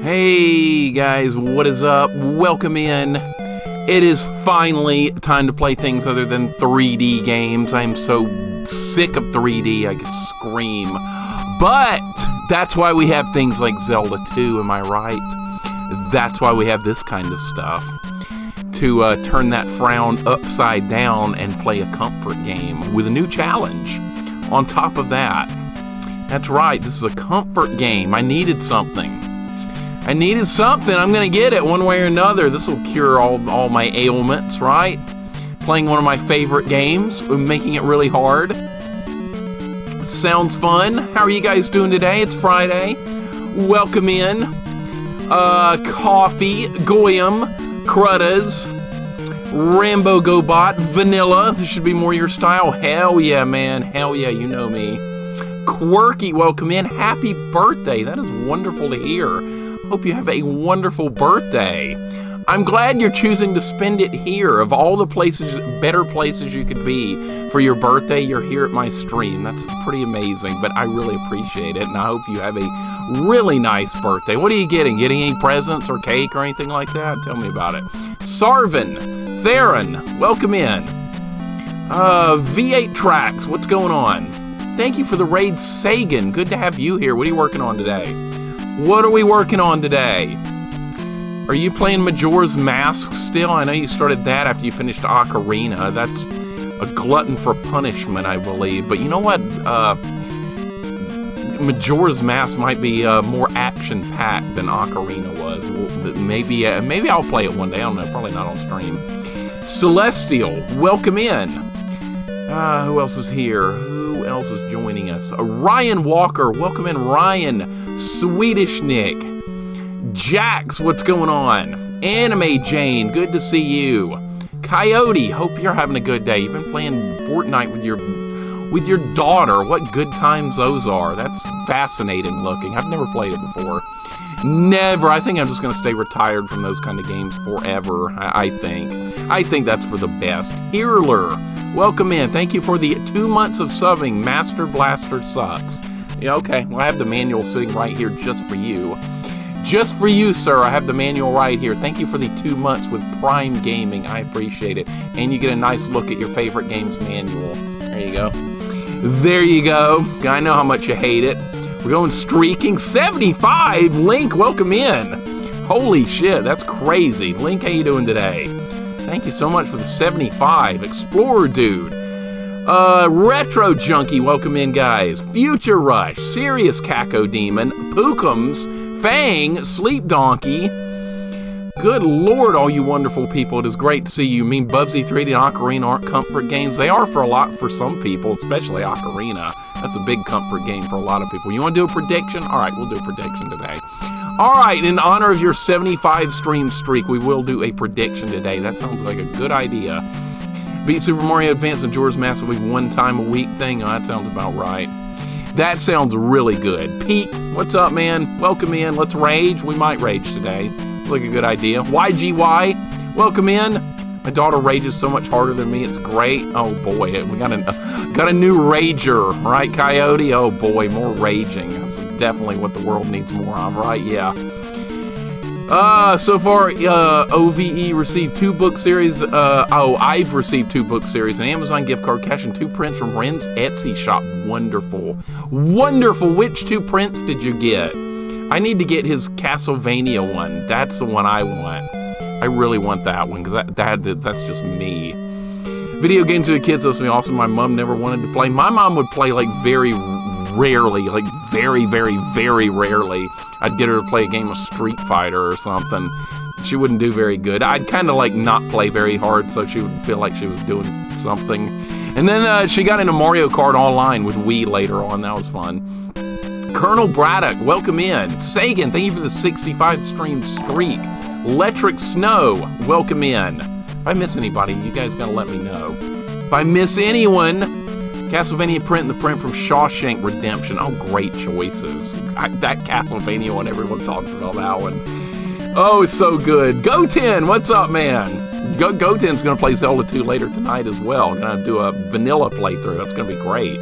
Hey guys, what is up? Welcome in. It is finally time to play things other than 3D games. I am so sick of 3D, I could scream. But that's why we have things like Zelda 2, am I right? That's why we have this kind of stuff. To turn that frown upside down and play a comfort game with a new challenge. On top of that, that's right, this is a comfort game. I needed something. I'm gonna get it one way or another. This will cure all my ailments, right? Playing one of my favorite games, making it really hard. Sounds fun. How are you guys doing today? It's Friday. Welcome in. Coffee, Goyam, Cruddas, Rambo Gobot, Vanilla. This should be more your style. Hell yeah, man. Hell yeah, you know me. Quirky, welcome in. Happy birthday. That is wonderful to hear. Hope you have a wonderful birthday. I'm glad you're choosing to spend it here. Of all the places, better places you could be for your birthday, you're here at my stream. That's pretty amazing, but I really appreciate it, and I hope you have a really nice birthday. What are you getting? Getting any presents or cake or anything like that? Tell me about it. Sarvin, Theron, welcome in. V8 Tracks, what's going on? Thank you for the raid, Sagan. Good to have you here. What are you working on today? What are we working on today? Are you playing Majora's Mask still? I know you started that after you finished Ocarina. That's a glutton for punishment, I believe. But you know what? Majora's Mask might be more action-packed than Ocarina was. Maybe I'll play it one day. I don't know. Probably not on stream. Celestial, welcome in. Who else is here? Who else is joining us? Ryan Walker, welcome in, Ryan. Swedish Nick, Jax, what's going on? Anime Jane, good to see you. Coyote, hope you're having a good day. You've been playing Fortnite with your daughter. What good times those are. That's fascinating looking. I've never played it before. Never. I think I'm just going to stay retired from those kind of games forever. I think that's for the best. Hearler, welcome in. Thank you for the 2 months of subbing. Master Blaster sucks. Yeah, okay. Well, I have the manual sitting right here just for you. Just for you, sir. I have the manual right here. Thank you for the 2 months with Prime Gaming. I appreciate it. And you get a nice look at your favorite game's manual. There you go. There you go. I know how much you hate it. We're going streaking. 75! Link, welcome in. Holy shit, that's crazy. Link, how you doing today? Thank you so much for the 75. Explorer Dude. Retro Junkie, welcome in, guys. Future Rush, Serious Caco Demon, Pookums, Fang, Sleep Donkey. Good lord, all you wonderful people. It is great to see you. Mean Bubsy 3D and Ocarina aren't comfort games? They are for some people, especially Ocarina. That's a big comfort game for a lot of people. You want to do a prediction? All right, we'll do a prediction today. All right, in honor of your 75 stream streak, we will do a prediction today. That sounds like a good idea. Beat Super Mario Advance and Majora's Mask will be 1 time a week thing. Oh, that sounds about right. That sounds really good. Pete, what's up, man? Welcome in. Let's rage. We might rage today. Look, a good idea. YGY, welcome in. My daughter rages so much harder than me. It's great. Oh boy, we got a new rager, right, Coyote? Oh boy, more raging. That's definitely what the world needs more of, right? Yeah. So far, OVE received 2 book series. I've received 2 book series, an Amazon gift card, cash, and 2 prints from Ren's Etsy shop. Wonderful. Wonderful. Which 2 prints did you get? I need to get his Castlevania one. That's the one I want. I really want that one, because that's just me. Video games with kids, those would be awesome. My mom never wanted to play. My mom would play, like, very rarely, like, very, very, very rarely. I'd get her to play a game of Street Fighter or something. She wouldn't do very good. I'd kind of like not play very hard so she would feel like she was doing something. And then she got into Mario Kart Online with Wii later on. That was fun. Colonel Braddock, welcome in. Sagan, thank you for the 65 stream streak. Electric Snow, welcome in. If I miss anybody, you guys gotta let me know. If I miss anyone, Castlevania print, the print from Shawshank Redemption. Oh, great choices. That Castlevania one, everyone talks about that one. Oh, it's so good. Goten, what's up, man? Goten's going to play Zelda 2 later tonight as well. Going to do a vanilla playthrough. That's going to be great.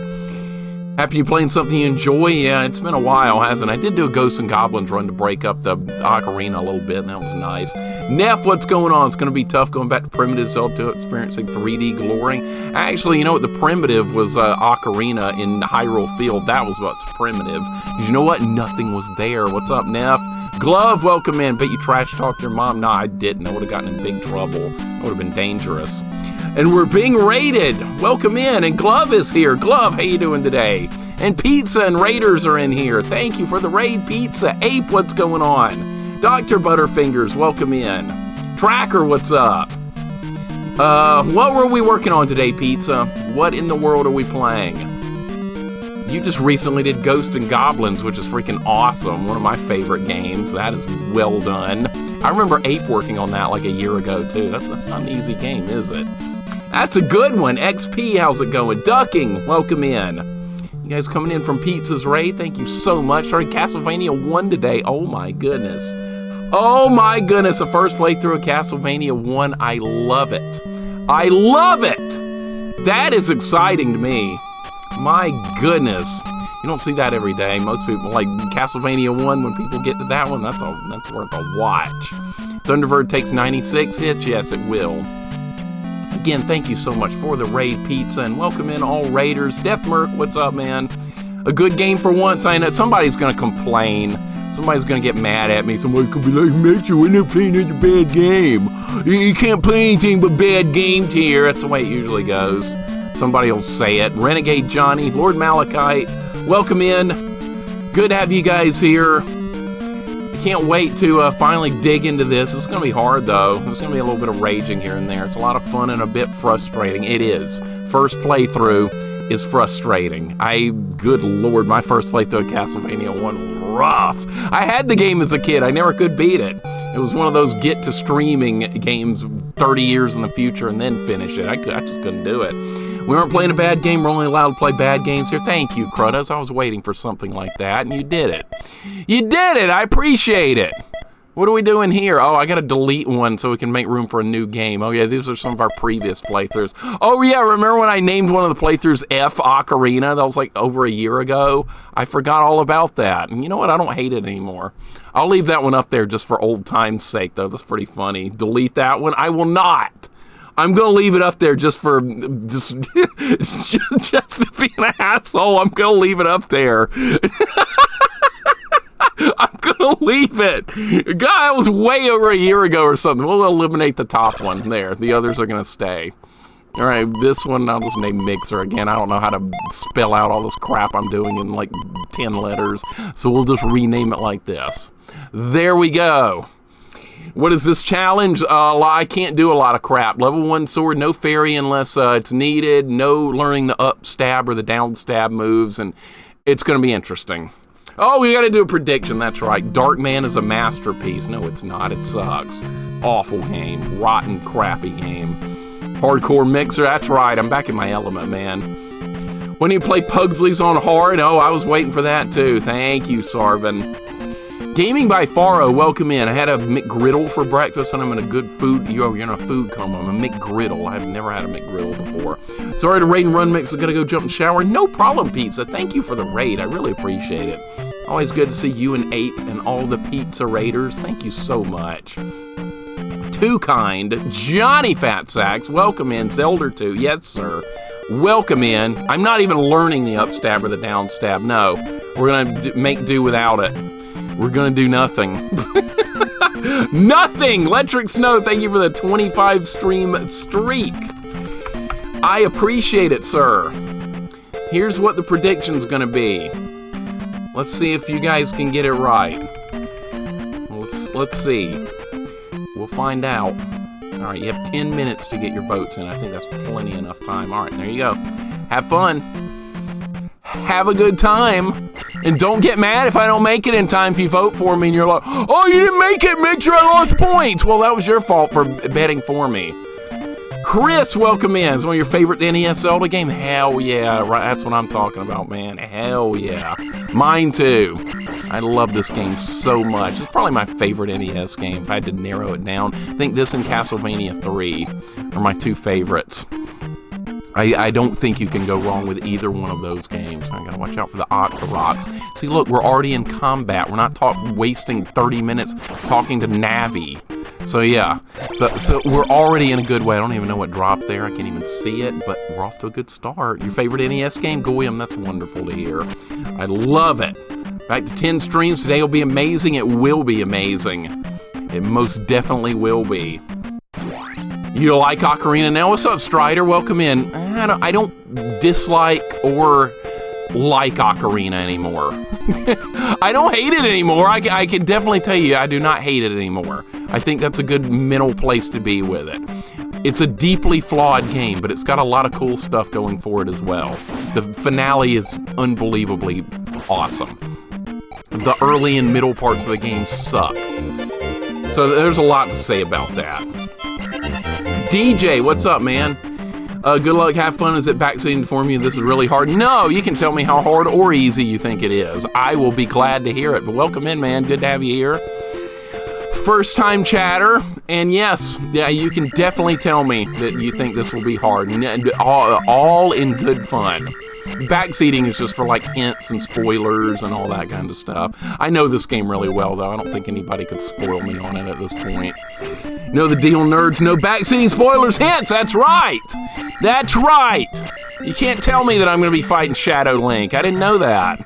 Happy you playing something you enjoy? Yeah, it's been a while, hasn't it? I did do a Ghosts and Goblins run to break up the Ocarina a little bit, and that was nice. Neff, what's going on? It's going to be tough going back to Primitive Zelda, experiencing 3D glory. Actually, you know what? The Primitive was Ocarina in Hyrule Field. That was what's Primitive. You know what? Nothing was there. What's up, Neff? Glove, welcome in. Bet you trash talked your mom. Nah, I didn't. I would have gotten in big trouble. It would have been dangerous. And we're being raided. Welcome in. And Glove is here. Glove, how you doing today? And Pizza and Raiders are in here. Thank you for the raid, Pizza. Ape, what's going on? Dr. Butterfingers, welcome in. Tracker, what's up? What were we working on today, Pizza? What in the world are we playing? You just recently did Ghosts and Goblins, which is freaking awesome. One of my favorite games. That is well done. I remember Ape working on that like a year ago, too. That's not an easy game, is it? That's a good one. XP, how's it going? Ducking, welcome in. You guys coming in from Pizza's Raid, thank you so much. Started Castlevania 1 today. Oh my goodness. Oh my goodness, the first playthrough of Castlevania 1. I love it. I love it. That is exciting to me. My goodness. You don't see that every day. Most people like Castlevania 1, when people get to that one, that's worth a watch. Thunderbird takes 96 hits. Yes, it will. Again, thank you so much for the raid, Pizza, and welcome in all raiders. Deathmerk, what's up, man? A good game for once. I know somebody's going to complain. Somebody's going to get mad at me. Somebody's going to be like, Mixer, we're not playing another bad game. You can't play anything but bad games here. That's the way it usually goes. Somebody will say it. Renegade Johnny, Lord Malachite, welcome in. Good to have you guys here. Can't wait to finally dig into this. It's going to be hard, though. There's going to be a little bit of raging here and there. It's a lot of fun and a bit frustrating. It is. First playthrough is frustrating. Good lord, my first playthrough of Castlevania 1 was rough. I had the game as a kid. I never could beat it. It was one of those get to streaming games 30 years in the future and then finish it. I just couldn't do it. We weren't playing a bad game. We're only allowed to play bad games here. Thank you, Cruddas. I was waiting for something like that, and you did it. You did it. I appreciate it. What are we doing here? Oh, I got to delete one so we can make room for a new game. Oh, yeah, these are some of our previous playthroughs. Oh, yeah, remember when I named one of the playthroughs F Ocarina? That was like over a year ago. I forgot all about that. And you know what? I don't hate it anymore. I'll leave that one up there just for old time's sake, though. That's pretty funny. Delete that one? I will not. I'm going to leave it up there just for, just to be an asshole. I'm going to leave it up there. I'm going to leave it. God, that was way over a year ago or something. We'll eliminate the top one there. The others are going to stay. All right, this one, I'll just name Mixer again. I don't know how to spell out all this crap I'm doing in like 10 letters. So we'll just rename it like this. There we go. What is this challenge? I can't do a lot of crap. Level 1 sword, no fairy unless it's needed. No learning the upstab or the downstab moves, and it's going to be interesting. Oh, we got to do a prediction. That's right. Darkman is a masterpiece. No, it's not. It sucks. Awful game. Rotten, crappy game. Hardcore Mixer. That's right. I'm back in my element, man. When you play Pugsley's on hard, oh, I was waiting for that too. Thank you, Sarvin. Gaming by Faro, welcome in. I had a McGriddle for breakfast, and I'm in a good food. You're in a food coma. I'm a McGriddle. I've never had a McGriddle before. Sorry to raid and run, Mix. I'm gonna go jump and shower. No problem, Pizza. Thank you for the raid. I really appreciate it. Always good to see you and Ape and all the Pizza Raiders. Thank you so much. Too kind. Johnny Fat Sacks, welcome in. Zelda 2, yes, sir. Welcome in. I'm not even learning the upstab or the downstab. No, we're gonna make do without it. We're going to do nothing. Nothing! Electric Snow, thank you for the 25 stream streak. I appreciate it, sir. Here's what the prediction's going to be. Let's see if you guys can get it right. Let's see. We'll find out. All right, you have 10 minutes to get your votes in. I think that's plenty enough time. All right, there you go. Have fun. Have a good time. And don't get mad if I don't make it in time if you vote for me and you're like, oh, you didn't make it, Mixer, I lost points. Well, that was your fault for betting for me. Chris, welcome in. Is one of your favorite NES Zelda game? Hell yeah. Right, that's what I'm talking about, man. Hell yeah. Mine too. I love this game so much. It's probably my favorite NES game if I had to narrow it down. I think this and Castlevania 3 are my two favorites. I don't think you can go wrong with either one of those games. I gotta watch out for the rocks. See, look, we're already in combat. We're not wasting 30 minutes talking to Navi. So yeah, so we're already in a good way. I don't even know what dropped there. I can't even see it, but we're off to a good start. Your favorite NES game? Goyam, that's wonderful to hear. I love it. Back to 10 streams today will be amazing. It will be amazing. It most definitely will be. You like Ocarina now? What's up, Strider? Welcome in. I don't dislike or like Ocarina anymore. I don't hate it anymore. I can definitely tell you I do not hate it anymore. I think that's a good middle place to be with it. It's a deeply flawed game, but it's got a lot of cool stuff going for it as well. The finale is unbelievably awesome. The early and middle parts of the game suck. So there's a lot to say about that. DJ, what's up, man? Good luck, have fun. Is it backseating for me? This is really hard. No, you can tell me how hard or easy you think it is. I will be glad to hear it. But welcome in, man. Good to have you here. First time chatter, and yes, yeah, you can definitely tell me that you think this will be hard. All in good fun. Backseating is just for like hints and spoilers and all that kind of stuff. I know this game really well, though. I don't think anybody could spoil me on it at this point. Know the deal, nerds. No backseating, spoilers, hints. That's right. That's right. You can't tell me that I'm going to be fighting Shadow Link. I didn't know that.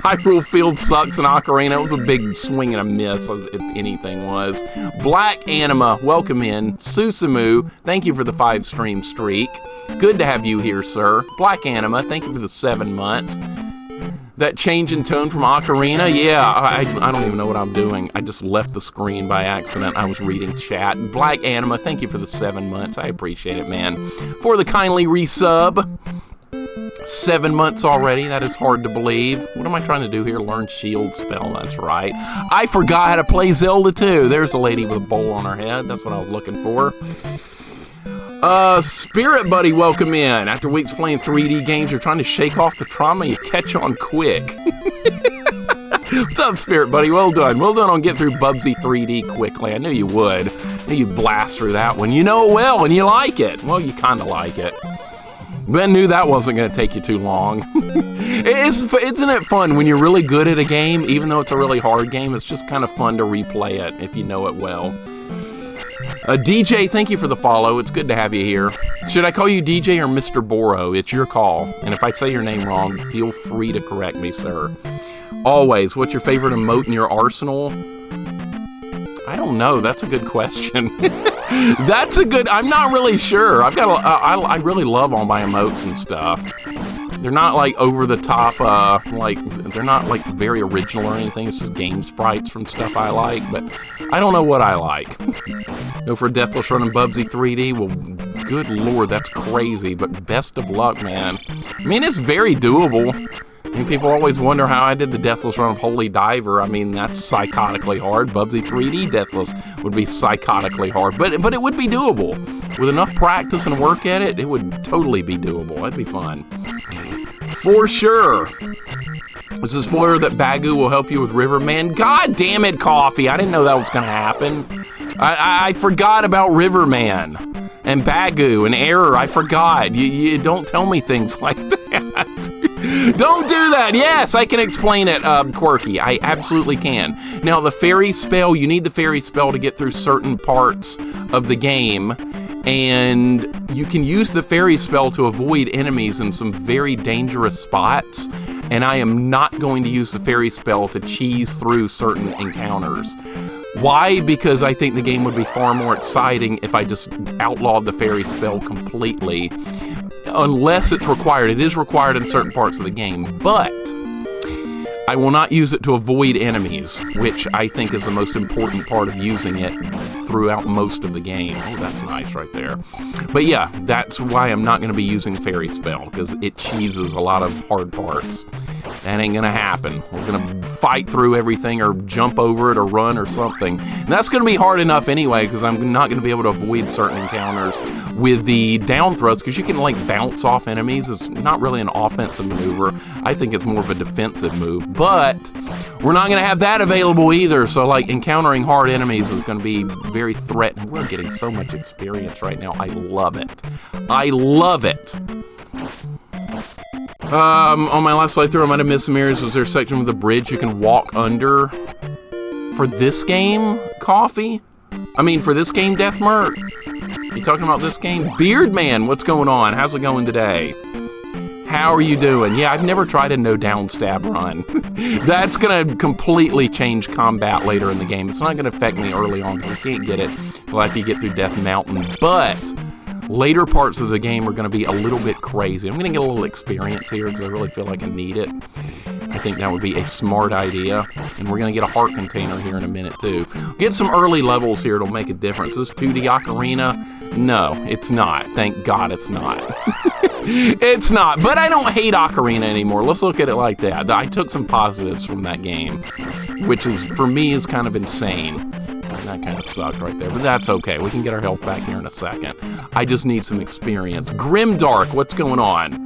Hyrule Field sucks in Ocarina. It was a big swing and a miss, if anything was. Black Anima, welcome in. Susumu, thank you for the 5-stream streak. Good to have you here, sir. Black Anima, thank you for the 7 months. That change in tone from Ocarina, yeah, I don't even know what I'm doing. I just left the screen by accident. I was reading chat. Black Anima, thank you for the 7 months. I appreciate it, man. For the kindly resub. 7 months already. That is hard to believe. What am I trying to do here? Learn shield spell. That's right. I forgot how to play Zelda too. There's a lady with a bowl on her head. That's what I was looking for. Spirit Buddy, welcome in. After weeks playing 3D games, you're trying to shake off the trauma. You catch on quick. What's up, Spirit Buddy? Well done. Well done on getting through Bubsy 3D quickly. I knew you would. I knew you'd blast through that one. You know it well, and you like it. Well, you kind of like it. But I knew that wasn't going to take you too long. Isn't it fun when you're really good at a game, even though it's a really hard game? It's just kind of fun to replay it if you know it well. DJ, thank you for the follow. It's good to have you here. Should I call you DJ or Mr. Boro? It's your call. And if I say your name wrong, feel free to correct me, sir. Always. What's your favorite emote in your arsenal? I don't know. That's a good question. That's a good... I'm not really sure. I really love all my emotes and stuff. They're not like over the top, they're not like very original or anything. It's just game sprites from stuff I like, but I don't know what I like. Go for Deathless Run and Bubsy 3D. Well, good lord, that's crazy, but best of luck, man. I mean, it's very doable. I mean, people always wonder how I did the Deathless Run of Holy Diver. I mean, that's psychotically hard. Bubsy 3D Deathless would be psychotically hard, but it would be doable. With enough practice and work at it, it would totally be doable. It'd be fun. For sure. It's a spoiler that Bagu will help you with Riverman. God damn it, Coffee. I didn't know that was going to happen. I forgot about Riverman and Bagu and Error. I forgot. You don't tell me things like that. Don't do that. Yes, I can explain it, Quirky. I absolutely can. Now, the fairy spell, you need the fairy spell to get through certain parts of the game. And you can use the fairy spell to avoid enemies in some very dangerous spots. And I am not going to use the fairy spell to cheese through certain encounters. Why? Because I think the game would be far more exciting if I just outlawed the fairy spell completely. Unless it's required. It is required in certain parts of the game. But I will not use it to avoid enemies, which I think is the most important part of using it throughout most of the game. Oh, that's nice right there. But yeah, that's why I'm not going to be using Fairy Spell, because it cheeses a lot of hard parts. That ain't going to happen. We're going to fight through everything or jump over it or run or something. And that's going to be hard enough anyway, because I'm not going to be able to avoid certain encounters with the down thrust, because you can like bounce off enemies. It's not really an offensive maneuver. I think it's more of a defensive move, but we're not going to have that available either. So like encountering hard enemies is going to be very threatening. We're getting so much experience right now. I love it. I love it. On my last playthrough, I might have missed some areas. Was there a section with a bridge you can walk under? For this game, Coffee? I mean, for this game, Deathmerk? You talking about this game? Beardman, what's going on? How's it going today? How are you doing? Yeah, I've never tried a no downstab run. That's going to completely change combat later in the game. It's not going to affect me early on because you can't get it until after you get through Death Mountain. But later parts of the game are going to be a little bit crazy. I'm going to get a little experience here because I really feel like I need it. I think that would be a smart idea. And we're going to get a heart container here in a minute, too. Get some early levels here. It'll make a difference. This 2D Ocarina? No, it's not. Thank God it's not. It's not. But I don't hate Ocarina anymore. Let's look at it like that. I took some positives from that game, which is, for me, is kind of insane. That kind of sucked right there, but that's okay. We can get our health back here in a second. I just need some experience. Grimdark, what's going on?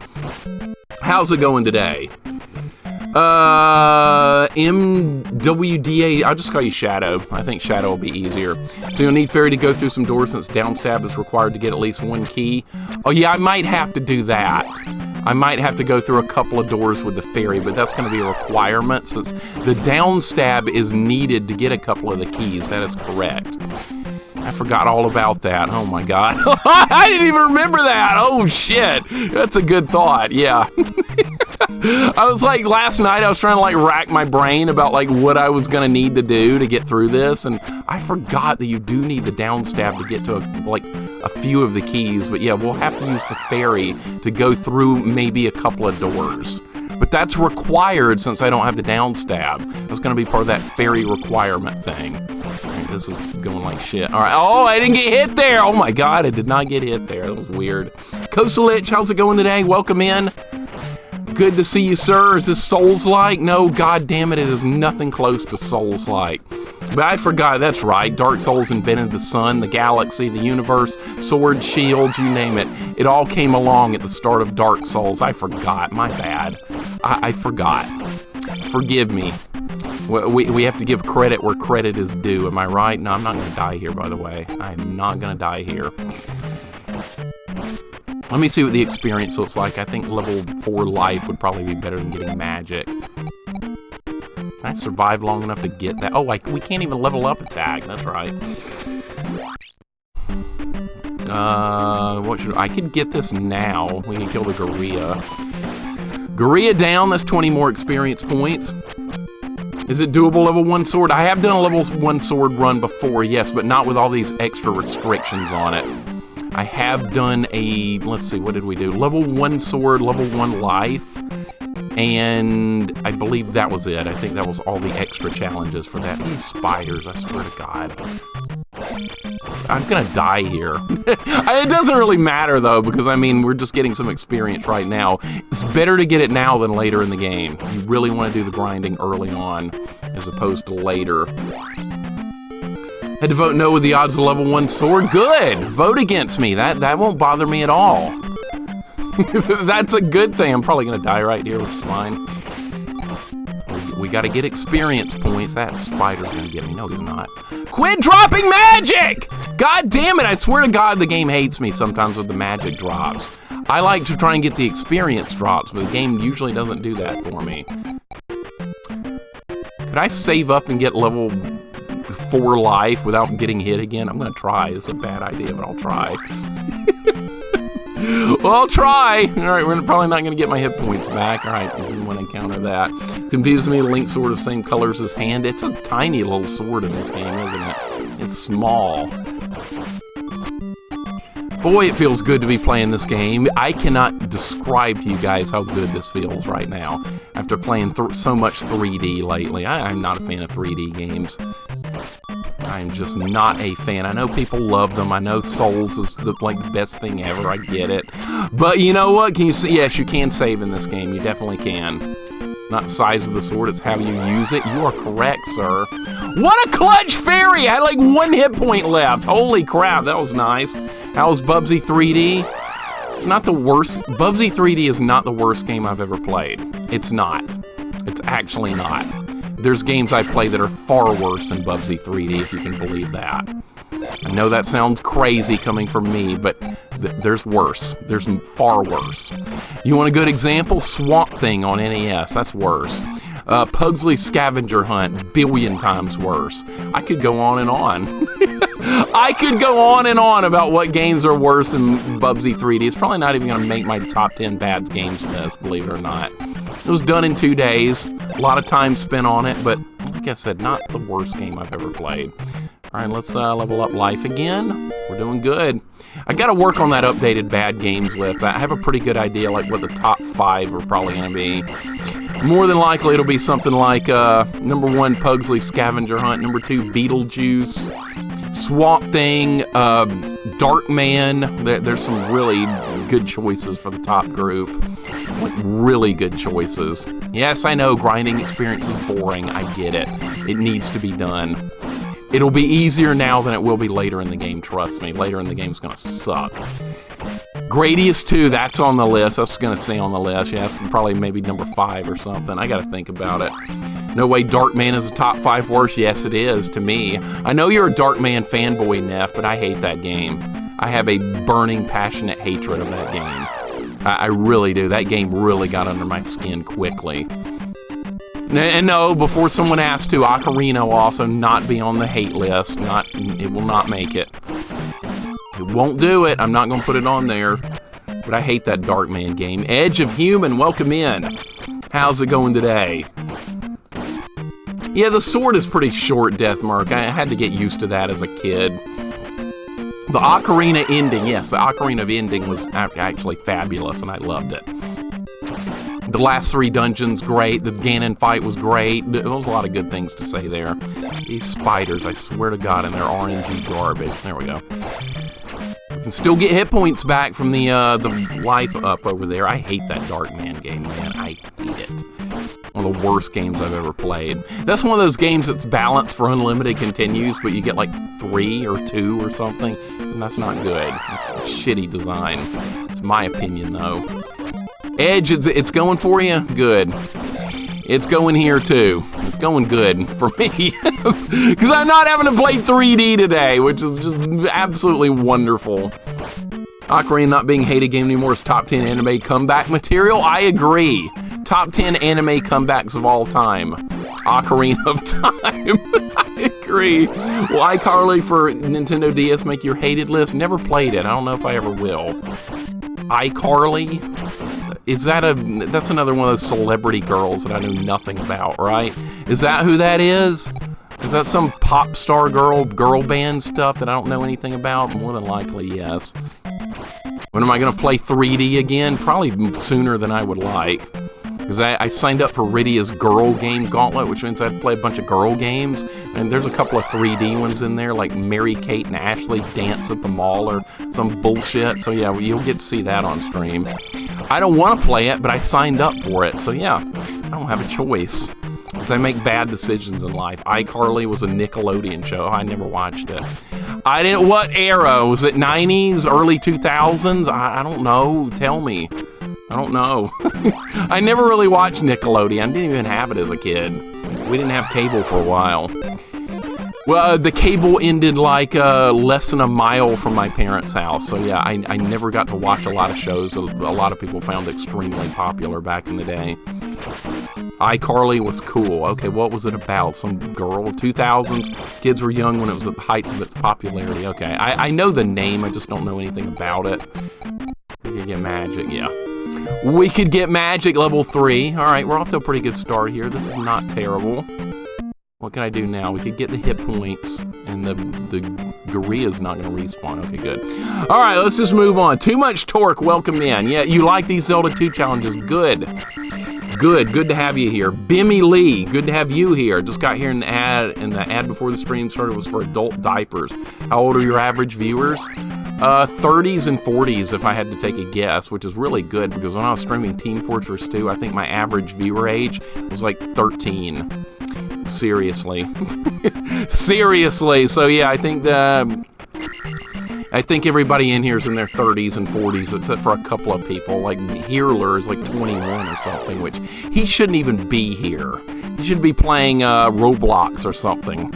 How's it going today? MWDA, I'll just call you Shadow. I think Shadow will be easier. So you'll need Fairy to go through some doors since Downstab is required to get at least one key. Oh yeah, I might have to do that. I might have to go through a couple of doors with the Fairy, but that's going to be a requirement since the Downstab is needed to get a couple of the keys. That is correct. I forgot all about that. Oh my God. I didn't even remember that. Oh shit. That's a good thought. Yeah. I was like, last night I was trying to like rack my brain about like what I was going to need to do to get through this, and I forgot that you do need the downstab to get to a few of the keys. But yeah, we'll have to use the Fairy to go through maybe a couple of doors. But that's required since I don't have the downstab. That's going to be part of that Fairy requirement thing. Right, this is going like shit. All right. Oh, I didn't get hit there. Oh my God, I did not get hit there. That was weird. Coastalich, how's it going today? Welcome in. Good to see you, sir. Is this Souls-like? No, God damn it, it is nothing close to Souls-like. But I forgot, that's right. Dark Souls invented the sun, the galaxy, the universe, sword, shields, you name it. It all came along at the start of Dark Souls. I forgot. My bad. I forgot. Forgive me. We have to give credit where credit is due. Am I right? No, I'm not going to die here, by the way. I'm not going to die here. Let me see what the experience looks like. I think level 4 life would probably be better than getting magic. Can I survive long enough to get that? Oh, we can't even level up attack. That's right. What should I could get this now. We can kill the Gorilla. Gorilla down. That's 20 more experience points. Is it doable level 1 sword? I have done a level 1 sword run before, yes, but not with all these extra restrictions on it. I have done a, let's see, what did we do? Level 1 sword, level 1 life, and I believe that was it. I think that was all the extra challenges for that. These spiders, I swear to God. I'm gonna die here. It doesn't really matter though, because I mean, we're just getting some experience right now. It's better to get it now than later in the game. You really want to do the grinding early on, as opposed to later. Had to vote no with the odds of level 1 sword. Good! Vote against me. That won't bother me at all. That's a good thing. I'm probably going to die right here, which is fine. We got to get experience points. That spider's going to get me. No, he's not. Quit dropping magic! God damn it. I swear to God, the game hates me sometimes with the magic drops. I like to try and get the experience drops, but the game usually doesn't do that for me. Could I save up and get level 4 life without getting hit again? I'm gonna try. It's a bad idea, but I'll try. Well, I'll try. All right, we're probably not gonna get my hit points back. All right, I didn't want to encounter that. Confused me. Link sword is the same color as his hand. It's a tiny little sword in this game, isn't it? It's small. Boy, it feels good to be playing this game. I cannot describe to you guys how good this feels right now after playing so much 3D lately. I'm not a fan of 3D games. I'm just not a fan. I know people love them. I know Souls is the best thing ever. I get it. But you know what? Can you see? Yes, you can save in this game. You definitely can. Not the size of the sword, it's how you use it. You are correct, sir. What a clutch fairy! I had like 1 hit point left. Holy crap, that was nice. How's Bubsy 3D? It's not the worst. Bubsy 3D is not the worst game I've ever played. It's not. It's actually not. There's games I play that are far worse than Bubsy 3D, if you can believe that. I know that sounds crazy coming from me, but there's worse. There's far worse. You want a good example? Swamp Thing on NES. That's worse. Pugsley Scavenger Hunt, billion times worse. I could go on and on. I could go on and on about what games are worse than Bubsy 3D. It's probably not even going to make my top 10 bad games list, believe it or not. It was done in 2 days. A lot of time spent on it, but like I said, not the worst game I've ever played. All right, let's level up life again. We're doing good. I got to work on that updated bad games list. I have a pretty good idea like what the top 5 are probably going to be. More than likely, it'll be something like number 1, Pugsley Scavenger Hunt. Number 2, Beetlejuice. Swamp Thing. Darkman. There's some really good choices for the top group. Like, really good choices. Yes, I know, grinding experience is boring. I get it. It needs to be done. It'll be easier now than it will be later in the game, trust me. Later in the game's gonna suck. Gradius 2, that's on the list. That's gonna stay on the list. Yeah, it's probably maybe number 5 or something. I gotta think about it. No way Darkman is a top 5 worst. Yes, it is, to me. I know you're a Darkman fanboy, Neff, but I hate that game. I have a burning, passionate hatred of that game. I really do. That game really got under my skin quickly. And no, before someone asks to, Ocarina will also not be on the hate list. It will not make it. It won't do it. I'm not going to put it on there. But I hate that Darkman game. Edge of Human, welcome in. How's it going today? Yeah, the sword is pretty short, Deathmark. I had to get used to that as a kid. The Ocarina ending, yes, the Ocarina of ending was actually fabulous, and I loved it. The last 3 dungeons, great. The Ganon fight was great. There was a lot of good things to say there. These spiders, I swear to God, and they're RNG garbage. There we go. We can still get hit points back from the life up over there. I hate that Darkman game, man. I hate it. One of the worst games I've ever played. That's one of those games that's balanced for unlimited continues, but you get like 3 or 2 or something, and that's not good. It's a shitty design. It's my opinion, though. Edge, it's going for you? Good. It's going here, too. It's going good for me. Because I'm not having to play 3D today, which is just absolutely wonderful. Ocarina not being hated game anymore is top 10 anime comeback material. I agree. Top 10 anime comebacks of all time. Ocarina of Time. I agree. Will iCarly for Nintendo DS make your hated list? Never played it. I don't know if I ever will. iCarly? Is that that's another one of those celebrity girls that I know nothing about, right? Is that who that is? Is that some pop star girl band stuff that I don't know anything about? More than likely, yes. When am I going to play 3D again? Probably sooner than I would like. Because I signed up for Rydia's Girl Game Gauntlet, which means I have to play a bunch of girl games. And there's a couple of 3D ones in there, like Mary Kate and Ashley dance at the mall or some bullshit. So yeah, you'll get to see that on stream. I don't want to play it, but I signed up for it. So yeah, I don't have a choice. Because I make bad decisions in life. iCarly was a Nickelodeon show. I never watched it. I didn't. What era? Was it 90s, early 2000s? I don't know. Tell me. I don't know. I never really watched Nickelodeon. I didn't even have it as a kid. We didn't have cable for a while. Well, the cable ended like less than a mile from my parents' house. So yeah, I never got to watch a lot of shows a lot of people found extremely popular back in the day. iCarly was cool. Okay, what was it about? Some girl, 2000s? Kids were young when it was at the heights of its popularity. Okay, I know the name, I just don't know anything about it. We could get magic, yeah. We could get magic level 3. Alright, we're off to a pretty good start here. This is not terrible. What can I do now? We could get the hit points, and the Gorilla's not going to respawn. Okay, good. Alright, let's just move on. Too Much Torque, welcome in. Yeah, you like these Zelda 2 challenges. Good. Good to have you here. Bimmy Lee, good to have you here. Just got here in the ad, and the ad before the stream started was for adult diapers. How old are your average viewers? 30s and 40s if I had to take a guess, which is really good because when I was streaming Team Fortress 2, I think my average viewer age was like 13. Seriously. Seriously. So yeah, I think I think everybody in here is in their 30s and 40s, except for a couple of people. Like, Heerler is like 21 or something, which he shouldn't even be here. He should be playing Roblox or something.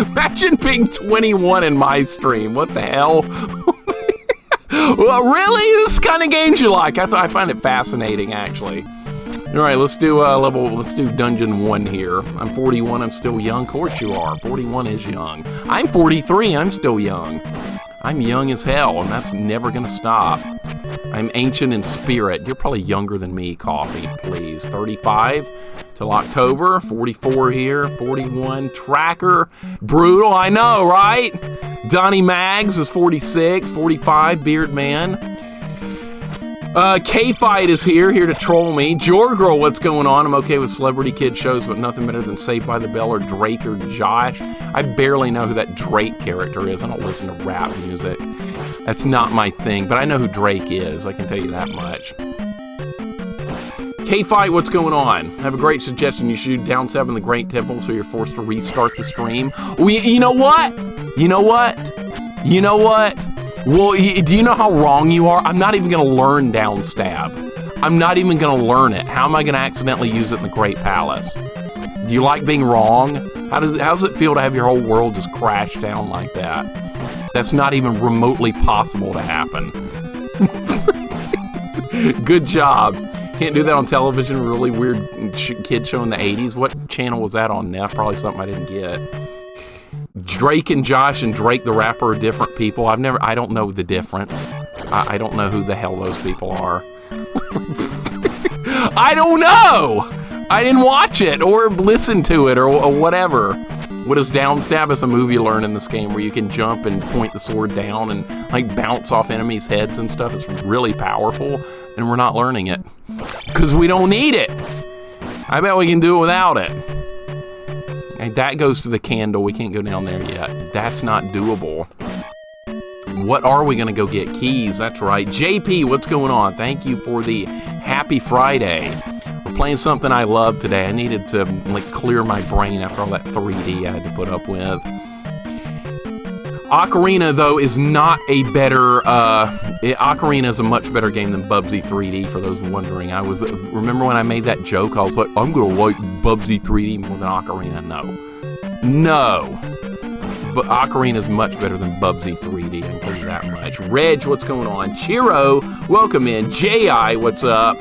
Imagine being 21 in my stream. What the hell? Well, really? This kind of games you like? I find it fascinating, actually. All right, let's do Dungeon 1 here. I'm 41, I'm still young. Of course you are. 41 is young. I'm 43, I'm still young. I'm young as hell, and that's never gonna stop. I'm ancient in spirit. You're probably younger than me, Coffee, please. 35 till October, 44 here, 41. Tracker, brutal, I know, right? Donnie Maggs is 46, 45, Beard Man. K-Fight is here to troll me. Jorgirl, what's going on? I'm okay with celebrity kid shows, but nothing better than Saved by the Bell or Drake or Josh. I barely know who that Drake character is. I don't listen to rap music. That's not my thing, but I know who Drake is. I can tell you that much. K-Fight, what's going on? I have a great suggestion. You should do Downstab in the Great Temple so you're forced to restart the stream. Well, you know what? You know what? You know what? Well, do you know how wrong you are? I'm not even going to learn Downstab. I'm not even going to learn it. How am I going to accidentally use it in the Great Palace? Do you like being wrong? How does it feel to have your whole world just crash down like that? That's not even remotely possible to happen. Good job. Can't do that on television. Really weird kid show in the 80s. What channel was that on, Neff? Probably something I didn't get. Drake and Josh and Drake the rapper are different people. I don't know the difference. I don't know who the hell those people are. I don't know! I didn't watch it or listen to it or whatever. What is Downstab? Is a movie you learn in this game where you can jump and point the sword down and like bounce off enemies' heads and stuff. It's really powerful, and we're not learning it because we don't need it. I bet we can do it without it. And that goes to the candle. We can't go down there yet. That's not doable. What are we gonna go get? Keys, that's right. JP, what's going on? Thank you for the happy Friday. We're playing something I love today. I needed to like clear my brain after all that 3D I had to put up with. Ocarina, though, is not a better, Ocarina is a much better game than Bubsy 3D, for those wondering. Remember when I made that joke? I was like, I'm gonna like Bubsy 3D more than Ocarina. No. But Ocarina is much better than Bubsy 3D, I can tell you that much. Reg, what's going on? Chiro, welcome in. J.I., what's up?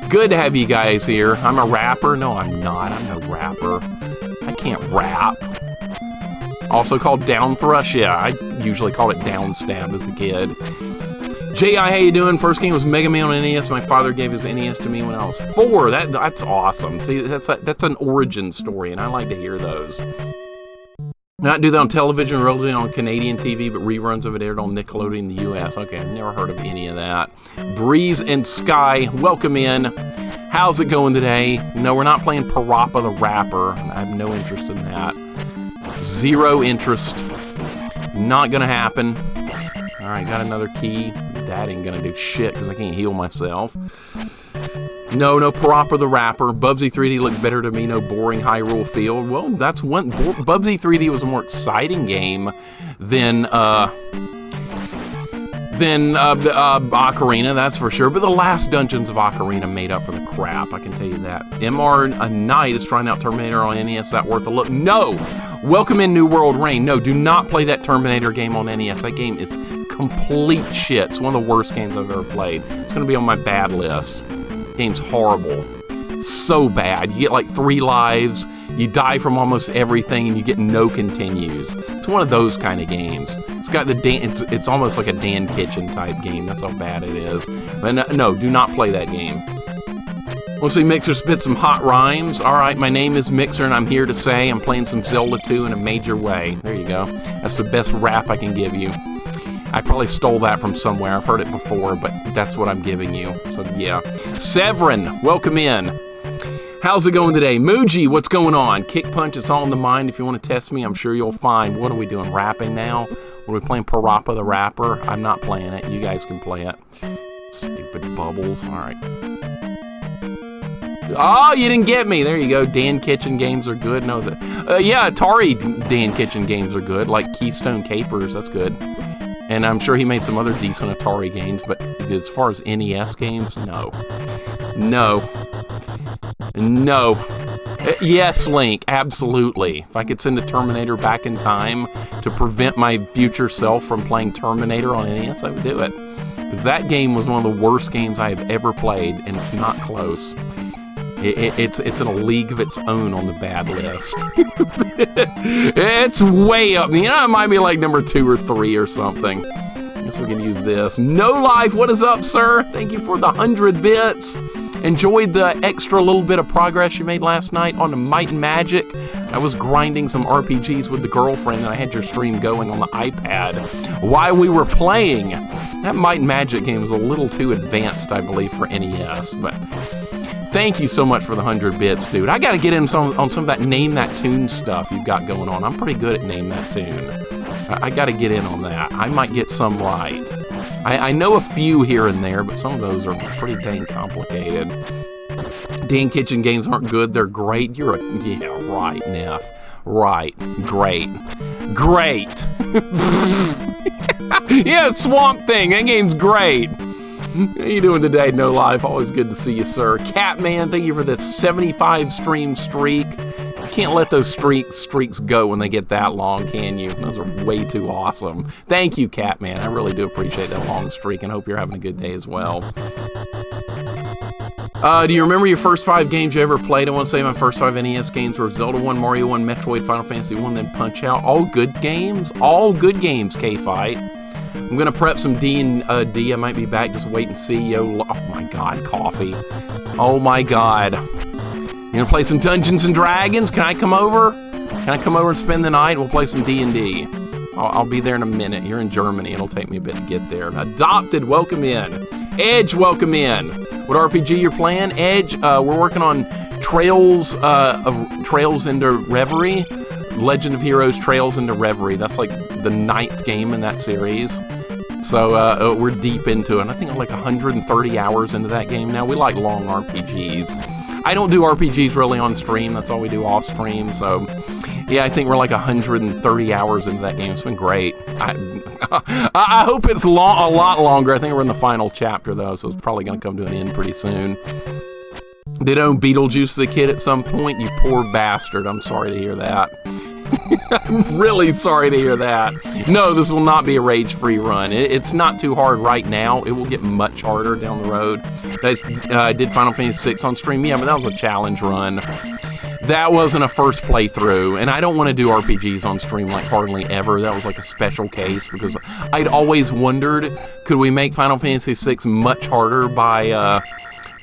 Good to have you guys here. I'm a rapper? No, I'm not. I'm no rapper. I can't rap. Also called Down Thrush. Yeah, I usually called it Downstab as a kid. J.I., how you doing? First game was Mega Man on NES. My father gave his NES to me when I was 4. That's awesome. See, that's an origin story, and I like to hear those. Not do that on television, relatively on Canadian TV, but reruns of it aired on Nickelodeon in the U.S. Okay, I've never heard of any of that. Breeze and Sky, welcome in. How's it going today? No, we're not playing Parappa the Rapper. I have no interest in that. Zero interest. Not gonna happen. Alright, got another key. That ain't gonna do shit because I can't heal myself. No Parappa the Rapper. Bubsy 3D looked better to me. No boring Hyrule Field. Well, that's one. Bubsy 3D was a more exciting game than Ocarina, that's for sure. But the last dungeons of Ocarina made up for the crap, I can tell you that. MR Knight is trying out Terminator on NES. That worth a look? No! Welcome in New World Reign. No, do not play that Terminator game on NES. That game is complete shit. It's one of the worst games I've ever played. It's going to be on my bad list. Game's horrible. It's so bad. You get like 3 lives, you die from almost everything, and you get no continues. It's one of those kind of games. It's got the it's almost like a Dan Kitchen type game. That's how bad it is. But no, do not play that game. Let's see, Mixer spit some hot rhymes. Alright, my name is Mixer, and I'm here to say I'm playing some Zelda 2 in a major way. There you go. That's the best rap I can give you. I probably stole that from somewhere. I've heard it before, but that's what I'm giving you. So, yeah. Severin, welcome in. How's it going today? Muji, what's going on? Kick Punch, it's all in the mind. If you want to test me, I'm sure you'll find. What are we doing? Rapping now? Are we playing Parappa the Rapper? I'm not playing it. You guys can play it. Stupid bubbles. All right. Oh, you didn't get me. There you go. Dan Kitchen games are good. No, yeah, Atari Dan Kitchen games are good. Like Keystone Capers. That's good. And I'm sure he made some other decent Atari games, but as far as NES games, no. No. No. Yes, Link, absolutely. If I could send a Terminator back in time to prevent my future self from playing Terminator on NES, I would do it. Because that game was one of the worst games I have ever played, and it's not close. It's in a league of its own on the bad list. It's way up. You know, it might be like number 2 or 3 or something. I guess we can use this. No Life, what is up, sir? Thank you for the 100 bits. Enjoyed the extra little bit of progress you made last night on the Might and Magic. I was grinding some RPGs with the girlfriend, and I had your stream going on the iPad while we were playing. That Might and Magic game was a little too advanced, I believe, for NES, but thank you so much for the 100 bits, dude. I gotta get in on some of that Name That Tune stuff you've got going on. I'm pretty good at Name That Tune. I gotta get in on that. I might get some right. I know a few here and there, but some of those are pretty dang complicated. Dan Kitchen games aren't good, they're great. Yeah, right, Neff. Right. Great. Great. Yeah, Swamp Thing, that game's great. How you doing today, No Life? Always good to see you, sir. Catman, thank you for the 75 stream streak. Can't let those streaks go when they get that long, can you? Those are way too awesome. Thank you, Catman. I really do appreciate that long streak, and hope you're having a good day as well. Do you remember your first 5 games you ever played? I want to say my first 5 NES games were Zelda 1, Mario 1, Metroid, Final Fantasy 1, then Punch-Out. All good games? All good games, K-Fight. I'm going to prep some D&D. I might be back. Just wait and see. Yo, oh my God, coffee. Oh my God. You gonna play some Dungeons and Dragons? Can I come over? Can I come over and spend the night? We'll play some D&D. I'll be there in a minute. You're in Germany. It'll take me a bit to get there. Adopted, welcome in. Edge, welcome in. What RPG you're playing? Edge, we're working on Trails into Reverie. Legend of Heroes Trails into Reverie. That's like the 9th game in that series. So we're deep into it. I think I'm like 130 hours into that game now. We like long RPGs. I don't do RPGs really on stream. That's all we do off stream. So, yeah, I think we're like 130 hours into that game. It's been great. I hope it's a lot longer. I think we're in the final chapter, though, so it's probably going to come to an end pretty soon. Did own Beetlejuice as a kid at some point? You poor bastard. I'm sorry to hear that. I'm really sorry to hear that. No, this will not be a rage-free run. It's not too hard right now. It will get much harder down the road. I did Final Fantasy VI on stream. Yeah, but that was a challenge run. That wasn't a first playthrough, and I don't want to do RPGs on stream like hardly ever. That was like a special case because I'd always wondered, could we make Final Fantasy VI much harder by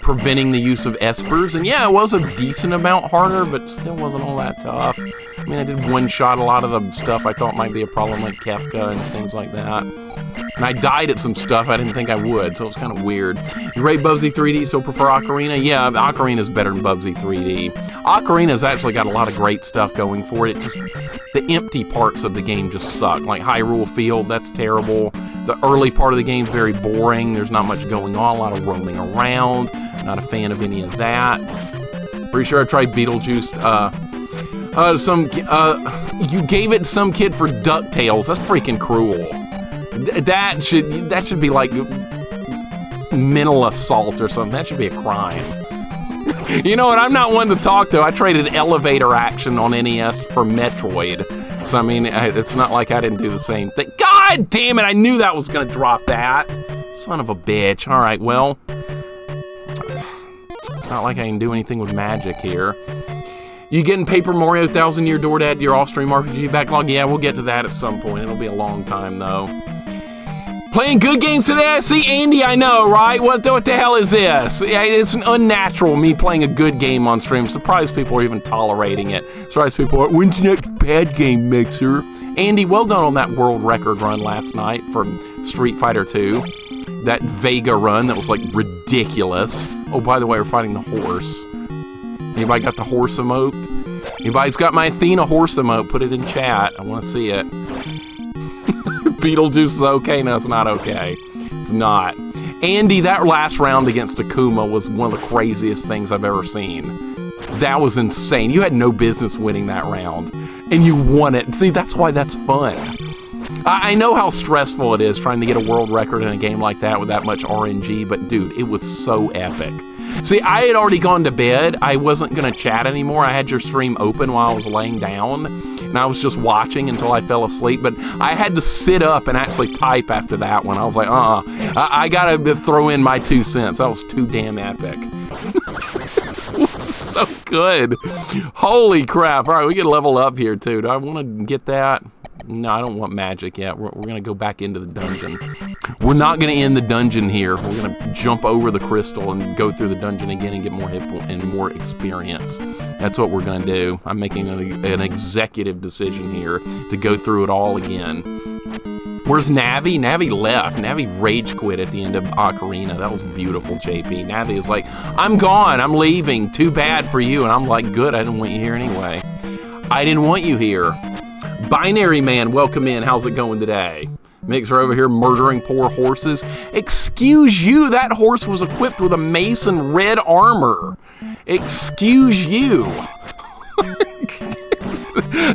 preventing the use of espers? And yeah, it was a decent amount harder, but still wasn't all that tough. I mean, I did one-shot a lot of the stuff I thought might be a problem, like Kefka and things like that. And I died at some stuff I didn't think I would, so it was kind of weird. You rate Bubsy 3D, so prefer Ocarina? Yeah, Ocarina's better than Bubsy 3D. Ocarina's actually got a lot of great stuff going for it. Just the empty parts of the game just suck. Like Hyrule Field, that's terrible. The early part of the game's very boring. There's not much going on, a lot of roaming around. Not a fan of any of that. Pretty sure I tried Beetlejuice. You gave it to some kid for DuckTales. That's freaking cruel. That should be like mental assault or something. That should be a crime. You know what? I'm not one to talk, though. I traded elevator action on NES for Metroid. So, I mean, it's not like I didn't do the same thing. God damn it! I knew that was going to drop that. Son of a bitch. All right, well. It's not like I can do anything with magic here. You getting Paper Mario 1000 Year Door to add to your off-stream RPG backlog? Yeah, we'll get to that at some point. It'll be a long time, though. Playing good games today? See, Andy, I know, right? What the hell is this? It's unnatural, me playing a good game on stream. Surprised people are even tolerating it. Surprised people are, when's the next bad game, Mixer? Andy, well done on that world record run last night from Street Fighter 2. That Vega run that was, like, ridiculous. Oh, by the way, we're fighting the horse. Anybody got the horse emote? Anybody's got my Athena horse emote? Put it in chat. I want to see it. Beetlejuice is okay? No, it's not okay. It's not. Andy, that last round against Akuma was one of the craziest things I've ever seen. That was insane. You had no business winning that round, and you won it. See, that's why that's fun. I know how stressful it is trying to get a world record in a game like that with that much RNG, but dude, it was so epic. See, I had already gone to bed. I wasn't going to chat anymore. I had your stream open while I was laying down, and I was just watching until I fell asleep, but I had to sit up and actually type after that one. I was like, I got to throw in my 2 cents. That was too damn epic. So good. Holy crap. All right, we can level up here, too. Do I want to get that? No, I don't want magic yet. We're going to go back into the dungeon. We're not going to end the dungeon here. We're going to jump over the crystal and go through the dungeon again and get more hit and more experience. That's what we're going to do. I'm making an executive decision here to go through it all again. Where's Navi? Navi left. Navi rage quit at the end of Ocarina. That was beautiful, JP. Navi was like, I'm gone. I'm leaving. Too bad for you. And I'm like, good. I didn't want you here anyway. I didn't want you here. Binary Man, welcome in. How's it going today? Mixer over here murdering poor horses. Excuse you, that horse was equipped with a mace and red armor. Excuse you.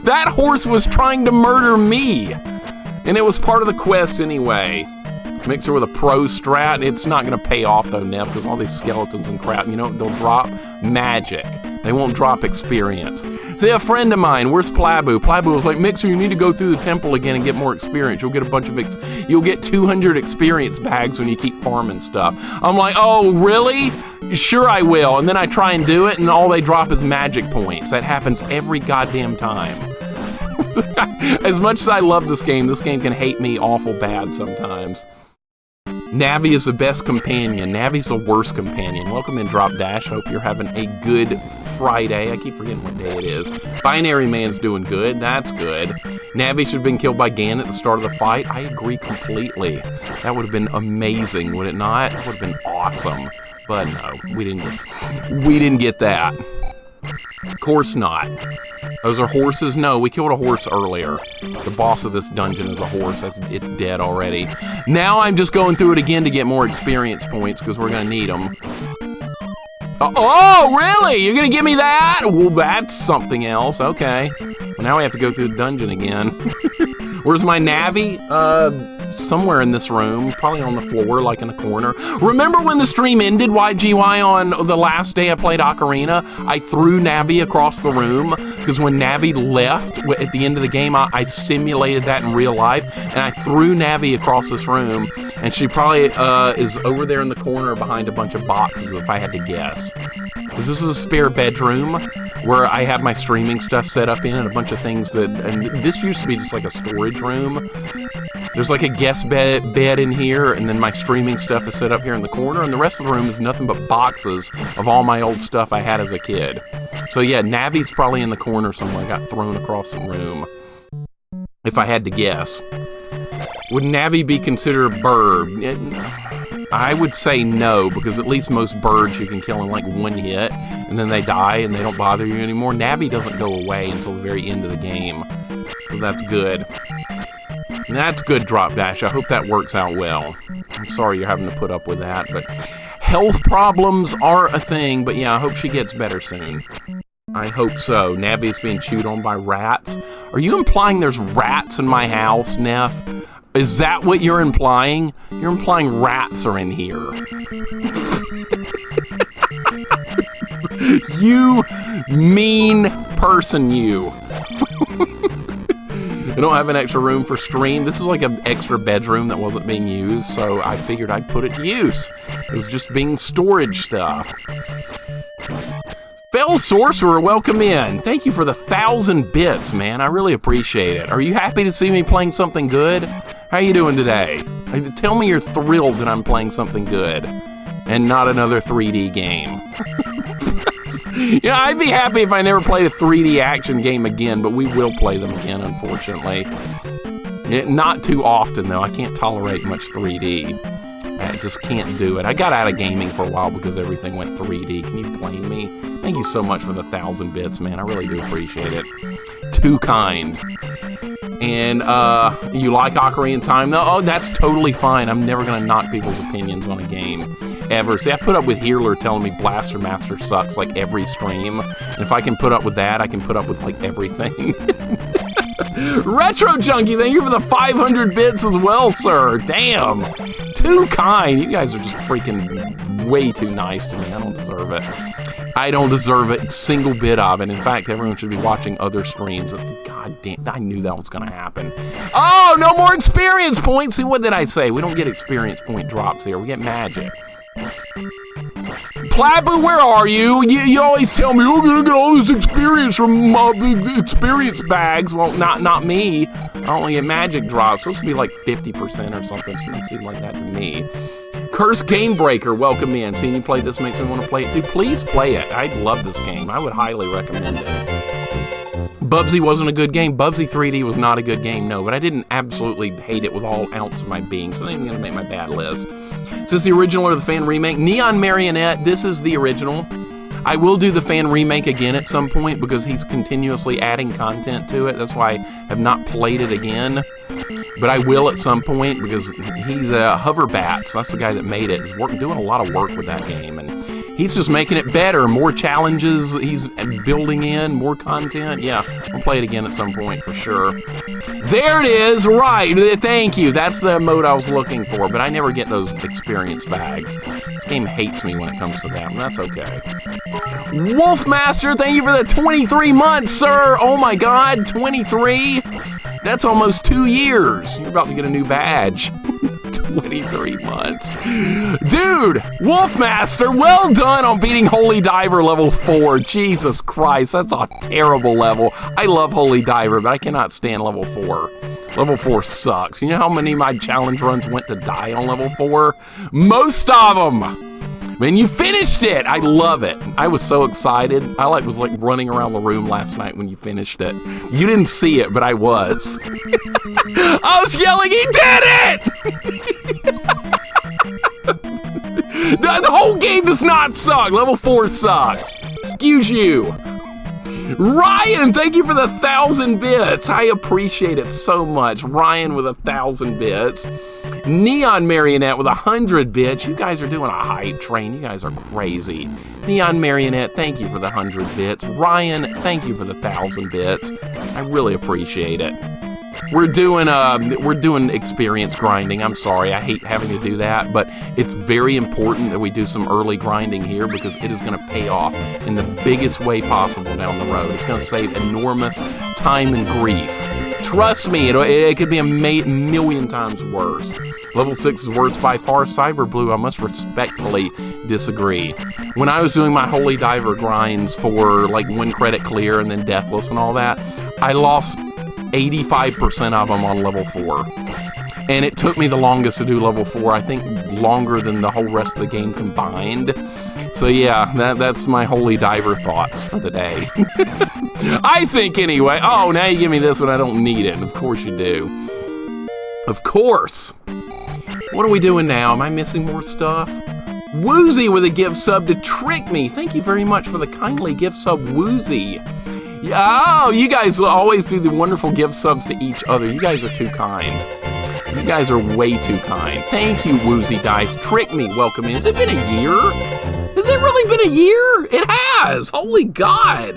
That horse was trying to murder me. And it was part of the quest anyway. Mixer with a pro strat. It's not going to pay off though, Neff, because all these skeletons and crap, you know, they'll drop magic. They won't drop experience. See, a friend of mine, where's Plabu? Plabu was like, Mixer, you need to go through the temple again and get more experience. You'll get a bunch of you'll get 200 experience bags when you keep farming stuff. I'm like, oh, really? Sure I will. And then I try and do it, and all they drop is magic points. That happens every goddamn time. As much as I love this game can hate me awful bad sometimes. Navi is the best companion. Navi's the worst companion. Welcome in, Drop Dash. Hope you're having a good Friday. I keep forgetting what day it is. Binary Man's doing good. That's good. Navi should have been killed by Gan at the start of the fight. I agree completely. That would have been amazing, would it not? That would have been awesome. But no, we didn't get that. Of course not. Those are horses? No, we killed a horse earlier. The boss of this dungeon is a horse. It's dead already. Now I'm just going through it again to get more experience points because we're going to need them. Oh, really? You're going to give me that? Well, that's something else. Okay. Well, now we have to go through the dungeon again. Where's my Navi? Somewhere in this room, probably on the floor, like in the corner. Remember when the stream ended, YGY, on the last day I played Ocarina? I threw Navi across the room, because when Navi left at the end of the game, I simulated that in real life, and I threw Navi across this room, and she probably is over there in the corner behind a bunch of boxes, if I had to guess. Because this is a spare bedroom where I have my streaming stuff set up in, and a bunch of things that, and this used to be just like a storage room. There's like a guest bed in here, and then my streaming stuff is set up here in the corner, and the rest of the room is nothing but boxes of all my old stuff I had as a kid. So yeah, Navi's probably in the corner somewhere. I got thrown across the room, if I had to guess. Would Navi be considered a bird? I would say no, because at least most birds you can kill in like one hit, and then they die and they don't bother you anymore. Navi doesn't go away until the very end of the game, so that's good. That's good, Drop Dash. I hope that works out well. I'm sorry you're having to put up with that, but health problems are a thing, but yeah, I hope she gets better soon. I hope so. Navi's being chewed on by rats. Are you implying there's rats in my house, Neff? Is that what you're implying? You're implying rats are in here. You mean person, you. I don't have an extra room for stream. This is like an extra bedroom that wasn't being used, so I figured I'd put it to use. It was just being storage stuff. Fell Sorcerer, welcome in. Thank you for the 1,000 bits, man. I really appreciate it. Are you happy to see me playing something good? How you doing today? Tell me you're thrilled that I'm playing something good and not another 3D game. You know, I'd be happy if I never played a 3D action game again, but we will play them again, unfortunately. Not too often, though. I can't tolerate much 3D. I just can't do it. I got out of gaming for a while because everything went 3D. Can you blame me? Thank you so much for the 1,000 bits, man. I really do appreciate it. Too kind. And, you like Ocarina of Time, though? Oh, that's totally fine. I'm never going to knock people's opinions on a game. Ever. See, I put up with Healer telling me Blaster Master sucks like every stream. And if I can put up with that, I can put up with like everything. Retro Junkie, thank you for the 500 bits as well, sir. Damn. Too kind. You guys are just freaking way too nice to me. I don't deserve it. I don't deserve it, single bit of it. In fact, everyone should be watching other streams. God damn, I knew that was going to happen. Oh, no more experience points. See, what did I say? We don't get experience point drops here. We get magic. Plabu, where are you? You always tell me, you're going to get all this experience from experience bags. Well, not me. I only get magic drops. It's supposed to be like 50% or something. So it seemed like that to me. Curse Game Breaker, welcome in. Seeing you play this makes me want to play it too. Please play it. I love this game. I would highly recommend it. Bubsy wasn't a good game. Bubsy 3D was not a good game, no. But I didn't absolutely hate it with all ounce of my being, so I'm not even going to make my bad list. Is this the original or the fan remake? Neon Marionette, this is the original. I will do the fan remake again at some point because he's continuously adding content to it. That's why I have not played it again. But I will at some point because he's Hoverbats. That's the guy that made it. He's doing a lot of work with that game. And he's just making it better. More challenges he's building in, more content. Yeah, I'll play it again at some point for sure. There it is, right. Thank you. That's the mode I was looking for, but I never get those experience bags. This game hates me when it comes to that, and that's okay. Wolfmaster, thank you for the 23 months, sir. Oh my God, 23? That's almost 2 years. You're about to get a new badge. 23 months. Dude, Wolfmaster, well done on beating Holy Diver level 4. Jesus Christ, that's a terrible level. I love Holy Diver, but I cannot stand level 4. Level 4 sucks. You know how many of my challenge runs went to die on level 4? Most of them. Man, you finished it! I love it. I was so excited. I was like running around the room last night when you finished it. You didn't see it, but I was. I was yelling, he did it! The whole game does not suck. Level 4 sucks. Excuse you. Ryan, thank you for the 1,000 bits. I appreciate it so much. Ryan with 1,000 bits. Neon Marionette with 100 bits. You guys are doing a hype train. You guys are crazy. Neon Marionette, thank you for the 100 bits. Ryan, thank you for the 1,000 bits. I really appreciate it. We're doing experience grinding. I'm sorry, I hate having to do that, but it's very important that we do some early grinding here because it is going to pay off in the biggest way possible down the road. It's going to save enormous time and grief. Trust me, it could be a million times worse. Level 6 is worse by far. Cyberblue, I must respectfully disagree. When I was doing my Holy Diver grinds for like 1 credit clear and then Deathless and all that, I lost 85% of them on level 4. And it took me the longest to do level 4, I think longer than the whole rest of the game combined. So yeah, that's my Holy Diver thoughts for the day. I think anyway. Oh, now you give me this when I don't need it. Of course you do. Of course. What are we doing now? Am I missing more stuff? Woozy with a gift sub to Trick Me. Thank you very much for the kindly gift sub, Woozy. Oh, you guys always do the wonderful gift subs to each other. You guys are too kind. You guys are way too kind. Thank you, Woozy Dice. Trick Me, welcome in. Has it been a year? Has it really been a year? It has. Holy God.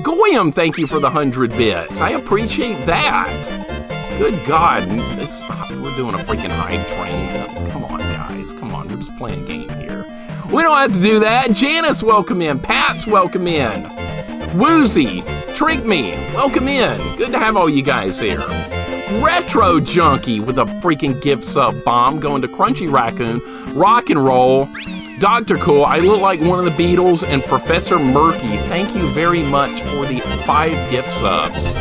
Goyam, thank you for the 100 bits. I appreciate that. Good God. We're doing a freaking hype train. Come on, guys. Come on. We're just playing a game here. We don't have to do that. Janice, welcome in. Pat's, welcome in. Woozy, Trick Me, welcome in. Good to have all you guys here. Retro Junkie with a freaking gift sub bomb going to Crunchy Raccoon. Rock and Roll. Dr. Cool, I look like one of the Beatles, and Professor Murky. Thank you very much for the 5 gift subs.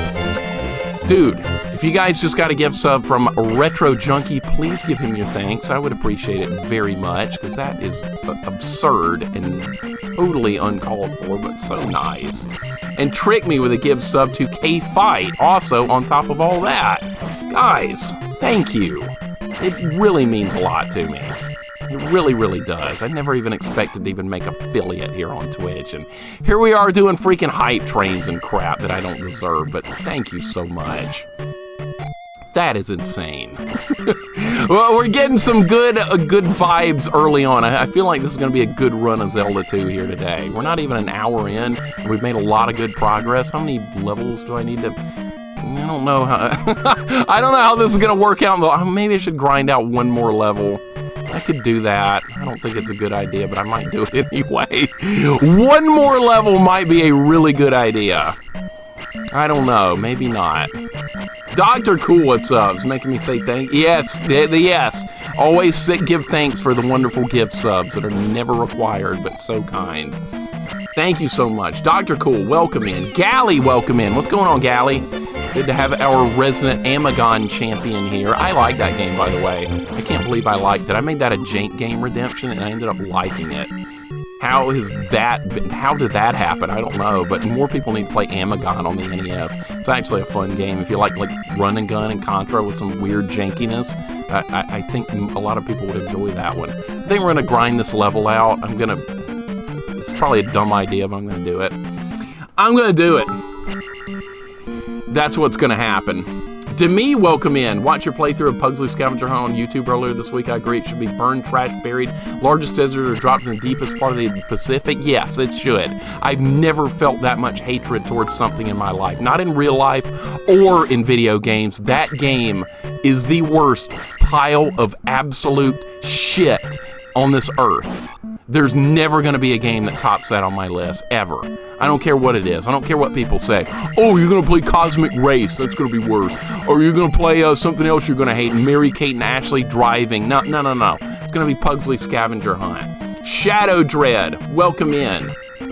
Dude, if you guys just got a gift sub from Retro Junkie, please give him your thanks. I would appreciate it very much, because that is absurd and totally uncalled for, but so nice. And Trick Me with a gift sub to K-Fight, also on top of all that. Guys, thank you. It really means a lot to me. It really, really does. I never even expected to even make affiliate here on Twitch. And here we are doing freaking hype trains and crap that I don't deserve, but thank you so much. That is insane. Well, we're getting some good vibes early on. I feel like this is going to be a good run of Zelda 2 here today. We're not even an hour in, and we've made a lot of good progress. How many levels do I need to... I don't know how I don't know how this is gonna work out. Maybe I should grind out one more level. I could do that. I don't think it's a good idea, but I might do it anyway. One more level might be a really good idea. I don't know. Maybe not. Dr. Cool, what's up? It's making me say thank. Yes, yes. Always give thanks for the wonderful gift subs that are never required, but so kind. Thank you so much. Dr. Cool, welcome in. Gally, welcome in. What's going on, Gally? Good to have our resident Amagon champion here. I like that game, by the way. I can't believe I liked it. I made that a jank game redemption, and I ended up liking it. How did that happen? I don't know, but more people need to play Amagon on the NES. It's actually a fun game. If you like run and gun and Contra with some weird jankiness, I think a lot of people would enjoy that one. I think we're going to grind this level out. It's probably a dumb idea, but I'm going to do it. I'm going to do it. That's what's going to happen. Demi, welcome in. Watch your playthrough of Pugsley Scavenger Hunt on YouTube earlier this week. I agree it should be burned, trashed, buried. Largest desert or dropped in the deepest part of the Pacific. Yes, it should. I've never felt that much hatred towards something in my life. Not in real life or in video games. That game is the worst pile of absolute shit on this earth. There's never going to be a game that tops that on my list, ever. I don't care what it is. I don't care what people say. Oh, you're going to play Cosmic Race. That's going to be worse. Or you're going to play something else you're going to hate. Mary, Kate, and Ashley driving. No. It's going to be Pugsley Scavenger Hunt. Shadow Dread, welcome in.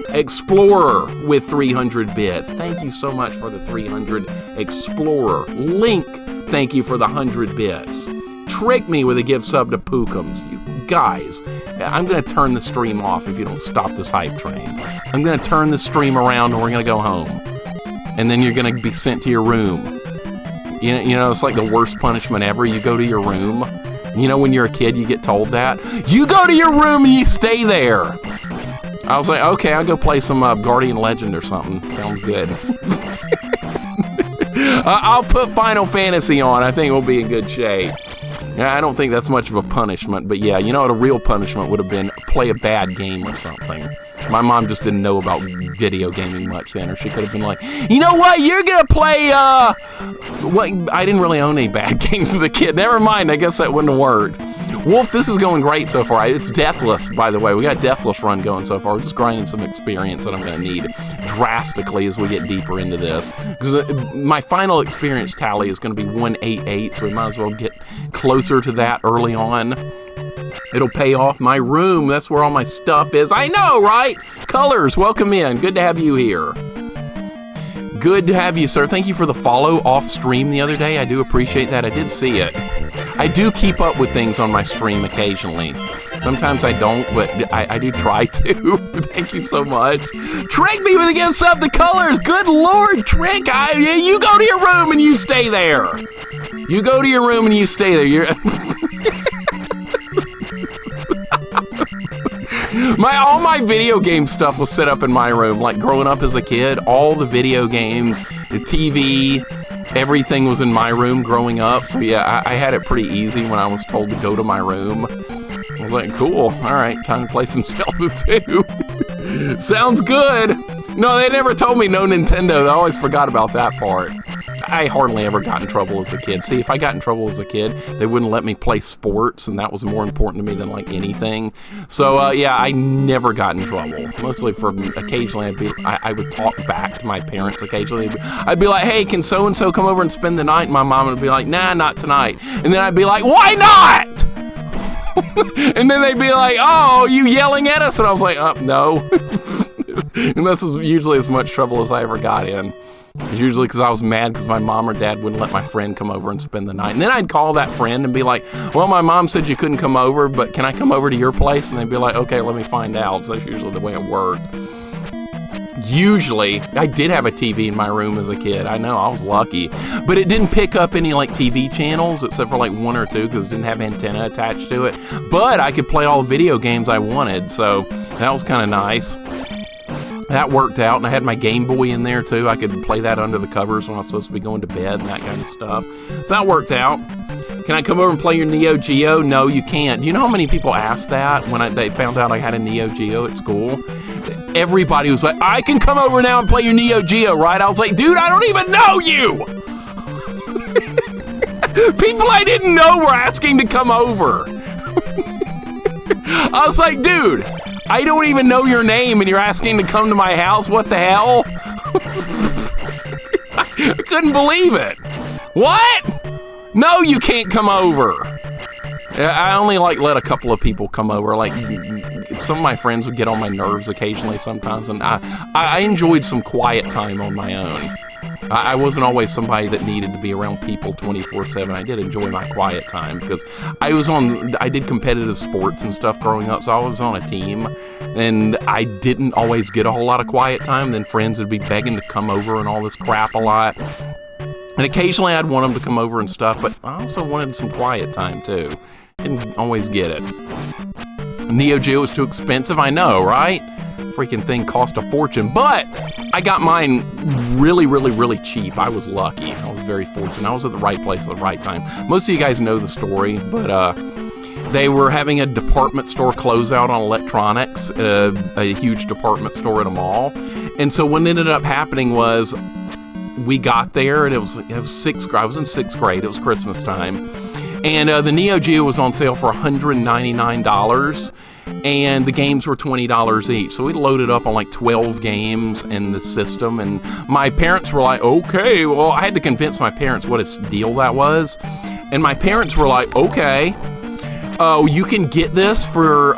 Explorer with 300 bits. Thank you so much for the 300. Explorer. Link, thank you for the 100 bits. Trick Me with a gift sub to Pookums. You guys, I'm going to turn the stream off if you don't stop this hype train. I'm going to turn the stream around and we're going to go home. And then you're going to be sent to your room. You know, it's like the worst punishment ever. You go to your room. You know, when you're a kid, you get told that. You go to your room and you stay there. I was like, okay, I'll go play some Guardian Legend or something. Sounds good. I'll put Final Fantasy on. I think we'll be in good shape. I don't think that's much of a punishment, but yeah, you know what a real punishment would have been? Play a bad game or something. My mom just didn't know about video gaming much then, or she could have been like, you know what, you're gonna play, what? I didn't really own any bad games as a kid. Never mind, I guess that wouldn't have worked. Wolf, this is going great so far. It's Deathless, by the way. We got Deathless run going so far. We're just grinding some experience that I'm going to need drastically as we get deeper into this. Because my final experience tally is going to be 188, so we might as well get closer to that early on. It'll pay off. My room, that's where all my stuff is. I know, right? Colors, welcome in. Good to have you here. Good to have you, sir. Thank you for the follow off stream the other day. I do appreciate that. I did see it. I do keep up with things on my stream occasionally. Sometimes I don't, but I do try to. Thank you so much. Trick Me with against up the colors. Good Lord, Trick. You go to your room and you stay there. You go to your room and you stay there. You're all my video game stuff was set up in my room. Like growing up as a kid, all the video games, the TV, everything was in my room growing up. So yeah, I had it pretty easy when I was told to go to my room. I was like, cool, all right, time to play some Zelda 2. Sounds good. No, they never told me no Nintendo. I always forgot about that part. I hardly ever got in trouble as a kid. See, if I got in trouble as a kid, they wouldn't let me play sports, and that was more important to me than, like, anything. So, yeah, I never got in trouble. Mostly for occasionally, I would talk back to my parents occasionally. I'd be like, hey, can so-and-so come over and spend the night? And my mom would be like, nah, not tonight. And then I'd be like, why not? And then they'd be like, oh, you yelling at us? And I was like, no. And this is usually as much trouble as I ever got in. It's usually because I was mad because my mom or dad wouldn't let my friend come over and spend the night. And then I'd call that friend and be like, well, my mom said you couldn't come over, but can I come over to your place? And they'd be like, okay, let me find out. So that's usually the way it worked. Usually, I did have a TV in my room as a kid. I know, I was lucky. But it didn't pick up any, like, TV channels, except for, like, one or two, because it didn't have antenna attached to it. But I could play all the video games I wanted, so that was kind of nice. That worked out, and I had my Game Boy in there, too. I could play that under the covers when I was supposed to be going to bed and that kind of stuff. So that worked out. Can I come over and play your Neo Geo? No, you can't. Do you know how many people asked that when they found out I had a Neo Geo at school? Everybody was like, I can come over now and play your Neo Geo, right? I was like, dude, I don't even know you! People I didn't know were asking to come over. I was like, dude, I don't even know your name and you're asking to come to my house? What the hell? I couldn't believe it. What? No, you can't come over. I only let a couple of people come over. Some of my friends would get on my nerves occasionally sometimes, and I enjoyed some quiet time on my own. I wasn't always somebody that needed to be around people 24/7. I did enjoy my quiet time because I did competitive sports and stuff growing up, so I was on a team, and I didn't always get a whole lot of quiet time. Then friends would be begging to come over and all this crap a lot. And occasionally I'd want them to come over and stuff, but I also wanted some quiet time too. Didn't always get it. Neo Geo was too expensive, I know, right? Freaking thing cost a fortune, but I got mine really, really, really cheap. I was lucky. I was very fortunate. I was at the right place at the right time. Most of you guys know the story, but they were having a department store closeout on electronics, a huge department store at a mall. And so what ended up happening was we got there, and it was sixth grade. I was in sixth grade. It was Christmas time. And the Neo Geo was on sale for $199, and the games were $20 each. So we loaded up on 12 games in the system, and my parents were like, okay. Well, I had to convince my parents what a deal that was. And my parents were like, okay, you can get this for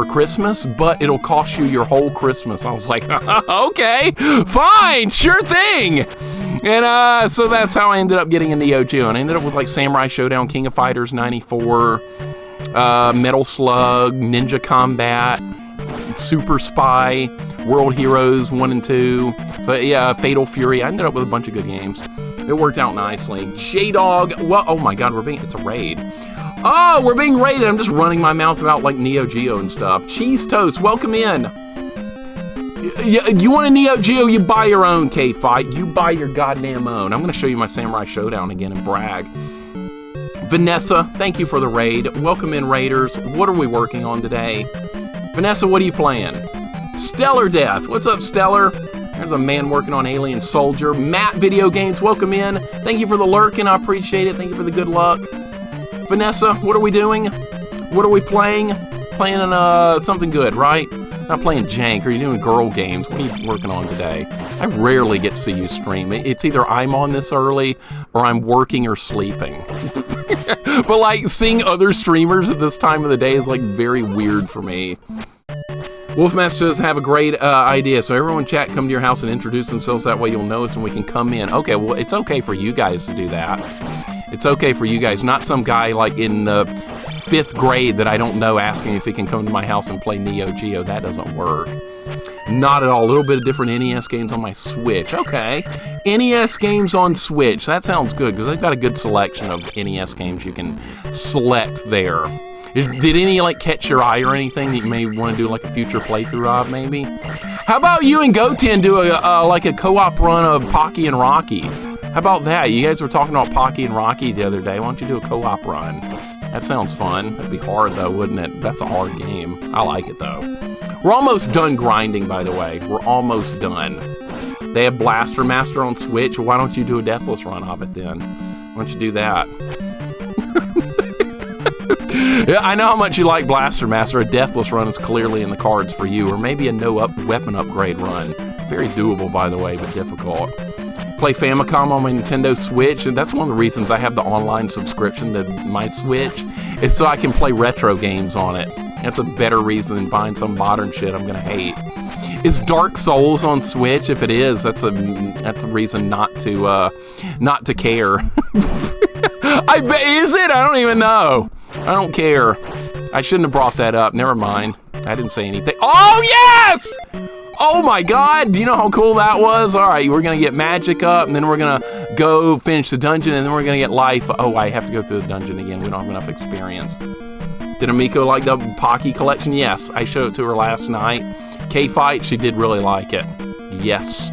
Christmas, but it'll cost you your whole Christmas. I was like, okay, fine, sure thing. And so that's how I ended up getting a Neo Geo. And I ended up with Samurai Showdown, King of Fighters 94, Metal Slug, Ninja Combat, Super Spy, World Heroes 1 and 2. So yeah, Fatal Fury. I ended up with a bunch of good games. It worked out nicely. J-Dog. Well, oh my God, it's a raid. Oh, we're being raided. I'm just running my mouth about Neo Geo and stuff. Cheese Toast, welcome in. You want a Neo Geo, you buy your own, K-Fight. You buy your goddamn own. I'm going to show you my Samurai Showdown again and brag. Vanessa, thank you for the raid. Welcome in, Raiders. What are we working on today? Vanessa, what are you playing? Stellar Death. What's up, Stellar? There's a man working on Alien Soldier. Matt Video Games, welcome in. Thank you for the lurking. I appreciate it. Thank you for the good luck. Vanessa, what are we doing? What are we playing? Playing something good, right? Not playing jank. Are you doing girl games? What are you working on today? I rarely get to see you stream. It's either I'm on this early or I'm working or sleeping. But seeing other streamers at this time of the day is very weird for me. Wolfmaster says, have a great idea. So everyone chat, come to your house and introduce themselves. That way you'll know us and we can come in. Okay, well, it's okay for you guys to do that. It's okay for you guys. Not some guy in the 5th grade that I don't know asking if he can come to my house and play Neo Geo. That doesn't work. Not at all. A little bit of different NES games on my Switch. Okay. NES games on Switch. That sounds good because they've got a good selection of NES games you can select there. Did any catch your eye or anything that you may want to do a future playthrough of maybe? How about you and Goten do a co-op run of Pocky and Rocky? How about that? You guys were talking about Pocky and Rocky the other day. Why don't you do a co-op run? That sounds fun. That'd be hard though, wouldn't it? That's a hard game. I like it though. We're almost done grinding, by the way. We're almost done. They have Blaster Master on Switch. Why don't you do a Deathless run of it then? Why don't you do that? Yeah, I know how much you like Blaster Master. A Deathless run is clearly in the cards for you, or maybe a weapon upgrade run. Very doable, by the way, but difficult. Play Famicom on my Nintendo Switch, and that's one of the reasons I have the online subscription to my Switch, is so I can play retro games on it. That's a better reason than buying some modern shit I'm gonna hate. Is Dark Souls on Switch? If it is, that's a reason not to care. I bet, is it? I don't even know. I don't care. I shouldn't have brought that up. Never mind. I didn't say anything. Oh yes! Oh my God, do you know how cool that was? All right, we're gonna get magic up, and then we're gonna go finish the dungeon, and then we're gonna get life. Oh, I have to go through the dungeon again. We don't have enough experience. Did Amiko like the Pocky collection? Yes, I showed it to her last night. K-Fight, she did really like it. Yes.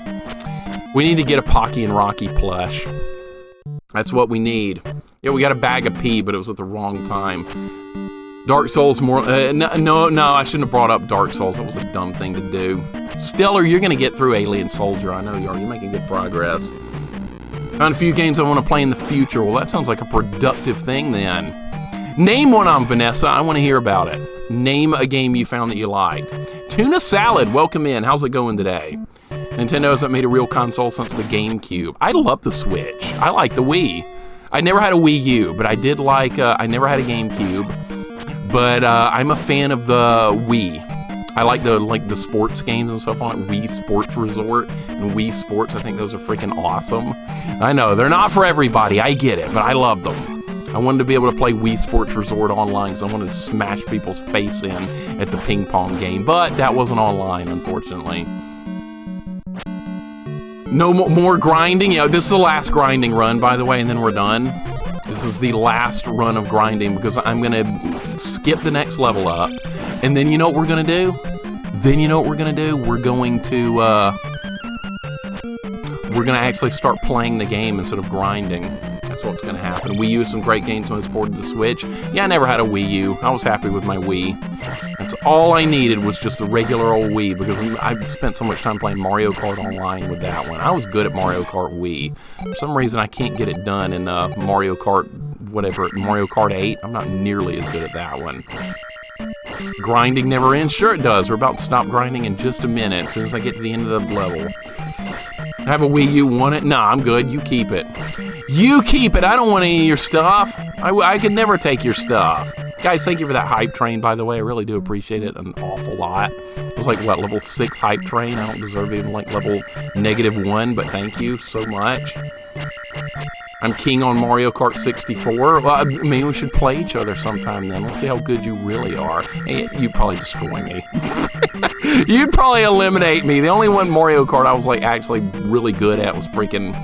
We need to get a Pocky and Rocky plush. That's what we need. Yeah, we got a bag of pee, but it was at the wrong time. Dark Souls more... no, I shouldn't have brought up Dark Souls. That was a dumb thing to do. Stellar, you're going to get through Alien Soldier. I know you are. You're making good progress. Found a few games I want to play in the future. Well, that sounds like a productive thing then. Name one on Vanessa. I want to hear about it. Name a game you found that you liked. Tuna Salad, welcome in. How's it going today? Nintendo hasn't made a real console since the GameCube. I love the Switch. I like the Wii. I never had a Wii U, but I did like, I never had a GameCube. But I'm a fan of the Wii. I like the sports games and stuff on it. Wii Sports Resort and Wii Sports. I think those are freaking awesome. I know, they're not for everybody. I get it, but I love them. I wanted to be able to play Wii Sports Resort online because I wanted to smash people's face in at the ping pong game. But that wasn't online, unfortunately. No more grinding. You know, this is the last grinding run, by the way, and then we're done. This is the last run of grinding because I'm going to skip the next level up. And then you know what we're going to do? We're going to actually start playing the game instead of grinding. That's what's going to happen. Wii U, some great games when it's ported to Switch. Yeah, I never had a Wii U. I was happy with my Wii. That's all I needed was just the regular old Wii because I've spent so much time playing Mario Kart Online with that one. I was good at Mario Kart Wii. For some reason, I can't get it done in Mario Kart 8. I'm not nearly as good at that one. Grinding never ends. Sure it does. We're about to stop grinding in just a minute as soon as I get to the end of the level. Have a Wii U, want it? Nah, I'm good. You keep it. You keep it. I don't want any of your stuff. I could never take your stuff. Guys, thank you for that hype train, by the way. I really do appreciate it an awful lot. It was like, what, level 6 hype train? I don't deserve even like level -1, but thank you so much. I'm king on Mario Kart 64. Well, maybe we should play each other sometime then. Let's see how good you really are. Hey, you'd probably destroy me. You'd probably eliminate me. The only one Mario Kart I was like actually really good at was freaking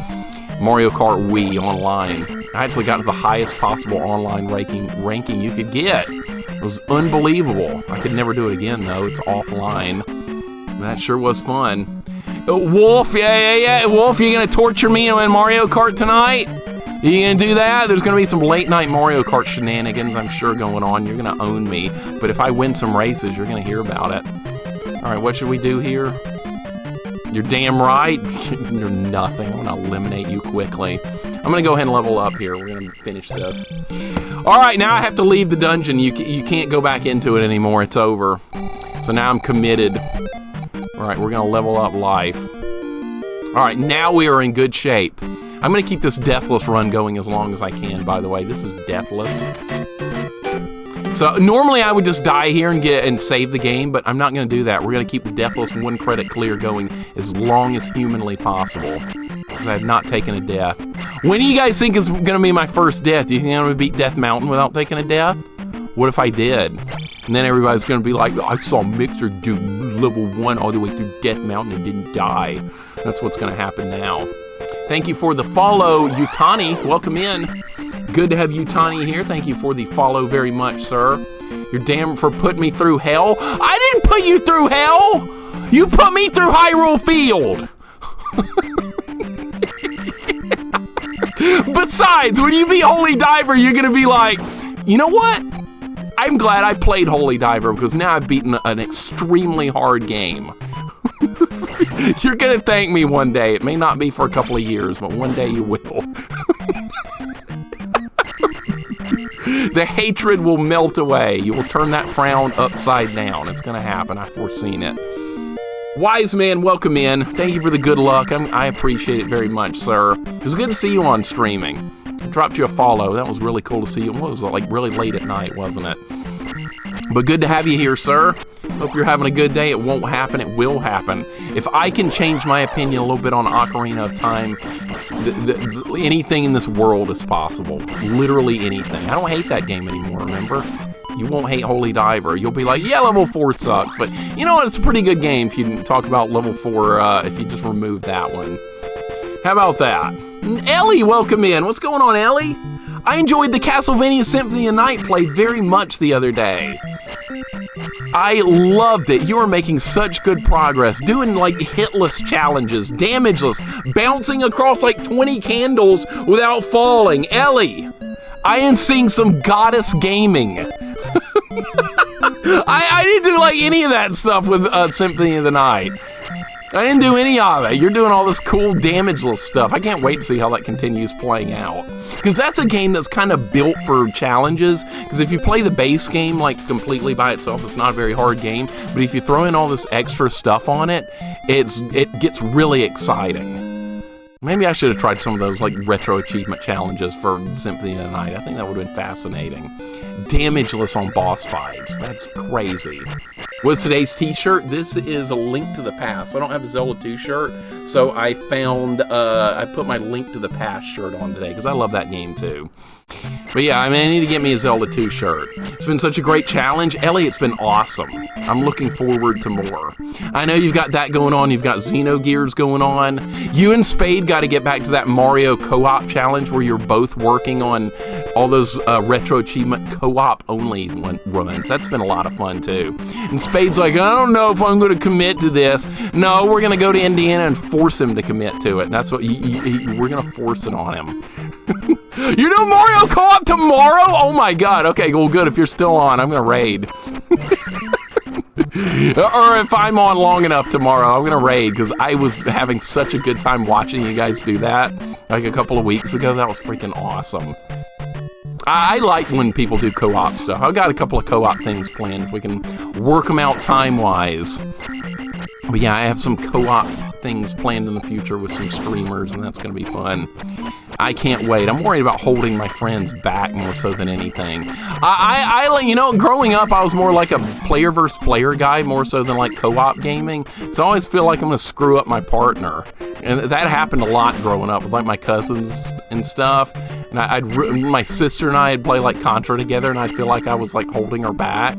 Mario Kart Wii Online. I actually got to the highest possible online ranking you could get. It was unbelievable. I could never do it again though. It's offline. That sure was fun. Wolf, yeah. Wolf, you gonna torture me in Mario Kart tonight? You gonna do that? There's gonna be some late night Mario Kart shenanigans, I'm sure, going on. You're gonna own me. But if I win some races, you're gonna hear about it. All right, what should we do here? You're damn right. You're nothing. I'm gonna eliminate you quickly. I'm gonna go ahead and level up here. We're gonna finish this. All right, now I have to leave the dungeon. You can't go back into it anymore. It's over. So now I'm committed. All right, we're gonna level up life. All right, now we are in good shape. I'm gonna keep this deathless run going as long as I can, by the way. This is deathless. So normally I would just die here and save the game, but I'm not gonna do that. We're gonna keep the deathless 1 credit clear going as long as humanly possible. Because I have not taken a death. When do you guys think is gonna be my first death? Do you think I'm gonna beat Death Mountain without taking a death? What if I did? And then everybody's gonna be like, I saw Mixer do level 1 all the way through Death Mountain and didn't die. That's what's gonna happen now. Thank you for the follow, Utani. Welcome in. Good to have Utani here. Thank you for the follow very much, sir. You're damn for putting me through hell. I didn't put you through hell. You put me through Hyrule Field. Besides, when you beat Holy Diver, you're gonna be like, you know what? I'm glad I played Holy Diver because now I've beaten an extremely hard game. You're gonna thank me one day. It may not be for a couple of years, but one day you will. The hatred will melt away. You will turn that frown upside down. It's gonna happen. I've foreseen it. Wise man, welcome in. Thank you for the good luck. I appreciate it very much, sir. It was good to see you on streaming. I dropped you a follow. That was really cool to see you. What was it, like really late at night, wasn't it? But good to have you here, sir. Hope you're having a good day. It won't happen. It will happen. If I can change my opinion a little bit on Ocarina of Time, anything in this world is possible. Literally anything. I don't hate that game anymore, remember? You won't hate Holy Diver. You'll be like, yeah, level 4 sucks. But you know what? It's a pretty good game if you talk about level 4, if you just remove that one. How about that? Ellie, welcome in. What's going on, Ellie? I enjoyed the Castlevania Symphony of Night play very much the other day. I loved it. You are making such good progress. Doing like hitless challenges, damageless, bouncing across like 20 candles without falling. Ellie, I am seeing some goddess gaming. I didn't do like any of that stuff with Symphony of the Night. I didn't do any of it. You're doing all this cool damageless stuff. I can't wait to see how that continues playing out. Because that's a game that's kind of built for challenges. Because if you play the base game like completely by itself, it's not a very hard game. But if you throw in all this extra stuff on it, it gets really exciting. Maybe I should have tried some of those like retro achievement challenges for Symphony of the Night. I think that would have been fascinating. Damageless on boss fights. That's crazy. What's today's t-shirt? This is a Link to the Past. I don't have a Zelda 2 shirt, so I found, I put my Link to the Past shirt on today, because I love that game too. But yeah, I mean, I need to get me a Zelda 2 shirt. It's been such a great challenge. Ellie, it's been awesome. I'm looking forward to more. I know you've got that going on. You've got Xenogears going on. You and Spade got to get back to that Mario co-op challenge where you're both working on all those retro achievement co-op only runs. That's been a lot of fun too. And Spade's like, I don't know if I'm going to commit to this. No, we're going to go to Indiana and force him to commit to it. And that's what we're going to force it on him. You're doing Mario co-op tomorrow? Oh my god. Okay, well good. If you're still on, I'm going to raid. Or if I'm on long enough tomorrow, I'm going to raid, because I was having such a good time watching you guys do that like a couple of weeks ago. That was freaking awesome. I like when people do co-op stuff. I've got a couple of co-op things planned if we can work them out time-wise. But yeah, I have some co-op things planned in the future with some streamers, and that's going to be fun. I can't wait. I'm worried about holding my friends back more so than anything. You know, growing up, I was more like a player versus player guy more so than like co-op gaming. So I always feel like I'm going to screw up my partner. And that happened a lot growing up with like my cousins and stuff. And my sister and I'd play like Contra together, and I'd feel like I was like holding her back.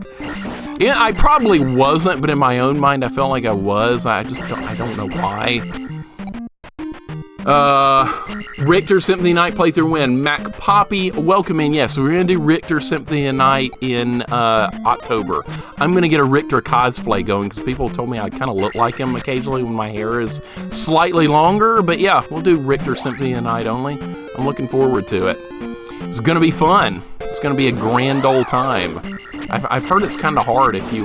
Yeah, I probably wasn't, but in my own mind, I felt like I was. I don't know why. Richter Symphony Night playthrough win. Mac Poppy, welcome in. Yes, we're gonna do Richter Symphony Night in October. I'm gonna get a Richter cosplay going because people told me I kind of look like him occasionally when my hair is slightly longer. But yeah, we'll do Richter Symphony Night only. I'm looking forward to it. It's gonna be fun. It's gonna be a grand old time. I've heard it's kind of hard if you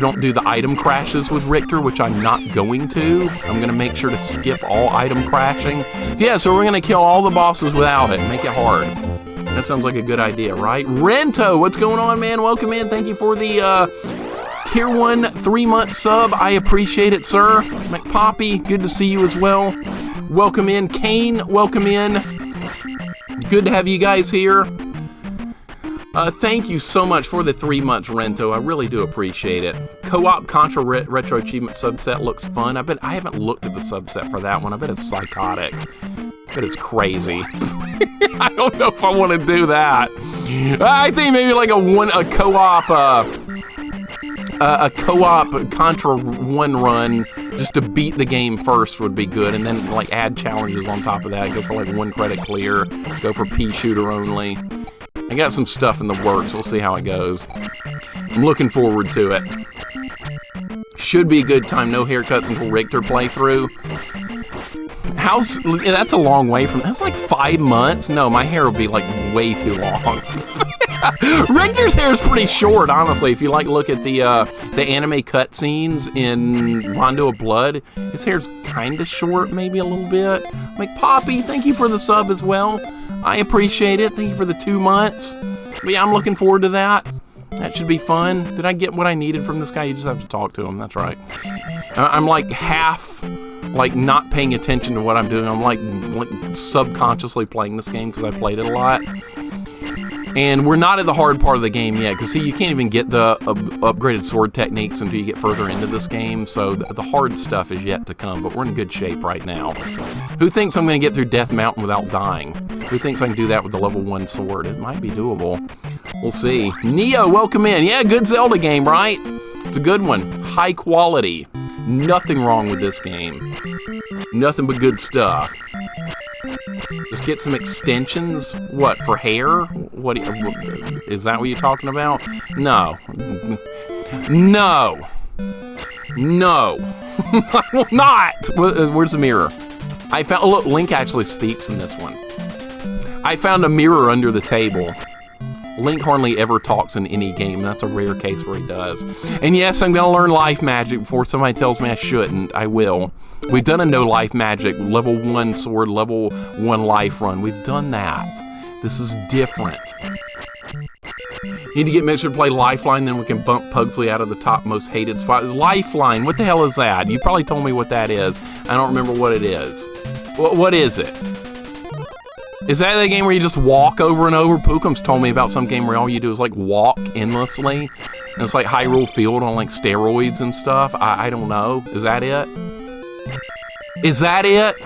don't do the item crashes with Richter, which I'm not going to. I'm going to make sure to skip all item crashing. Yeah, so we're going to kill all the bosses without it and make it hard. That sounds like a good idea, right? Rento, what's going on, man? Welcome in. Thank you for the Tier 1 3-month sub. I appreciate it, sir. McPoppy, good to see you as well. Welcome in. Kane, welcome in. Good to have you guys here. Thank you so much for the 3 months, Rento. I really do appreciate it. Co-op Contra Retro Achievement subset looks fun. I haven't looked at the subset for that one. I bet it's psychotic. I bet it's crazy. I don't know if I want to do that. I think maybe like a co-op Contra 1 run just to beat the game first would be good, and then like add challenges on top of that. Go for like 1 credit clear. Go for P shooter only. I got some stuff in the works. We'll see how it goes. I'm looking forward to it. Should be a good time. No haircuts until Richter playthrough. That's a long way from... That's like 5 months. No, my hair will be like way too long. Richter's hair is pretty short, honestly. If you like look at the anime cutscenes in Rondo of Blood, his hair's kind of short, maybe a little bit. Like Poppy, thank you for the sub as well. I appreciate it. Thank you for the 2 months. But yeah, I'm looking forward to that. That should be fun. Did I get what I needed from this guy? You just have to talk to him. That's right. I'm like half, like not paying attention to what I'm doing. I'm like subconsciously playing this game because I played it a lot. And we're not at the hard part of the game yet, because see, you can't even get the upgraded sword techniques until you get further into this game, so the hard stuff is yet to come, but we're in good shape right now. Who thinks I'm going to get through Death Mountain without dying? Who thinks I can do that with the level 1 sword? It might be doable. We'll see. Neo, welcome in. Yeah, good Zelda game, right? It's a good one. High quality. Nothing wrong with this game. Nothing but good stuff. Just get some extensions. What, for hair? What is that what you're talking about? No. No. No. I will not. Where's the mirror? I found. Look, Link actually speaks in this one. I found a mirror under the table. Link hardly ever talks in any game. That's a rare case where he does. And yes, I'm going to learn life magic before somebody tells me I shouldn't. I will. We've done a no life magic, level 1 sword, level 1 life run. We've done that. This is different. Need to get Mixer to play Lifeline, then we can bump Pugsley out of the top most hated spot. Lifeline, what the hell is that? You probably told me what that is. I don't remember what it is. What is it? Is that the game where you just walk over and over? Pookum's told me about some game where all you do is like walk endlessly. And it's like Hyrule Field on like steroids and stuff. I don't know. Is that it? Is that it?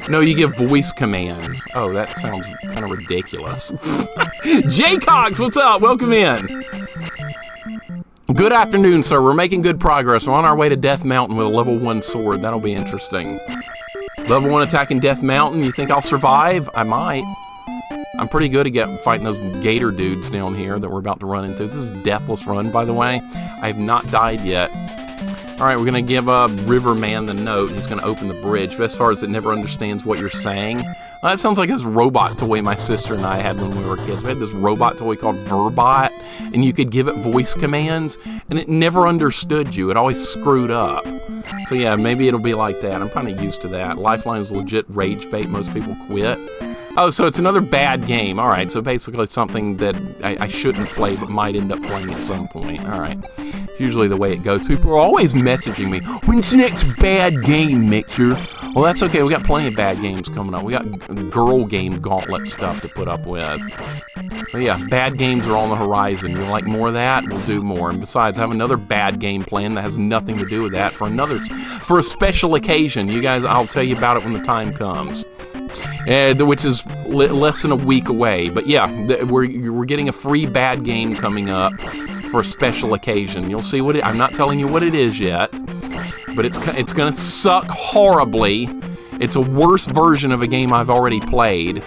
No, you give voice commands. Oh, that sounds kind of ridiculous. Jay Cox, what's up? Welcome in. Good afternoon, sir. We're making good progress. We're on our way to Death Mountain with a level 1 sword. That'll be interesting. Level 1 attacking Death Mountain. You think I'll survive? I might. I'm pretty good at fighting those gator dudes down here that we're about to run into. This is Deathless Run, by the way. I have not died yet. All right, we're going to give Riverman the note. He's going to open the bridge. Best part is it never understands what you're saying. Well, that sounds like this robot toy my sister and I had when we were kids. We had this robot toy called Verbot, and you could give it voice commands, and it never understood you. It always screwed up. So yeah, maybe it'll be like that. I'm kind of used to that. Lifeline is legit rage bait. Most people quit. Oh, so it's another bad game. All right, so basically it's something that I shouldn't play but might end up playing at some point. All right. Usually the way it goes. People are always messaging me, when's the next bad game, Mixer? Well, that's okay. We got plenty of bad games coming up. We got girl game gauntlet stuff to put up with. But yeah, bad games are on the horizon. You like more of that? We'll do more. And besides, I have another bad game plan that has nothing to do with that for a special occasion. You guys, I'll tell you about it when the time comes. Which is less than a week away. But yeah, we're getting a free bad game coming up for a special occasion. You'll see what I'm not telling you what it is yet, but it's gonna suck horribly. It's a worse version of a game I've already played.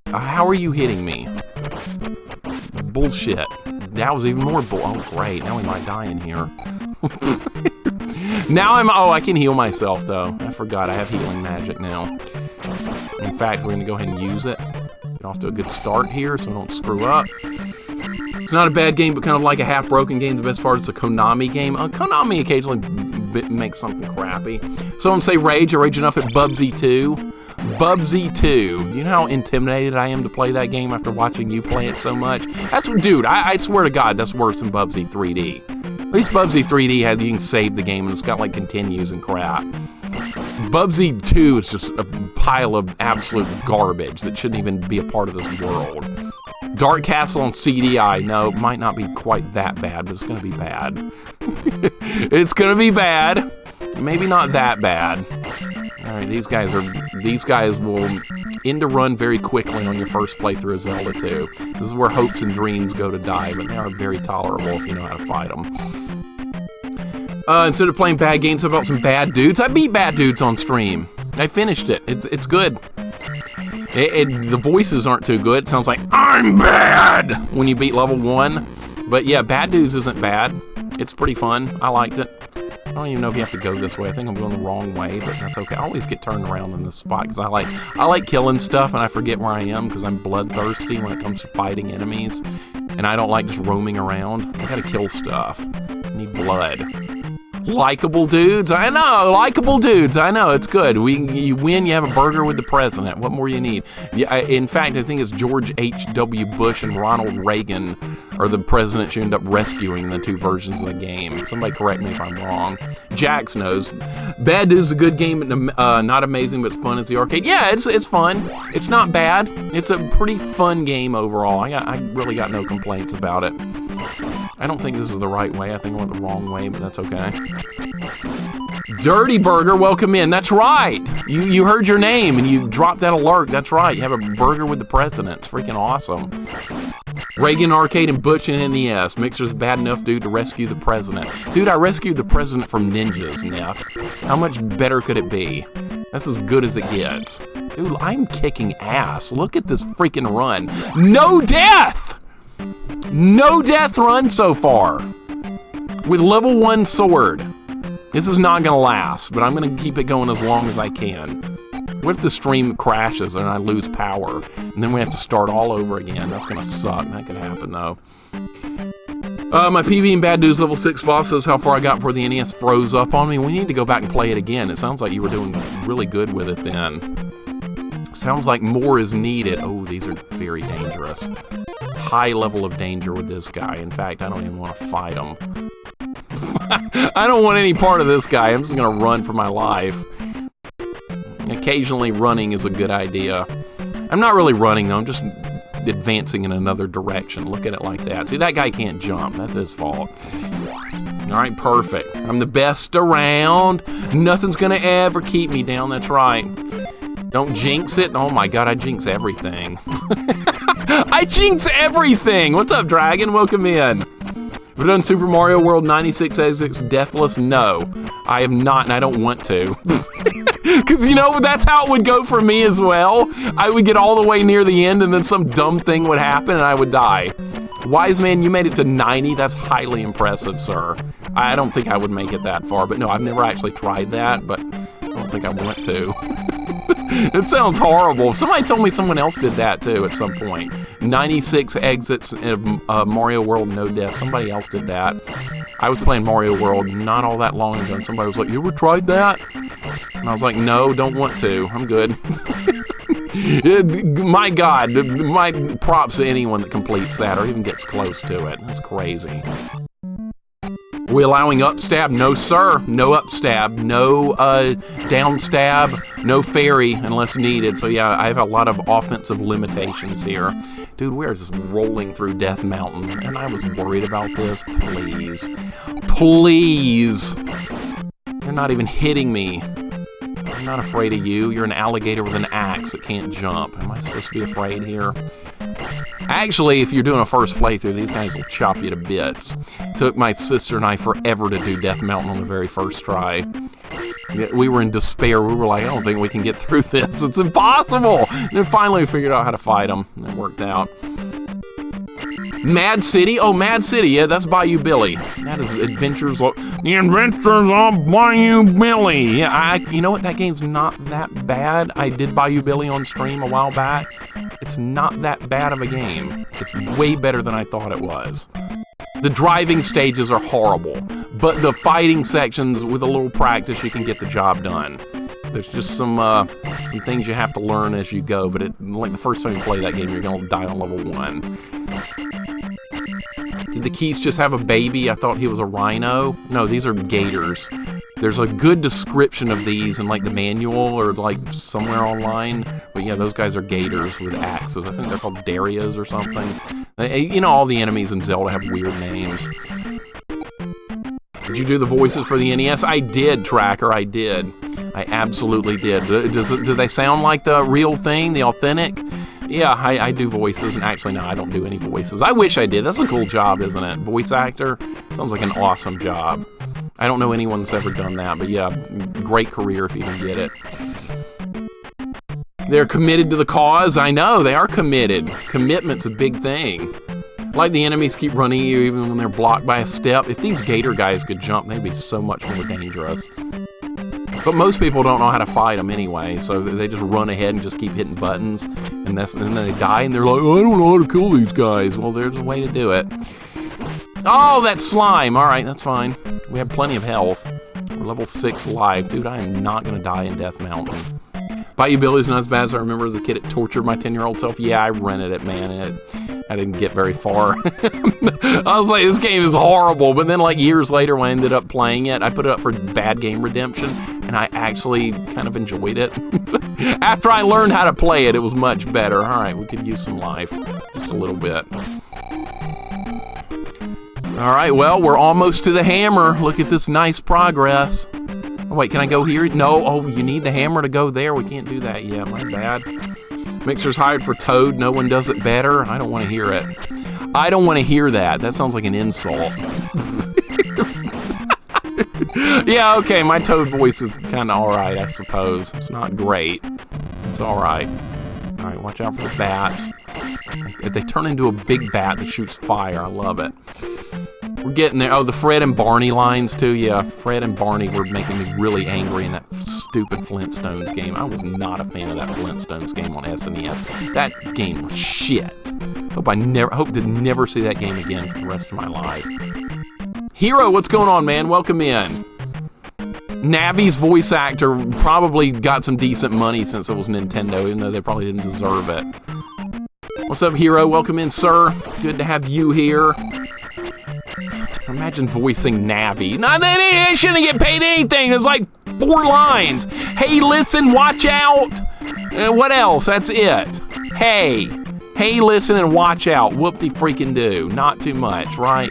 How are you hitting me? Bullshit. That was even more oh great, now we might die in here. Now I can heal myself though. I forgot I have healing magic now. In fact, we're gonna go ahead and use it. Get off to a good start here so we don't screw up. It's not a bad game, but kind of like a half-broken game. The best part is a Konami game. Konami occasionally makes something crappy. Someone say rage. I rage enough at Bubsy 2. Bubsy 2. You know how intimidated I am to play that game after watching you play it so much? Dude, I swear to God, that's worse than Bubsy 3D. At least Bubsy 3D you can save the game, and it's got like continues and crap. Bubsy 2 is just a pile of absolute garbage that shouldn't even be a part of this world. Dark Castle on CDI, no, might not be quite that bad, but it's gonna be bad. It's gonna be bad. Maybe not that bad. All right, these guys will end a run very quickly on your first playthrough of Zelda 2. This is where hopes and dreams go to die, but they are very tolerable if you know how to fight them. Instead of playing bad games, how about some bad dudes? I beat bad dudes on stream. I finished it. It's good. The voices aren't too good. It sounds like, I'm bad, when you beat level 1. But yeah, Bad Dudes isn't bad. It's pretty fun. I liked it. I don't even know if you have to go this way. I think I'm going the wrong way, but that's okay. I always get turned around in this spot because I like killing stuff and I forget where I am because I'm bloodthirsty when it comes to fighting enemies. And I don't like just roaming around. I gotta kill stuff. I need blood. Likable dudes, I know. Likable dudes, I know. It's good. You win. You have a burger with the president. What more you need? Yeah. In fact, I think it's George H.W. Bush and Ronald Reagan are the presidents you end up rescuing in the 2 versions of the game. Somebody correct me if I'm wrong. Jax knows. Bad Dudes is a good game, not amazing, but it's fun as the arcade. Yeah, it's fun. It's not bad. It's a pretty fun game overall. I really got no complaints about it. I don't think this is the right way. I think I went the wrong way, but that's okay. Dirty Burger, welcome in. That's right. You heard your name and you dropped that alert. That's right. You have a burger with the president. It's freaking awesome. Reagan Arcade and Bush and NES. Mixer's bad enough dude to rescue the president. Dude, I rescued the president from ninjas, Neff. How much better could it be? That's as good as it gets. Dude, I'm kicking ass. Look at this freaking run. No death! No death run so far. With level 1 sword. This is not gonna last, but I'm gonna keep it going as long as I can. What if the stream crashes and I lose power? And then we have to start all over again. That's gonna suck. That could happen, though. My PB and Bad News level 6 boss says how far I got before the NES froze up on me. We need to go back and play it again. It sounds like you were doing really good with it then. Sounds like more is needed. Oh, these are very dangerous. High level of danger with this guy. In fact, I don't even want to fight him. I don't want any part of this guy. I'm just going to run for my life. Occasionally running is a good idea. I'm not really running, though. I'm just advancing in another direction. Look at it like that. See, that guy can't jump. That's his fault. All right, perfect. I'm the best around. Nothing's going to ever keep me down. That's right. Don't jinx it. Oh, my God, I jinx everything. I jinx everything. What's up, Dragon? Welcome in. Have you done Super Mario World 96X Deathless? No, I have not, and I don't want to. Because, you know, that's how it would go for me as well. I would get all the way near the end, and then some dumb thing would happen, and I would die. Wise Man, you made it to 90. That's highly impressive, sir. I don't think I would make it that far, but no, I've never actually tried that, but I don't think I want to. It sounds horrible. Somebody told me someone else did that, too, at some point. 96 exits in Mario World, no death. Somebody else did that. I was playing Mario World not all that long ago, and somebody was like, you ever tried that? And I was like, no, don't want to. I'm good. My God, my props to anyone that completes that or even gets close to it. That's crazy. Are we allowing upstab? No, sir. No upstab. No downstab. No fairy unless needed. So yeah, I have a lot of offensive limitations here. Dude, we're just rolling through Death Mountain, and I was worried about this. Please. Please. You're not even hitting me. I'm not afraid of you. You're an alligator with an axe that can't jump. Am I supposed to be afraid here? Actually, if you're doing a first playthrough, these guys will chop you to bits. It took my sister and I forever to do Death Mountain on the very first try. We were in despair. We were like, I don't think we can get through this. It's impossible. And then finally we figured out how to fight them. And it worked out. Mad City? Oh, Mad City. Yeah, that's Bayou Billy. That is Adventures. The Adventures of Bayou Billy. Yeah, you know what? That game's not that bad. I did Bayou Billy on stream a while back. It's not that bad of a game. It's way better than I thought it was. The driving stages are horrible, but the fighting sections, with a little practice, you can get the job done. There's just some things you have to learn as you go, but like the first time you play that game, you're going to die on level 1. Did the Keys just have a baby? I thought he was a rhino. No, these are gators. There's a good description of these in like the manual or like somewhere online. But yeah, those guys are gators with axes. I think they're called Darias or something. You know, all the enemies in Zelda have weird names. Did you do the voices for the NES? I did, Tracker, I did. I absolutely did. Do they sound like the real thing, the authentic? Yeah, I do voices, and actually, no, I don't do any voices. I wish I did. That's a cool job, isn't it? Voice actor? Sounds like an awesome job. I don't know anyone that's ever done that, but yeah, great career if you can get it. They're committed to the cause. I know, they are committed. Commitment's a big thing. Like the enemies keep running at you even when they're blocked by a step. If these gator guys could jump, they'd be so much more dangerous. But most people don't know how to fight them anyway, so they just run ahead and just keep hitting buttons, and then they die, and they're like, oh, I don't know how to kill these guys. Well, there's a way to do it. Oh, that slime. All right, that's fine. We have plenty of health. We're level 6 live. Dude, I am not going to die in Death Mountain. Bayou Billy's not as bad as I remember as a kid. It tortured my 10-year-old self. Yeah, I rented it, man. I didn't get very far. I was like, this game is horrible. But then, like, years later, when I ended up playing it, I put it up for Bad Game Redemption, and I actually kind of enjoyed it. After I learned how to play it, it was much better. All right, we could use some life. Just a little bit. All right, well, we're almost to the hammer. Look at this nice progress. Oh, wait, can I go here? No, oh, you need the hammer to go there. We can't do that yet, my bad. Mixer's hired for Toad. No one does it better. I don't want to hear it. I don't want to hear that. That sounds like an insult. Yeah, okay, my Toad voice is kind of all right, I suppose. It's not great. It's all right. All right, watch out for the bats. If they turn into a big bat that shoots fire, I love it. We're getting there. Oh, the Fred and Barney lines, too. Yeah, Fred and Barney were making me really angry in that stupid Flintstones game. I was not a fan of that Flintstones game on SNES. That game was shit. Hope to never see that game again for the rest of my life. Hero, what's going on, man? Welcome in. Navi's voice actor probably got some decent money since it was Nintendo, even though they probably didn't deserve it. What's up, Hero? Welcome in, sir. Good to have you here. Imagine voicing Navi. No, they shouldn't get paid anything. There's like 4 lines. Hey, listen, watch out. What else? That's it. Hey, listen and watch out. Whoop-de-freaking-do. Not too much, right?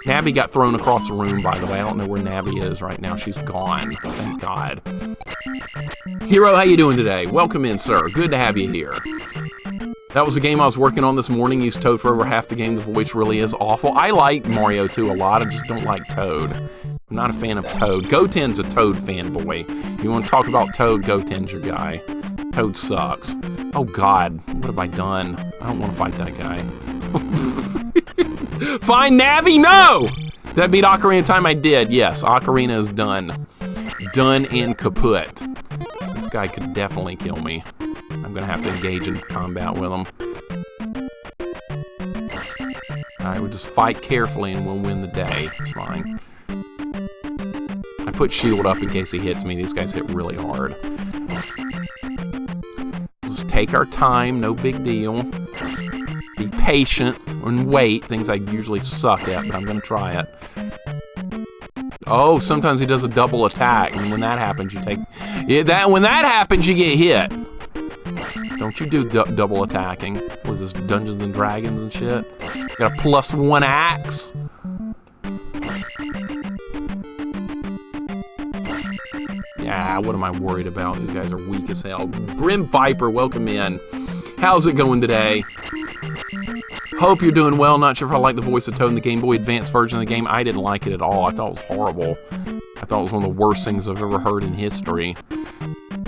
Navi got thrown across the room, by the way. I don't know where Navi is right now. She's gone. Thank God. Hero, how you doing today? Welcome in, sir. Good to have you here. That was the game I was working on this morning. Used Toad for over half the game. The voice really is awful. I like Mario 2 a lot. I just don't like Toad. I'm not a fan of Toad. Goten's a Toad fanboy. If you want to talk about Toad, Goten's your guy. Toad sucks. Oh, God. What have I done? I don't want to fight that guy. Find Navi? No! Did I beat Ocarina of Time? I did. Yes, Ocarina is done. Done and kaput. This guy could definitely kill me. I'm gonna have to engage in combat with him. Alright, we'll just fight carefully and we'll win the day. It's fine. I put shield up in case he hits me. These guys hit really hard. Just take our time, no big deal. Be patient and wait. Things I usually suck at, but I'm gonna try it. Oh, sometimes he does a double attack, and when that happens, you take... Yeah, when that happens, you get hit. Don't you do double attacking. What is this, Dungeons and Dragons and shit? Got a +1 axe? Yeah, what am I worried about? These guys are weak as hell. Grim Viper, welcome in. How's it going today? Hope you're doing well. Not sure if I like the voice of Toad in the Game Boy Advance version of the game. I didn't like it at all. I thought it was horrible. I thought it was one of the worst things I've ever heard in history.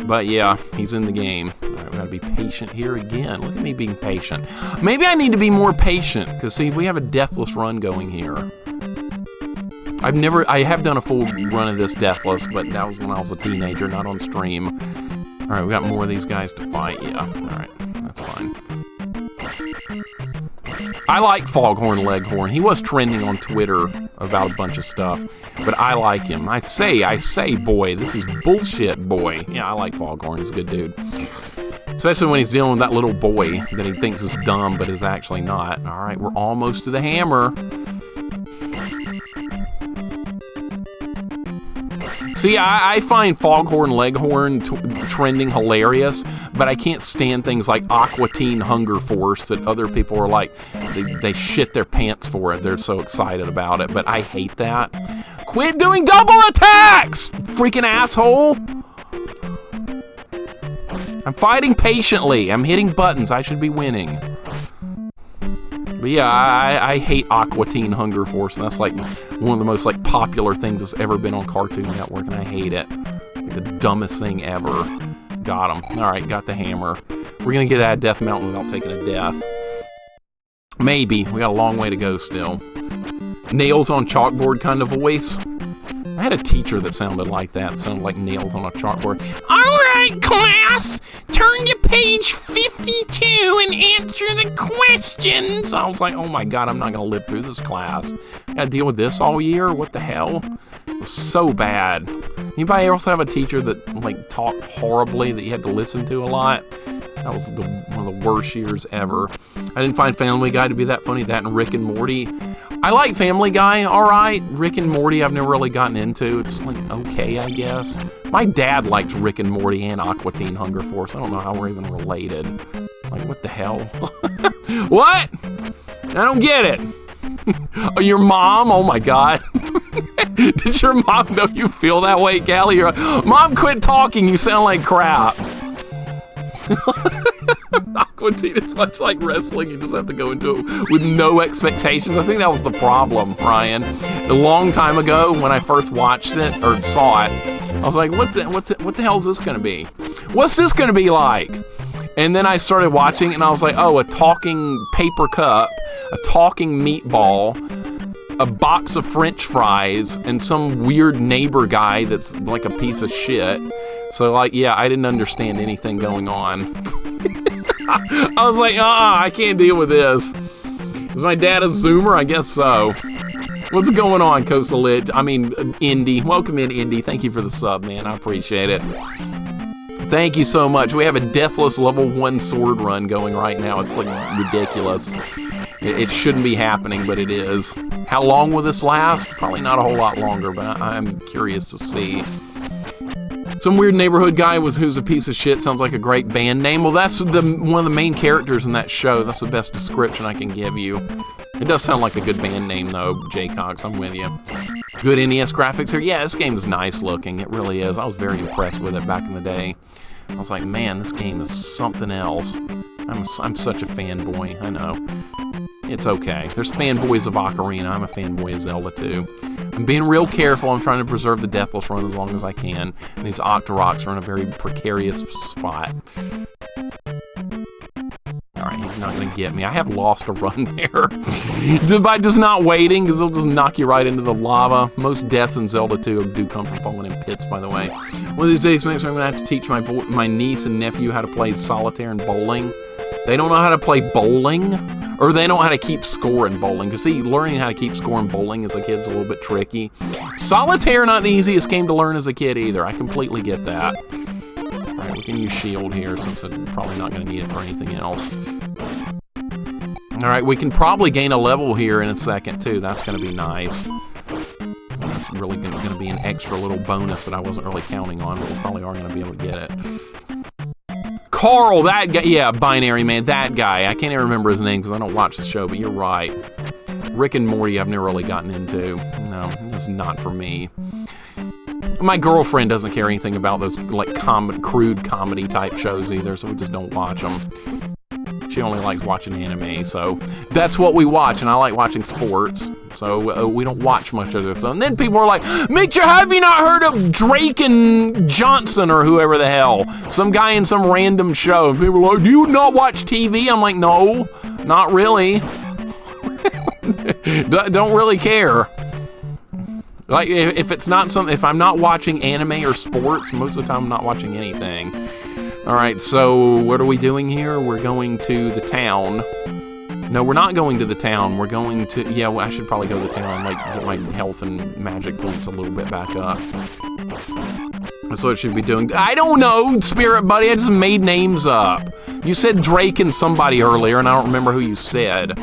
But yeah, he's in the game. All right, we gotta be patient here again. Look at me being patient. Maybe I need to be more patient, because see, we have a deathless run going here. I have done a full run of this deathless, but that was when I was a teenager, not on stream. All right, we got more of these guys to fight. Yeah, all right, that's fine. I like Foghorn Leghorn. He was trending on Twitter about a bunch of stuff, but I like him. I say, boy, this is bullshit, boy. Yeah, I like Foghorn. He's a good dude. Especially when he's dealing with that little boy that he thinks is dumb, but is actually not. All right, we're almost to the hammer. See, I find Foghorn Leghorn trending hilarious, but I can't stand things like Aqua Teen Hunger Force that other people are like, they shit their pants for it. They're so excited about it, but I hate that. Quit doing double attacks, freaking asshole! I'm fighting patiently. I'm hitting buttons. I should be winning. But yeah, I hate Aqua Teen Hunger Force, and that's like one of the most like popular things that's ever been on Cartoon Network, and I hate it. Like the dumbest thing ever. Got him. All right, got the hammer. We're gonna get out of Death Mountain without taking a death. Maybe. We got a long way to go still. Nails on chalkboard kind of voice. I had a teacher that sounded like that. It sounded like nails on a chalkboard. All right, class, turn to page 52 and answer the questions. I was like, oh my God, I'm not gonna live through this class. Gotta deal with this all year? What the hell? It was so bad. Anybody else have a teacher that like talked horribly that you had to listen to a lot? That was one of the worst years ever. I didn't find Family Guy to be that funny. That and Rick and Morty. I like Family Guy, all right. Rick and Morty I've never really gotten into. It's like okay, I guess. My dad likes Rick and Morty and Aqua Teen Hunger Force. I don't know how we're even related. Like, what the hell? What? I don't get it. Oh, your mom? Oh my God. Did your mom know you feel that way, Callie? You're like, Mom, quit talking. You sound like crap. Aqua Teen is much like wrestling. You just have to go into it with no expectations. I think that was the problem, Ryan. A long time ago when I first watched it or saw it, I was like, what the hell is this gonna be? What's this gonna be like? And then I started watching and I was like, oh, a talking paper cup, a talking meatball, a box of French fries, and some weird neighbor guy that's like a piece of shit. So, like, yeah, I didn't understand anything going on. I was like, I can't deal with this. Is my dad a Zoomer? I guess so. What's going on, Coastal Lit? I mean, Indy. Welcome in, Indy. Thank you for the sub, man. I appreciate it. Thank you so much. We have a deathless level 1 sword run going right now. It's like ridiculous. It shouldn't be happening, but it is. How long will this last? Probably not a whole lot longer, but I'm curious to see. Some weird neighborhood guy who's a piece of shit sounds like a great band name. Well, that's one of the main characters in that show. That's the best description I can give you. It does sound like a good band name, though, J-Cox. I'm with you. Good NES graphics here. Yeah, this game is nice looking. It really is. I was very impressed with it back in the day. I was like, man, this game is something else. I'm such a fanboy. I know. It's okay. There's fanboys of Ocarina. I'm a fanboy of Zelda, too. I'm being real careful. I'm trying to preserve the Deathless run as long as I can. And these Octoroks are in a very precarious spot. Alright, he's not going to get me. I have lost a run there. By just not waiting, because they'll just knock you right into the lava. Most deaths in Zelda 2 do come from falling in pits, by the way. One of these days, I'm going to have to teach my niece and nephew how to play solitaire and bowling. They don't know how to play bowling, or they don't know how to keep score in bowling. Because, see, learning how to keep score in bowling as a kid is a little bit tricky. Solitaire, not the easiest game to learn as a kid either. I completely get that. Alright, we can use shield here since I'm probably not going to need it for anything else. Alright, we can probably gain a level here in a second, too. That's going to be nice. That's really going to be an extra little bonus that I wasn't really counting on, but we probably are going to be able to get it. Carl, that guy, yeah, Binary Man, that guy. I can't even remember his name because I don't watch the show, but you're right. Rick and Morty I've never really gotten into. No, it's not for me. My girlfriend doesn't care anything about those, like, crude comedy type shows either, so we just don't watch them. She only likes watching anime, so that's what we watch, and I like watching sports, so we don't watch much of this. And then people are like, Mixer, have you not heard of Drake and Johnson or whoever the hell? Some guy in some random show. And people are like, do you not watch TV? I'm like, no, not really. Don't really care. Like, if it's not if I'm not watching anime or sports, most of the time I'm not watching anything. Alright, so what are we doing here? We're going to the town. No, we're not going to the town. We're going to... Yeah, well, I should probably go to the town, like, get my health and magic points a little bit back up. That's what I should be doing. I don't know, Spirit Buddy. I just made names up. You said Drake and somebody earlier, and I don't remember who you said.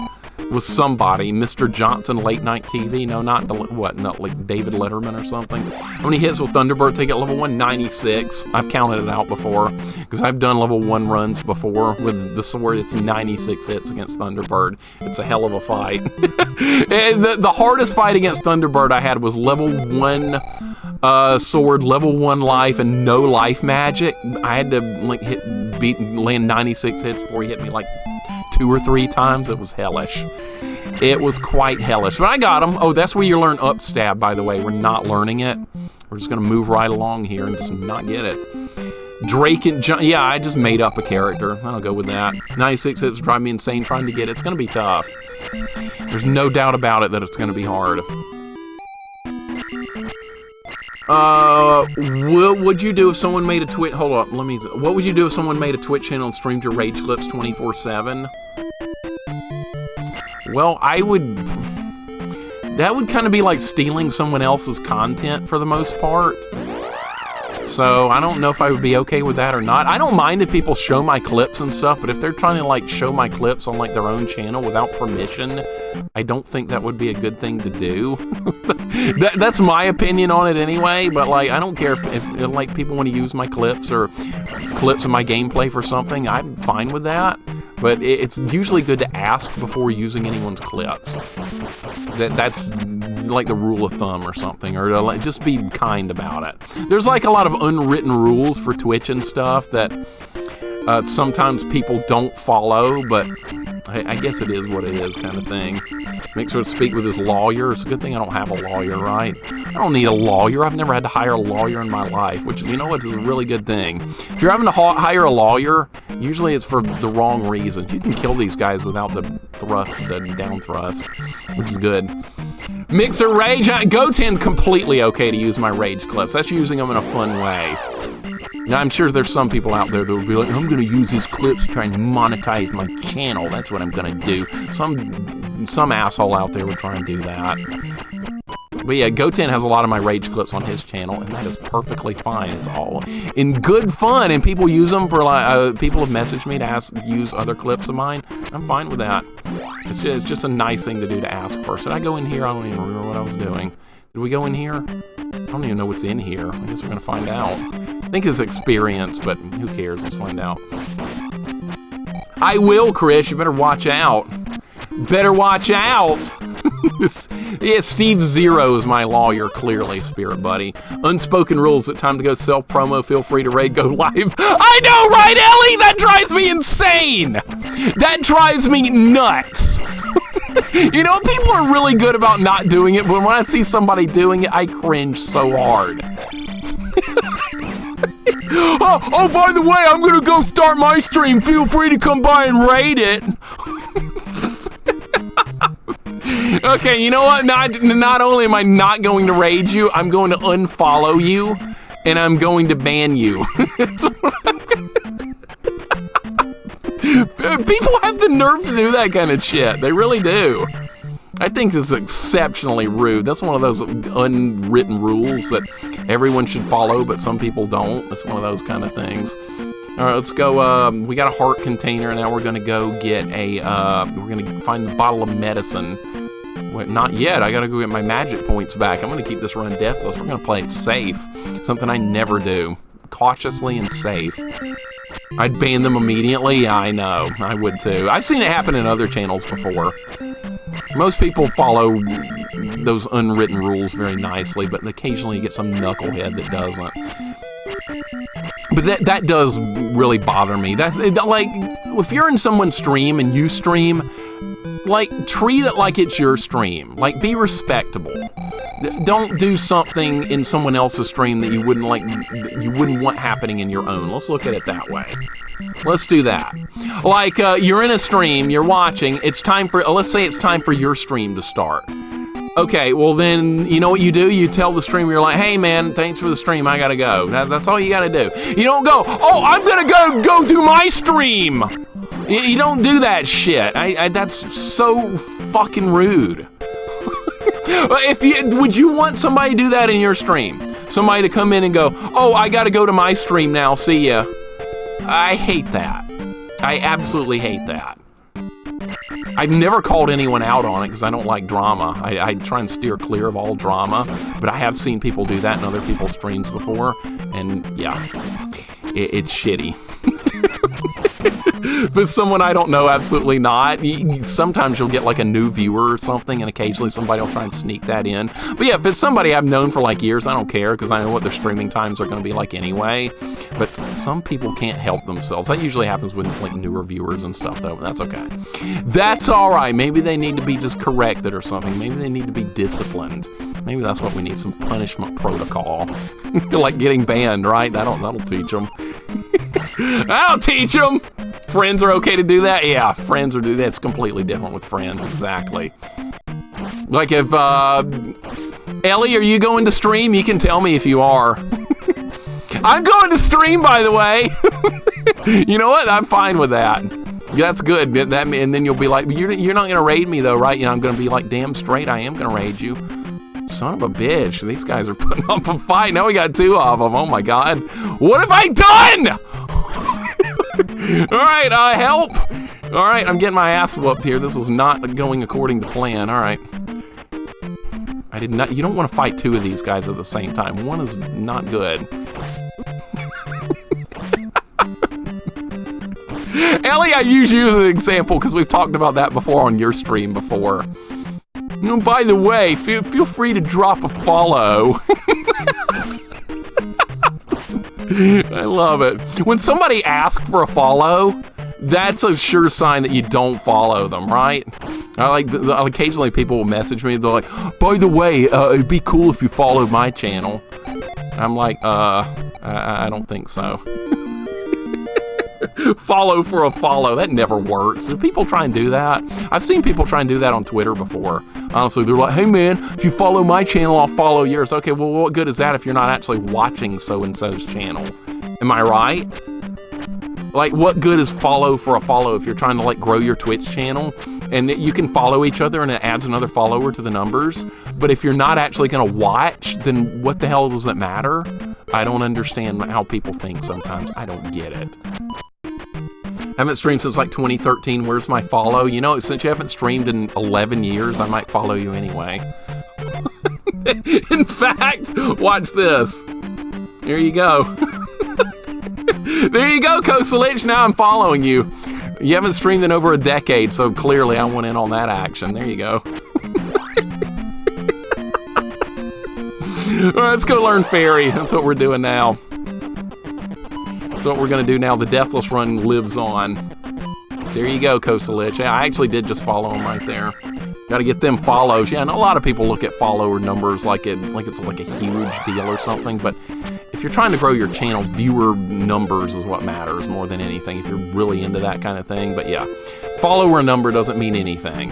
Was somebody, Mr. Johnson, late night TV. No, not what? Not like David Letterman or something. How many hits will Thunderbird take at level 1? 96. I've counted it out before because I've done level 1 runs before with the sword. It's 96 hits against Thunderbird. It's a hell of a fight. And the hardest fight against Thunderbird I had was level 1 sword, level 1 life, and no life magic. I had to like land 96 hits before he hit me like 2 or 3 times. It was hellish. It was quite hellish. But I got him. Oh, that's where you learn Upstab, by the way. We're not learning it. We're just going to move right along here and just not get it. Drake and John. Yeah, I just made up a character. I'll go with that. 96 hits drive me insane trying to get it. It's going to be tough. There's no doubt about it that it's going to be hard. What would you do if someone made a Twitch... Hold up, what would you do if someone made a Twitch channel and streamed your rage clips 24/7? Well, that would kind of be like stealing someone else's content for the most part. So, I don't know if I would be okay with that or not. I don't mind if people show my clips and stuff, but if they're trying to, like, show my clips on, like, their own channel without permission, I don't think that would be a good thing to do. That's my opinion on it anyway, but, like, I don't care if like, people want to use my clips or clips of my gameplay for something. I'm fine with that, but it's usually good to ask before using anyone's clips. That's like the rule of thumb or something, or to like, just be kind about it. There's like a lot of unwritten rules for Twitch and stuff that sometimes people don't follow, but I guess it is what it is kind of thing. Mixer to speak with his lawyer. It's a good thing I don't have a lawyer, right? I don't need a lawyer. I've never had to hire a lawyer in my life, which, you know what, is a really good thing. If you're having to hire a lawyer, usually it's for the wrong reasons. You can kill these guys without the down thrust, which is good. Mixer Rage, Goten completely okay to use my rage clips. That's using them in a fun way. Now, I'm sure there's some people out there that will be like, I'm going to use these clips to try and monetize my channel. That's what I'm going to do. Some asshole out there will try and do that. But yeah, Goten has a lot of my rage clips on his channel, and that is perfectly fine. It's all in good fun, and people use them for like, people have messaged me to use other clips of mine. I'm fine with that. It's just a nice thing to do to ask first. Did I go in here? I don't even remember what I was doing. Did we go in here? I don't even know what's in here. I guess we're gonna find out. I think it's experience, but who cares? Let's find out. I will, Chris. You better watch out. Better watch out. Yeah, Steve Zero is my lawyer, clearly, Spirit Buddy. Unspoken rules at time to go self-promo. Feel free to raid, go live. I know, right, Ellie? That drives me insane. That drives me nuts. You know, people are really good about not doing it, but when I see somebody doing it, I cringe so hard. Oh, by the way, I'm gonna go start my stream. Feel free to come by and raid it. Okay, you know what? Not only am I not going to raid you, I'm going to unfollow you, and I'm going to ban you. People have the nerve to do that kind of shit. They really do. I think this is exceptionally rude. That's one of those unwritten rules that everyone should follow, but some people don't. It's one of those kind of things. All right, let's go. We got a heart container. Now we're going to go get a, we're going to find the bottle of medicine. Wait, not yet. I got to go get my magic points back. I'm going to keep this run deathless. We're going to play it safe. Something I never do. Cautiously and safe. I'd ban them immediately. Yeah, I know. I would too. I've seen it happen in other channels before. Most people follow those unwritten rules very nicely, but occasionally you get some knucklehead that doesn't. But that does really bother me. That's like, if you're in someone's stream and you stream, like, treat it like it's your stream. Like, be respectable. Don't do something in someone else's stream that you wouldn't want happening in your own. Let's look at it that way. Let's do that. Like, you're in a stream, you're watching, it's time for, let's say it's time for your stream to start. Okay, well then, you know what you do? You tell the streamer, you're like, hey man, thanks for the stream, I gotta go. That's all you gotta do. You don't go, oh, I'm gonna go do my stream. You don't do that shit. That's so fucking rude. Would you want somebody to do that in your stream? Somebody to come in and go, oh, I gotta go to my stream now, see ya. I hate that. I absolutely hate that. I've never called anyone out on it because I don't like drama. I try and steer clear of all drama, but I have seen people do that in other people's streams before, and yeah, it's shitty. But someone I don't know, absolutely not. Sometimes you'll get like a new viewer or something, and occasionally somebody will try and sneak that in. But yeah, if it's somebody I've known for like years, I don't care because I know what their streaming times are going to be like anyway. But some people can't help themselves. That usually happens with like newer viewers and stuff though, but that's okay. That's all right. Maybe they need to be just corrected or something. Maybe they need to be disciplined. Maybe that's what we need, some punishment protocol. Like getting banned, right? That'll teach them. That'll teach them. Friends are okay to do that? Yeah, friends are do that. It's completely different with friends, exactly. Like if, Ellie, are you going to stream? You can tell me if you are. I'm going to stream, by the way. You know what? I'm fine with that. That's good. And then you'll be like, you're not going to raid me though, right? You know, I'm going to be like, damn straight, I am going to raid you. Son of a bitch. These guys are putting up a fight. Now we got two of them. Oh my God. What have I done? All right, help. All right, I'm getting my ass whooped here. This was not going according to plan. All right. I did not. You don't want to fight two of these guys at the same time. One is not good. Ellie, I use you as an example because we've talked about that before on your stream before. You know, by the way, feel free to drop a follow. I love it. When somebody asks for a follow, that's a sure sign that you don't follow them, right? Occasionally people will message me, they're like, by the way, it'd be cool if you followed my channel. I'm like, I don't think so. Follow for a follow, that never works. Do people try and do that? I've seen people try and do that on Twitter before. Honestly, they're like, hey man, if you follow my channel, I'll follow yours. Okay, well, what good is that if you're not actually watching so-and-so's channel? Am I right? Like, what good is follow for a follow if you're trying to, like, grow your Twitch channel? And you can follow each other and it adds another follower to the numbers. But if you're not actually going to watch, then what the hell does it matter? I don't understand how people think sometimes. I don't get it. Haven't streamed since like 2013. Where's my follow? You know, since you haven't streamed in 11 years, I might follow you anyway. In fact, watch this. There you go. There you go, Kosalich. Now I'm following you. You haven't streamed in over a decade, so clearly I went in on that action. There you go. All right, let's go learn Fairy. That's what we're doing now. That's what we're going to do now. The Deathless Run lives on. There you go, Kosalich. Yeah, I actually did just follow him right there. Got to get them follows. Yeah, and a lot of people look at follower numbers like it's like a huge deal or something, but if you're trying to grow your channel, viewer numbers is what matters more than anything if you're really into that kind of thing. But yeah, follower number doesn't mean anything.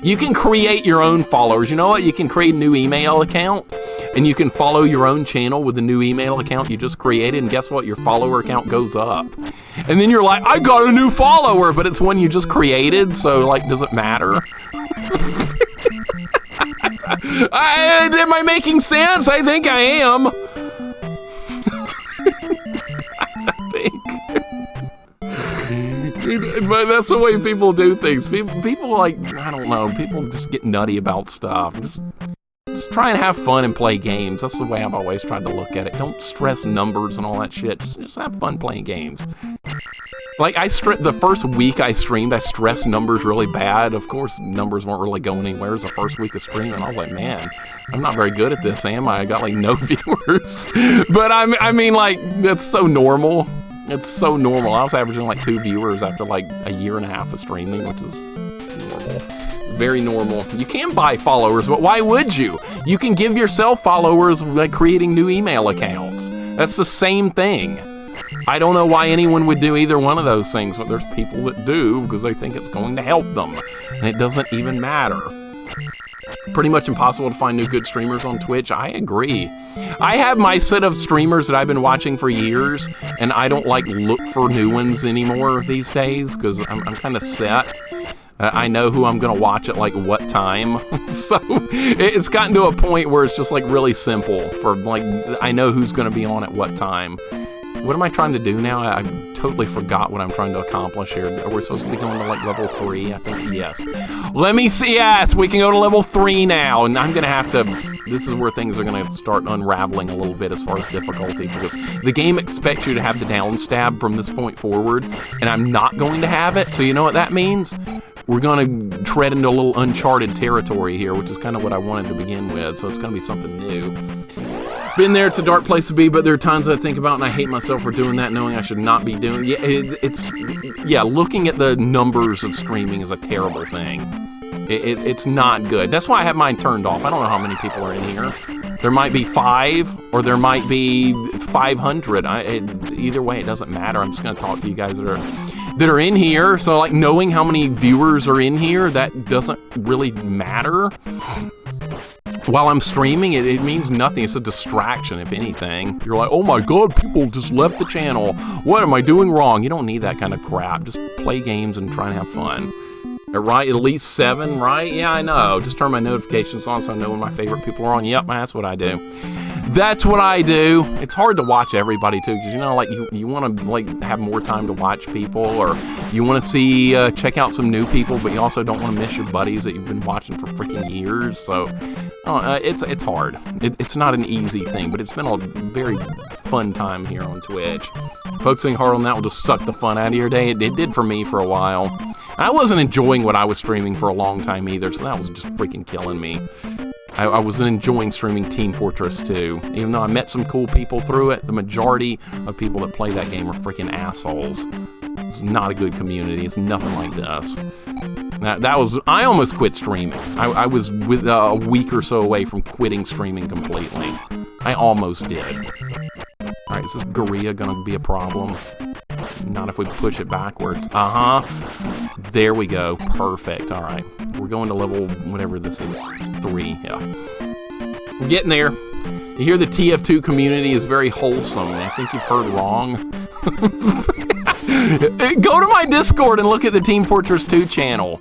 You can create your own followers. You know what? You can create a new email account and you can follow your own channel with the new email account you just created, and guess what? Your follower count goes up. And then you're like, I got a new follower, but it's one you just created, so like, does it matter? Am I making sense? I think I am. But that's the way people do things. People like, I don't know, people just get nutty about stuff. Just try and have fun and play games. That's the way I've always tried to look at it. Don't stress numbers and all that shit. Just have fun playing games. Like, the first week I streamed, I stressed numbers really bad. Of course, numbers weren't really going anywhere. It was the first week of streaming. I was like, man, I'm not very good at this, am I? I got, like, no viewers. But, I mean, like, that's so normal. It's so normal. I was averaging, like, 2 viewers after, like, a year and a half of streaming, which is normal. Very normal. You can buy followers, but why would you? You can give yourself followers by creating new email accounts. That's the same thing. I don't know why anyone would do either one of those things, but there's people that do because they think it's going to help them, and it doesn't even matter. Pretty much impossible to find new good streamers on Twitch. I agree. I have my set of streamers that I've been watching for years, and I don't like look for new ones anymore these days because I'm kind of set. I know who I'm going to watch at like what time. So it's gotten to a point where it's just like really simple for like, I know who's going to be on at what time. What am I trying to do now? I totally forgot what I'm trying to accomplish here. Are we supposed to be going to like level 3? I think, yes. Let me see. Yes, we can go to level 3 now. And I'm going to have to, this is where things are going to start unraveling a little bit as far as difficulty, because the game expects you to have the downstab from this point forward, and I'm not going to have it. So you know what that means? We're going to tread into a little uncharted territory here, which is kind of what I wanted to begin with. So it's going to be something new. Been there, it's a dark place to be, but there are times I think about and I hate myself for doing that, knowing I should not be doing it. Yeah, looking at the numbers of streaming is a terrible thing. It's not good. That's why I have mine turned off. I don't know how many people are in here. There might be 5, or there might be 500. Either way, it doesn't matter. I'm just going to talk to you guys that are in here. So, like, knowing how many viewers are in here, that doesn't really matter. While I'm streaming, it means nothing. It's a distraction, if anything. You're like, oh my god, people just left the channel. What am I doing wrong? You don't need that kind of crap. Just play games and try and have fun. Right, at least 7, right? Yeah, I know. Just turn my notifications on so I know when my favorite people are on. Yep, that's what I do. That's what I do. It's hard to watch everybody, too, because, you know, like, you want to, like, have more time to watch people, or you want to see, check out some new people, but you also don't want to miss your buddies that you've been watching for freaking years, so it's hard. It's not an easy thing, but it's been a very fun time here on Twitch. Focusing hard on that will just suck the fun out of your day. It did for me for a while. I wasn't enjoying what I was streaming for a long time either, so that was just freaking killing me. I wasn't enjoying streaming Team Fortress 2. Even though I met some cool people through it, the majority of people that play that game are freaking assholes. It's not a good community. It's nothing like this. I almost quit streaming. I was with a week or so away from quitting streaming completely. I almost did. Alright, is this Gorilla gonna be a problem? Not if we push it backwards. There we go. Perfect. Alright. We're going to level, whatever this is, 3. Yeah. We're getting there. You hear the TF2 community is very wholesome. I think you've heard wrong. Go to my Discord and look at the Team Fortress 2 channel.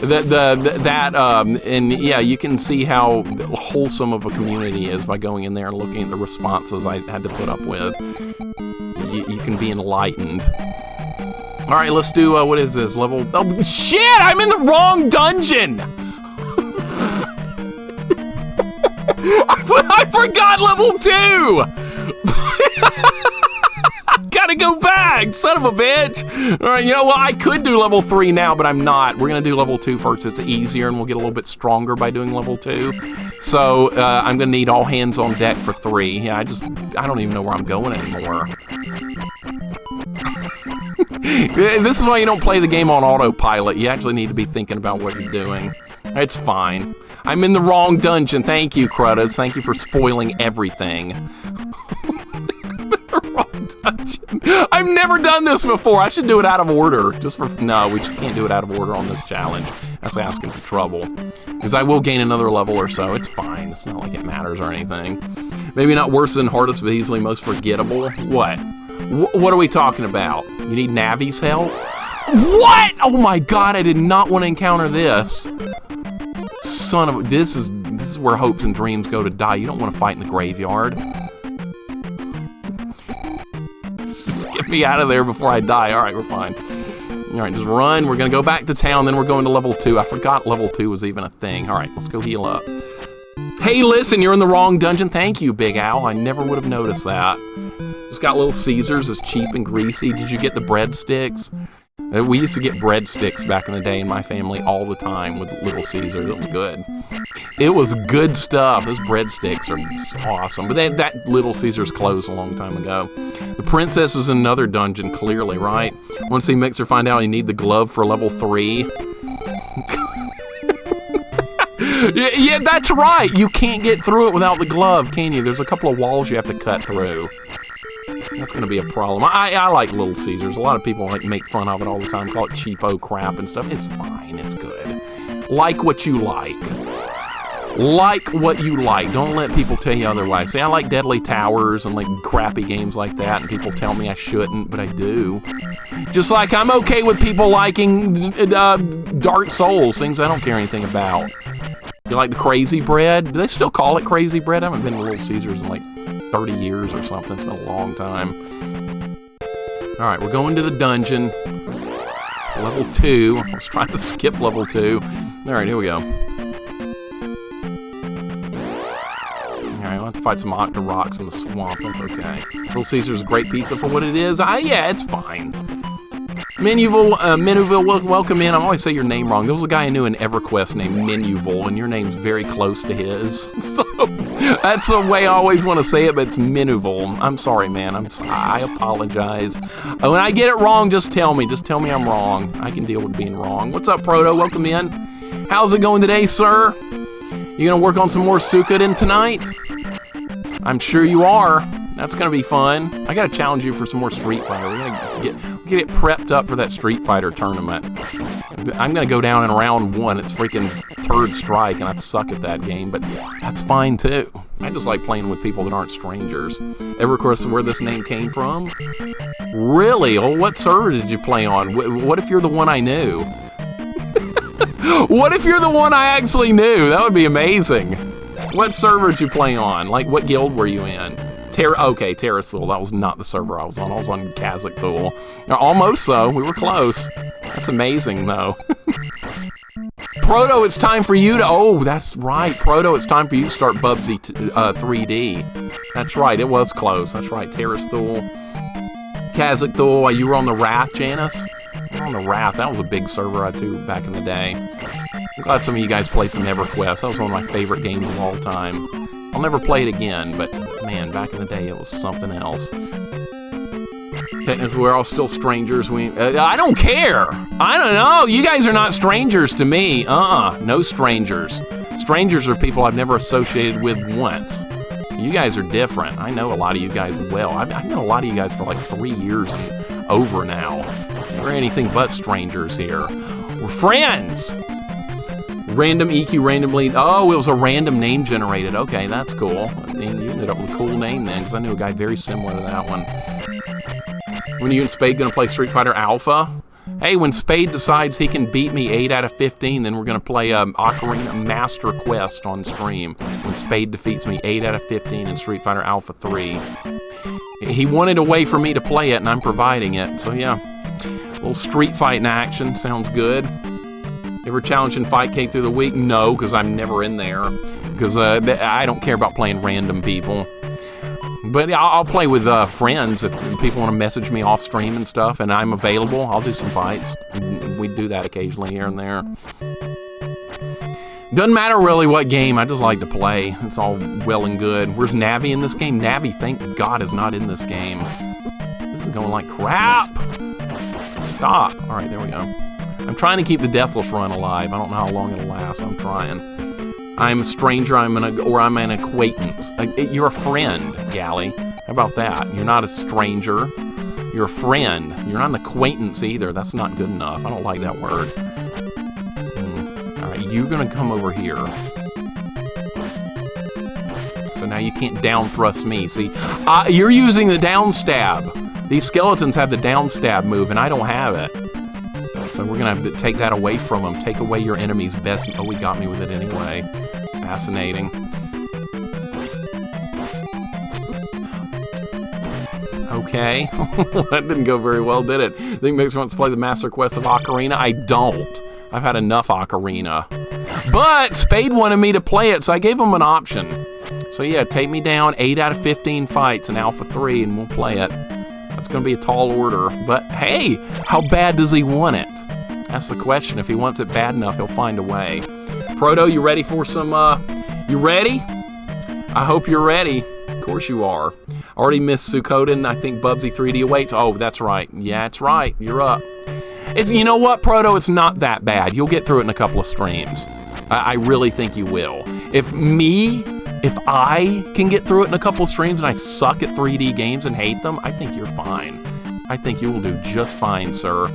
And yeah, you can see how wholesome of a community is by going in there and looking at the responses I had to put up with. You can be enlightened. All right, let's do, what is this, level, oh shit, I'm in the wrong dungeon! I forgot level 2! Gotta go back, son of a bitch! All right, you know what, I could do level 3 now, but I'm not. We're gonna do level 2 first. It's easier and we'll get a little bit stronger by doing level 2. So, I'm gonna need all hands on deck for 3. Yeah, I don't even know where I'm going anymore. This is why you don't play the game on autopilot. You actually need to be thinking about what you're doing. It's fine. I'm in the wrong dungeon. Thank you, Crudas. Thank you for spoiling everything. The wrong dungeon. I've never done this before. I should do it out of order. No, we can't do it out of order on this challenge. That's asking for trouble. Because I will gain another level or so. It's fine. It's not like it matters or anything. Maybe not worse than hardest, but easily most forgettable. What? What are we talking about? You need Navi's help? What? Oh my god, I did not want to encounter this. Son of a... This is where hopes and dreams go to die. You don't want to fight in the graveyard. Just get me out of there before I die. Alright, we're fine. Alright, just run. We're going to go back to town, then we're going to level 2. I forgot level 2 was even a thing. Alright, let's go heal up. Hey, listen, you're in the wrong dungeon. Thank you, Big Al. I never would have noticed that. Just got Little Caesars. It's cheap and greasy. Did you get the breadsticks? We used to get breadsticks back in the day in my family all the time with Little Caesars. It was good. It was good stuff. Those breadsticks are awesome. But that Little Caesars closed a long time ago. The princess is in another dungeon, clearly, right? Want to see Mixer find out you need the glove for level 3? Yeah, that's right. You can't get through it without the glove, can you? There's a couple of walls you have to cut through. That's going to be a problem. I like Little Caesars. A lot of people make fun of it all the time, call it cheapo crap and stuff. It's fine. It's good. Like what you like. Like what you like. Don't let people tell you otherwise. See, I like Deadly Towers and like crappy games like that, and people tell me I shouldn't, but I do. Just like I'm okay with people liking Dark Souls, things I don't care anything about. You like the Crazy Bread? Do they still call it Crazy Bread? I haven't been to Little Caesars in like 30 years or something. It's been a long time. Alright, we're going to the dungeon. Level 2. I was trying to skip level 2. Alright, here we go. Alright, we'll have to fight some Octoroks in the swamp. That's okay. Little Caesar's a great pizza for what it is. Yeah, it's fine. Menuville, welcome in. I always say your name wrong. There was a guy I knew in EverQuest named Menuville, and your name's very close to his. So that's the way I always want to say it, but it's Menuville. I'm sorry, man. I apologize. When I get it wrong, just tell me. Just tell me I'm wrong. I can deal with being wrong. What's up, Proto? Welcome in. How's it going today, sir? You gonna work on some more Suikoden tonight? I'm sure you are. That's gonna be fun. I gotta challenge you for some more Street Fighter. We're gonna get it prepped up for that Street Fighter tournament. I'm gonna go down in round 1. It's freaking Third Strike, and I suck at that game, but that's fine too. I just like playing with people that aren't strangers. Of course, where this name came from? Really? Oh, what server did you play on? What if you're the one I knew? What if you're the one I actually knew? That would be amazing. What server did you play on? Like, what guild were you in? Okay, Terrathul. That was not the server I was on. I was on Kazakh-Thul. Almost, though. We were close. That's amazing, though. Proto, it's time for you to... Oh, that's right. Proto, it's time for you to start Bubsy 3D. That's right. It was close. That's right. Terrathul. Kazakh-Thul. You were on the Wrath, Janice? You were on the Wrath. That was a big server, too, back in the day. I'm glad some of you guys played some EverQuest. That was one of my favorite games of all time. I'll never play it again, but man, back in the day, it was something else. Technically, we're all still strangers. I don't care. I don't know. You guys are not strangers to me. No strangers. Strangers are people I've never associated with once. You guys are different. I know a lot of you guys well. I've known a lot of you guys for like 3 years and over now. We're anything but strangers here. We're friends. Random EQ randomly. Oh, it was a random name generated. Okay, that's cool. I mean, you ended up with a cool name then, because I knew a guy very similar to that one. When are you and Spade going to play Street Fighter Alpha? Hey, when Spade decides he can beat me 8 out of 15, then we're going to play Ocarina Master Quest on stream. When Spade defeats me 8 out of 15 in Street Fighter Alpha 3. He wanted a way for me to play it, and I'm providing it. So yeah, a little street fight in action. Sounds good. Ever challenged in Fight Cake through the week? No, because I'm never in there. Because I don't care about playing random people. But I'll play with friends if people want to message me off stream and stuff, and I'm available. I'll do some fights. We do that occasionally here and there. Doesn't matter really what game, I just like to play. It's all well and good. Where's Navi in this game? Navi, thank God, is not in this game. This is going like crap. Stop. All right, there we go. I'm trying to keep the Deathless run alive. I don't know how long it'll last. I'm trying. I'm a stranger, I'm an acquaintance. You're a friend, Gally. How about that? You're not a stranger. You're a friend. You're not an acquaintance either. That's not good enough. I don't like that word. All right, you're gonna come over here. So now you can't down thrust me. See, you're using the downstab. These skeletons have the downstab move, and I don't have it. So we're gonna have to take that away from them. Take away your enemy's best. Oh, he got me with it anyway. Fascinating. Okay. That didn't go very well, did it? Think Mixer wants to play the Master Quest of Ocarina? I don't. I've had enough Ocarina. But Spade wanted me to play it, so I gave him an option. So yeah, take me down 8 out of 15 fights in Alpha 3, and we'll play it. That's going to be a tall order. But hey, how bad does he want it? That's the question. If he wants it bad enough, he'll find a way. Proto, you ready for some, you ready? I hope you're ready. Of course you are. Already missed Suikoden. I think Bubsy 3D awaits. Oh, that's right. Yeah, that's right. You're up. You know what, Proto? It's not that bad. You'll get through it in a couple of streams. I really think you will. If I can get through it in a couple of streams and I suck at 3D games and hate them, I think you're fine. I think you will do just fine, sir.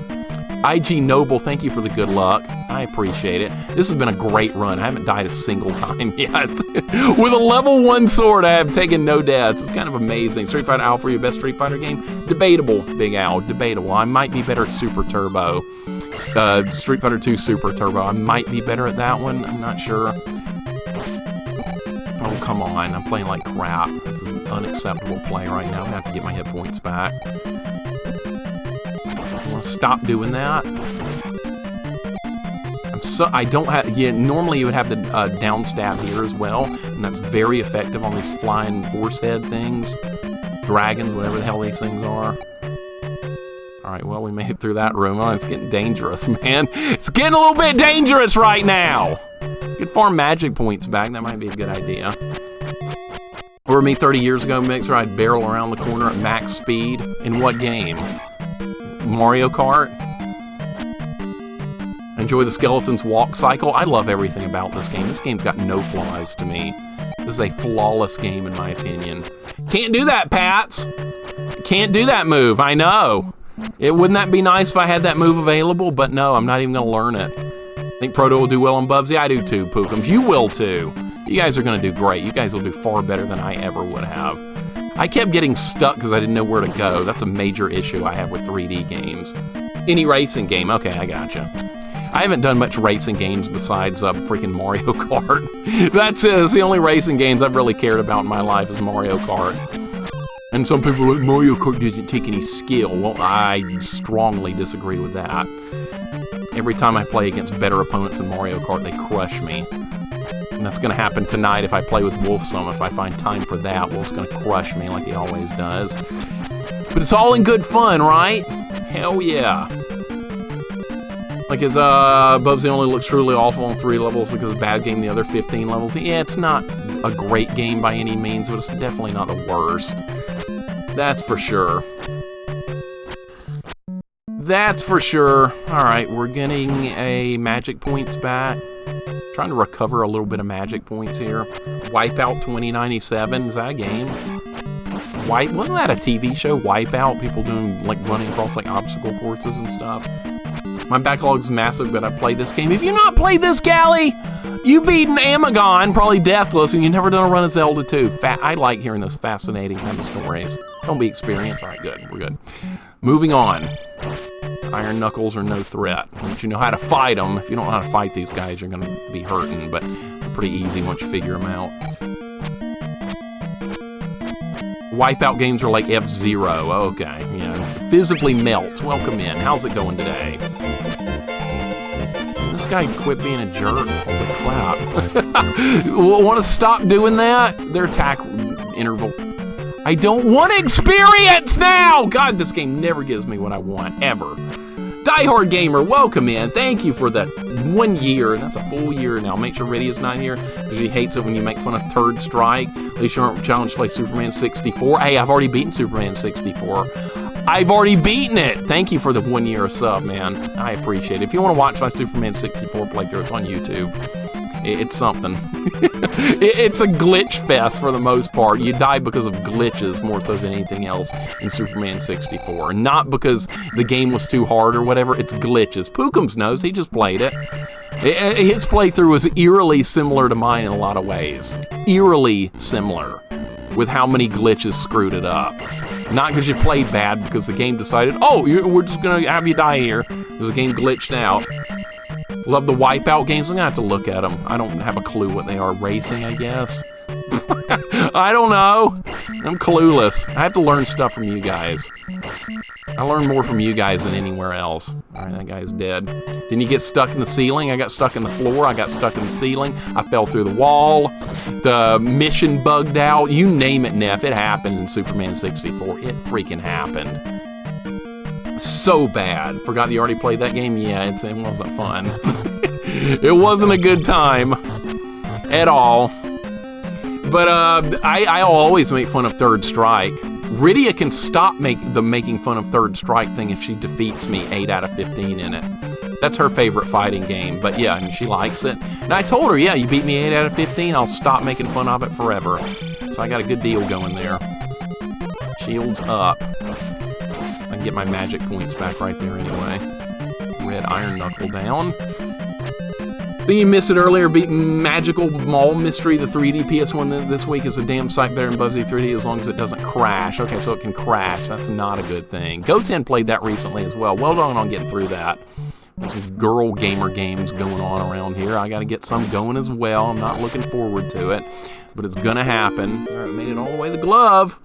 IG Noble, thank you for the good luck. I appreciate it. This has been a great run. I haven't died a single time yet. With a level 1 sword, I have taken no deaths. It's kind of amazing. Street Fighter Alpha, your best Street Fighter game? Debatable, Big Al, debatable. I might be better at Super Turbo. Street Fighter 2 Super Turbo. I might be better at that one. I'm not sure. Oh, come on. I'm playing like crap. This is an unacceptable play right now. I'm going to have to get my hit points back. Stop doing that. I don't have, yeah, normally you would have the downstab here as well, and that's very effective on these flying horse head things, dragons, whatever the hell these things are. Alright, well, we made it through that room. Oh, it's getting dangerous, man. It's getting a little bit dangerous right now. Could farm magic points back. That might be a good idea. Or me 30 years ago, Mixer, I'd barrel around the corner at max speed. In what game? Mario Kart. Enjoy the skeleton's walk cycle. I love everything about this game. This game's got no flaws to me. This is a flawless game in my opinion. Can't do that, Pats. Can't do that move, I know. Wouldn't that be nice if I had that move available? But no, I'm not even gonna learn it. I think Proto will do well on Bubsy. I do too, Pookums. You will too. You guys are gonna do great. You guys will do far better than I ever would have. I kept getting stuck because I didn't know where to go. That's a major issue I have with 3D games. Any racing game, okay, I gotcha. I haven't done much racing games besides freaking Mario Kart. That's it. It's the only racing games I've really cared about in my life is Mario Kart. And some people are like, Mario Kart doesn't take any skill. Well, I strongly disagree with that. Every time I play against better opponents in Mario Kart, they crush me. And that's going to happen tonight if I play with Wolf some. If I find time for that, Wolf's going to crush me like he always does. But it's all in good fun, right? Hell yeah. Like his Bubsy only looks truly awful on 3 levels because it's a bad game the other 15 levels. Yeah, it's not a great game by any means, but it's definitely not the worst. That's for sure. That's for sure. Alright, we're getting a magic points back. Trying to recover a little bit of magic points here. Wipeout 2097, is that a game? Wasn't that a TV show, Wipeout? People doing, like, running across, like, obstacle courses and stuff. My backlog's massive, but I played this game. If you not played this, Gally, you beaten Amagon, probably deathless, and you've never done a run of Zelda 2. I like hearing those fascinating kind of stories. Don't be experienced. All right, good. We're good. Moving on. Iron Knuckles are no threat. Once you know how to fight them, if you don't know how to fight these guys, you're going to be hurting, but they're pretty easy once you figure them out. Wipeout games are like F-Zero. Okay, yeah. Physically melts. Welcome in. How's it going today? This guy quit being a jerk. Holy crap. Want to stop doing that? Their attack interval. I don't want experience now! God, this game never gives me what I want, ever. Die Hard Gamer, welcome in. Thank you for that 1 year. That's a full year now. Make sure Riddy is not here, because he hates it when you make fun of Third Strike. At least you aren't challenged to play Superman 64. Hey, I've already beaten Superman 64. I've already beaten it. Thank you for the 1 year of sub, man. I appreciate it. If you want to watch my Superman 64 playthrough, it's on YouTube. It's something. It's a glitch fest for the most part. You die because of glitches more so than anything else in Superman 64. Not because the game was too hard or whatever. It's glitches. Pookums knows. He just played it. His playthrough was eerily similar to mine in a lot of ways. Eerily similar with how many glitches screwed it up. Not because you played bad, because the game decided, oh, we're just going to have you die here because the game glitched out. Love the Wipeout games. I'm going to have to look at them. I don't have a clue what they are. Racing, I guess? I don't know. I'm clueless. I have to learn stuff from you guys. I learn more from you guys than anywhere else. All right, that guy's dead. Didn't you get stuck in the ceiling? I got stuck in the floor. I got stuck in the ceiling. I fell through the wall. The mission bugged out. You name it, Neff. It happened in Superman 64. It freaking happened. So bad. Forgot you already played that game? Yeah, it wasn't fun. It wasn't a good time at all. But I'll always make fun of Third Strike. Rydia can stop making fun of Third Strike thing if she defeats me 8 out of 15 in it. That's her favorite fighting game. But yeah, I mean, she likes it. And I told her, yeah, you beat me 8 out of 15, I'll stop making fun of it forever. So I got a good deal going there. Shields up. I can get my magic points back right there anyway. Red Iron Knuckle down. Think you missed it earlier, beat Magical Mall Mystery, the 3D PS1 this week is a damn sight better than Bubsy 3D as long as it doesn't crash. Okay, so it can crash. That's not a good thing. Goten played that recently as well. Well done on getting through that. There's some girl gamer games going on around here. I got to get some going as well. I'm not looking forward to it, but it's going to happen. All right, made it all the way to the glove.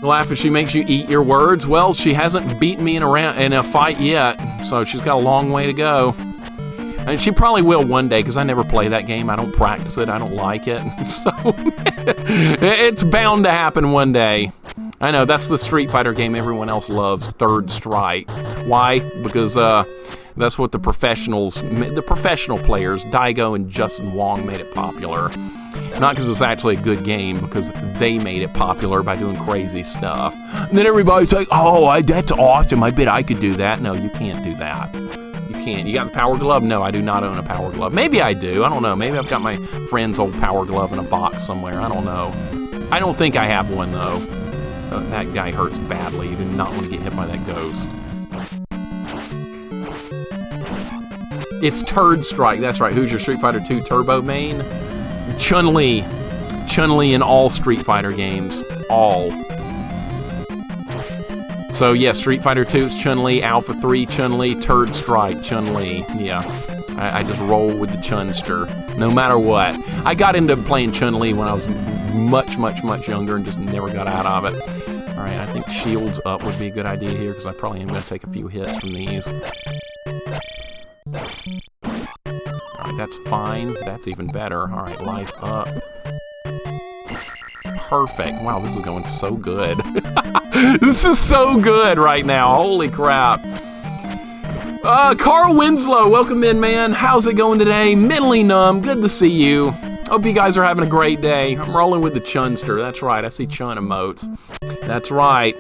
Laugh if she makes you eat your words. Well, she hasn't beaten me in a fight yet, so she's got a long way to go. And she probably will one day, because I never play that game. I don't practice it. I don't like it. So it's bound to happen one day. I know, that's the Street Fighter game everyone else loves, Third Strike. Why? Because that's what the professional players, Daigo and Justin Wong, made it popular. Not because it's actually a good game, because they made it popular by doing crazy stuff. And then everybody's like, oh, that's awesome. I bet I could do that. No, you can't do that. You got the Power Glove? No, I do not own a Power Glove. Maybe I do. I don't know. Maybe I've got my friend's old Power Glove in a box somewhere. I don't know. I don't think I have one, though. That guy hurts badly. You do not want to get hit by that ghost. It's Third Strike. That's right. Who's your Street Fighter 2 Turbo main? Chun-Li. Chun-Li in all Street Fighter games. All. So, yeah, Street Fighter 2 is Chun-Li, Alpha 3 Chun-Li, Third Strike Chun-Li. Yeah, I just roll with the Chunster, no matter what. I got into playing Chun-Li when I was much, much, much younger and just never got out of it. All right, I think shields up would be a good idea here, because I probably am going to take a few hits from these. All right, that's fine. That's even better. All right, life up. Perfect. Wow, this is going so good. This is so good right now. Holy crap. Carl Winslow, welcome in, man. How's it going today? Mentally numb. Good to see you. Hope you guys are having a great day. I'm rolling with the Chunster. That's right. I see Chun emotes. That's right.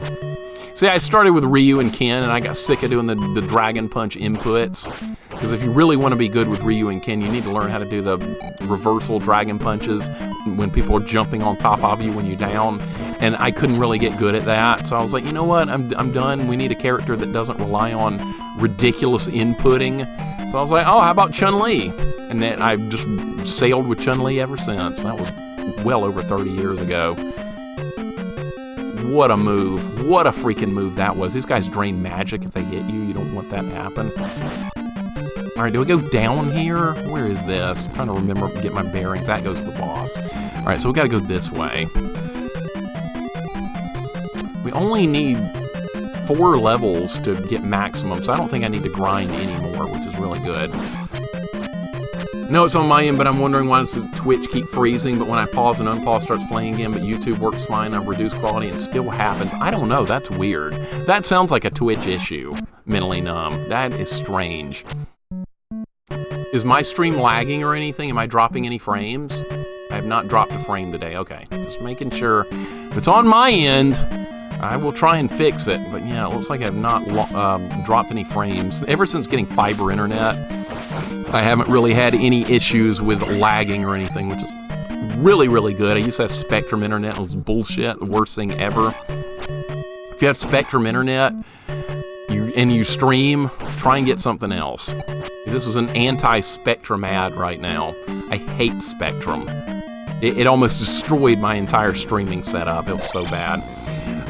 See, I started with Ryu and Ken, and I got sick of doing the Dragon Punch inputs. Because if you really want to be good with Ryu and Ken, you need to learn how to do the reversal Dragon Punches when people are jumping on top of you when you're down. and I couldn't really get good at that. So I was like, you know what? I'm done. We need a character that doesn't rely on ridiculous inputting. So I was like, oh, how about Chun-Li? And then I've just sailed with Chun-Li ever since. That was well over 30 years ago. What a move. What a freaking move that was. These guys drain magic if they hit you. You don't want that to happen. Alright, do we go down here? Where is this? I'm trying to remember, get my bearings. That goes to the boss. Alright, so we gotta go this way. We only need 4 levels to get maximum, so I don't think I need to grind anymore, which is really good. No, it's on my end, but I'm wondering why does Twitch keep freezing, but when I pause and unpause, starts playing again, but YouTube works fine, I've reduced quality, and still happens. I don't know, that's weird. That sounds like a Twitch issue, Mentally Numb. That is strange. Is my stream lagging or anything? Am I dropping any frames? I have not dropped a frame today. Okay, just making sure. If it's on my end, I will try and fix it. But yeah, it looks like I've not dropped any frames. Ever since getting fiber internet, I haven't really had any issues with lagging or anything, which is really, really good. I used to have Spectrum internet. It was bullshit. The worst thing ever. If you have Spectrum internet and you stream, try and get something else. This is an anti-Spectrum ad right now. I hate Spectrum. It almost destroyed my entire streaming setup. It was so bad.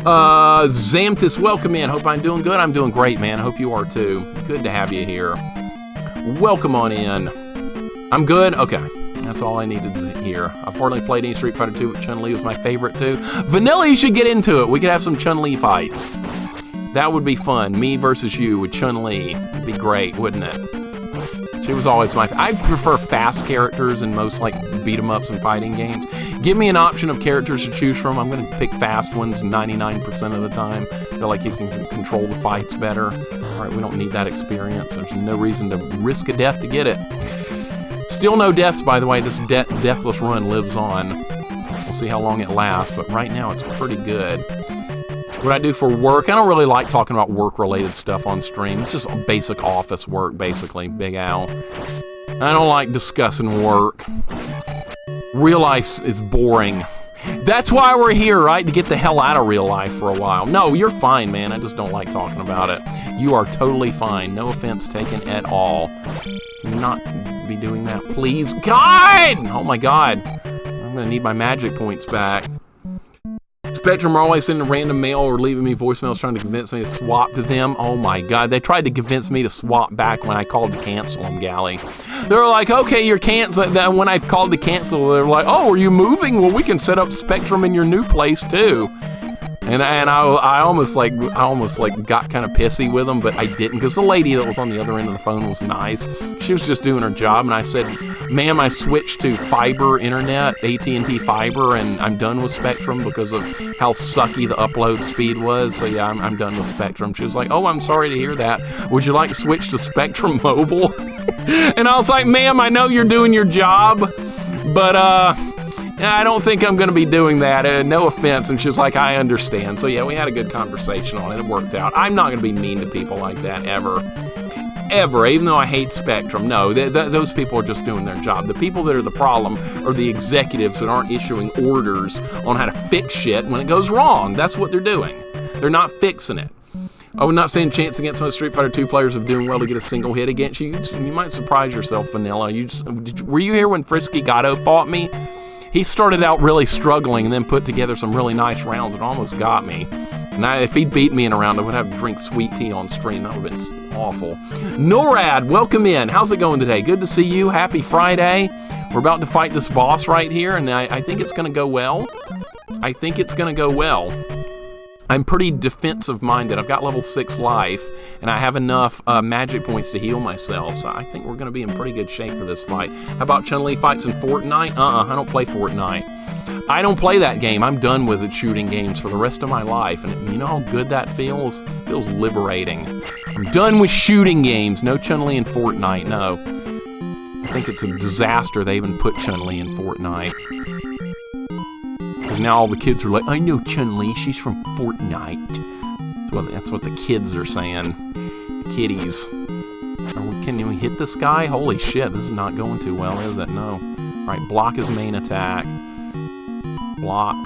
Zamtis, welcome in. Hope I'm doing good. I'm doing great, man. Hope you are too. Good to have you here. Welcome on in. I'm good? Okay. That's all I needed to hear. I've hardly played any Street Fighter 2, but Chun-Li was my favorite too. Vanilla, you should get into it. We could have some Chun-Li fights. That would be fun. Me versus you with Chun-Li. It'd be great, wouldn't it? She was always my I prefer fast characters in most like beat-em-ups and fighting games. Give me an option of characters to choose from. I'm going to pick fast ones 99% of the time. I feel like you can control the fights better. Alright, we don't need that experience. There's no reason to risk a death to get it. Still no deaths, by the way. This deathless run lives on. We'll see how long it lasts, but right now it's pretty good. What I do for work, I don't really like talking about work-related stuff on stream. It's just basic office work, basically, Big Al. I don't like discussing work. Real life is boring. That's why we're here, right? To get the hell out of real life for a while. No, you're fine, man. I just don't like talking about it. You are totally fine. No offense taken at all. Do not be doing that, please. God! Oh my God. I'm gonna need my magic points back. Spectrum are always sending random mail or leaving me voicemails trying to convince me to swap to them. Oh my God, they tried to convince me to swap back when I called to cancel them, Gally. They were like, okay, you're canceling. When I called to cancel, they were like, oh, are you moving? Well, we can set up Spectrum in your new place too. And I almost got kind of pissy with them, but I didn't, because the lady that was on the other end of the phone was nice. She was just doing her job, and I said, ma'am, I switched to fiber internet, AT&T fiber, and I'm done with Spectrum because of how sucky the upload speed was. So yeah, I'm done with Spectrum. She was like, oh, I'm sorry to hear that. Would you like to switch to Spectrum Mobile? And I was like, ma'am, I know you're doing your job, but I don't think I'm going to be doing that. No offense. And she was like, I understand. So yeah, we had a good conversation on it. It worked out. I'm not going to be mean to people like that ever. Ever. Even though I hate Spectrum. No, those people are just doing their job. The people that are the problem are the executives that aren't issuing orders on how to fix shit when it goes wrong. That's what they're doing. They're not fixing it. I'm not saying chance against most Street Fighter 2 players of doing well to get a single hit against you. You might surprise yourself, Vanilla. Were you here when Frisky Gatto fought me? He started out really struggling and then put together some really nice rounds and almost got me. And if he'd beat me in a round, I would have to drink sweet tea on stream. That would have been awful. NORAD, welcome in. How's it going today? Good to see you. Happy Friday. We're about to fight this boss right here, and I think it's going to go well. I think it's going to go well. I'm pretty defensive-minded. I've got level 6 life, and I have enough magic points to heal myself, so I think we're going to be in pretty good shape for this fight. How about Chun-Li fights in Fortnite? I don't play Fortnite. I don't play that game. I'm done with shooting games for the rest of my life, and you know how good that feels? It feels liberating. I'm done with shooting games. No Chun-Li in Fortnite, no. I think it's a disaster they even put Chun-Li in Fortnite. Because now all the kids are like, I know Chun-Li, she's from Fortnite. That's what the kids are saying. Kiddies. Can we hit this guy? Holy shit, this is not going too well, is it? No. Alright, block his main attack. Block.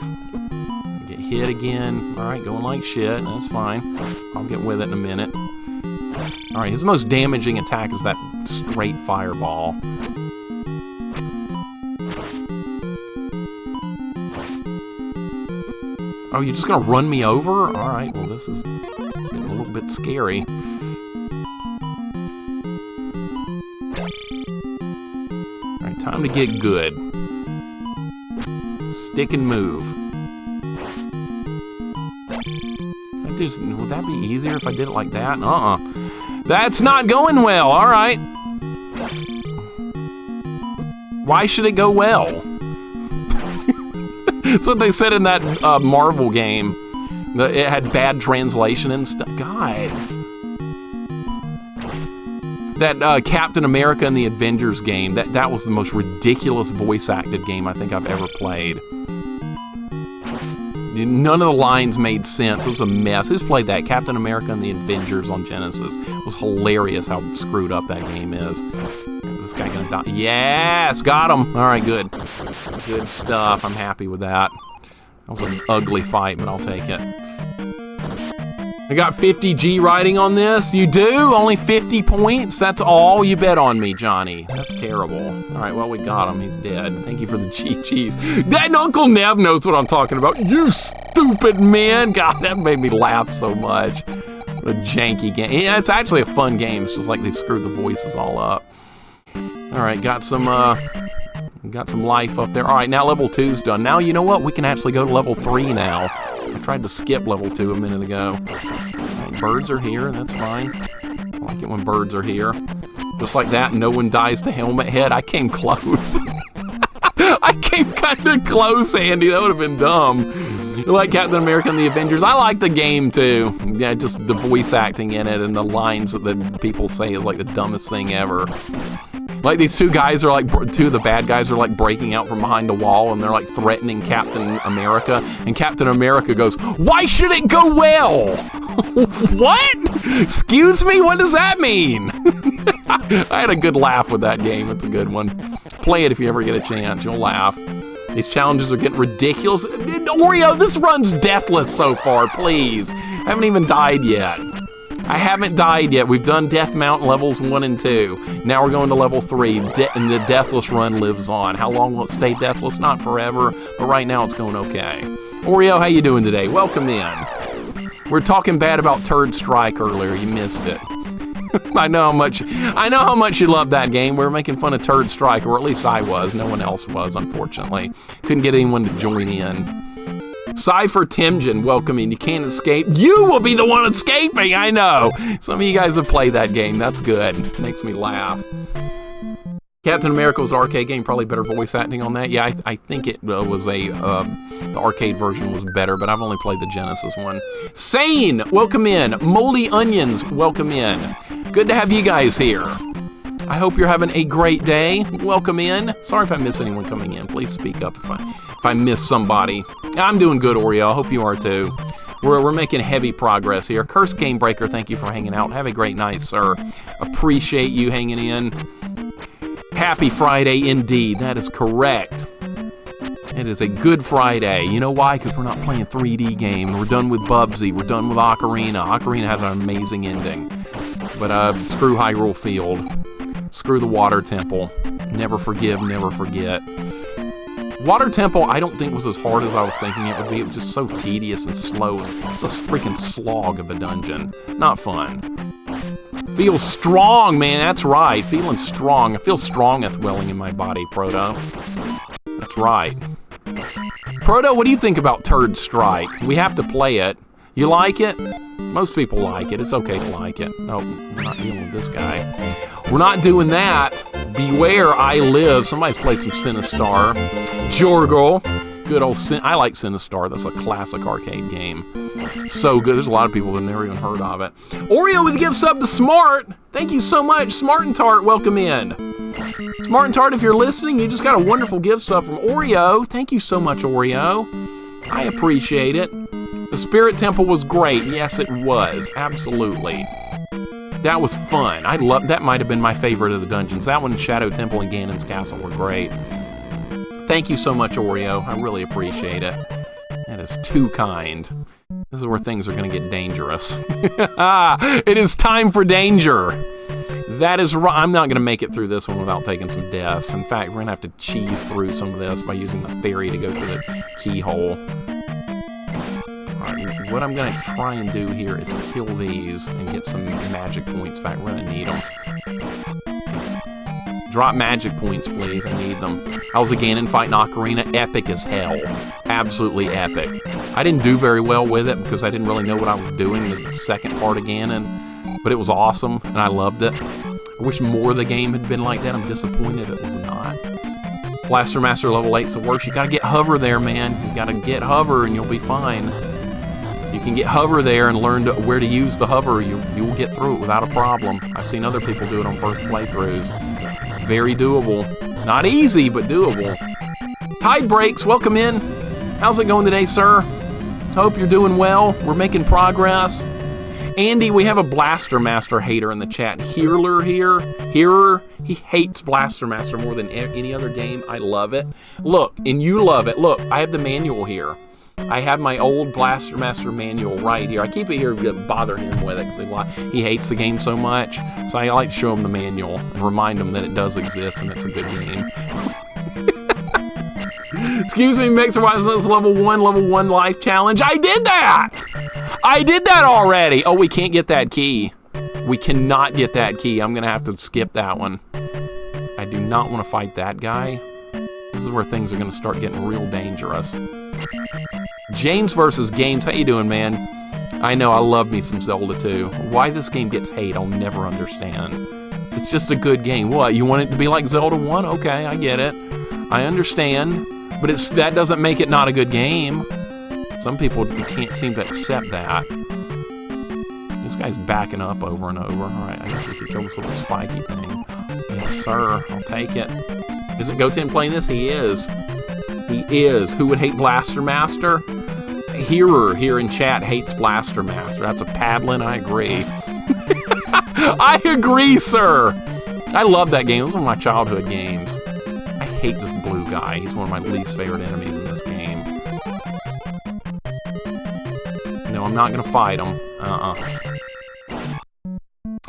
Get hit again. All right, going like shit. That's fine. I'll get with it in a minute. All right, his most damaging attack is that straight fireball. Oh, you're just gonna run me over? All right, well, this is getting a little bit scary. All right, time to get good. Stick and move. Would that be easier if I did it like that? That's not going well, all right. Why should it go well? That's what they said in that Marvel game. It had bad translation and stuff. God. That Captain America and the Avengers game, that was the most ridiculous voice-acted game I think I've ever played. None of the lines made sense. It was a mess. Who's played that? Captain America and the Avengers on Genesis. It was hilarious how screwed up that game is. Is this guy gonna die? Yes! Got him! Alright, good. Good stuff. I'm happy with that. That was an ugly fight, but I'll take it. I got 50 G rating on this. You do? Only 50 points? That's all? You bet on me, Johnny. That's terrible. All right, well, we got him. He's dead. Thank you for the GGs. That Uncle Nev knows what I'm talking about. You stupid man. God, that made me laugh so much. What a janky game. Yeah, it's actually a fun game. It's just like they screwed the voices all up. All right, got some life up there. All right, now level 2's done. Now, you know what? We can actually go to level 3 now. I tried to skip level 2 a minute ago. Right, birds are here, that's fine. I like it when birds are here. Just like that, no one dies to helmet head. I came close. I came kind of close, Andy. That would have been dumb. You like Captain America and the Avengers? I like the game, too. Yeah, just the voice acting in it and the lines that the people say is like the dumbest thing ever. Like these two guys are like, two of the bad guys are like breaking out from behind a wall and they're like threatening Captain America. And Captain America goes, "Why should it go well?" What? Excuse me? What does that mean? I had a good laugh with that game. It's a good one. Play it if you ever get a chance. You'll laugh. These challenges are getting ridiculous. Oreo, this run's deathless so far, please. I haven't even died yet. I haven't died yet. We've done Death Mountain levels 1 and 2. Now we're going to level 3, and the deathless run lives on. How long will it stay deathless? Not forever, but right now it's going okay. Oreo, how you doing today? Welcome in. We're talking bad about Turd Strike earlier. You missed it. I know how much you love that game. We were making fun of Turd Strike, or at least I was. No one else was, unfortunately. Couldn't get anyone to join in. Cypher Timgen, welcome in. You can't escape. You will be the one escaping, I know. Some of you guys have played that game. That's good. Makes me laugh. Captain America was an arcade game. Probably better voice acting on that. Yeah, I think it was the arcade version was better, but I've only played the Genesis one. Sane, welcome in. Moldy Onions, welcome in. Good to have you guys here. I hope you're having a great day. Welcome in. Sorry if I miss anyone coming in. Please speak up if I miss somebody. I'm doing good, Oreo. I hope you are too. We're making heavy progress here. Curse Game Breaker, thank you for hanging out. Have a great night, sir. Appreciate you hanging in. Happy Friday indeed. That is correct. It is a good Friday. You know why? Because we're not playing 3D game. We're done with Bubsy. We're done with Ocarina. Ocarina has an amazing ending. But screw Hyrule Field. Screw the Water Temple. Never forgive, never forget. Water Temple, I don't think was as hard as I was thinking it would be. It was just so tedious and slow. It's a freaking slog of a dungeon. Not fun. Feels strong, man. That's right. Feeling strong. I feel strongeth welling in my body, Proto. That's right. Proto, what do you think about Turd Strike? We have to play it. You like it? Most people like it. It's okay to like it. No, we're not dealing with this guy. We're not doing that. Beware, I live. Somebody's played some Sinistar. Jorgel. Good old I like Sinistar. That's a classic arcade game. It's so good. There's a lot of people that have never even heard of it. Oreo with a gift sub to Smart. Thank you so much. Smart and Tart, welcome in. Smart and Tart, if you're listening, you just got a wonderful gift sub from Oreo. Thank you so much, Oreo. I appreciate it. The Spirit Temple was great. Yes, it was. Absolutely. That was fun. I love that. Might have been my favorite of the dungeons. That one, Shadow Temple and Ganon's Castle were great. Thank you so much, Oreo. I really appreciate it. That That is too kind. This is where things are going to get dangerous. It is time for danger. That is right. I'm not going to make it through this one without taking some deaths. In fact, we're going to have to cheese through some of this by using the fairy to go through the keyhole. Alright, what I'm going to try and do here is kill these and get some magic points back. We're going to need them. Drop magic points, please. I need them. How's the Ganon fight in Ocarina? Epic as hell. Absolutely epic. I didn't do very well with it because I didn't really know what I was doing with the second part of Ganon, but it was awesome, and I loved it. I wish more of the game had been like that. I'm disappointed it was not. Blaster Master level 8's the worst. You gotta get hover there, man. You gotta get hover, and you'll be fine. You can get hover there and learn where to use the hover. You will get through it without a problem. I've seen other people do it on first playthroughs. Very doable. Not easy, but doable. Tide Breaks, welcome in. How's it going today, sir? Hope you're doing well. We're making progress. Andy, we have a Blaster Master hater in the chat. Hearer here. Hearer. He hates Blaster Master more than any other game. I love it. Look, and you love it. Look, I have the manual here. I have my old Blaster Master manual right here. I keep it here to bother him with it because he hates the game so much. So I like to show him the manual and remind him that it does exist and it's a good game. Excuse me, Mixer, why is this level 1 life challenge? I did that! I did that already! Oh, we can't get that key. We cannot get that key. I'm gonna have to skip that one. I do not want to fight that guy. This is where things are gonna start getting real dangerous. James versus Games, how you doing, man? I know, I love me some Zelda 2. Why this game gets hate, I'll never understand. It's just a good game. What, you want it to be like Zelda 1? Okay, I get it. I understand. But that doesn't make it not a good game. Some people can't seem to accept that. This guy's backing up over and over. Alright, I guess we could kill this little spiky thing. Yes, sir. I'll take it. Isn't Goten playing this? He is. He is. Who would hate Blaster Master? Hearer here in chat hates Blaster Master. That's a paddling. I agree. I agree, sir. I love that game. This was one of my childhood games. I hate this blue guy. He's one of my least favorite enemies in this game. No, I'm not going to fight him.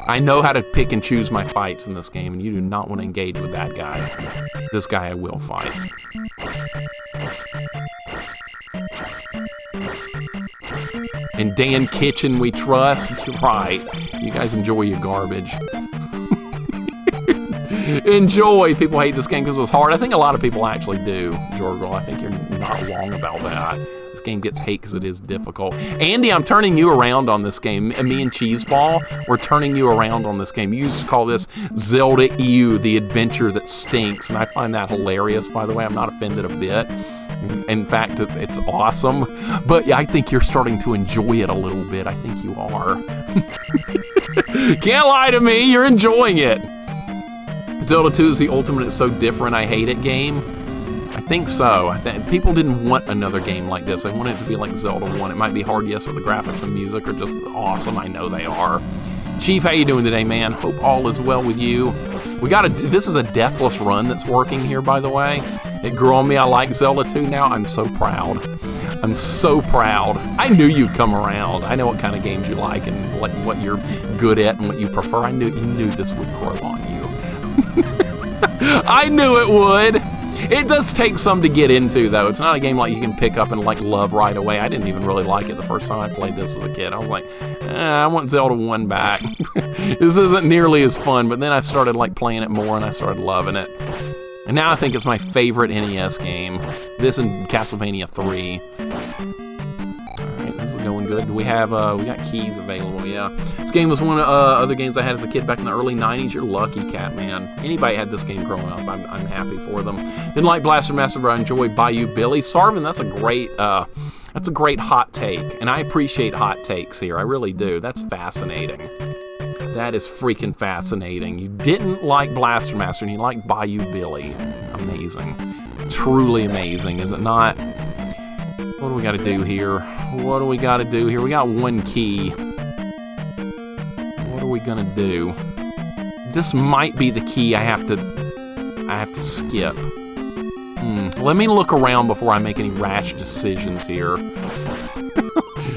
I know how to pick and choose my fights in this game, and you do not want to engage with that guy. This guy I will fight. And Dan Kitchen we trust. Right. You guys enjoy your garbage. Enjoy. People hate this game because it's hard. I think a lot of people actually do, Jorgel. I think you're not wrong about that. This game gets hate because it is difficult. Andy, I'm turning you around on this game. Me and Cheeseball, we're turning you around on this game. You used to call this Zelda EU, the adventure that stinks, and I find that hilarious, by the way. I'm not offended a bit. In fact, it's awesome. But yeah, I think you're starting to enjoy it a little bit. I think you are. Can't lie to me. You're enjoying it. Zelda 2 is the ultimate, it's so different, I hate it game. I think so. People didn't want another game like this. They wanted it to be like Zelda 1. It might be hard, yes, but the graphics and music are just awesome. I know they are. Chief, how you doing today, man? Hope all is well with you. This is a deathless run that's working here, by the way. It grew on me. I like Zelda 2 now. I'm so proud. I'm so proud. I knew you'd come around. I know what kind of games you like and what you're good at and what you prefer. I knew you knew this would grow on you. I knew it would. It does take some to get into, though. It's not a game like you can pick up and like love right away. I didn't even really like it the first time I played this as a kid. I was like, I want Zelda 1 back. This isn't nearly as fun. But then I started like playing it more and I started loving it. And now I think it's my favorite NES game. This and Castlevania 3. Alright, this is going good. We got keys available, yeah. This game was one of other games I had as a kid back in the early 90s. You're lucky, Cat Man. Anybody had this game growing up, I'm happy for them. Didn't like Blaster Master, but I enjoy Bayou Billy. Sarvin, that's a great hot take. And I appreciate hot takes here. I really do. That's fascinating. That is freaking fascinating. You didn't like Blaster Master and you liked Bayou Billy. Amazing. Truly amazing, is it not? What do we got to do here? What do we got to do here? We got one key. What are we going to do? This might be the key I have to skip. Let me look around before I make any rash decisions here.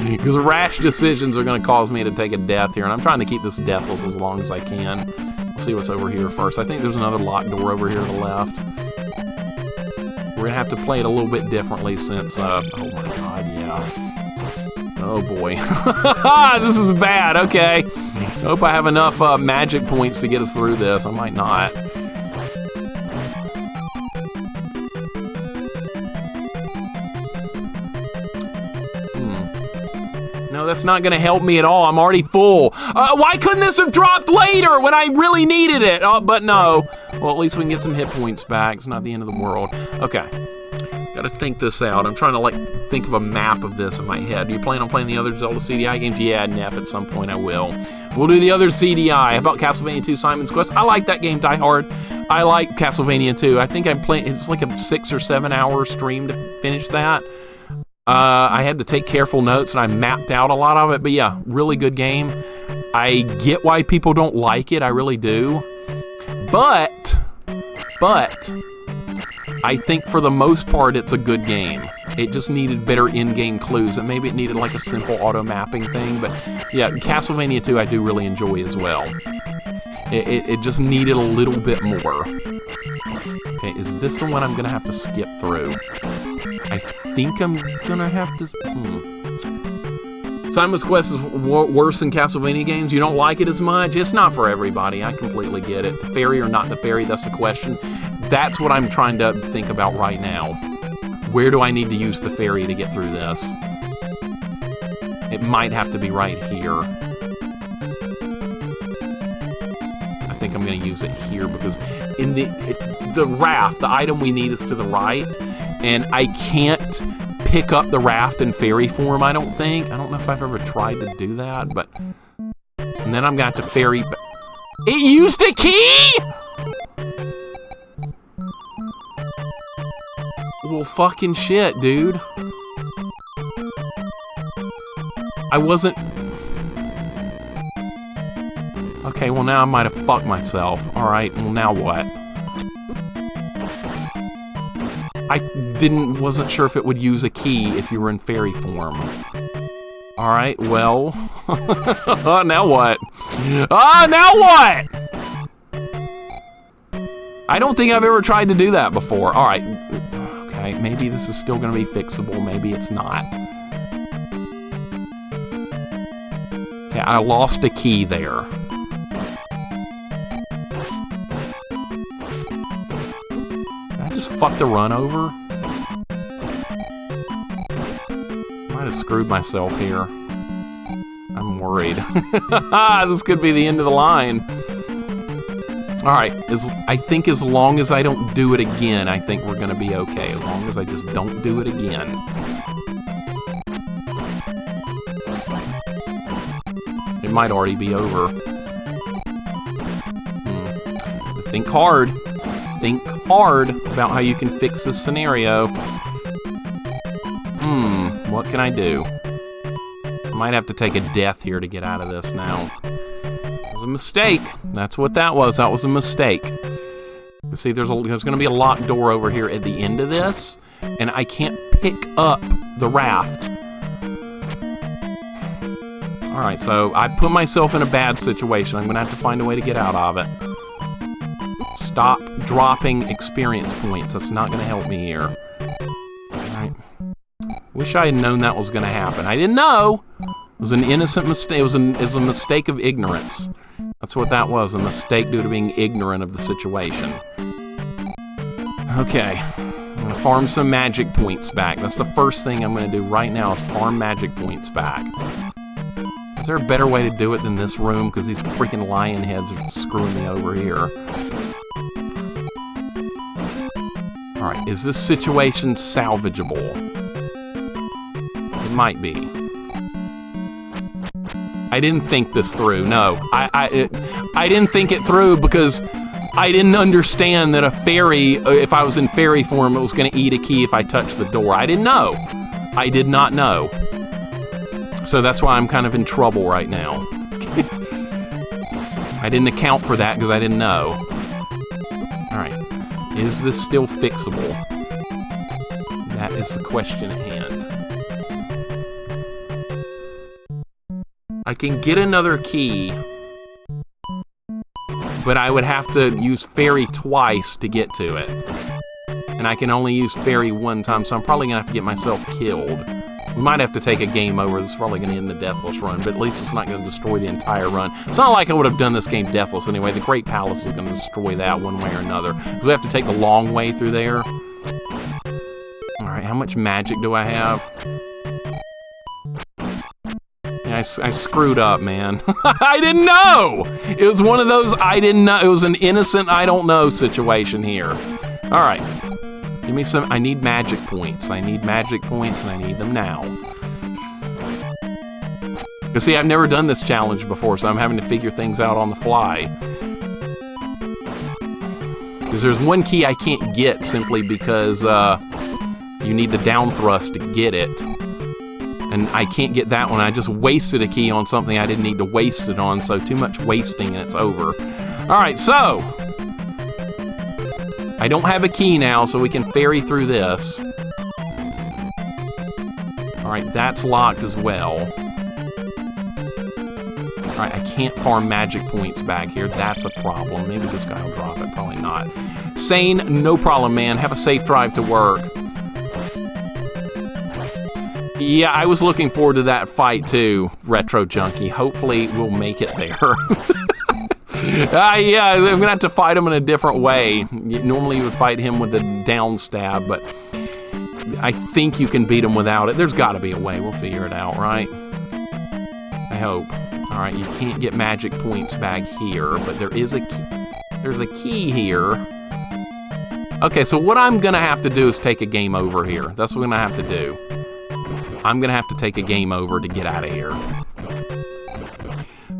Because rash decisions are going to cause me to take a death here, and I'm trying to keep this deathless as long as I can. Let's see what's over here first. I think there's another locked door over here to the left. We're going to have to play it a little bit differently since, oh my god, yeah. Oh boy. This is bad, okay. I hope I have enough magic points to get us through this. I might not. No, that's not gonna help me at all. I'm already full. Why couldn't this have dropped later when I really needed it? Oh, but no. Well, at least we can get some hit points back. It's not the end of the world. Okay. Gotta think this out. I'm trying to, like, think of a map of this in my head. Do you plan on playing the other Zelda CDI games? Yeah, Neff, at some point I will. We'll do the other CDI. How about Castlevania 2 Simon's Quest? I like that game, Die Hard. I like Castlevania 2. I think I'm playing, it's like a 6 or 7 hour stream to finish that. I had to take careful notes, and I mapped out a lot of it, but yeah, really good game. I get why people don't like it, I really do. But, I think for the most part, it's a good game. It just needed better in-game clues, and maybe it needed like a simple auto-mapping thing, but yeah, Castlevania 2 I do really enjoy as well. It just needed a little bit more. Okay, is this the one I'm gonna have to skip through? I think I'm gonna have to... Simon's Quest is worse than Castlevania games. You don't like it as much? It's not for everybody. I completely get it. The fairy or not the fairy, that's the question. That's what I'm trying to think about right now. Where do I need to use the fairy to get through this? It might have to be right here. I think I'm gonna use it here because in the raft, the item we need is to the right, and I can't pick up the raft in fairy form, I don't think. I don't know if I've ever tried to do that, but... And then I'm gonna have to fairy... It used a key?! Well, fucking shit, dude. I wasn't... Okay, well now I might have fucked myself. Alright, well now what? I wasn't sure if it would use a key if you were in fairy form. Alright, well... now what? Now what?! I don't think I've ever tried to do that before. Alright. Okay, maybe this is still gonna be fixable, maybe it's not. Okay, I lost a key there. Just fucked the run over? Might have screwed myself here. I'm worried. This could be the end of the line. Alright, I think as long as I don't do it again, I think we're gonna be okay. As long as I just don't do it again. It might already be over. Think hard. Think hard about how you can fix this scenario. What can I do? I might have to take a death here to get out of this now. It was a mistake. That's what that was. That was a mistake. You see, there's going to be a locked door over here at the end of this, and I can't pick up the raft. Alright, so I put myself in a bad situation. I'm going to have to find a way to get out of it. Stop dropping experience points. That's not going to help me here. Alright. Wish I had known that was going to happen. I didn't know! It was an innocent mistake. It was a mistake of ignorance. That's what that was. A mistake due to being ignorant of the situation. Okay. I'm going to farm some magic points back. That's the first thing I'm going to do right now is farm magic points back. Is there a better way to do it than this room? Because these freaking lion heads are screwing me over here. Alright, is this situation salvageable? It might be. I didn't think this through, no. I didn't think it through because I didn't understand that a fairy, if I was in fairy form, it was going to eat a key if I touched the door. I didn't know. I did not know. So that's why I'm kind of in trouble right now. I didn't account for that because I didn't know. Alright. Is this still fixable? That is the question at hand. I can get another key, but I would have to use fairy twice to get to it. And I can only use fairy one time, so I'm probably gonna have to get myself killed. We might have to take a game over. This is probably gonna end the deathless run, but at least it's not gonna destroy the entire run. It's not like I would have done this game deathless anyway. The Great Palace is gonna destroy that one way or another. So we have to take the long way through there. All right, how much magic do I have? Yeah, I screwed up, man. I didn't know! It was one of those I didn't know. It was an innocent I don't know situation here. All right. Give me some, I need magic points. I need magic points and I need them now. You see, I've never done this challenge before, so I'm having to figure things out on the fly. Because there's one key I can't get simply because you need the down thrust to get it. And I can't get that one. I just wasted a key on something I didn't need to waste it on, so too much wasting and it's over. All right, so I don't have a key now, so we can ferry through this. All right, that's locked as well. All right, I can't farm magic points back here. That's a problem. Maybe this guy will drop it. Probably not. Sane, no problem, man. Have a safe drive to work. Yeah, I was looking forward to that fight too, Retro Junkie. Hopefully we'll make it there. Yeah, I'm gonna have to fight him in a different way. Normally you would fight him with the downstab, but I think you can beat him without it. There's gotta be a way. We'll figure it out, right? I hope. All right, you can't get magic points back here, but there is a key. There's a key here. Okay, so what I'm gonna have to do is take a game over here. That's what I'm gonna have to do. I'm gonna have to take a game over to get out of here.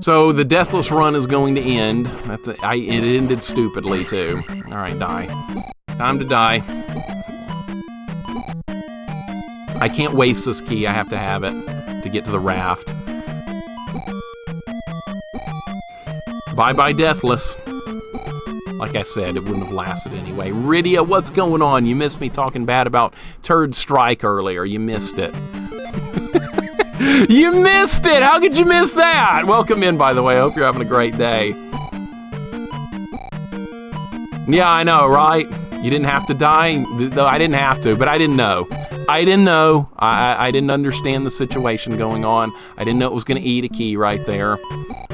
So the deathless run is going to end. It ended stupidly too. All right, die. Time to die. I can't waste this key. I have to have it to get to the raft. Bye-bye, deathless. Like I said, it wouldn't have lasted anyway. Rydia, what's going on? You missed me talking bad about Turd Strike earlier. You missed it. You missed it! How could you miss that? Welcome in, by the way. I hope you're having a great day. Yeah, I know, right? You didn't have to die? No, I didn't have to, but I didn't know. I didn't know. I didn't understand the situation going on. I didn't know it was going to eat a key right there.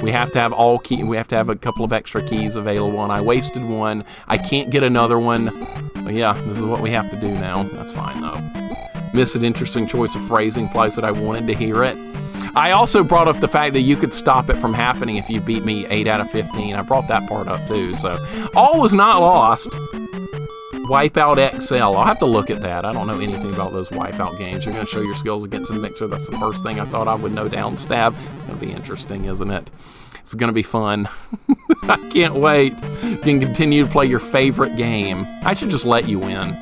We have to have all key. We have to have a couple of extra keys available, and I wasted one. I can't get another one. But yeah, this is what we have to do now. That's fine, though. Missed an interesting choice of phrasing, place that I wanted to hear it. I also brought up the fact that you could stop it from happening if you beat me 8 out of 15. I brought that part up too, so all was not lost. Wipeout XL. I'll have to look at that. I don't know anything about those Wipeout games. You're going to show your skills against a mixer. That's the first thing I thought I would know. Downstab. It's going to be interesting, isn't it? It's going to be fun. I can't wait. You can continue to play your favorite game. I should just let you win.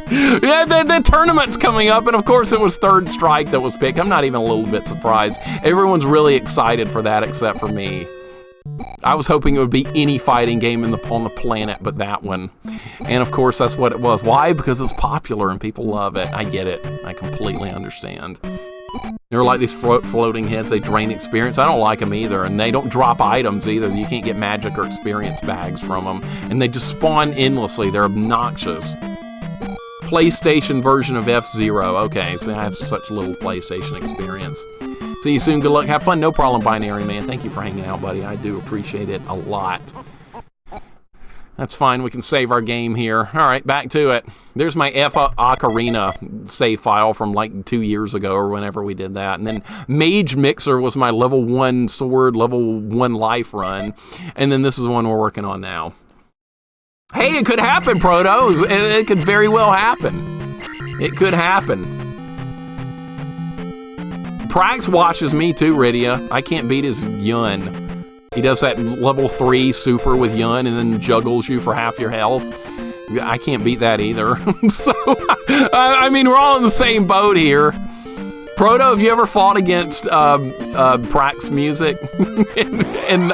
Yeah, the tournament's coming up, and of course it was Third Strike that was picked. I'm not even a little bit surprised. Everyone's really excited for that except for me. I was hoping it would be any fighting game on the planet but that one. And of course that's what it was. Why? Because it's popular and people love it. I get it. I completely understand. They're like these floating heads. They drain experience. I don't like them either. And they don't drop items either. You can't get magic or experience bags from them. And they just spawn endlessly. They're obnoxious. PlayStation version of F-Zero. Okay, so I have such little PlayStation experience. See you soon. Good luck. Have fun. No problem, Binary Man. Thank you for hanging out, buddy. I do appreciate it a lot. That's fine. We can save our game here. All right, back to it. There's my Ocarina save file from like 2 years ago or whenever we did that. And then Mage Mixer was my level 1 sword, level 1 life run. And then this is the one we're working on now. Hey, it could happen, Proto. It could very well happen. It could happen. Prax watches me too, Rydia. I can't beat his Yun. He does that level 3 super with Yun and then juggles you for half your health. I can't beat that either. So, I mean, we're all in the same boat here. Proto, have you ever fought against Prax Music and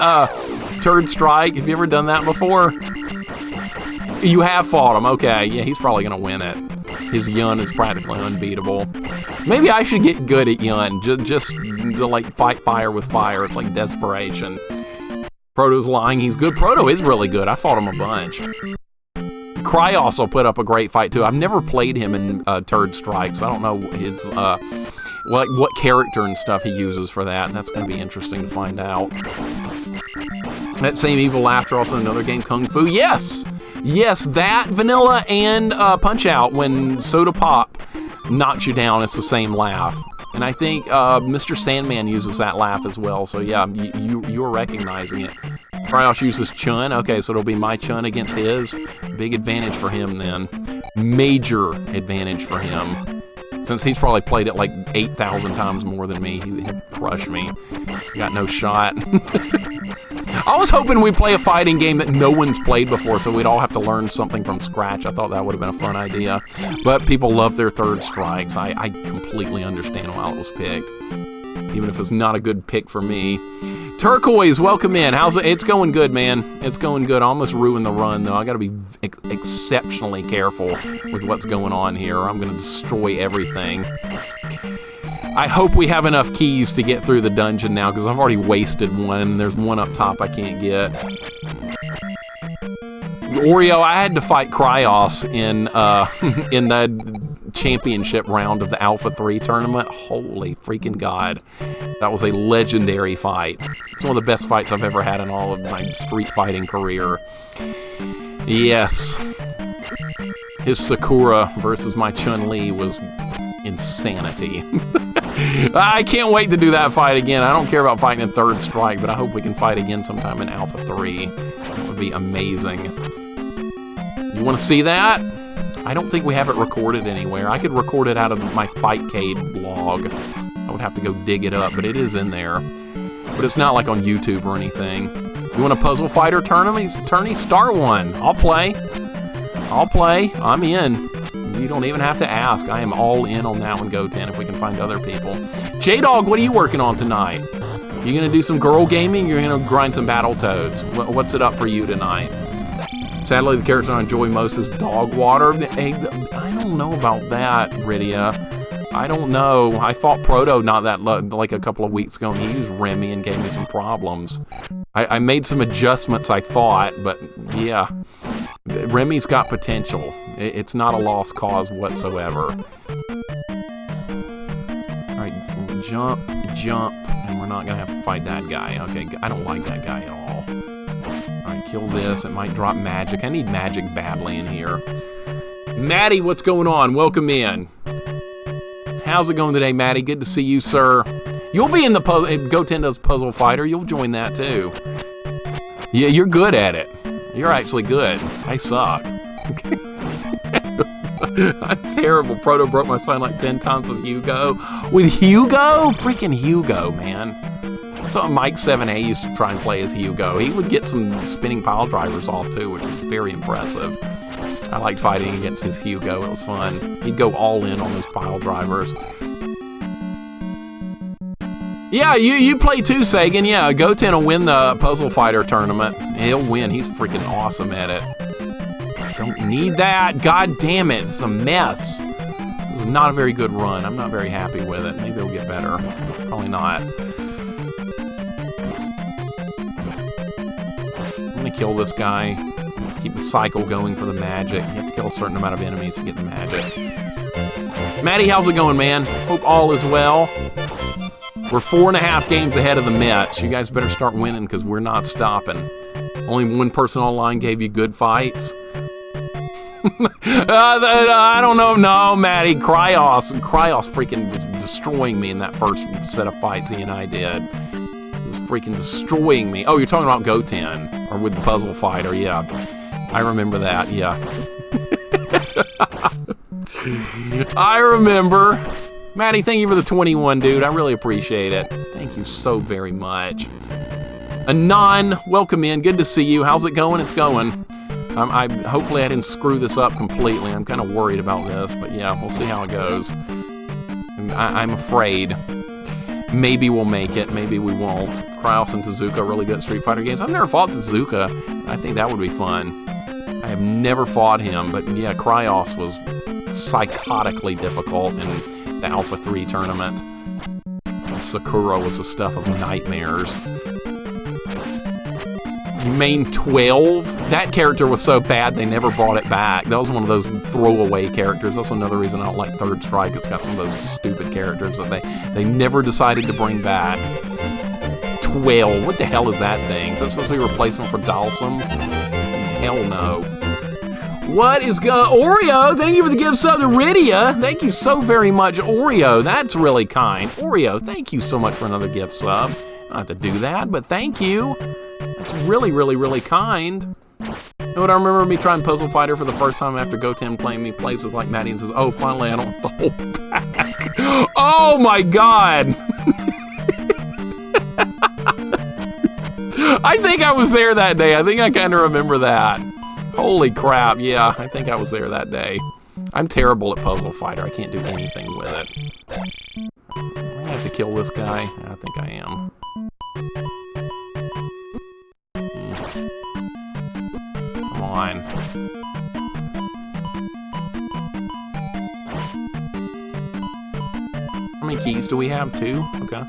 Turd Strike? Have you ever done that before? You have fought him. Okay, yeah, he's probably going to win it. His Yun is practically unbeatable. Maybe I should get good at Yun, just to like fight fire with fire. It's like desperation. Proto's lying. He's good. Proto is really good. I fought him a bunch. Cry also put up a great fight too. I've never played him in Third Strike, so I don't know his what character and stuff he uses for that. That's going to be interesting to find out. That same Evil Laughter, also another game, Kung Fu. Yes! Yes, that, Vanilla, and Punch-Out, when Soda Pop knocks you down, it's the same laugh. And I think Mr. Sandman uses that laugh as well, so yeah, you're recognizing it. Cryos uses Chun. Okay, so it'll be my Chun against his. Big advantage for him then. Major advantage for him. Since he's probably played it like 8,000 times more than me, he'd crush me. Got no shot. I was hoping we'd play a fighting game that no one's played before, so we'd all have to learn something from scratch. I thought that would have been a fun idea. But people love their Third Strikes. I completely understand why it was picked, even if it's not a good pick for me. Turquoise, welcome in. How's it? It's going good, man. It's going good. I almost ruined the run, though. I got to be exceptionally careful with what's going on here, or I'm going to destroy everything. I hope we have enough keys to get through the dungeon now, because I've already wasted one, and there's one up top I can't get. Oreo, I had to fight Cryos in the championship round of the Alpha 3 tournament. Holy freaking God. That was a legendary fight. It's one of the best fights I've ever had in all of my street fighting career. Yes. His Sakura versus my Chun-Li was insanity. I can't wait to do that fight again. I don't care about fighting in Third Strike, but I hope we can fight again sometime in Alpha 3. That would be amazing. You want to see that? I don't think we have it recorded anywhere. I could record it out of my Fightcade blog. I would have to go dig it up, but it is in there. But it's not like on YouTube or anything. You want a Puzzle Fighter tournament? Start one. I'll play. I'm in. You don't even have to ask. I am all in on that one, Goten, if we can find other people. J-Dog, what are you working on tonight? You gonna do some girl gaming? You're gonna grind some Battletoads? What's it up for you tonight? Sadly, the character I enjoy most is Dog Water. Hey, I don't know about that, Rydia. I don't know. I fought Proto not that like a couple of weeks ago, and he used Remy and gave me some problems. I made some adjustments, I thought, but yeah. Remy's got potential. It's not a lost cause whatsoever. Alright, jump, and we're not gonna have to fight that guy. Okay, I don't like that guy at all. Alright, kill this. It might drop magic. I need magic badly in here. Maddie, what's going on? Welcome in. How's it going today, Maddie? Good to see you, sir. You'll be in the Goten does Puzzle Fighter. You'll join that, too. Yeah, you're good at it. You're actually good. I suck. I'm terrible. Proto broke my spine like 10 times with Hugo. With Hugo? Freaking Hugo, man. That's what Mike 7A used to try and play as Hugo. He would get some spinning pile drivers off, too, which was very impressive. I liked fighting against his Hugo. It was fun. He'd go all in on those pile drivers. Yeah, you play too, Sagan. Yeah, Goten will win the Puzzle Fighter tournament. He'll win. He's freaking awesome at it. Don't need that. God damn it. It's a mess. This is not a very good run. I'm not very happy with it. Maybe it'll get better. Probably not. I'm gonna kill this guy. Keep the cycle going for the magic. You have to kill a certain amount of enemies to get the magic. Maddie, how's it going, man? Hope all is well. We're 4.5 games ahead of the Mets. You guys better start winning because we're not stopping. Only one person online gave you good fights. I don't know. No, Maddie. Cryos freaking was destroying me in that first set of fights he and I did. He was freaking destroying me. Oh, you're talking about Goten. Or with the Puzzle Fighter, yeah. I remember that, yeah. I remember. Maddie, thank you for the 21, dude. I really appreciate it. Thank you so very much. Anon, welcome in. Good to see you. How's it going? It's going. Hopefully I didn't screw this up completely. I'm kind of worried about this, but yeah, we'll see how it goes. I'm afraid. Maybe we'll make it. Maybe we won't. Cryos and Tezuka are really good at Street Fighter games. I've never fought Tezuka. I think that would be fun. I have never fought him, but yeah, Cryos was psychotically difficult in the Alpha 3 tournament. Sakura was the stuff of nightmares. Main 12? That character was so bad they never brought it back. That was one of those throwaway characters. That's another reason I don't like Third Strike. It's got some of those stupid characters that they never decided to bring back. 12. What the hell is that thing? Is that supposed to be a replacement for Dalsum? Hell no. What is Oreo? Thank you for the gift sub to Rydia. Thank you so very much, Oreo. That's really kind. Oreo, thank you so much for another gift sub. I don't have to do that, but thank you. That's really, really, really kind. You know what, I remember me trying Puzzle Fighter for the first time after Goten playing me plays with like Maddie and says, oh, finally I don't have to hold back. Oh my god. I think I was there that day. I think I kind of remember that. Holy crap, yeah, I think I was there that day. I'm terrible at Puzzle Fighter. I can't do anything with it. I have to kill this guy. I think I am. Come on. How many keys do we have? 2? Okay.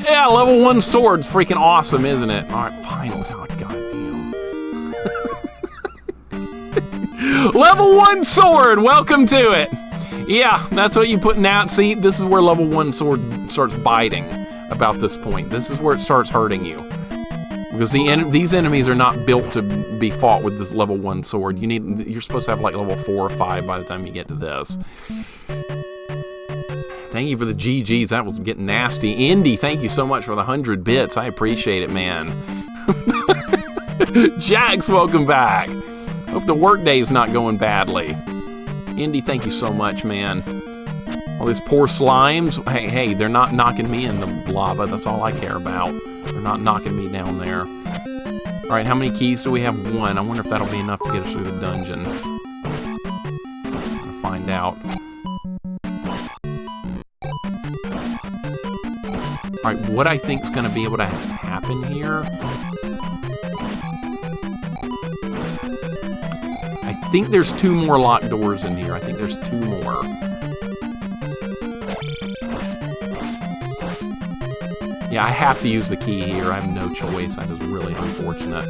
Yeah, level 1 sword's freaking awesome, isn't it? Alright, finally. Oh, goddamn. Level 1 sword! Welcome to it! Yeah, that's what you put out. See, this is where level 1 sword starts biting about this point. This is where it starts hurting you. Because these enemies are not built to be fought with this level 1 sword. You're supposed to have like level 4 or 5 by the time you get to this. Thank you for the GGs. That was getting nasty. Indy, thank you so much for the 100 bits. I appreciate it, man. Jax, welcome back. Hope the workday's not going badly. Indy, thank you so much, man. All these poor slimes. Hey, they're not knocking me in the lava. That's all I care about. They're not knocking me down there. All right, how many keys do we have? 1. I wonder if that'll be enough to get us through the dungeon. I'll find out. All right, what I think is going to be able to happen here... I think there's 2 more locked doors in here. I think there's 2 more. Yeah, I have to use the key here. I have no choice. That is really unfortunate.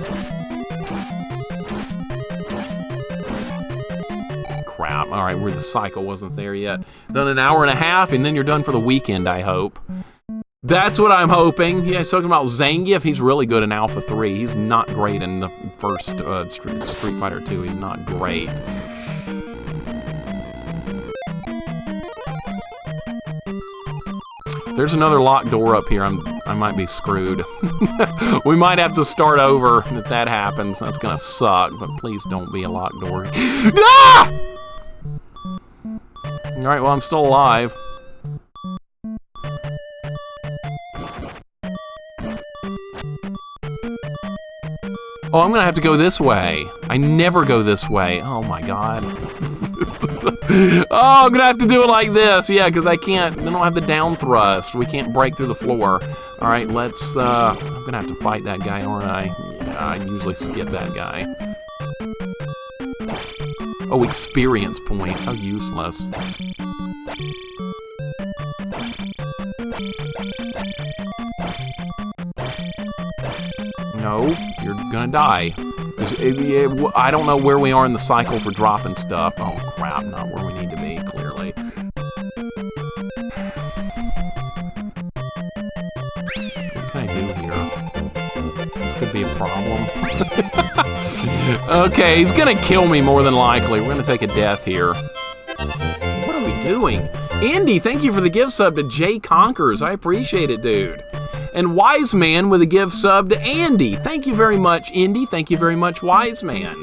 Crap. All right, the cycle wasn't there yet. Done an hour and a half, and then you're done for the weekend, I hope. That's what I'm hoping. Yeah, he's talking about Zangief. He's really good in Alpha 3. He's not great in the first Street Fighter 2. He's not great. There's another locked door up here. I might be screwed. We might have to start over if that happens. That's gonna suck, but please don't be a locked door. Ah! Alright, well, I'm still alive. Oh, I'm gonna have to go this way. I never go this way. Oh my god. Oh, I'm gonna have to do it like this. Yeah, because I don't have the down thrust. We can't break through the floor. Alright, let's, I'm gonna have to fight that guy, aren't I? Yeah, I usually skip that guy. Oh, experience points. How useless. No, you're gonna die. I don't know where we are in the cycle for dropping stuff. Oh crap, not where we need to be, clearly. What can I do here? This could be a problem. Okay, he's gonna kill me more than likely. We're gonna take a death here. What are we doing? Andy, thank you for the gift sub to Jay Conkers. I appreciate it, dude. And Wise Man with a gift sub to Andy. Thank you very much, Indy. Thank you very much, Wise Man.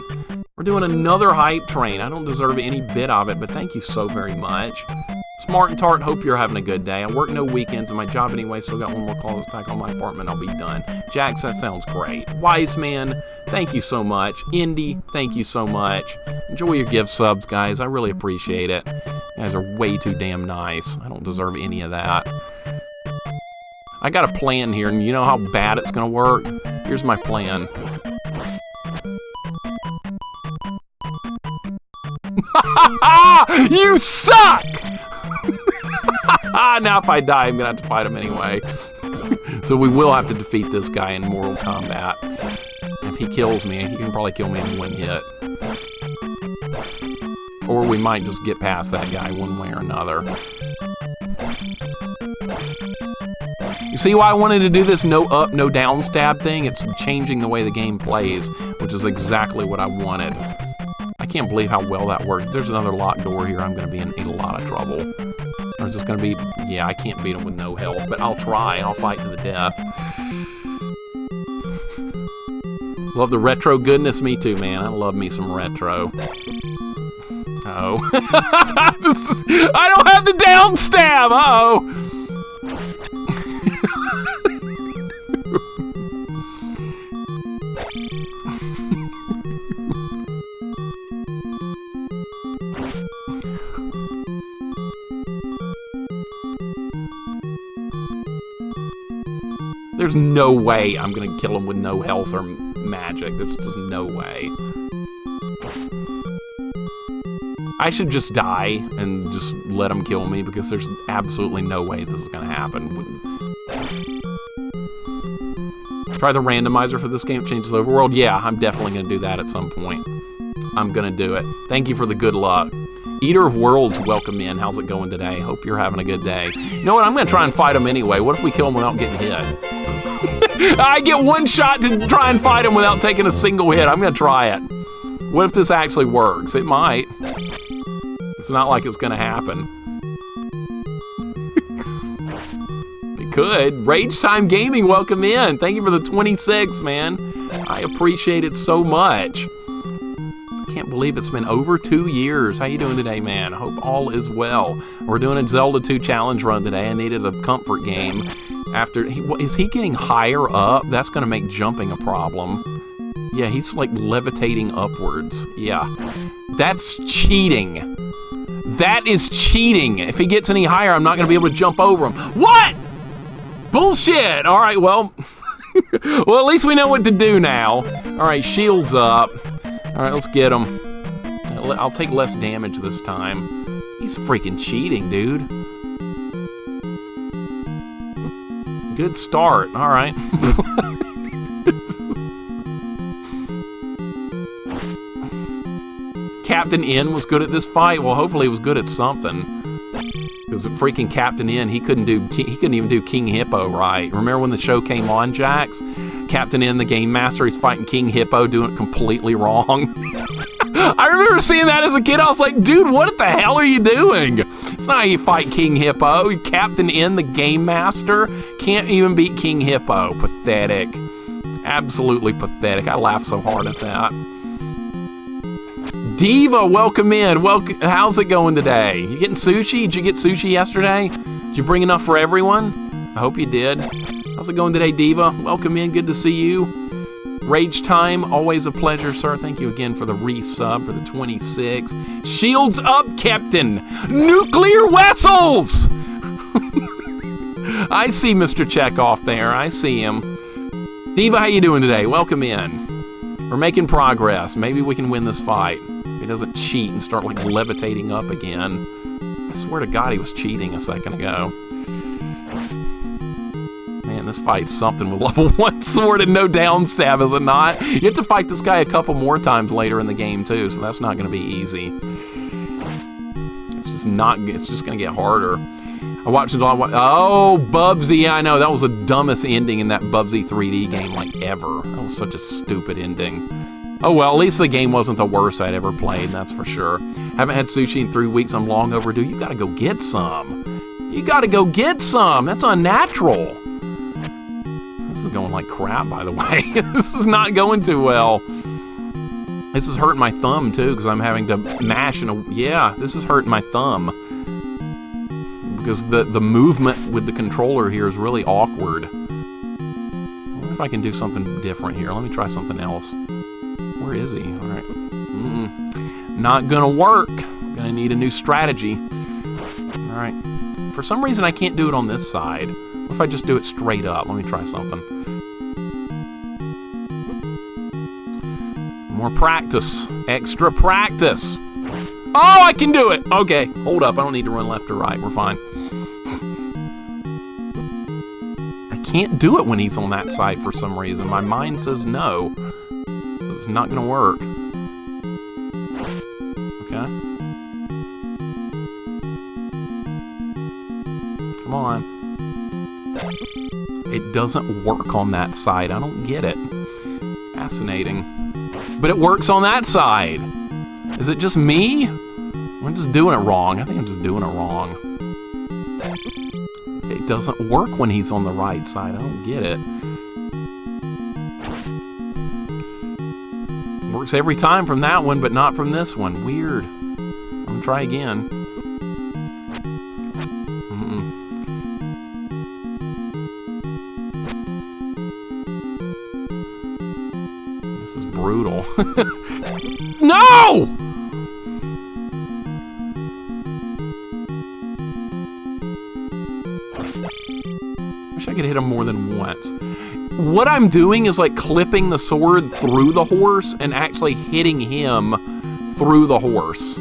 We're doing another hype train. I don't deserve any bit of it, but thank you so very much. Smart and Tart, hope you're having a good day. I work no weekends in my job anyway, so I got one more call attack on my apartment. I'll be done. Jax, that sounds great. Wise Man, thank you so much. Indy, thank you so much. Enjoy your gift subs, guys. I really appreciate it. You guys are way too damn nice. I don't deserve any of that. I got a plan here, and you know how bad it's gonna work? Here's my plan. You suck! Now if I die, I'm gonna have to fight him anyway. So we will have to defeat this guy in Mortal Kombat. If he kills me, he can probably kill me in one hit. Or we might just get past that guy one way or another. You see why I wanted to do this no up, no down stab thing? It's changing the way the game plays, which is exactly what I wanted. I can't believe how well that worked. If there's another locked door here, I'm going to be in a lot of trouble. Or is this going to be... Yeah, I can't beat him with no health, but I'll try. I'll fight to the death. Love the retro goodness. Me too, man. I love me some retro. Uh-oh. I don't have the down stab! Uh-oh! There's no way I'm gonna kill him with no health or magic. There's just no way. I should just die and just let him kill me because there's absolutely no way this is gonna happen. Try the randomizer for this game, it changes the overworld. Yeah, I'm definitely gonna do that at some point. I'm gonna do it. Thank you for the good luck. Eater of Worlds, welcome in. How's it going today? Hope you're having a good day. You know what? I'm gonna try and fight him anyway. What if we kill him without getting hit? I get one shot to try and fight him without taking a single hit. I'm gonna try it. What if this actually works? It might. It's not like it's gonna happen. It could. Rage Time Gaming, welcome in. Thank you for the 26, man. I appreciate it so much. Can't believe it's been over 2 years. How you doing today, man? I hope all is well. We're doing a Zelda 2 challenge run today. I needed a comfort game. Is he getting higher up? That's gonna make jumping a problem. Yeah, he's like levitating upwards. Yeah, that's cheating. That is cheating. If he gets any higher, I'm not gonna be able to jump over him. What? Bullshit. All right, well, well, at least we know what to do now. All right, shields up. All right, let's get him. I'll take less damage this time. He's freaking cheating, dude. Good start. All right. Captain N was good at this fight. Well, hopefully he was good at something. Because the freaking Captain N, he couldn't even do King Hippo right. Remember when the show came on, Jax? Captain N, the game master, he's fighting King Hippo, doing it completely wrong. I remember seeing that as a kid. I was like, dude, what the hell are you doing? It's not how you fight King Hippo. Captain N, the game master, can't even beat King Hippo. Pathetic. Absolutely pathetic. I laughed so hard at that. Diva, welcome in. How's it going today? You getting sushi? Did you get sushi yesterday? Did you bring enough for everyone? I hope you did. How's it going today, Diva? Welcome in. Good to see you. Rage Time, always a pleasure, sir. Thank you again for the resub for the 26. Shields up, Captain. Nuclear vessels. I see Mr. Chekhov there. I see him. Diva, how you doing today? Welcome in. We're making progress. Maybe we can win this fight. If he doesn't cheat and start like levitating up again. I swear to God he was cheating a second ago. Man, this fight's something with level 1 sword and no downstab, is it not? You have to fight this guy a couple more times later in the game, too, so that's not going to be easy. It's just not, it's just going to get harder. I watched it all. Oh, Bubsy, yeah, I know. That was the dumbest ending in that Bubsy 3D game, like, ever. That was such a stupid ending. Oh, well, at least the game wasn't the worst I'd ever played, that's for sure. Haven't had sushi in 3 weeks. I'm long overdue. You gotta go get some. You gotta go get some. That's unnatural. This is going like crap, by the way. This is not going too well. This is hurting my thumb, too, because I'm having to mash in a... Yeah, this is hurting my thumb. Because the movement with the controller here is really awkward. I wonder if I can do something different here. Let me try something else. Where is he? All right. Not gonna work. Gonna need a new strategy. All right. For some reason, I can't do it on this side. What if I just do it straight up? Let me try something. More practice. Extra practice. Oh, I can do it. Okay, hold up. I don't need to run left or right. We're fine. I can't do it when he's on that side for some reason. My mind says no. It's not gonna work. Okay. Come on. It doesn't work on that side. I don't get it. Fascinating. But it works on that side. Is it just me? I'm just doing it wrong. I think I'm just doing it wrong. It doesn't work when he's on the right side. I don't get it. Works every time from that one, but not from this one. Weird. I'm gonna try again. This is brutal. No! Wish I could hit him more than once. What I'm doing is like clipping the sword through the horse and actually hitting him through the horse.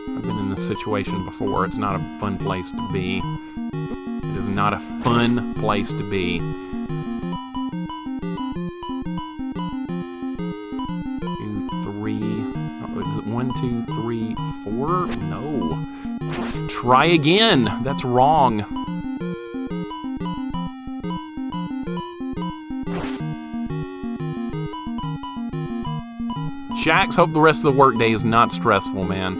I've been in this situation before. It's not a fun place to be. It is not a fun place to be. 1, 2, 3, 4? No. Try again. That's wrong. Shax, hope the rest of the workday is not stressful, man.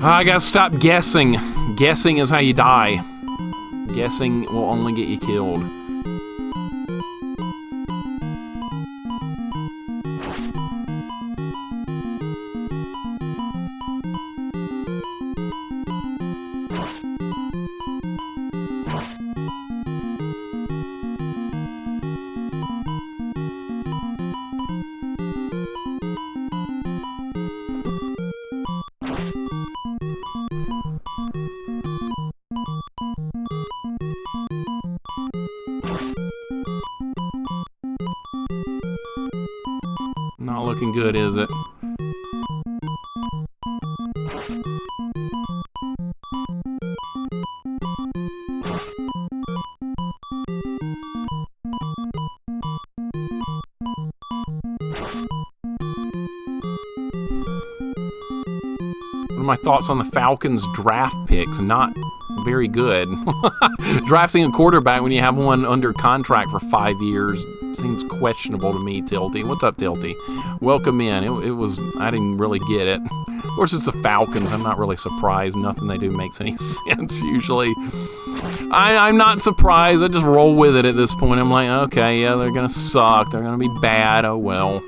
I gotta stop guessing. Guessing is how you die. Guessing will only get you killed. Not looking good, is it? What are my thoughts on the Falcons draft picks? Not very good. Drafting a quarterback when you have one under contract for 5 years seems questionable to me, Tilty. What's up, Tilty? Welcome in. It was, I didn't really get it. Of course, it's the Falcons. I'm not really surprised. Nothing they do makes any sense, usually. I'm not surprised. I just roll with it at this point. I'm like, okay, yeah, they're gonna suck. They're gonna be bad. Oh, well.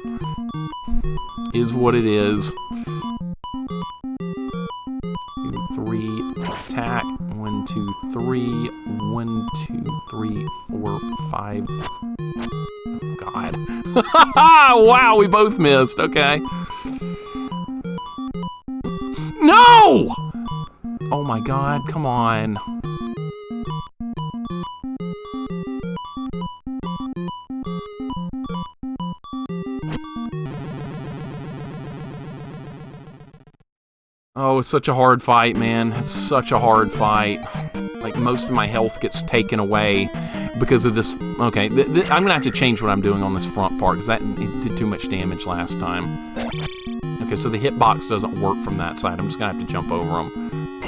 Is what it is. 2, 3, attack. 1, 2, 3. 1, 2, 3, 4, 5. God. Wow, we both missed. Okay. No! Oh my God, come on. Oh, it's such a hard fight, man. It's such a hard fight. Like, most of my health gets taken away because of this. Okay, I'm gonna have to change what I'm doing on this front part, because it did too much damage last time. Okay, so the hitbox doesn't work from that side. I'm just gonna have to jump over them.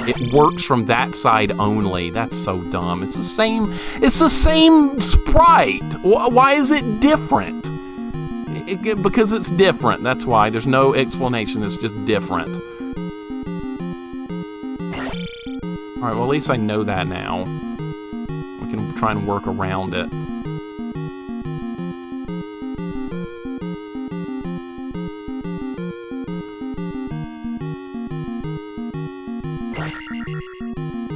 It works from that side only. That's so dumb. It's the same sprite. Why is it different? Because it's different. That's why. There's no explanation. It's just different. Alright, well, at least I know that now. We can try and work around it.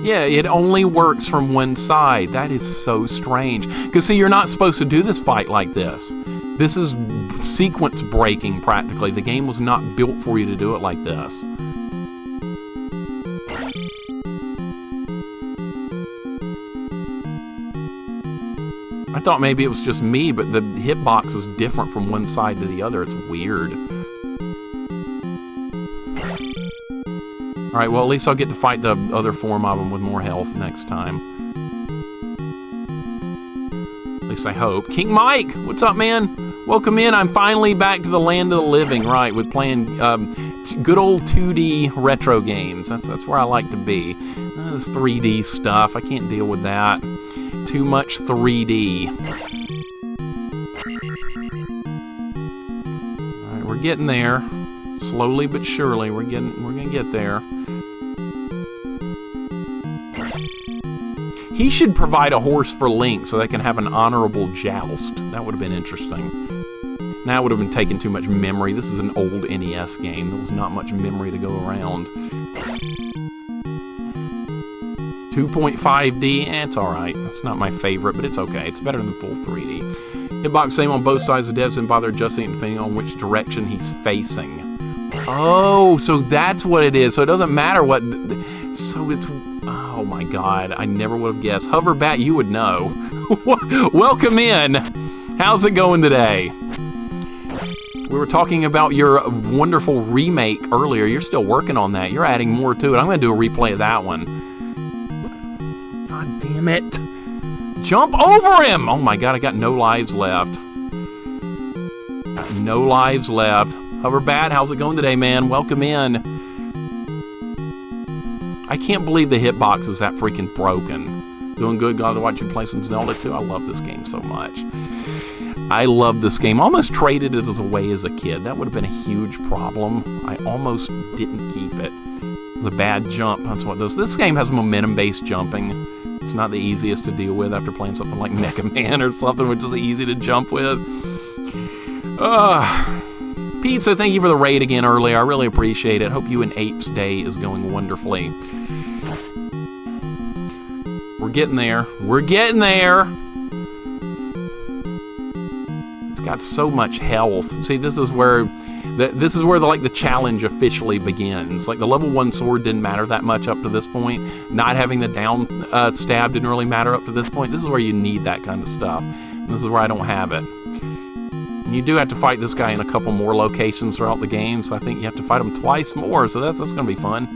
Yeah, it only works from one side. That is so strange. Because, see, you're not supposed to do this fight like this. This is sequence breaking, practically. The game was not built for you to do it like this. I thought maybe it was just me, but the hitbox is different from one side to the other. It's weird. Alright, well, at least I'll get to fight the other form of them with more health next time. At least I hope. King Mike! What's up, man? Welcome in. I'm finally back to the land of the living, right, with playing good old 2D retro games. That's where I like to be. This 3D stuff, I can't deal with that. Too much 3D. Alright, we're getting there. Slowly but surely, we're gonna get there. He should provide a horse for Link so they can have an honorable joust. That would have been interesting. Now it would have been taking too much memory. This is an old NES game. There was not much memory to go around. 2.5D, it's alright. It's not my favorite, but it's okay. It's better than full 3D. Hitbox same on both sides of the devs and bother adjusting it depending on which direction he's facing. Oh, so that's what it is. So it doesn't matter what... So it's... Oh my God, I never would have guessed. Hoverbat, you would know. Welcome in. How's it going today? We were talking about your wonderful remake earlier. You're still working on that. You're adding more to it. I'm going to do a replay of that one. God damn it. Jump over him! Oh my God, I got no lives left. Got no lives left. Hoverbat, how's it going today, man? Welcome in. I can't believe the hitbox is that freaking broken. Doing good, glad to watch you play some Zelda too. I love this game so much. I love this game. I almost traded it away as a kid. That would have been a huge problem. I almost didn't keep it. It was a bad jump. That's what this game has momentum-based jumping. It's not the easiest to deal with after playing something like Mega Man or something, which is easy to jump with. Pizza, thank you for the raid again earlier. I really appreciate it. Hope you and Apes Day is going wonderfully. We're getting there. We're getting there. It's got so much health. See, this is where the challenge officially begins. Like, the level 1 sword didn't matter that much up to this point. Not having the down stab didn't really matter up to this point. This is where you need that kind of stuff. And this is where I don't have it. And you do have to fight this guy in a couple more locations throughout the game, so I think you have to fight him twice more, so that's going to be fun.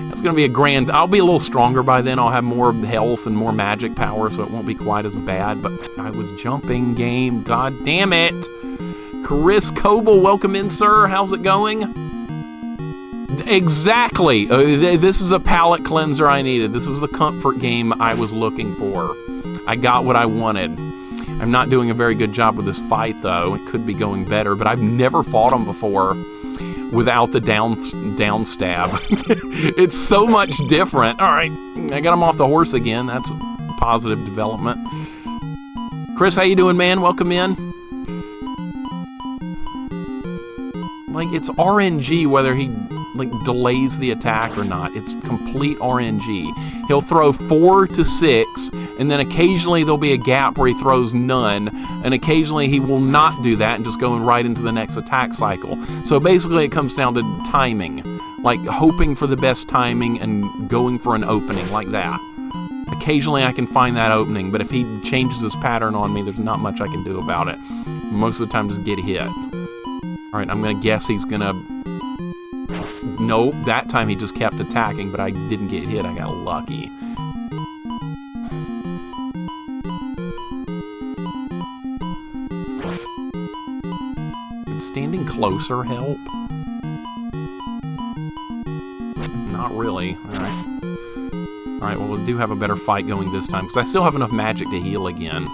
That's going to be a grand... I'll be a little stronger by then. I'll have more health and more magic power, so it won't be quite as bad, but I was jumping game. God damn it! Chris Coble, welcome in, sir. How's it going? Exactly! This is a palate cleanser I needed. This is the comfort game I was looking for. I got what I wanted. I'm not doing a very good job with this fight, though. It could be going better, but I've never fought him before without the downstab. It's so much different. All right, I got him off the horse again. That's a positive development. Chris, how you doing, man? Welcome in. Like, it's RNG whether he like delays the attack or not. It's complete RNG. He'll throw 4 to 6, and then occasionally there'll be a gap where he throws none, and occasionally he will not do that and just go right into the next attack cycle. So basically it comes down to timing, like hoping for the best timing and going for an opening like that. Occasionally I can find that opening, but if he changes his pattern on me, there's not much I can do about it. Most of the time just get hit. Alright, I'm gonna guess he's gonna... Nope, that time he just kept attacking, but I didn't get hit. I got lucky. Did standing closer help? Not really. Alright. Alright, well, we do have a better fight going this time, because I still have enough magic to heal again.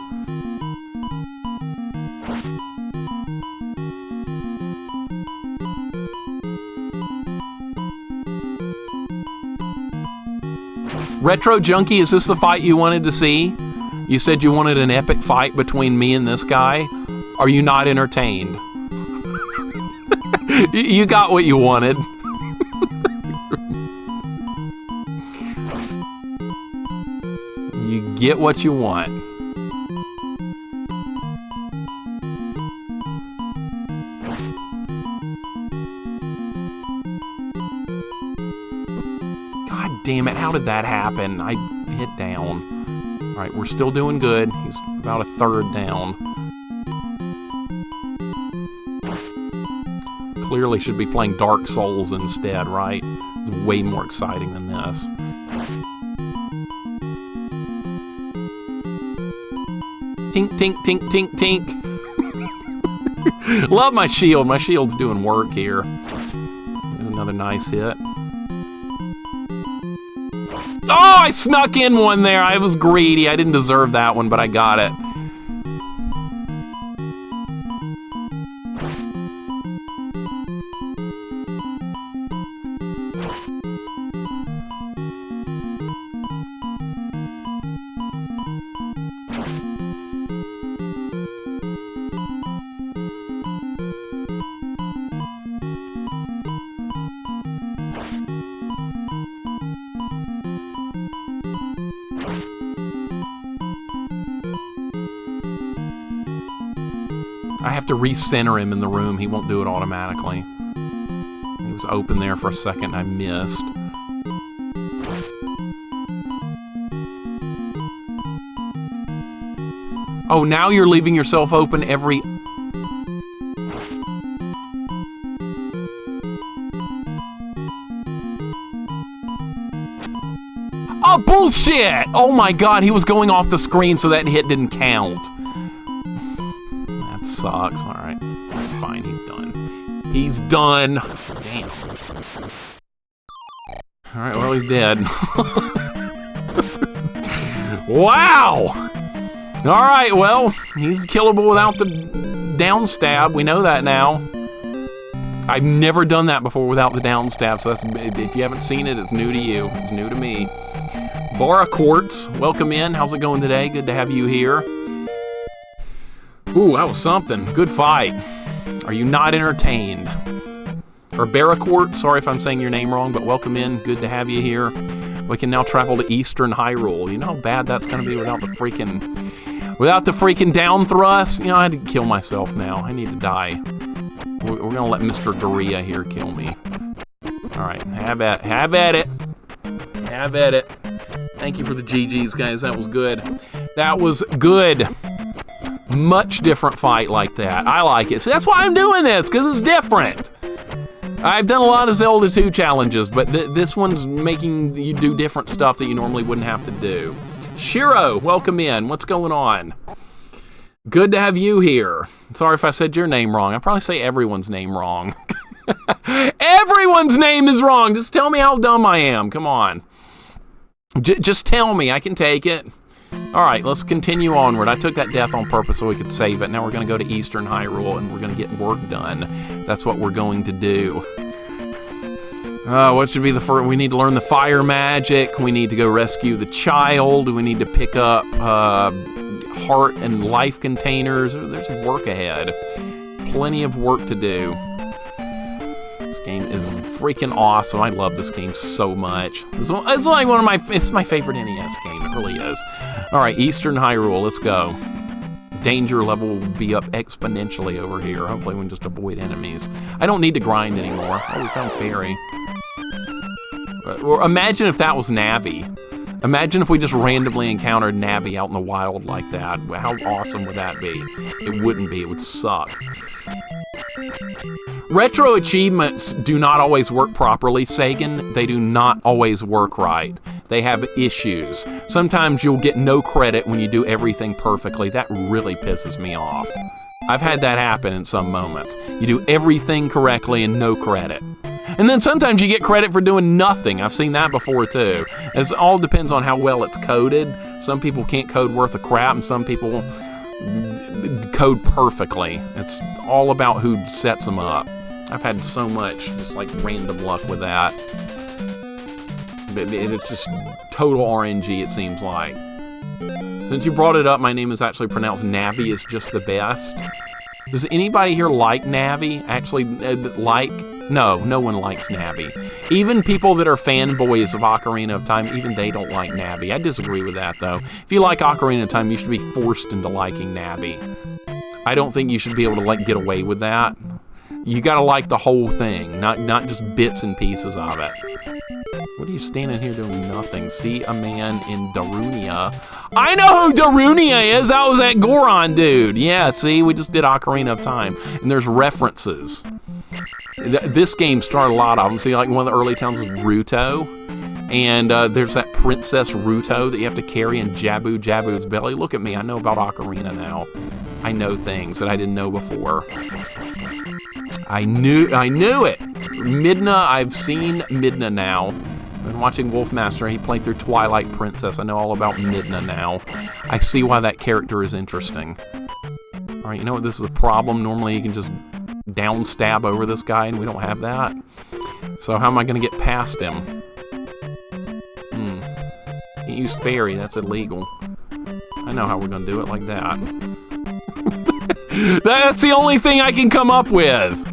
Retro Junkie, is this the fight you wanted to see? You said you wanted an epic fight between me and this guy? Are you not entertained? You got what you wanted. You get what you want. God damn it, how did that happen? I hit down. Alright, we're still doing good. He's about a third down. Clearly should be playing Dark Souls instead, right? It's way more exciting than this. Tink, tink, tink, tink, tink. Love my shield. My shield's doing work here. There's another nice hit. Oh, I snuck in one there. I was greedy. I didn't deserve that one, but I got it. I have to recenter him in the room. He won't do it automatically. He was open there for a second. I missed. Oh, now you're leaving yourself open every... Oh, bullshit! Oh my god, he was going off the screen so that hit didn't count. Sucks. Alright. That's fine. He's done. He's done. Damn. Alright, well, he's dead. Wow! Alright, well, he's killable without the downstab. We know that now. I've never done that before without the downstab, so that's, if you haven't seen it, it's new to you. It's new to me. Bora Quartz, welcome in. How's it going today? Good to have you here. Ooh, that was something. Good fight. Are you not entertained? Or Barracourt, sorry if I'm saying your name wrong, but welcome in. Good to have you here. We can now travel to Eastern Hyrule. You know how bad that's going to be without the freaking down thrust? You know, I had to kill myself now. I need to die. We're going to let Mr. Doria here kill me. Alright, have at it. Have at it. Thank you for the GGs, guys. That was good. That was good. Much different fight like that. I like it. See, that's why I'm doing this, because it's different. I've done a lot of Zelda 2 challenges, but this one's making you do different stuff that you normally wouldn't have to do. Shiro, welcome in. What's going on? Good to have you here. Sorry if I said your name wrong. I probably say everyone's name wrong. Everyone's name is wrong. Just tell me how dumb I am. Come on. Just tell me. I can take it. All right, let's continue onward. I took that death on purpose so we could save it. Now we're going to go to Eastern Hyrule, and we're going to get work done. That's what we're going to do. What should be the first? We need to learn the fire magic. We need to go rescue the child. We need to pick up heart and life containers. There's work ahead. Plenty of work to do. Let's game is freaking awesome. I love this game so much. It's like it's my favorite NES game. It really is. All right, Eastern Hyrule, let's go. Danger level will be up exponentially over here. Hopefully we can just avoid enemies. I don't need to grind anymore. Oh, we found Fairy. Or imagine if that was Navi. Imagine if we just randomly encountered Navi out in the wild like that. How awesome would that be? It wouldn't be. It would suck. Retro achievements do not always work properly, Sagan. They do not always work right. They have issues. Sometimes you'll get no credit when you do everything perfectly. That really pisses me off. I've had that happen in some moments. You do everything correctly and no credit. And then sometimes you get credit for doing nothing. I've seen that before too. It all depends on how well it's coded. Some people can't code worth a crap, and some people code perfectly. It's all about who sets them up. I've had so much just like random luck with that. It's just total RNG, it seems like. Since you brought it up, my name is actually pronounced Navi is just the best. Does anybody here like Navi? Actually, like? No, no one likes Navi. Even people that are fanboys of Ocarina of Time, even they don't like Navi. I disagree with that, though. If you like Ocarina of Time, you should be forced into liking Navi. I don't think you should be able to, like, get away with that. You gotta like the whole thing, not just bits and pieces of it. What are you standing here doing nothing? See a man in Darunia. I know who Darunia is! That was that Goron dude! Yeah, see, we just did Ocarina of Time. And there's references. This game started a lot of them. See, like one of the early towns is Ruto. And there's that Princess Ruto that you have to carry in Jabu's belly. Look at me, I know about Ocarina now. I know things that I didn't know before. I knew it! Midna, I've seen Midna now. I've been watching Wolfmaster, he played through Twilight Princess. I know all about Midna now. I see why that character is interesting. Alright, you know what, this is a problem. Normally you can just downstab over this guy, and we don't have that. So how am I going to get past him? Can't use Fairy, that's illegal. I know how we're going to do it, like that. That's the only thing I can come up with!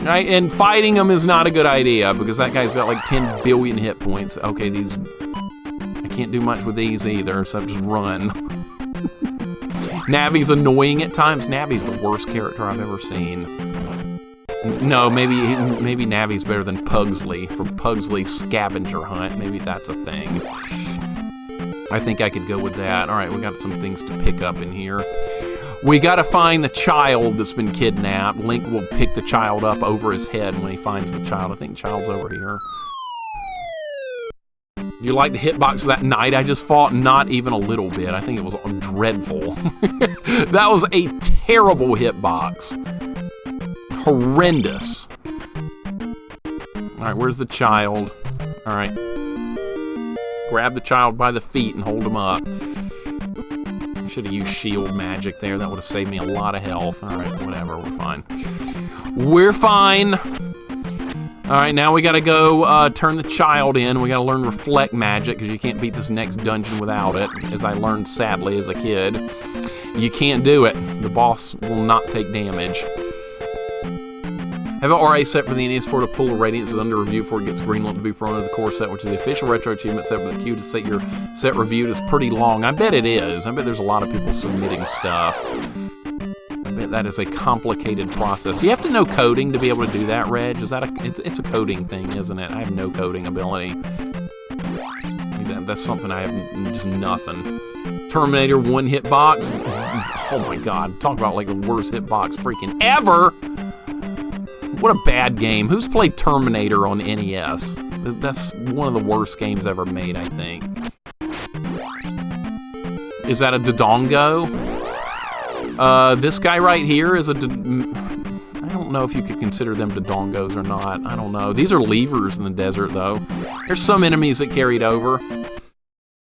Right? And fighting him is not a good idea, because that guy's got like 10 billion hit points. Okay, these... I can't do much with these either, so just run. Navi's annoying at times. Navi's the worst character I've ever seen. No, maybe Navi's better than Pugsley from Pugsley's Scavenger Hunt. Maybe that's a thing. I think I could go with that. All right, we got some things to pick up in here. We gotta find the child that's been kidnapped. Link will pick the child up over his head when he finds the child. I think the child's over here. You like the hitbox of that knight I just fought? Not even a little bit. I think it was dreadful. That was a terrible hitbox. Horrendous. Alright, where's the child? Alright. Grab the child by the feet and hold him up. Should have used shield magic there. That would have saved me a lot of health. Alright, whatever. We're fine. We're fine. Alright, now we gotta go turn the child in. We gotta learn Reflect Magic, because you can't beat this next dungeon without it, as I learned sadly as a kid. You can't do it. The boss will not take damage. Have an RA set for the NES port of Pool of Radiance is under review before it gets greenlit to be thrown into the core set, which is the official retro achievement set, but the queue to set your set reviewed is pretty long. I bet it is. I bet there's a lot of people submitting stuff. I bet that is a complicated process. You have to know coding to be able to do that, Reg. Is that it's a coding thing, isn't it? I have no coding ability. That's something I have just nothing. Terminator 1 hitbox. Oh my god. Talk about like the worst hitbox freaking ever. What a bad game. Who's played Terminator on NES? That's one of the worst games ever made, I think. Is that a Dodongo? This guy right here is a... I don't know if you could consider them Dodongos or not. I don't know. These are levers in the desert, though. There's some enemies that carried over.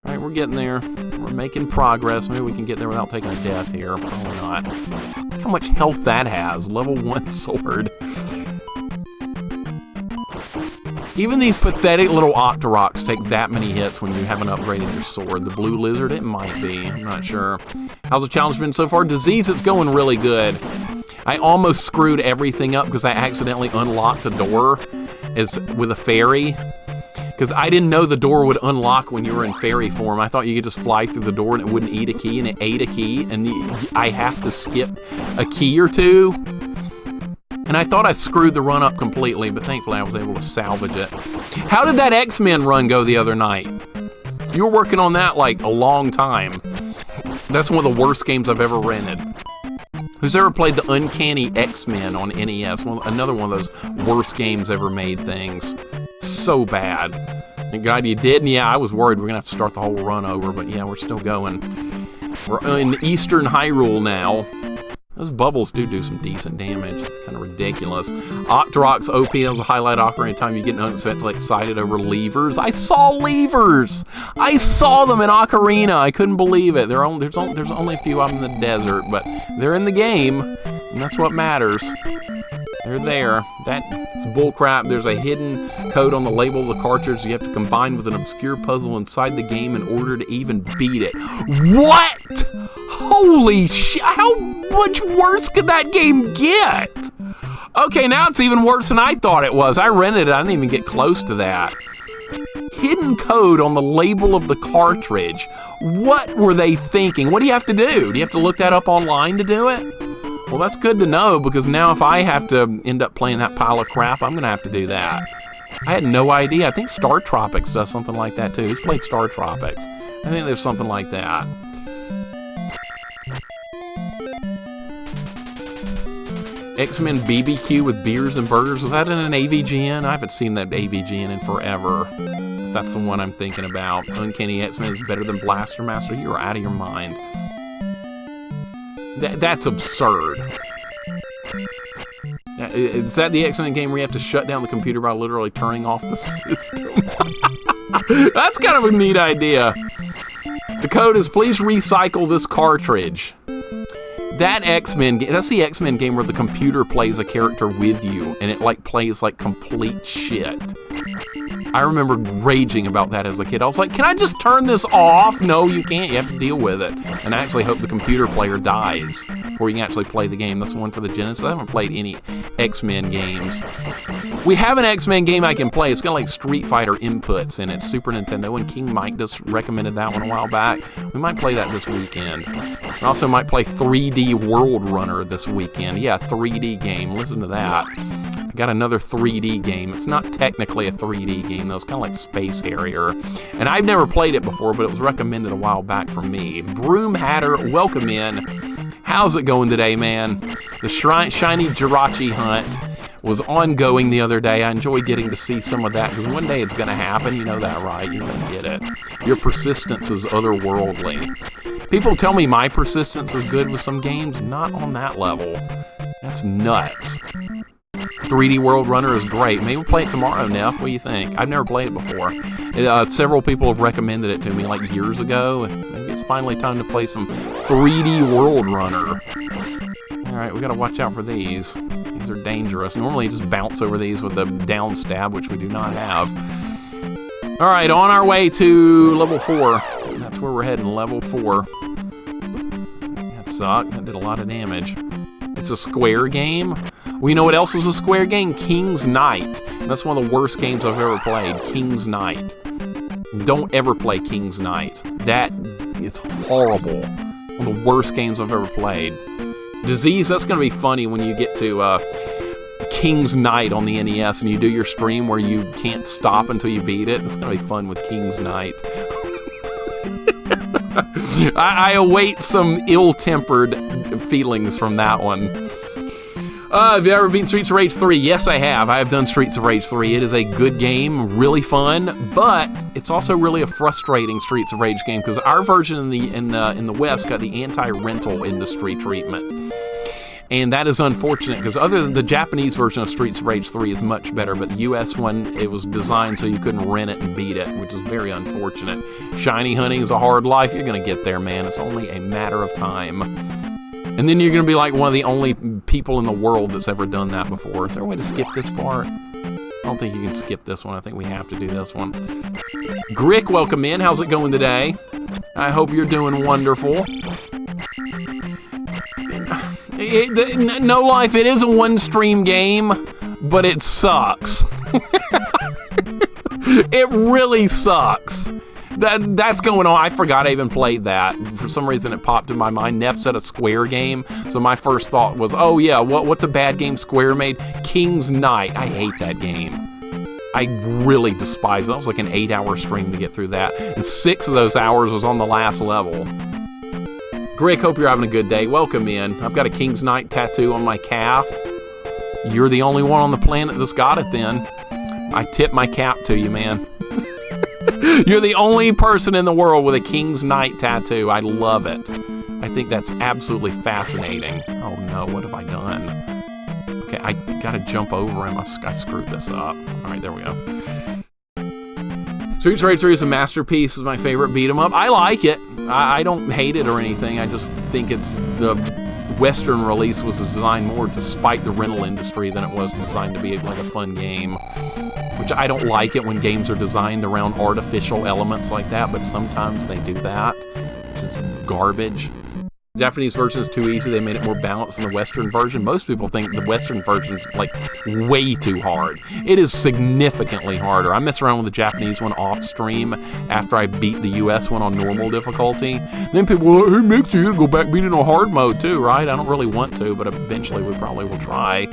Alright, we're getting there. We're making progress. Maybe we can get there without taking a death here. Probably not. Look how much health that has. Level 1 sword. Even these pathetic little Octoroks take that many hits when you haven't upgraded your sword. The blue lizard, it might be. I'm not sure. How's the challenge been so far? Disease, it's going really good. I almost screwed everything up because I accidentally unlocked a door with a fairy. Because I didn't know the door would unlock when you were in fairy form. I thought you could just fly through the door and it wouldn't eat a key, and it ate a key, and I have to skip a key or two. And I thought I screwed the run up completely, but thankfully I was able to salvage it. How did that X-Men run go the other night? You were working on that like a long time. That's one of the worst games I've ever rented. Who's ever played the Uncanny X-Men on NES? Another one of those worst games ever made things. So bad. Thank God you did, and yeah, I was worried we're gonna have to start the whole run over, but yeah, we're still going. We're in Eastern Hyrule now. Those bubbles do some decent damage. It's kind of ridiculous. Octorok's OP, that was a highlight Ocarina of Time. You get unexpectedly excited over levers. I saw levers! I saw them in Ocarina. I couldn't believe it. There's only a few of them in the desert, but they're in the game, and that's what matters. They're there. That's bullcrap. There's a hidden code on the label of the cartridge you have to combine with an obscure puzzle inside the game in order to even beat it. What? Holy shit. How much worse could that game get? Okay, now it's even worse than I thought it was. I rented it. I didn't even get close to that. Hidden code on the label of the cartridge. What were they thinking? What do you have to do? Do you have to look that up online to do it? Well, that's good to know, because now if I have to end up playing that pile of crap, I'm going to have to do that. I had no idea. I think Star Tropics does something like that, too. Who's played Star Tropics? I think there's something like that. X-Men BBQ with beers and burgers. Was that in an AVGN? I haven't seen that AVGN in forever. That's the one I'm thinking about. Uncanny X-Men is better than Blaster Master. You're out of your mind. That's absurd. Is that the X-Men game where you have to shut down the computer by literally turning off the system? That's kind of a neat idea. The code is, please recycle this cartridge. That X-Men game, that's the X-Men game where the computer plays a character with you, and it like plays like complete shit. I remember raging about that as a kid. I was like, can I just turn this off? No, you can't. You have to deal with it. And I actually hope the computer player dies before you can actually play the game. That's the one for the Genesis. I haven't played any X-Men games. We have an X-Men game I can play. It's got like Street Fighter inputs in it. Super Nintendo, and King Mike just recommended that one a while back. We might play that this weekend. I also might play 3D World Runner this weekend. Yeah, 3D game. Listen to that. I got another 3D game. It's not technically a 3D game, though. It's kind of like Space Harrier. And I've never played it before, but it was recommended a while back from me. Broom Hatter, welcome in. How's it going today, man? The shiny Jirachi hunt was ongoing the other day. I enjoyed getting to see some of that, because one day it's going to happen. You know that, right? You're going to get it. Your persistence is otherworldly. People tell me my persistence is good with some games. Not on that level. That's nuts. 3D World Runner is great. Maybe we'll play it tomorrow, Neff. What do you think? I've never played it before. Several people have recommended it to me like years ago. Maybe it's finally time to play some 3D World Runner. Alright, we gotta watch out for these. These are dangerous. Normally you just bounce over these with the Downstab, which we do not have. Alright, on our way to level 4. That's where we're heading, level 4. That sucked. That did a lot of damage. It's a Square game. Well, you know what else was a Square game? King's Knight. That's one of the worst games I've ever played. King's Knight. Don't ever play King's Knight. That is horrible. One of the worst games I've ever played. Disease, that's going to be funny when you get to King's Knight on the NES and you do your stream where you can't stop until you beat it. It's going to be fun with King's Knight. I await some ill-tempered feelings from that one. Have you ever beaten Streets of Rage 3? Yes, I have. I have done Streets of Rage 3. It is a good game, really fun, but it's also really a frustrating Streets of Rage game because our version in the West got the anti-rental industry treatment. And that is unfortunate because other than the Japanese version of Streets of Rage 3 is much better, but the US one, it was designed so you couldn't rent it and beat it, which is very unfortunate. Shiny hunting is a hard life. You're going to get there, man. It's only a matter of time. And then you're going to be like one of the only people in the world that's ever done that before. Is there a way to skip this part? I don't think you can skip this one. I think we have to do this one. Grick, welcome in. How's it going today? I hope you're doing wonderful. No Life, it is a one-stream game, but it sucks. It really sucks. That's going on. I forgot I even played that. For some reason, it popped in my mind. Neff said a Square game, so my first thought was, oh yeah, what's a bad game Square made? King's Knight. I hate that game. I really despise it. That was like an 8-hour stream to get through that, and 6 of those hours was on the last level. Greg, hope you're having a good day. Welcome in. I've got a King's Knight tattoo on my calf. You're the only one on the planet that's got it then. I tip my cap to you, man. You're the only person in the world with a King's Knight tattoo. I love it. I think that's absolutely fascinating. Oh no, what have I done? Okay, I gotta jump over him. I screwed this up. Alright, there we go. Streets of Rage 3 is a masterpiece. It's my favorite beat 'em up. I like it. I don't hate it or anything. I just think it's the Western release was designed more to spite the rental industry than it was designed to be like a fun game. Which I don't like it when games are designed around artificial elements like that, but sometimes they do that, which is garbage. The Japanese version is too easy. They made it more balanced than the Western version. Most people think the Western version is like way too hard. It is significantly harder. I mess around with the Japanese one off stream after I beat the US one on normal difficulty. Then people were like, hey Mixer, you gotta go back beat it on hard mode too, right? I don't really want to, but eventually we probably will try.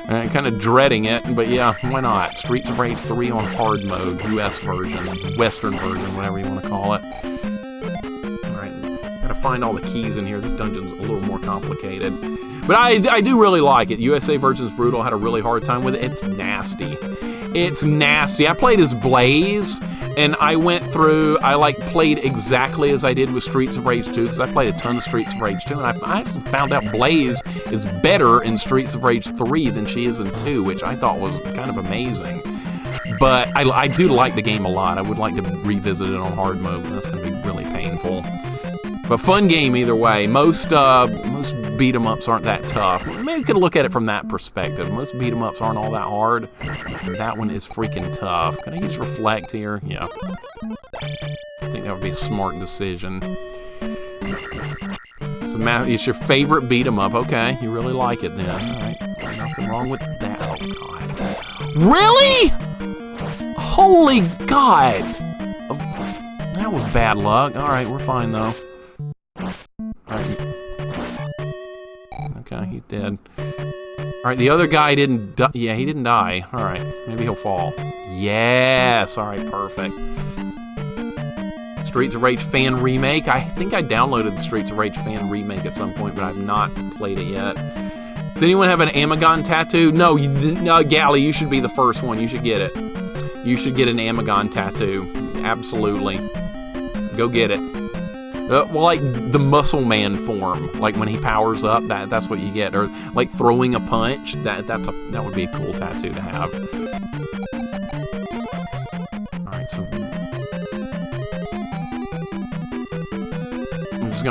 I'm kind of dreading it, but yeah, why not? Streets of Rage 3 on hard mode, US version, Western version, whatever you want to call it. Alright, gotta find all the keys in here. This dungeon's a little more complicated. But I do really like it. USA version's brutal, had a really hard time with it. It's nasty. It's nasty. I played as Blaze, and I went through, I played exactly as I did with Streets of Rage 2, because I played a ton of Streets of Rage 2, and I just found out Blaze is better in Streets of Rage 3 than she is in 2, which I thought was kind of amazing. But I do like the game a lot. I would like to revisit it on hard mode, but that's going to be really painful. But fun game either way. Most beat-em-ups aren't that tough. Maybe you could look at it from that perspective. Most beat-em-ups aren't all that hard. And that one is freaking tough. Can I use Reflect here? Yeah. I think that would be a smart decision. So, Matt, it's your favorite beat-em-up. Okay, you really like it then. Alright, nothing wrong with that. Oh, God. Really? Holy God! That was bad luck. Alright, we're fine, though. Okay, he's dead. Alright, the other guy didn't die. Yeah, he didn't die. Alright, maybe he'll fall. Yes! Alright, perfect. Streets of Rage fan remake. I think I downloaded the Streets of Rage fan remake at some point, but I've not played it yet. Does anyone have an Amagon tattoo? No, Gally, you should be the first one. You should get it. You should get an Amagon tattoo. Absolutely. Go get it. Well, like the Muscle Man form, like when he powers up, that's what you get. Or like throwing a punch, that would be a cool tattoo to have. Alright, so I'm just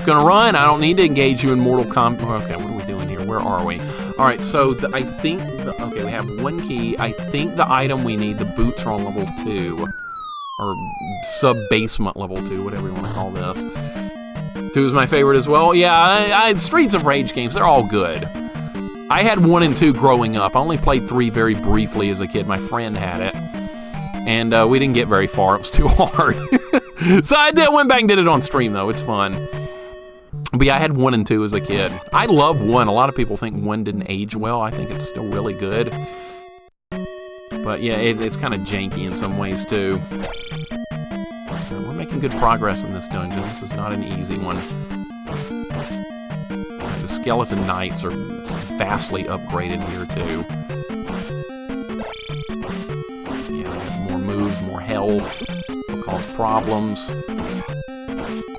gonna run. I don't need to engage you in Mortal Kombat. Okay, what are we doing here? Where are we? Alright, so I think okay, we have one key. I think the item we need, the boots, are on level 2. Or sub-basement level 2, whatever you want to call this. 2 is my favorite as well. Yeah, Streets of Rage games, they're all good. I had 1 and 2 growing up. I only played 3 very briefly as a kid. My friend had it. And we didn't get very far. It was too hard. So I went back and did it on stream, though. It's fun. But yeah, I had 1 and 2 as a kid. I love 1. A lot of people think 1 didn't age well. I think it's still really good. But yeah, it's kind of janky in some ways, too. We're making good progress in this dungeon. This is not an easy one. The Skeleton Knights are vastly upgraded here, too. Yeah, more moves, more health. Will cause problems.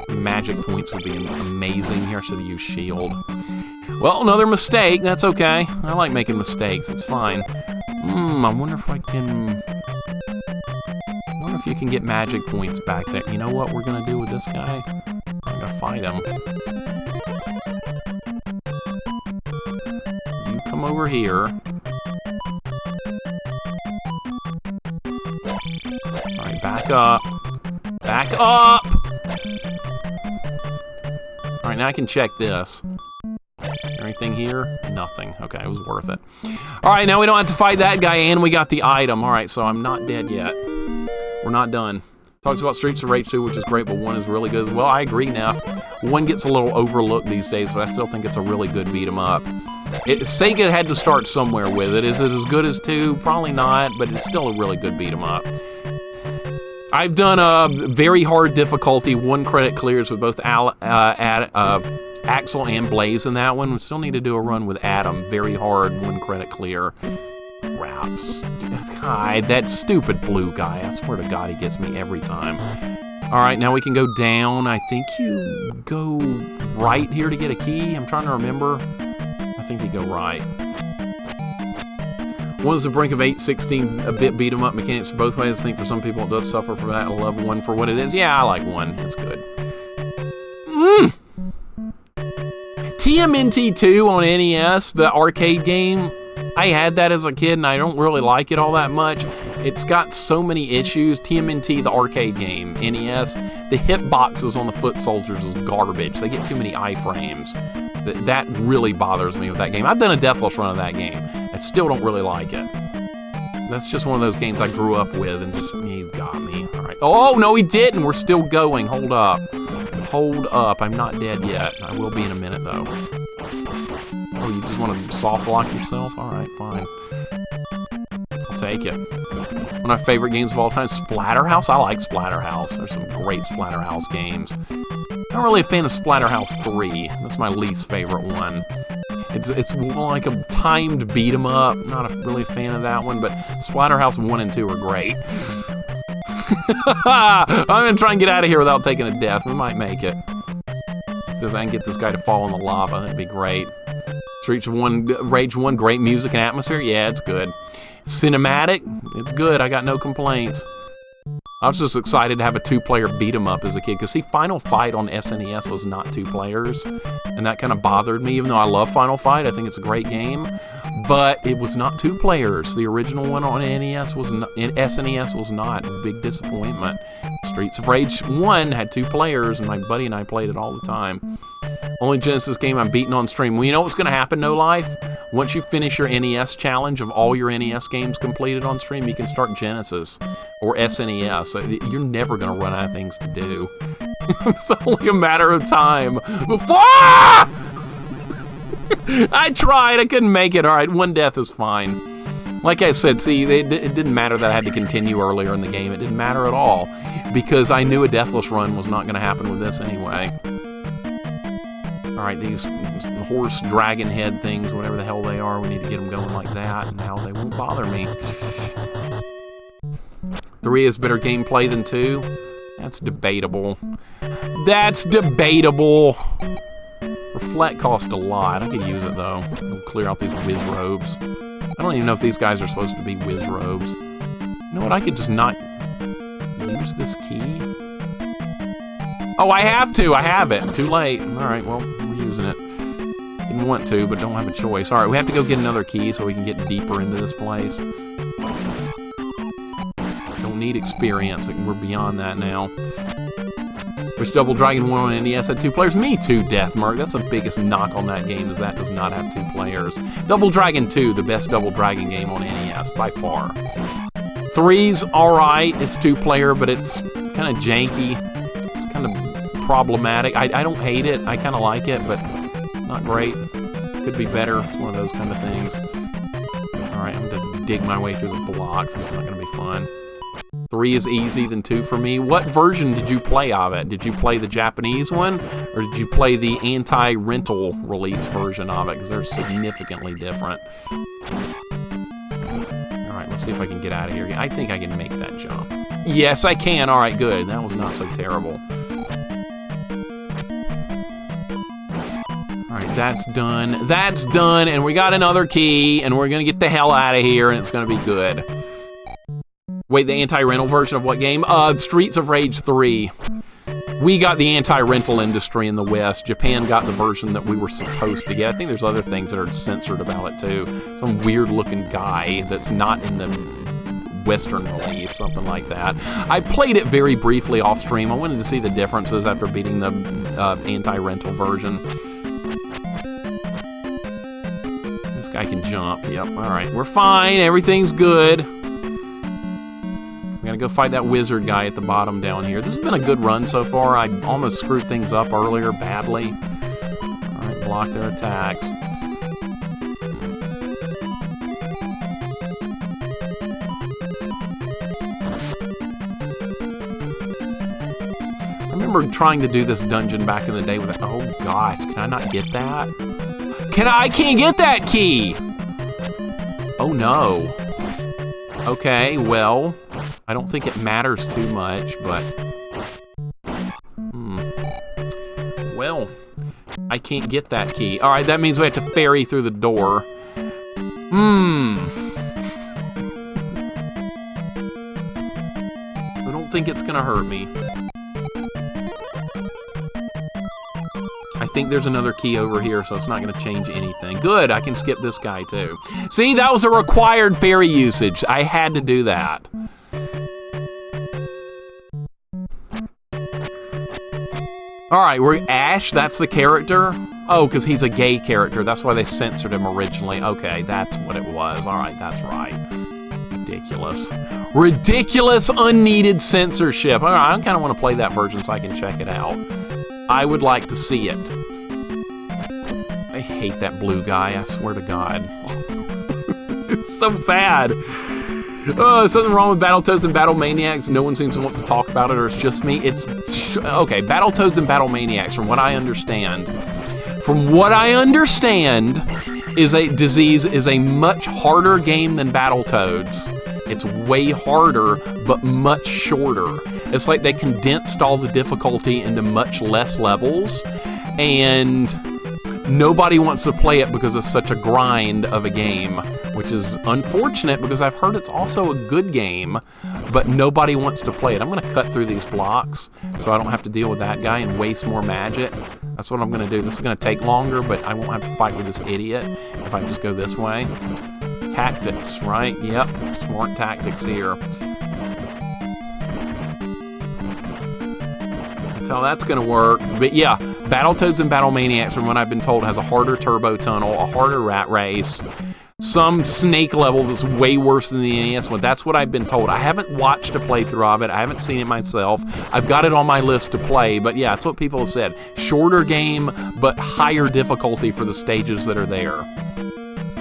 Magic points would be amazing here. I should have used shield. Well, another mistake. That's okay. I like making mistakes. It's fine. I wonder if I can... I wonder if you can get magic points back there. You know what we're gonna do with this guy? I'm gonna fight him. You come over here. Alright, back up. Back up! Alright, now I can check this. Anything here? Nothing. Okay, it was worth it. All right, now we don't have to fight that guy, and we got the item. All right, so I'm not dead yet. We're not done. Talks about Streets of Rage 2, which is great, but 1 is really good as well. I agree now. 1 gets a little overlooked these days, but I still think it's a really good beat-em-up. Sega had to start somewhere with it. Is it as good as 2? Probably not, but it's still a really good beat-em-up. I've done a very hard difficulty, 1 credit clears with both Axel and Blaze in that one. We still need to do a run with Adam. Very hard, 1 credit clear. Raps. God, that stupid blue guy. I swear to God, he gets me every time. All right, now we can go down. I think you go right here to get a key. I'm trying to remember. I think you go right. 1 is the brink of 8/16-bit beat-em-up mechanics both ways. I think for some people it does suffer for that. I love 1 for what it is. Yeah, I like 1. It's good. TMNT 2 on NES, the arcade game. I had that as a kid, and I don't really like it all that much. It's got so many issues. TMNT, the arcade game, NES, the hitboxes on the foot soldiers is garbage. They get too many iframes. That really bothers me with that game. I've done a deathless run of that game. I still don't really like it. That's just one of those games I grew up with, and just, you got me. All right. Oh, no, he didn't. We're still going. Hold up. Hold up. I'm not dead yet. I will be in a minute, though. Oh, you just want to soft lock yourself? All right, fine. I'll take it. One of my favorite games of all time, Splatterhouse. I like Splatterhouse. There's some great Splatterhouse games. I'm not really a fan of Splatterhouse 3. That's my least favorite one. It's more like a timed beat 'em up. Not really a fan of that one, but Splatterhouse 1 and 2 are great. I'm gonna try and get out of here without taking a death. We might make it. If I can get this guy to fall in the lava, that'd be great. Streets of Rage 1, great music and atmosphere. Yeah, it's good. Cinematic, it's good. I got no complaints. I was just excited to have a 2-player beat 'em up as a kid, because see, Final Fight on SNES was not 2 players, and that kind of bothered me. Even though I love Final Fight, I think it's a great game, but it was not 2 players. The original one on NES was not, SNES was not. Big disappointment. Streets of Rage 1 had 2 players, and my buddy and I played it all the time. Only Genesis game I'm beating on stream. Well, you know what's going to happen, No Life? Once you finish your NES challenge of all your NES games completed on stream, you can start Genesis or SNES. So you're never going to run out of things to do. It's only a matter of time. I tried. I couldn't make it. All right, 1 death is fine. Like I said, see, it didn't matter that I had to continue earlier in the game. It didn't matter at all, because I knew a deathless run was not going to happen with this anyway. All right, these horse dragon head things, whatever the hell they are, we need to get them going like that, and now they won't bother me. 3 is better gameplay than 2. That's debatable. That's debatable. Reflect cost a lot. I could use it, though. It'll clear out these whiz robes. I don't even know if these guys are supposed to be whiz robes. You know what? I could just not use this key. Oh, I have to. I have it. Too late. All right, well, we're using it. Didn't want to, but don't have a choice. All right, we have to go get another key so we can get deeper into this place. Don't need experience. We're beyond that now. Wish Double Dragon 1 on NES had 2 players. Me too, Deathmark. That's the biggest knock on that game, is that does not have 2 players. Double Dragon 2, the best Double Dragon game on NES, by far. 3's alright. It's 2-player, but it's kind of janky. It's kind of problematic. I don't hate it. I kind of like it, but not great. Could be better. It's one of those kind of things. Alright, I'm going to dig my way through the blocks. It's not going to be fun. 3 is easy than 2 for me. What version did you play of it? Did you play the Japanese one, or did you play the anti-rental release version of it? Because they're significantly different. Alright, let's see if I can get out of here. I think I can make that jump. Yes, I can. Alright, good. That was not so terrible. Alright, that's done. That's done, and we got another key, and we're going to get the hell out of here, and it's going to be good. Wait, the anti-rental version of what game? Streets of Rage 3. We got the anti-rental industry in the West. Japan got the version that we were supposed to get. I think there's other things that are censored about it, too. Some weird-looking guy that's not in the Western release, something like that. I played it very briefly off-stream. I wanted to see the differences after beating the anti-rental version. Guy can jump. Yep, alright. We're fine. Everything's good. We gotta go fight that wizard guy at the bottom down here. This has been a good run so far. I almost screwed things up earlier badly. Alright, block their attacks. I remember trying to do this dungeon back in the day with it. Oh gosh, can I not get that? I can't get that key! Oh no. Okay, well, I don't think it matters too much, but... Well, I can't get that key. Alright, that means we have to ferry through the door. I don't think it's gonna hurt me. I think there's another key over here, so it's not going to change anything. Good, I can skip this guy too. See, that was a required fairy usage. I had to do that. Alright, we're Ash, that's the character? Oh, because he's a gay character. That's why they censored him originally. Okay, that's what it was. Alright, that's right. Ridiculous. Ridiculous, unneeded censorship. Alright, I kind of want to play that version so I can check it out. I would like to see it. I hate that blue guy, I swear to God. It's so bad. There's something wrong with Battletoads and Battle Maniacs. No one seems to want to talk about it, or it's just me. It's okay. Battletoads and Battle Maniacs, from what I understand, is a much harder game than Battletoads. It's way harder, but much shorter. It's like they condensed all the difficulty into much less levels, and nobody wants to play it because it's such a grind of a game, which is unfortunate because I've heard it's also a good game, but nobody wants to play it. I'm going to cut through these blocks so I don't have to deal with that guy and waste more magic. That's what I'm going to do. This is going to take longer, but I won't have to fight with this idiot if I just go this way. Tactics, right? Yep, smart tactics here. That's how that's going to work. But yeah, Battletoads and Battle Maniacs, from what I've been told, has a harder turbo tunnel, a harder rat race, some snake level that's way worse than the NES one. That's what I've been told. I haven't watched a playthrough of it. I haven't seen it myself. I've got it on my list to play, but yeah, that's what people have said. Shorter game, but higher difficulty for the stages that are there.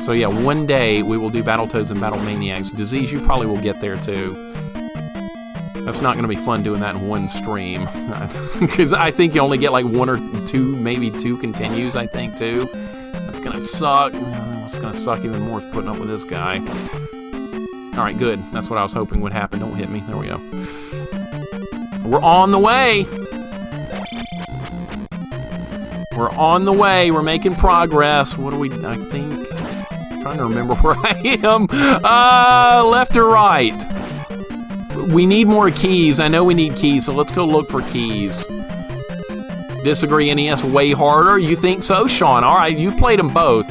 So yeah, one day we will do Battletoads and Battle Maniacs. Disease, you probably will get there too. That's not going to be fun doing that in one stream. Because I think you only get like one or two, maybe two continues, I think, too. That's going to suck. What's going to suck even more is putting up with this guy. Alright, good. That's what I was hoping would happen. Don't hit me. There we go. We're on the way! We're on the way. We're making progress. What do we... I think... I'm trying to remember where I am. Left or right? We need more keys. I know we need keys, so let's go look for keys. Disagree, NES way harder? You think so, Sean? All right, you played them both.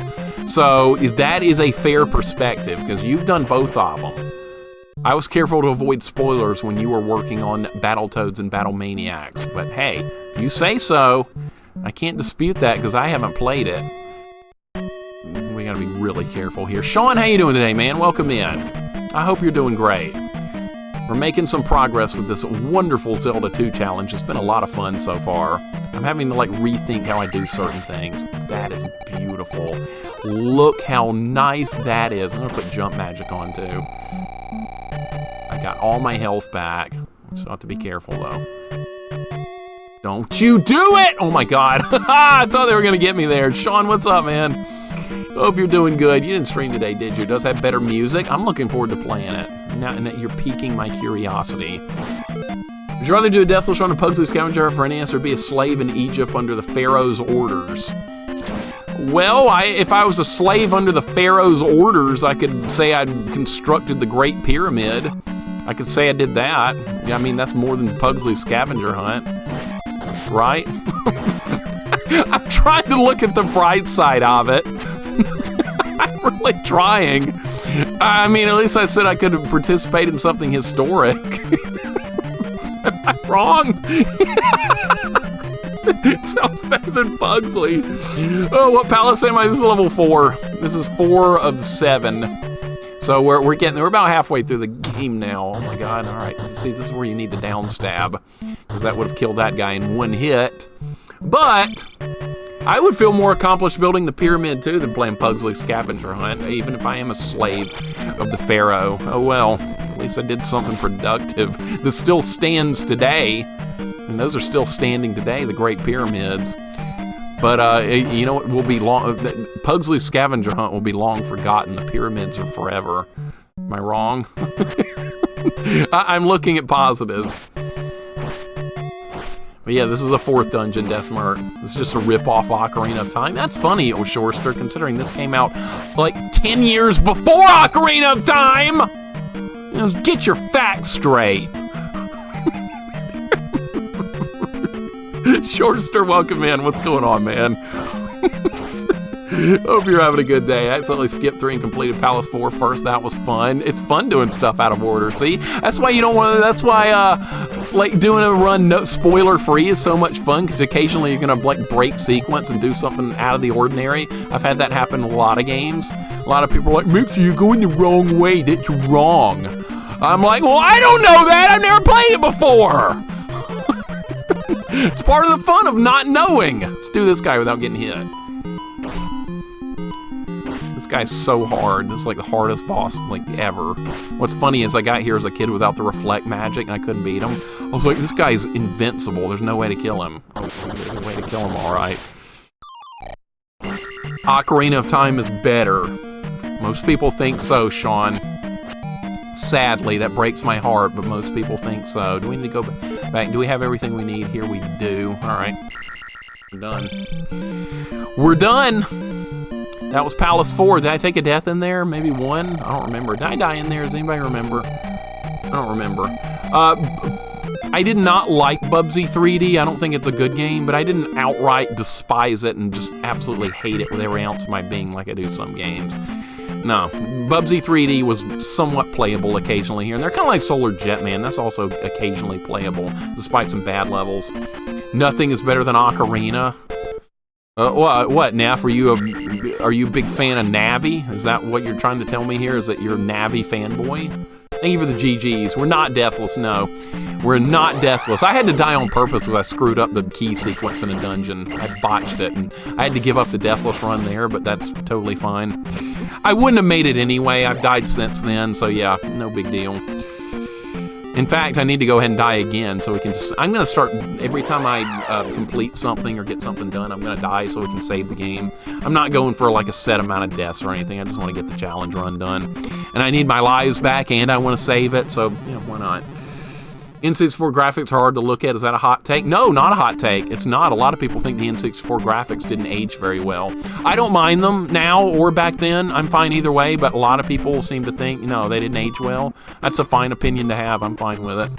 So that is a fair perspective, because you've done both of them. I was careful to avoid spoilers when you were working on Battletoads and Battle Maniacs, but hey, if you say so, I can't dispute that because I haven't played it. We gotta be really careful here. Sean, how you doing today, man? Welcome in. I hope you're doing great. We're making some progress with this wonderful Zelda 2 challenge. It's been a lot of fun so far. I'm having to like rethink how I do certain things. That is beautiful. Look how nice that is. I'm gonna put jump magic on too. I got all my health back. So I have to be careful though. Don't you do it! Oh my god. I thought they were gonna get me there. Sean, what's up, man? Hope you're doing good. You didn't stream today, did you? It does have better music. I'm looking forward to playing it. Now that you're piquing my curiosity. Would you rather do a Deathless Run of Pugsley Scavenger for NES or be a slave in Egypt under the Pharaoh's orders? Well, if I was a slave under the Pharaoh's orders, I could say I'd constructed the Great Pyramid. I could say I did that. I mean, that's more than Pugsley's scavenger hunt. Right? I'm trying to look at the bright side of it. I'm really trying. I mean, at least I said I could participate in something historic. Am I wrong? It sounds better than Pugsley. Oh, what palace am I? This is level 4. This is 4 of 7. So we're about halfway through the game now. Oh my god, alright. See, this is where you need the downstab. Because that would have killed that guy in 1 hit. But I would feel more accomplished building the pyramid too than playing Pugsley Scavenger Hunt, even if I am a slave of the Pharaoh. Oh well, at least I did something productive. This still stands today. And those are still standing today, the Great Pyramids. But, you know, it will be long. Pugsley's Scavenger Hunt will be long forgotten. The pyramids are forever. Am I wrong? I'm looking at positives. But yeah, this is the 4th dungeon, Deathmark. This is just a rip-off Ocarina of Time. That's funny, O'Shorster, considering this came out like 10 years before Ocarina of Time! You know, get your facts straight. Shortster, welcome in. What's going on, man? Hope you're having a good day. I accidentally skipped 3 and completed Palace 4 first. That was fun. It's fun doing stuff out of order. See, that's why you don't want to. That's why, like doing a run spoiler free is so much fun, because occasionally you're gonna like break sequence and do something out of the ordinary. I've had that happen in a lot of games. A lot of people are like, "Mixer, you're going the wrong way. That's wrong." I'm like, well, I don't know that. I've never played it before. It's part of the fun of not knowing. Let's do this guy without getting hit. This guy's so hard. This is like the hardest boss like ever. What's funny is I got here as a kid without the reflect magic and I couldn't beat him. I was like, this guy's invincible. There's no way to kill him. Oh, there's a way to kill him, all right. Ocarina of Time is better. Most people think so, Sean. Sadly, that breaks my heart, but most people think so. Do we need to go back? Do we have everything we need? Here we do. All right. We're done. We're done. That was Palace 4. Did I take a death in there? Maybe 1? I don't remember. Did I die in there? Does anybody remember? I don't remember. I did not like Bubsy 3D. I don't think it's a good game, but I didn't outright despise it and just absolutely hate it with every ounce of my being like I do some games. No, Bubsy 3D was somewhat playable occasionally here, and they're kind of like Solar Jetman. That's also occasionally playable, despite some bad levels. Nothing is better than Ocarina. What, Neff? Are you a big fan of Navi? Is that what you're trying to tell me here? Is that you're a Navi fanboy? Thank you for the GGs. We're not deathless, no. We're not deathless. I had to die on purpose because I screwed up the key sequence in a dungeon. I botched it, and I had to give up the deathless run there, but that's totally fine. I wouldn't have made it anyway. I've died since then, so yeah, no big deal. In fact, I need to go ahead and die again so we can just... I'm going to start... Every time I complete something or get something done, I'm going to die so we can save the game. I'm not going for like a set amount of deaths or anything. I just want to get the challenge run done. And I need my lives back and I want to save it, so, you know, why not? N64 graphics are hard to look at. Is that a hot take? No, not a hot take. It's not. A lot of people think the N64 graphics didn't age very well. I don't mind them now or back then. I'm fine either way, but a lot of people seem to think, you know, they didn't age well. That's a fine opinion to have. I'm fine with it.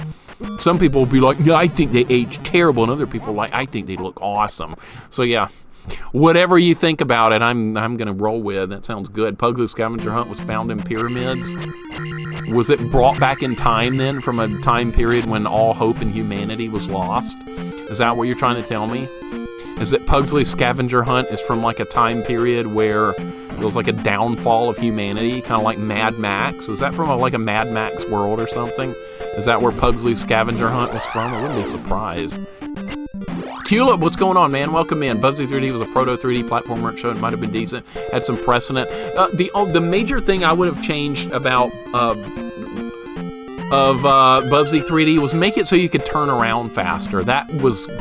Some people will be like, no, I think they aged terrible, and other people are like, I think they look awesome. So yeah, whatever you think about it, I'm gonna roll with. That sounds good. Pugsley Scavenger Hunt was found in pyramids. Was it brought back in time then, from a time period when all hope in humanity was lost? Is that what you're trying to tell me? Is that Pugsley Scavenger Hunt is from like a time period where there was like a downfall of humanity, kind of like Mad Max? Is that from like a Mad Max world or something? Is that where Pugsley Scavenger Hunt was from? I wouldn't be surprised. Culip, what's going on, man? Welcome in. Bubsy 3D was a proto 3D platformer show. It might have been decent. Had some precedent. The major thing I would have changed about Bubsy 3D was make it so you could turn around faster. That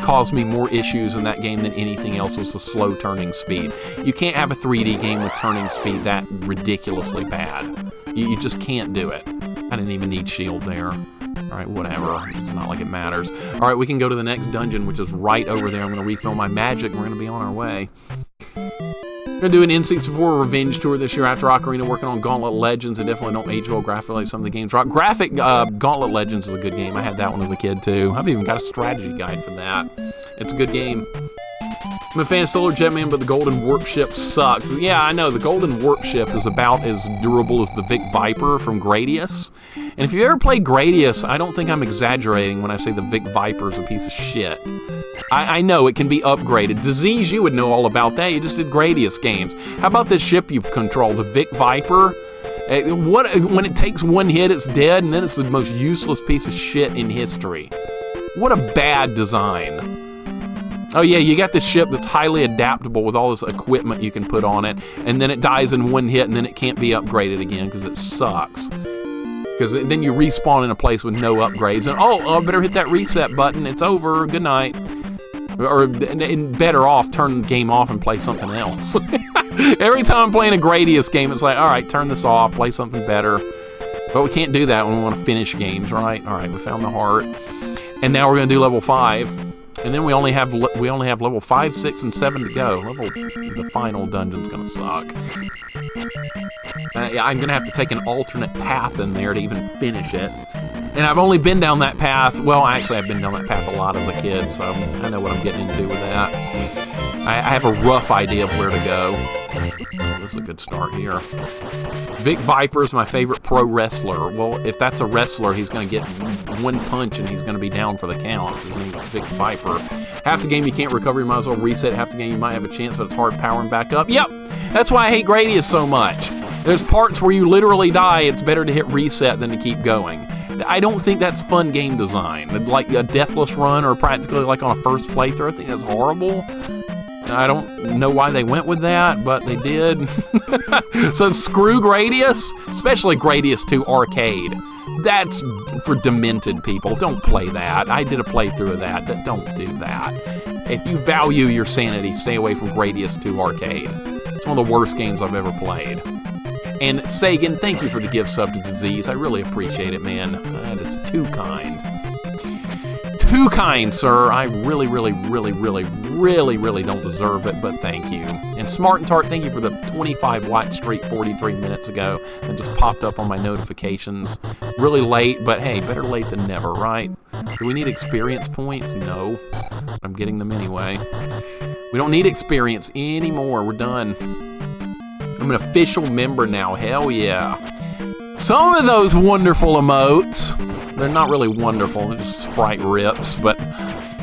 caused me more issues in that game than anything else, was the slow turning speed. You can't have a 3D game with turning speed that ridiculously bad. You just can't do it. I didn't even need shield there. Alright, whatever. It's not like it matters. Alright, we can go to the next dungeon, which is right over there. I'm going to refill my magic, and we're going to be on our way. We're going to do an N64 revenge tour this year after Ocarina, working on Gauntlet Legends. I definitely don't age well graphically like some of the games. Gauntlet Legends is a good game. I had that one as a kid, too. I've even got a strategy guide for that. It's a good game. I'm a fan of Solar Jetman, but the Golden Warp Ship sucks. Yeah, I know, the Golden Warp Ship is about as durable as the Vic Viper from Gradius. And if you've ever played Gradius, I don't think I'm exaggerating when I say the Vic Viper is a piece of shit. I know, it can be upgraded. Disease, you would know all about that. You just did Gradius games. How about this ship you control, the Vic Viper? When it takes one hit, it's dead, and then it's the most useless piece of shit in history. What a bad design. Oh yeah, you got this ship that's highly adaptable with all this equipment you can put on it, and then it dies in one hit, and then it can't be upgraded again because it sucks. Because then you respawn in a place with no upgrades, and oh, I better hit that reset button, it's over, good night. Or better off, turn the game off and play something else. Every time I'm playing a Gradius game, it's like, alright, turn this off, play something better. But we can't do that when we want to finish games, right? Alright, we found the heart. And now we're going to do level 5. And then we only have level 5, 6, and 7 to go. The final dungeon's gonna suck. Yeah, I'm gonna have to take an alternate path in there to even finish it. And I've only been down that path. Well, actually, I've been down that path a lot as a kid, so I know what I'm getting into with that. I have a rough idea of where to go. Oh, this is a good start here. Vic Viper is my favorite pro wrestler. Well, if that's a wrestler, he's going to get one punch and he's going to be down for the count. His name's Vic Viper. Half the game you can't recover, you might as well reset. Half the game you might have a chance, but it's hard powering back up. Yep, that's why I hate Gradius so much. There's parts where you literally die. It's better to hit reset than to keep going. I don't think that's fun game design. Like a deathless run or practically like on a first playthrough, I think that's horrible. I don't know why they went with that, but they did. So screw Gradius, especially Gradius 2 Arcade. That's for demented people. Don't play that. I did a playthrough of that. Don't do that. If you value your sanity, stay away from Gradius 2 Arcade. It's one of the worst games I've ever played. And Sagan, thank you for the gift sub to Disease. I really appreciate it, man. That is too kind. Too kind, sir. I really don't deserve it, but thank you. And Smart and Tart, thank you for the 25-watt streak 43 minutes ago that just popped up on my notifications. Really late, but hey, better late than never, right? Do we need experience points? No. I'm getting them anyway. We don't need experience anymore. We're done. I'm an official member now. Hell yeah. Some of those wonderful emotes, they're not really wonderful, they're just sprite rips, but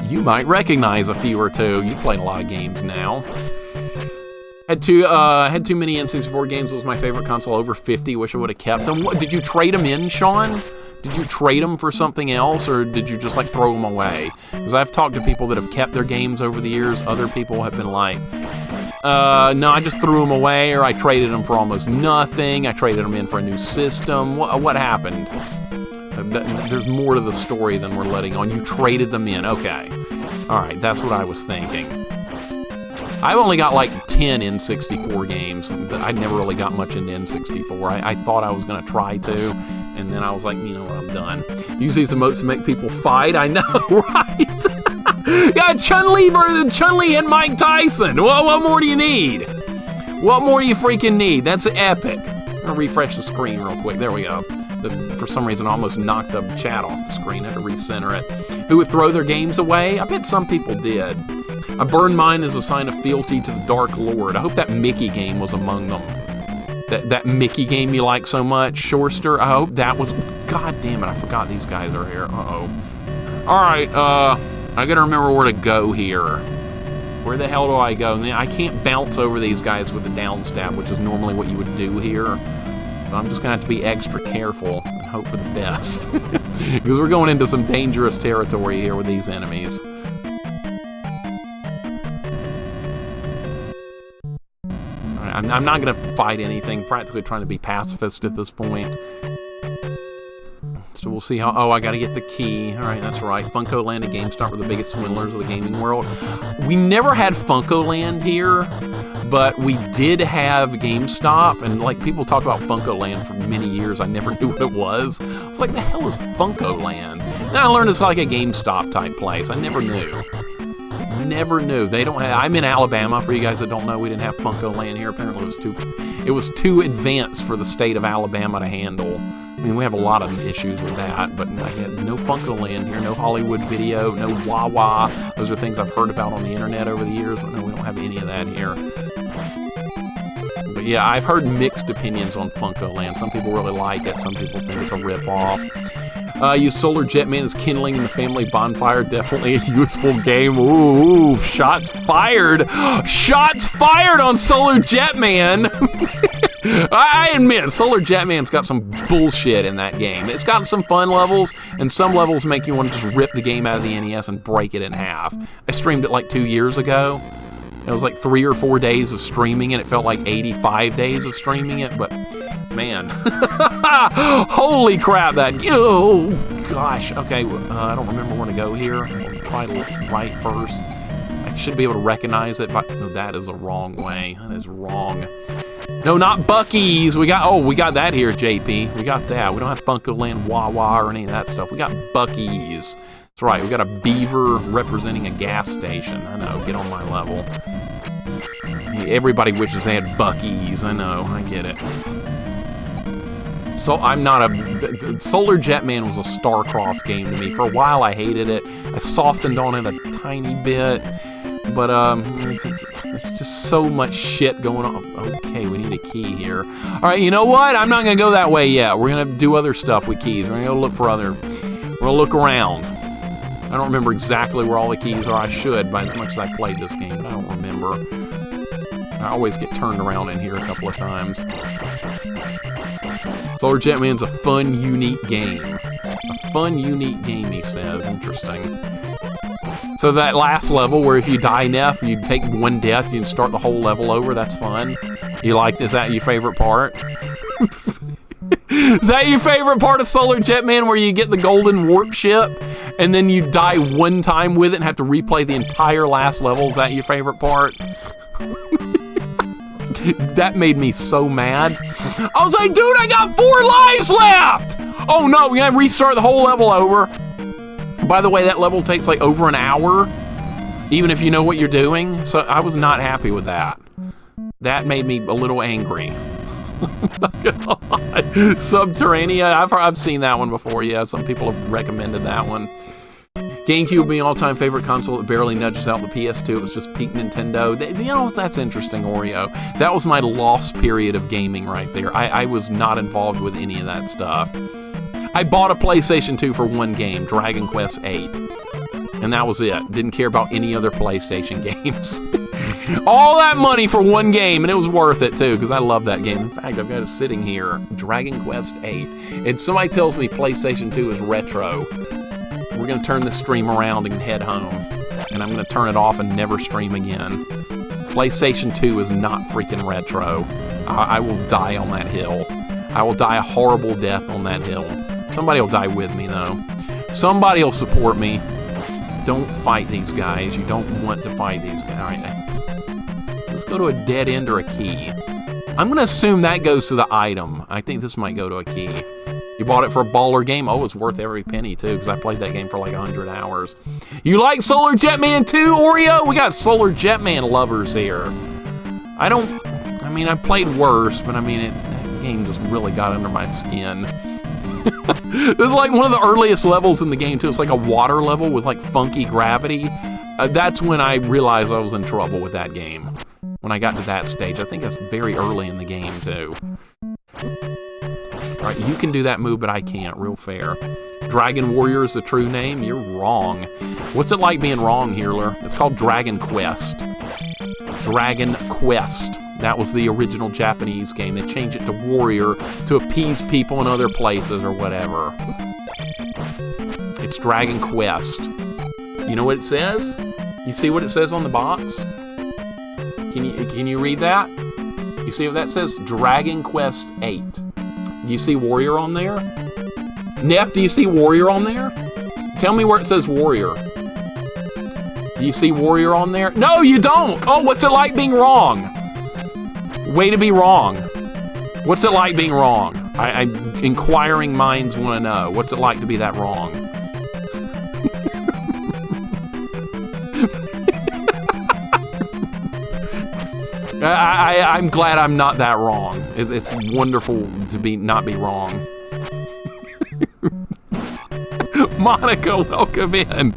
you might recognize a few or two. You've played a lot of games now. Had too many N64 games. It was my favorite console, over 50. Wish I would have kept them. What, did you trade them in, Sean? Did you trade them for something else, or did you just like throw them away? Because I've talked to people that have kept their games over the years. Other people have been like, no, I just threw them away, or I traded them for almost nothing. I traded them in for a new system. What happened? There's more to the story than we're letting on. You traded them in. Okay. All right, that's what I was thinking. I've only got like 10 N64 games. I never really got much into N64. I thought I was going to try to, and then I was like, you know what, I'm done. Use these emotes to make people fight. I know, right? Yeah, Chun-Li and Mike Tyson. What more do you need? What more do you freaking need? That's epic. I'm going to refresh the screen real quick. There we go. For some reason, I almost knocked the chat off the screen. I had to recenter it. Who would throw their games away? I bet some people did. I burned mine as a sign of fealty to the Dark Lord. I hope that Mickey game was among them. That Mickey game you like so much, Shorster. I hope that was... God damn it, I forgot these guys are here. Uh-oh. Alright, I gotta remember where to go here. Where the hell do I go? I can't bounce over these guys with the downstab, which is normally what you would do here. So I'm just gonna have to be extra careful and hope for the best. Because we're going into some dangerous territory here with these enemies. I'm not going to fight anything, practically trying to be pacifist at this point. So we'll see how... Oh, I got to get the key. All right, that's right. Funko Land and GameStop were the biggest swindlers of the gaming world. We never had Funko Land here, but we did have GameStop, and like people talk about Funko Land for many years. I never knew what it was. I was like, the hell is Funko Land? Then I learned it's like a GameStop type place. I never knew. Never knew. They don't have... I'm in Alabama. For you guys that don't know, we didn't have Funko Land here. Apparently it was too advanced for the state of Alabama to handle. I mean, we have a lot of issues with that, but I had no Funko-Land here, no Hollywood Video, no Wawa. Those are things I've heard about on the internet over the years, but no, we don't have any of that here. But yeah, I've heard mixed opinions on Funko-Land. Some people really like it, some people think it's a rip-off. Use Solar Jetman as kindling in the family bonfire. Definitely a useful game. Ooh, shots fired. Shots fired on Solar Jetman. I admit, Solar Jetman's got some bullshit in that game. It's got some fun levels, and some levels make you want to just rip the game out of the NES and break it in half. I streamed it like 2 years ago. It was like 3 or 4 days of streaming, and it felt like 85 days of streaming it, but man. Holy crap, that, oh gosh. Okay, I don't remember where to go here. I'll try to look right first. I should be able to recognize it, but no, that is the wrong way. That is wrong. No, not Buc-ee's. We got that here, JP. We got that. We don't have Funko-Land, Wawa, or any of that stuff. We got Buc-ee's. That's right, we got a beaver representing a gas station. I know, get on my level. Everybody wishes they had Buc-ee's. I know, I get it. So I'm not a... Solar Jetman was a star-crossed game to me. For a while, I hated it. I softened on it a tiny bit. But, there's just so much shit going on. Okay, we need a key here. Alright, you know what? I'm not gonna go that way yet. We're gonna do other stuff with keys. We're gonna go look for other... We're gonna look around. I don't remember exactly where all the keys are. I should, by as much as I played this game, but I don't remember. I always get turned around in here a couple of times. Solar Jetman's a fun, unique game. A fun, unique game, he says. Interesting. So that last level, where if you die enough, you take one death, you can start the whole level over, that's fun. You like, is that your favorite part? Is that your favorite part of Solar Jetman, where you get the golden warp ship, and then you die one time with it and have to replay the entire last level? Is that your favorite part? That made me so mad. I was like, dude, I got 4 lives left! Oh no, we gotta restart the whole level over. By the way, that level takes like over an hour, even if you know what you're doing. So I was not happy with that. That made me a little angry. Subterranea, I've seen that one before. Yeah, some people have recommended that one. GameCube being all-time favorite console that barely nudges out the PS2. It was just peak Nintendo. You know, that's interesting, Oreo. That was my lost period of gaming right there. I was not involved with any of that stuff. I bought a PlayStation 2 for one game, Dragon Quest VIII. And that was it. Didn't care about any other PlayStation games. All that money for one game, and it was worth it too, because I love that game. In fact, I've got it sitting here, Dragon Quest VIII. And somebody tells me PlayStation 2 is retro. We're going to turn this stream around and head home. And I'm going to turn it off and never stream again. PlayStation 2 is not freaking retro. I will die on that hill. I will die a horrible death on that hill. Somebody will die with me, though. Somebody will support me. Don't fight these guys. You don't want to fight these guys. All right, let's go to a dead end or a key. I'm going to assume that goes to the item. I think this might go to a key. You bought it for a baller game? Oh, it's worth every penny, too, because I played that game for like 100 hours. You like Solar Jetman 2, Oreo? We got Solar Jetman lovers here. I mean, I played worse, but I mean, that game just really got under my skin. This is like one of the earliest levels in the game, too. It's like a water level with like funky gravity. That's when I realized I was in trouble with that game. When I got to that stage. I think that's very early in the game, too. All right, you can do that move, but I can't. Real fair. Dragon Warrior is the true name? You're wrong. What's it like being wrong, Healer? It's called Dragon Quest. Dragon Quest. That was the original Japanese game. They changed it to Warrior to appease people in other places or whatever. It's Dragon Quest. You know what it says? You see what it says on the box? Can you read that? You see what that says? Dragon Quest VIII. Do you see Warrior on there? Neff, do you see Warrior on there? Tell me where it says Warrior. Do you see Warrior on there? No, you don't! Oh, what's it like being wrong? Way to be wrong. What's it like being wrong? Inquiring minds want to know. What's it like to be that wrong? I'm glad I'm not that wrong. It's wonderful to not be wrong. Monica, welcome in.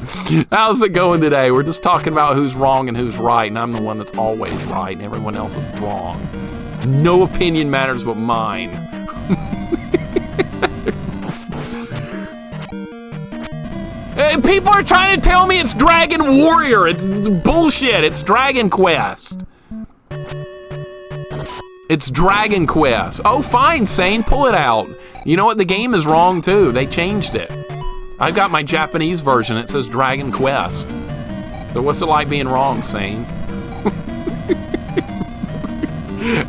How's it going today? We're just talking about who's wrong and who's right, and I'm the one that's always right, and everyone else is wrong. No opinion matters but mine. People are trying to tell me it's Dragon Warrior. It's bullshit. It's Dragon Quest. It's Dragon Quest. Oh, fine, Sane, pull it out. You know what? The game is wrong, too. They changed it. I've got my Japanese version. It says Dragon Quest. So what's it like being wrong, Sane?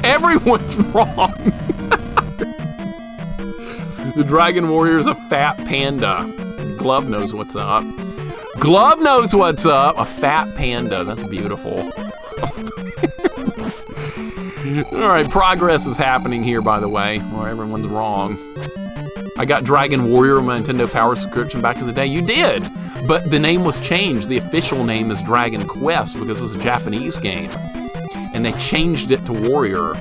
Everyone's wrong. The Dragon Warrior is a fat panda. Glove knows what's up. Glove knows what's up. A fat panda. That's beautiful. All right, progress is happening here, by the way, where everyone's wrong. I got Dragon Warrior on my Nintendo Power subscription back in the day. You did, but the name was changed. The official name is Dragon Quest because it's a Japanese game, and they changed it to Warrior.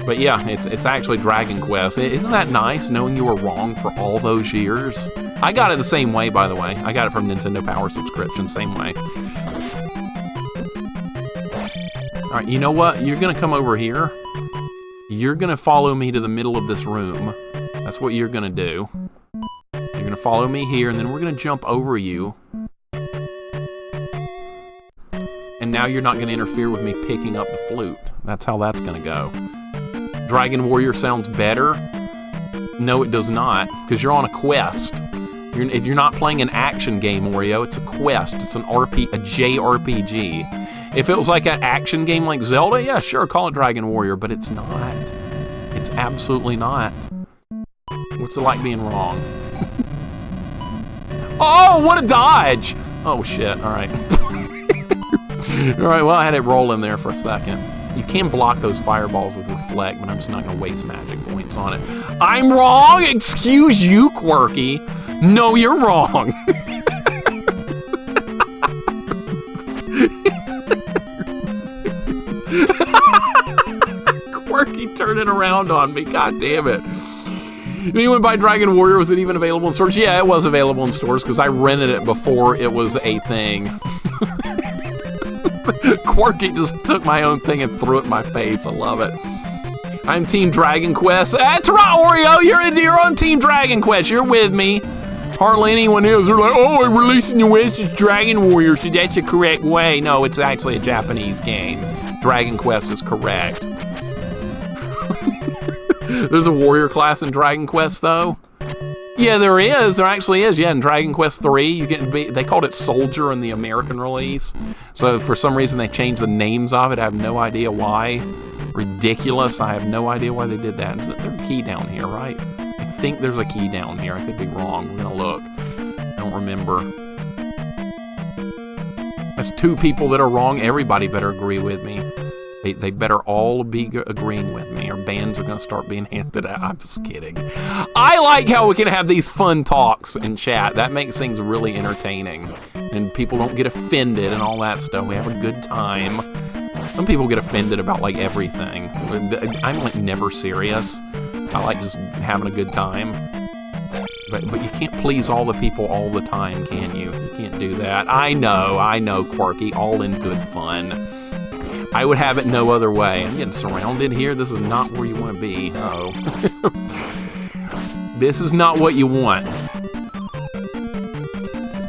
But yeah, it's actually Dragon Quest. Isn't that nice, knowing you were wrong for all those years? I got it the same way, by the way. I got it from Nintendo Power subscription, same way. All right, you know what? You're gonna come over here. You're gonna follow me to the middle of this room. That's what you're gonna do. You're gonna follow me here, and then we're gonna jump over you. And now you're not gonna interfere with me picking up the flute. That's how that's gonna go. Dragon Warrior sounds better. No, it does not, because you're on a quest. You're not playing an action game, Oreo. It's a quest. It's a JRPG. If it was like an action game like Zelda, yeah, sure, call it Dragon Warrior, but it's not. It's absolutely not. What's it like being wrong? Oh, what a dodge! Oh, shit, all right. All right, well, I had it roll in there for a second. You can block those fireballs with Reflect, but I'm just not gonna waste magic points on it. I'm wrong? Excuse you, Quirky. No, you're wrong. Quirky turning around on me, god damn it. Anyone buy Dragon Warrior? Was it even available in stores? Yeah, it was available in stores because I rented it before it was a thing. Quirky just took my own thing and threw it in my face. I love it. I'm Team Dragon Quest. That's right, Oreo. You're on Team Dragon Quest. You're with me. Hardly anyone else. They're like, oh, we're releasing the West as Dragon Warrior, so that's the correct way. No, it's actually a Japanese game. Dragon Quest is correct. There's a warrior class in Dragon Quest, though. Yeah, there is. There actually is. Yeah, in Dragon Quest 3, you get they called it Soldier in the American release. So for some reason they changed the names of it. I have no idea why. Ridiculous. I have no idea why they did that. Is there a key down here, right? I think there's a key down here. I could be wrong. We're gonna look. I don't remember. That's two people that are wrong. Everybody better agree with me. They better all be agreeing with me, or bans are going to start being handed out. I'm just kidding. I like how we can have these fun talks in chat. That makes things really entertaining. And people don't get offended and all that stuff. We have a good time. Some people get offended about, like, everything. I'm, like, never serious. I like just having a good time. But you can't please all the people all the time, can you? You can't do that. I know, Quirky. All in good fun. I would have it no other way. I'm getting surrounded here. This is not where you want to be. Uh-oh. This is not what you want.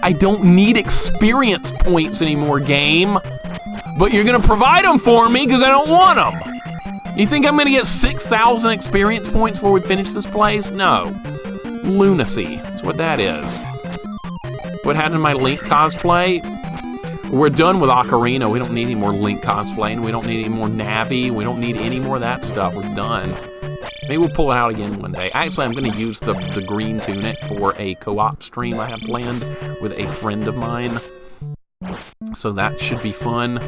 I don't need experience points anymore, game. But you're going to provide them for me because I don't want them. You think I'm going to get 6,000 experience points before we finish this place? No. Lunacy. That's what that is. What happened to my Link cosplay? We're done with Ocarina. We don't need any more Link cosplaying. We don't need any more Navi. We don't need any more of that stuff. We're done. Maybe we'll pull it out again one day. Actually, I'm going to use the green tunic for a co-op stream I have planned with a friend of mine. So that should be fun.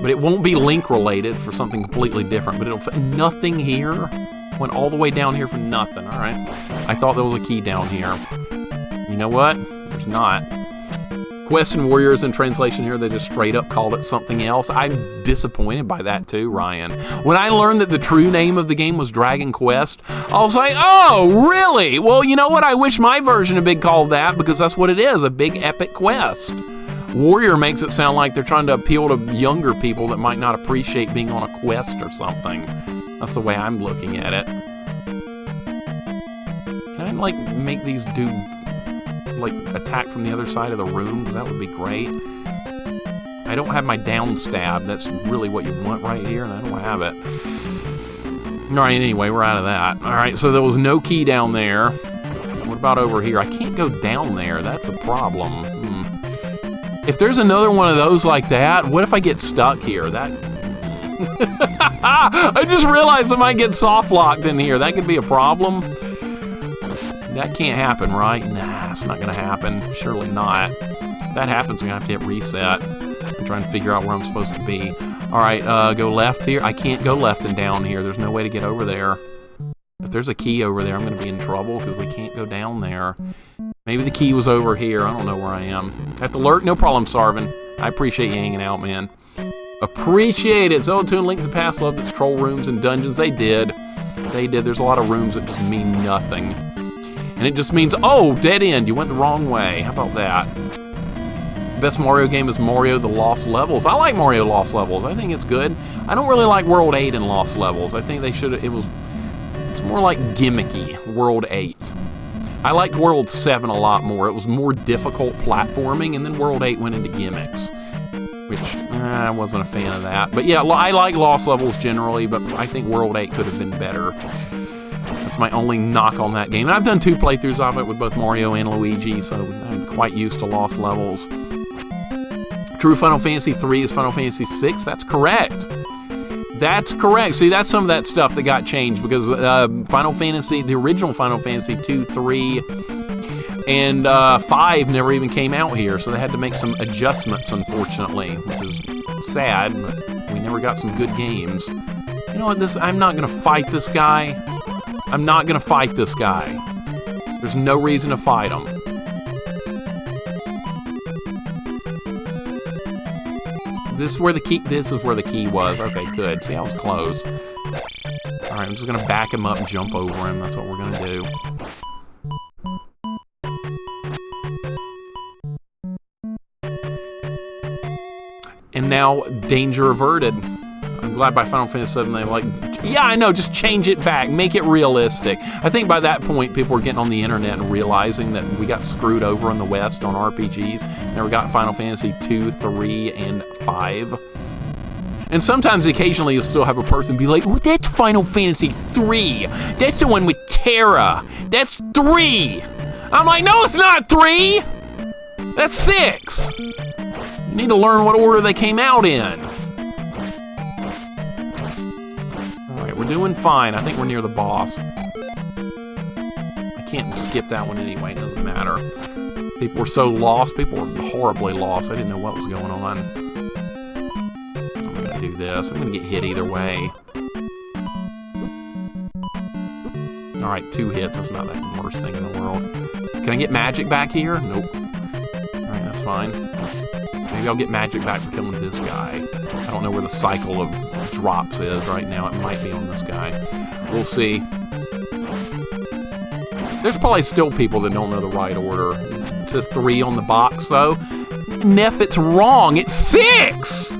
But it won't be Link related, for something completely different. But it'll fit nothing here. Went all the way down here for nothing. All right. I thought there was a key down here. You know what? There's not. Quest and Warriors in translation here, they just straight up called it something else. I'm disappointed by that too, Ryan. When I learned that the true name of the game was Dragon Quest, I was like, oh, really? Well, you know what? I wish my version had been called that, because that's what it is, a big epic quest. Warrior makes it sound like they're trying to appeal to younger people that might not appreciate being on a quest or something. That's the way I'm looking at it. Can I, like, make these do... like attack from the other side of the room? Because that would be great. I don't have my downstab. That's really what you want right here, and I don't have it. Alright, anyway, we're out of that. Alright, so there was no key down there. What about over here? I can't go down there. That's a problem. If there's another one of those like that, what if I get stuck here? That... I just realized I might get soft locked in here. That could be a problem. That can't happen, right? Nah, it's not gonna happen. Surely not. If that happens, I'm gonna have to hit reset. I'm trying to figure out where I'm supposed to be. Alright, go left here. I can't go left and down here. There's no way to get over there. If there's a key over there, I'm gonna be in trouble because we can't go down there. Maybe the key was over here. I don't know where I am. Have to lurk? No problem, Sarvin. I appreciate you hanging out, man. Appreciate it. Zelda 2 and Link to the Past loved its troll rooms and dungeons. They did. They did. There's a lot of rooms that just mean nothing. And it just means, oh, dead end, you went the wrong way. How about that? Best Mario game is Mario the Lost Levels. I like Mario Lost Levels. I think it's good. I don't really like World 8 and Lost Levels. I think they should have, it's more like gimmicky, World 8. I liked World 7 a lot more. It was more difficult platforming, and then World 8 went into gimmicks, which I wasn't a fan of that. But yeah, I like Lost Levels generally, but I think World 8 could have been better. That's my only knock on that game. And I've done 2 playthroughs of it with both Mario and Luigi, so I'm quite used to Lost Levels. True Final Fantasy 3 is Final Fantasy 6? That's correct. That's correct. See, that's some of that stuff that got changed because Final Fantasy, the original Final Fantasy 2, 3, and 5 never even came out here, so they had to make some adjustments, unfortunately, which is sad, but we never got some good games. You know what, I'm not going to fight this guy. I'm not going to fight this guy. There's no reason to fight him. This is where the key was. Okay, good. See, I was close. Alright, I'm just gonna back him up and jump over him. That's what we're gonna do. And now, danger averted. I'm glad by Final Fantasy VII they like, yeah, I know, just change it back, make it realistic. I think by that point, people were getting on the internet and realizing that we got screwed over in the West on RPGs. Never got Final Fantasy 2, 3, and 5. And sometimes, occasionally, you'll still have a person be like, oh, that's Final Fantasy 3. That's the one with Terra. That's 3. I'm like, no, it's not 3. That's 6. You need to learn what order they came out in. We're doing fine. I think we're near the boss. I can't skip that one anyway. It doesn't matter. People were so lost. People were horribly lost. I didn't know what was going on. I'm going to do this. I'm going to get hit either way. Alright, 2 hits. That's not the worst thing in the world. Can I get magic back here? Nope. Alright, that's fine. Maybe I'll get magic back for killing this guy. I don't know where the cycle of drops is right now. It might be on this guy. We'll see. There's probably still people that don't know the right order. It says 3 on the box, though. Neff, it's wrong. It's 6!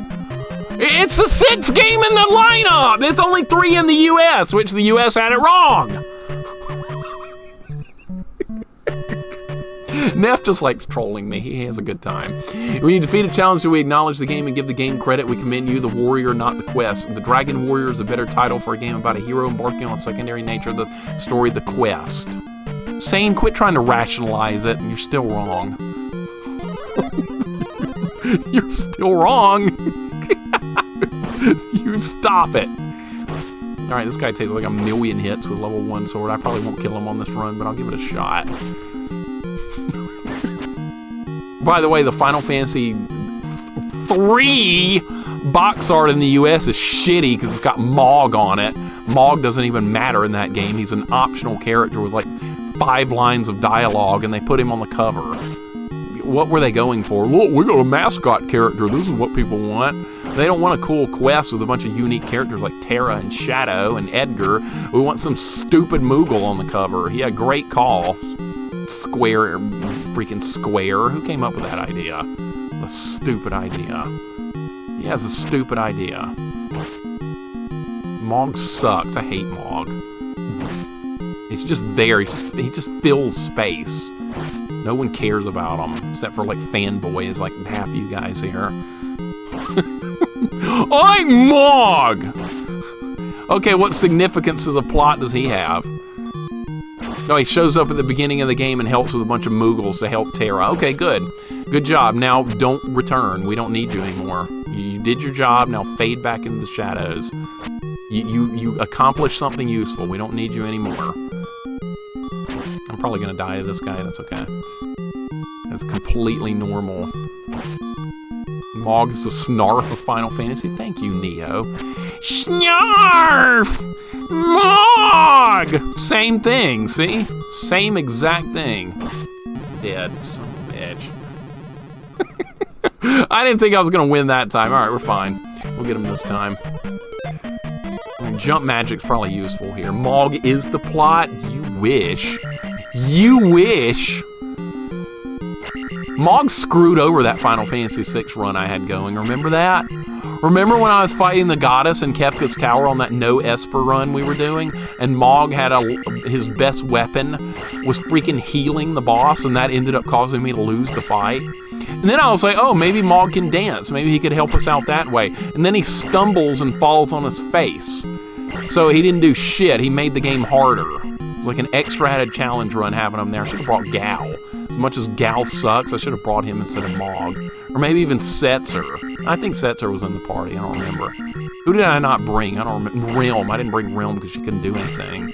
It's the 6th game in the lineup! There's only 3 in the US, which the US had it wrong! Neff just likes trolling me. He has a good time. When you defeat a challenge, we acknowledge the game and give the game credit. We commend you, the warrior, not the quest. The Dragon Warrior is a better title for a game about a hero embarking on a secondary nature of the story, the quest. Sane, quit trying to rationalize it. You're still wrong. You're still wrong. You stop it. Alright, this guy takes like 1,000,000 hits with level 1 sword. I probably won't kill him on this run, but I'll give it a shot. By the way, the Final Fantasy 3 box art in the US is shitty because it's got Mog on it. Mog doesn't even matter in that game. He's an optional character with like 5 lines of dialogue, and they put him on the cover. what were they going for? Look, we got a mascot character. This is what people want. They don't want a cool quest with a bunch of unique characters like Terra and Shadow and Edgar. We want some stupid Moogle on the cover. Yeah, great call. Square, freaking Square. Who came up with that idea? A stupid idea. Yeah, it's a stupid idea. Mog sucks. I hate Mog. He's just there. He just fills space. No one cares about him except for like fanboys like half you guys here. I'm Mog! Okay, what significance as a plot does he have? Oh, he shows up at the beginning of the game and helps with a bunch of Moogles to help Terra. Okay, good. Good job. Now, don't return. We don't need you anymore. You did your job. Now fade back into the shadows. You accomplished something useful. We don't need you anymore. I'm probably going to die to this guy. That's okay. That's completely normal. Mog is the snarf of Final Fantasy. Thank you, Neo. Snarf! Mog! Same thing, see? Same exact thing. Dead. Son of a bitch. I didn't think I was going to win that time. Alright, we're fine. We'll get him this time. Jump magic's probably useful here. Mog is the plot? You wish. You wish. Mog screwed over that Final Fantasy VI run I had going. Remember that? Remember when I was fighting the goddess in Kefka's Tower on that no Esper run we were doing? And Mog had his best weapon was freaking healing the boss, and that ended up causing me to lose the fight. And then I was like, oh, maybe Mog can dance. Maybe he could help us out that way. And then he stumbles and falls on his face. So he didn't do shit. He made the game harder. It was like an extra added challenge run having him there. I should have brought Gal. As much as Gal sucks, I should have brought him instead of Mog. Or maybe even Setzer. I think Setzer was in the party. I don't remember. Who did I not bring? I don't remember. Realm. I didn't bring Realm because she couldn't do anything.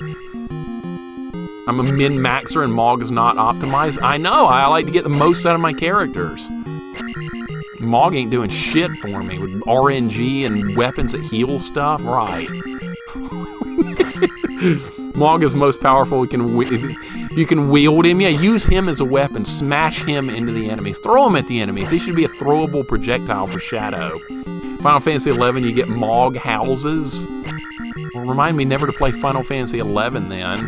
I'm a min-maxer and Mog is not optimized. I know. I like to get the most out of my characters. Mog ain't doing shit for me with RNG and weapons that heal stuff. Right. Mog is most powerful. You can wield him. Yeah, use him as a weapon. Smash him into the enemies. Throw him at the enemies. He should be a throwable projectile for Shadow. Final Fantasy XI, you get Mog houses. Well, remind me never to play Final Fantasy XI then.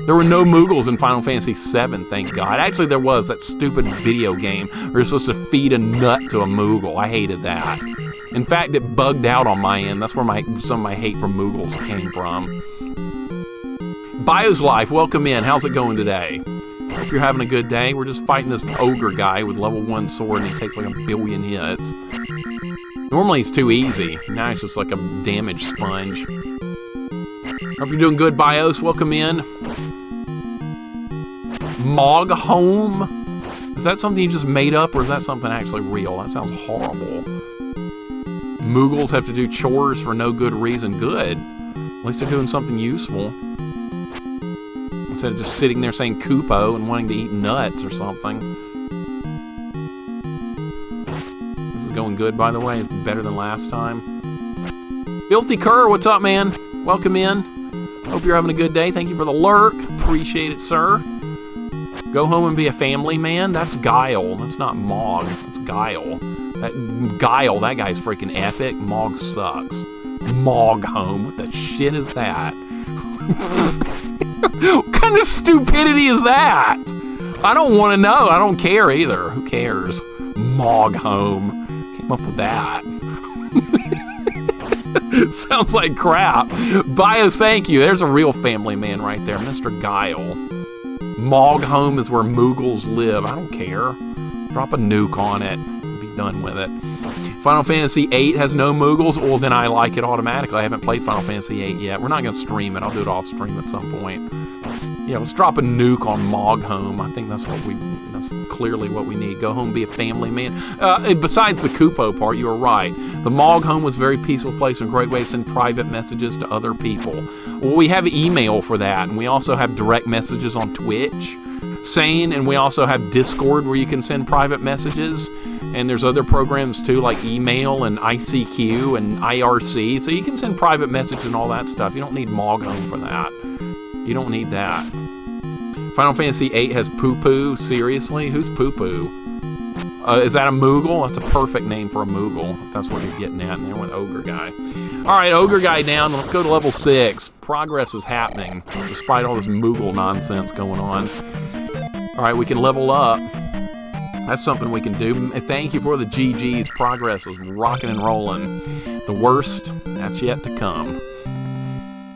There were no Moogles in Final Fantasy VII, thank God. Actually, there was that stupid video game where you're supposed to feed a nut to a Moogle. I hated that. In fact, it bugged out on my end. That's where some of my hate for Moogles came from. Bio's Life, welcome in. How's it going today? Hope you're having a good day. We're just fighting this ogre guy with level 1 sword and he takes like 1 billion hits. Normally it's too easy. Now it's just like a damage sponge. Hope you're doing good, Bios. Welcome in. Mog Home? Is that something you just made up or is that something actually real? That sounds horrible. Moogles have to do chores for no good reason. Good. At least they're doing something useful. Instead of just sitting there saying Kupo and wanting to eat nuts or something. This is going good, by the way. It's better than last time. Filthy Cur, what's up, man? Welcome in. Hope you're having a good day. Thank you for the lurk. Appreciate it, sir. Go home and be a family man? That's Guile. That's not Mog. That's Guile. Guile, that guy's freaking epic. Mog sucks. Mog home. What the shit is that? What kind of stupidity is that? I don't want to know. I don't care either. Who cares? Mog home. Came up with that. Sounds like crap. Bios, thank you. There's a real family man right there. Mr. Guile. Mog home is where Moogles live. I don't care. Drop a nuke on it. Be done with it. Final Fantasy VIII has no Moogles. Well, then I like it automatically. I haven't played Final Fantasy VIII yet. We're not going to stream it. I'll do it off stream at some point. Yeah, let's drop a nuke on Mog home. I think that's clearly what we need. Go home, be a family man. Besides the Kupo part, you were right. The Mog home was a very peaceful place and a great way to send private messages to other people. Well, we have email for that, and we also have direct messages on Twitch. And we also have Discord where you can send private messages. And there's other programs too, like email and ICQ and IRC. So you can send private messages and all that stuff. You don't need Mog home for that. You don't need that. Final Fantasy VIII has poo-poo. Seriously? Who's poo-poo? Is that a Moogle? That's a perfect name for a Moogle. If that's what you're getting at in there with Ogre Guy. All right, Ogre Guy down. Let's go to level 6. Progress is happening, despite all this Moogle nonsense going on. All right, we can level up. That's something we can do. Thank you for the GGs. Progress is rocking and rolling. The worst, that's yet to come.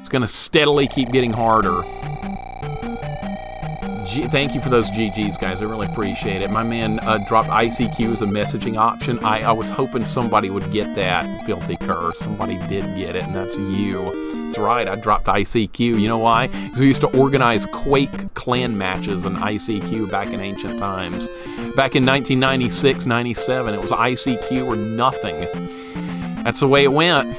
It's going to steadily keep getting harder. Thank you for those GGs, guys. I really appreciate it. My man dropped ICQ as a messaging option. I was hoping somebody would get that, filthy cur. Somebody did get it, and that's you. That's right, I dropped ICQ. You know why? Because we used to organize Quake clan matches in ICQ back in ancient times. Back in 1996, 97, it was ICQ or nothing. That's the way it went.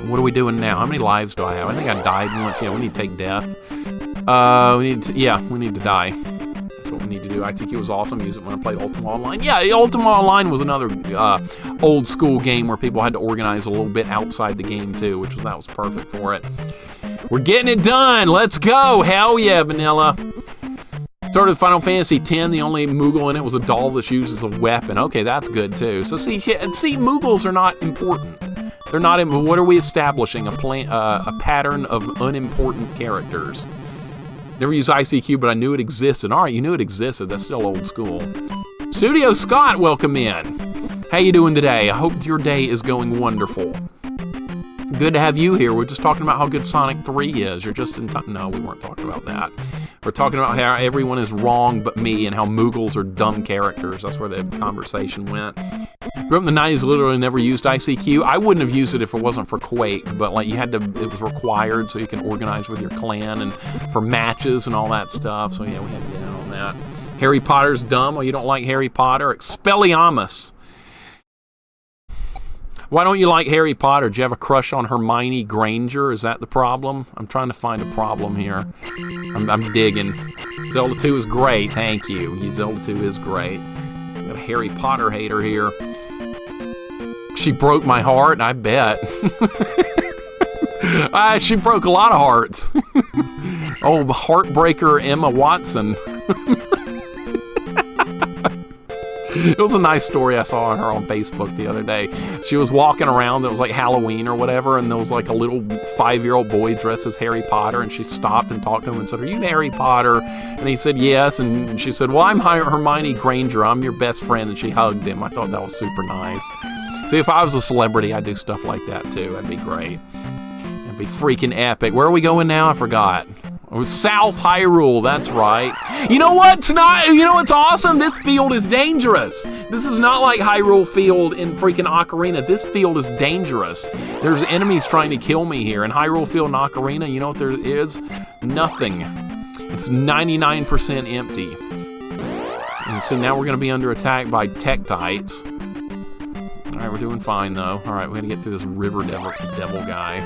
What are we doing now? How many lives do I have? I think I died once. Yeah, we need to take death. We need to die. That's what we need to do. ICQ was awesome. Use it when I played Ultima Online. Yeah, Ultima Online was another old school game where people had to organize a little bit outside the game too, that was perfect for it. We're getting it done. Let's go. Hell yeah, Vanilla. Started with Final Fantasy X. The only Moogle in it was a doll that's used as a weapon. Okay, that's good too. So see, Moogles are not important. They're not. What are we establishing? A pattern of unimportant characters. Never used ICQ, but I knew it existed. All right, you knew it existed. That's still old school. Studio Scott, welcome in. How you doing today? I hope your day is going wonderful. Good to have you here. We're just talking about how good Sonic 3 is. You're just in time. No, we weren't talking about that. We're talking about how everyone is wrong but me and how Moogles are dumb characters. That's where the conversation went. Grew up in the 90s, literally never used ICQ. I wouldn't have used it if it wasn't for Quake, but like it was required so you can organize with your clan and for matches and all that stuff. So yeah, we had to get in on that. Harry Potter's dumb. Oh, you don't like Harry Potter? Expelliarmus. Why don't you like Harry Potter? Do you have a crush on Hermione Granger? Is that the problem? I'm trying to find a problem here. I'm digging. Zelda 2 is great, thank you. Zelda 2 is great. Got a Harry Potter hater here. She broke my heart, I bet. She broke a lot of hearts. Oh, heartbreaker Emma Watson. It was a nice story I saw on her on Facebook the other day. She was walking around, it was like Halloween or whatever, and there was like a little 5-year-old boy dressed as Harry Potter, and she stopped and talked to him and said, "Are you Harry Potter?" And he said, "Yes." And she said, "Well, I'm Hermione Granger. I'm your best friend." And she hugged him. I thought that was super nice. See, if I was a celebrity, I'd do stuff like that too. That'd be great. That'd be freaking epic. Where are we going now? I forgot. It was South Hyrule, that's right. You know what's awesome? This field is dangerous. This is not like Hyrule Field in freaking Ocarina. This field is dangerous. There's enemies trying to kill me here. In Hyrule Field and Ocarina, you know what there is? Nothing. It's 99% empty. And so now we're going to be under attack by Tektites. Alright, we're doing fine though. Alright, we're going to get through this river devil guy.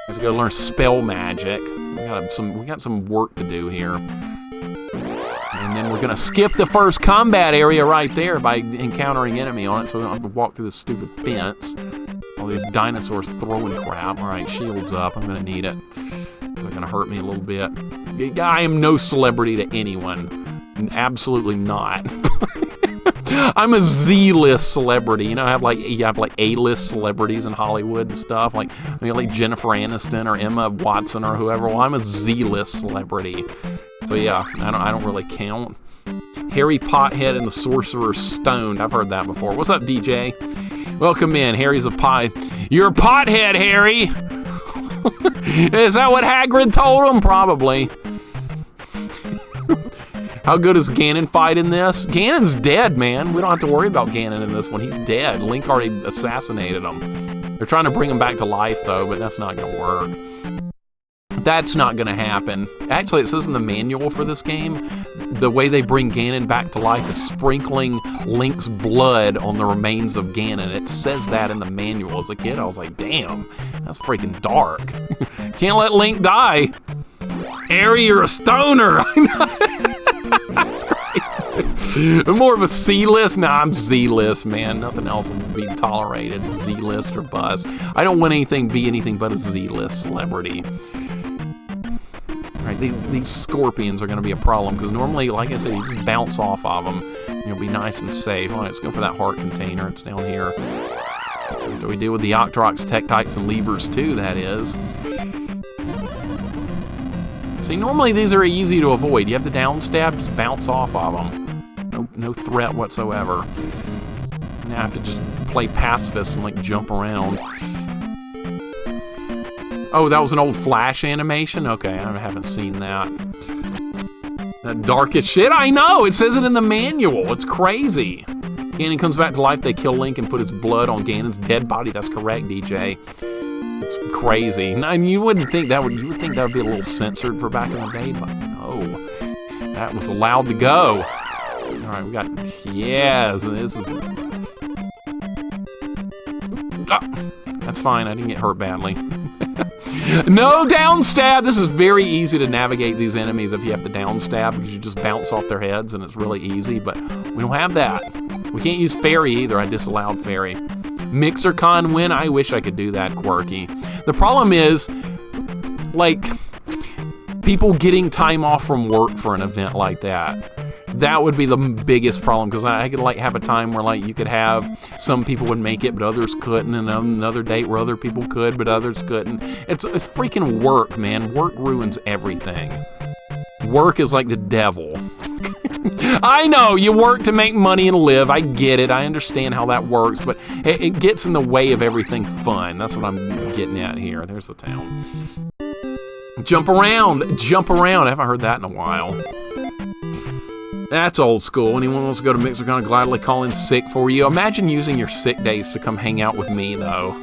We have to go learn spell magic. We got some work to do here. And then we're going to skip the first combat area right there by encountering enemy on it, so we don't have to walk through this stupid fence. All these dinosaurs throwing crap. Alright, shields up. I'm going to need it. They're going to hurt me a little bit. I am no celebrity to anyone. Absolutely not. I'm a Z-list celebrity. You know, you have like A-list celebrities in Hollywood and stuff, like Jennifer Aniston or Emma Watson or whoever. Well, I'm a Z-list celebrity. So yeah, I don't really count. Harry Pothead and the Sorcerer's Stoned. I've heard that before. What's up, DJ? Welcome in. Harry's a pot. You're a pothead, Harry. Is that what Hagrid told him? Probably. How good is Ganon fight in this? Ganon's dead, man. We don't have to worry about Ganon in this one. He's dead. Link already assassinated him. They're trying to bring him back to life, though, but that's not going to work. That's not going to happen. Actually, it says in the manual for this game, the way they bring Ganon back to life is sprinkling Link's blood on the remains of Ganon. It says that in the manual. As a kid, I was like, damn, that's freaking dark. Can't let Link die. Harry, you're a stoner. That's great. I'm more of a C-list. Nah, I'm Z-list, man. Nothing else will be tolerated. Z-list or bust. I don't want anything be anything but a Z-list celebrity. All right, these scorpions are going to be a problem because normally, like I said, you just bounce off of them. You'll be nice and safe. All right, let's go for that heart container. It's down here. After we deal with the Octoroks, Tektites, and Levers too, that is. See, normally these are easy to avoid. You have the downstab, just bounce off of them. No threat whatsoever. Now I have to just play pacifist and like jump around. Oh, that was an old Flash animation? Okay, I haven't seen that. That dark as shit? I know! It says it in the manual. It's crazy. Ganon comes back to life. They kill Link and put his blood on Ganon's dead body. That's correct, DJ. It's crazy. And you wouldn't think that would. You would think that would be a little censored for back in the day, but no, that was allowed to go. All right, we got. Yes, this is. That's fine. I didn't get hurt badly. No downstab! This is very easy to navigate these enemies if you have the downstab, because you just bounce off their heads and it's really easy, but we don't have that. We can't use fairy either. I disallowed fairy. MixerCon win? I wish I could do that, Quirky. The problem is, like, people getting time off from work for an event like that. That would be the biggest problem, because I could like have a time where like you could have some people would make it but others couldn't, and another date where other people could but others couldn't. It's freaking work, man. Work ruins everything. Work is like the devil. I know you work to make money and live. I get it. I understand how that works, but it gets in the way of everything fun. That's what I'm getting at here. There's the town. Jump around. Jump around. I haven't heard that in a while. That's old school. Anyone wants to go to MixerCon, gladly call in sick for you. Imagine using your sick days to come hang out with me, though.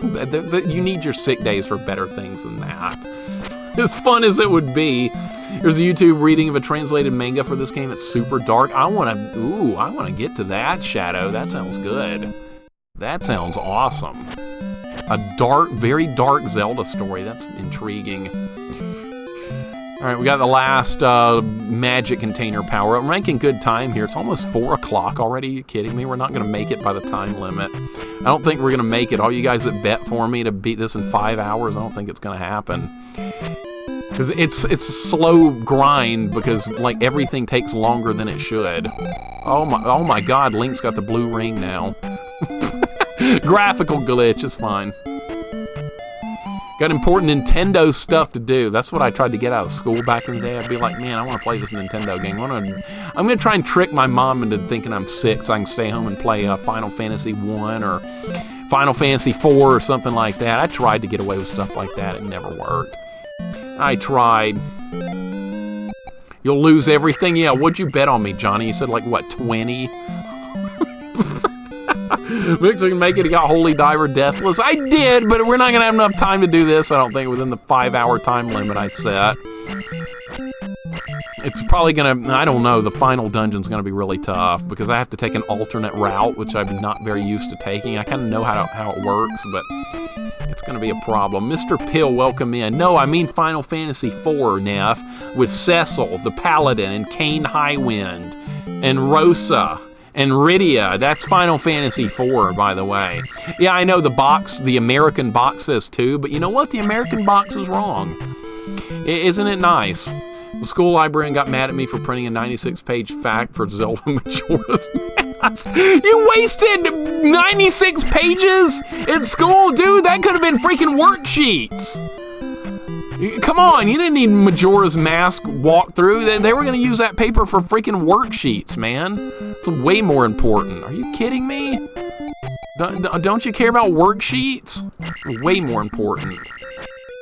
You need your sick days for better things than that. As fun as it would be. There's a YouTube reading of a translated manga for this game. It's super dark. I want to get to that, Shadow. That sounds good. That sounds awesome. A dark, very dark Zelda story. That's intriguing. All right, we got the last magic container power up. We're making good time here. It's almost 4 o'clock already. Are you kidding me? We're not going to make it by the time limit. I don't think we're going to make it. All you guys that bet for me to beat this in 5 hours, I don't think it's going to happen. Because it's a slow grind, because like everything takes longer than it should. Oh my God, Link's got the blue ring now. Graphical glitch, it's fine. Got important Nintendo stuff to do. That's what I tried to get out of school back in the day. I'd be like, man, I want to play this Nintendo game. I'm going to try and trick my mom into thinking I'm sick so I can stay home and play Final Fantasy 1 or Final Fantasy 4 or something like that. I tried to get away with stuff like that. It never worked. I tried. You'll lose everything? Yeah, what'd you bet on me, Johnny? You said like, what, 20? Mixer can make it. He got Holy Diver Deathless. I did, but we're not going to have enough time to do this, I don't think, within the 5-hour time limit I set. It's probably going to, I don't know, the final dungeon's going to be really tough, because I have to take an alternate route, which I'm not very used to taking. I kind of know how it works, but it's going to be a problem. Mr. Pill, welcome in. No, I mean Final Fantasy IV, Neff, with Cecil, the Paladin, and Kane Highwind, and Rosa, and Rydia. That's Final Fantasy IV, by the way. Yeah, I know the American box says 2, but you know what? The American box is wrong. Isn't it nice? The school librarian got mad at me for printing a 96-page fact for Zelda Majora's Mask. You wasted 96 pages in school, dude. That could have been freaking worksheets. Come on, you didn't need Majora's Mask walkthrough. They were going to use that paper for freaking worksheets, man. It's way more important. Are you kidding me? Don't you care about worksheets? Way more important.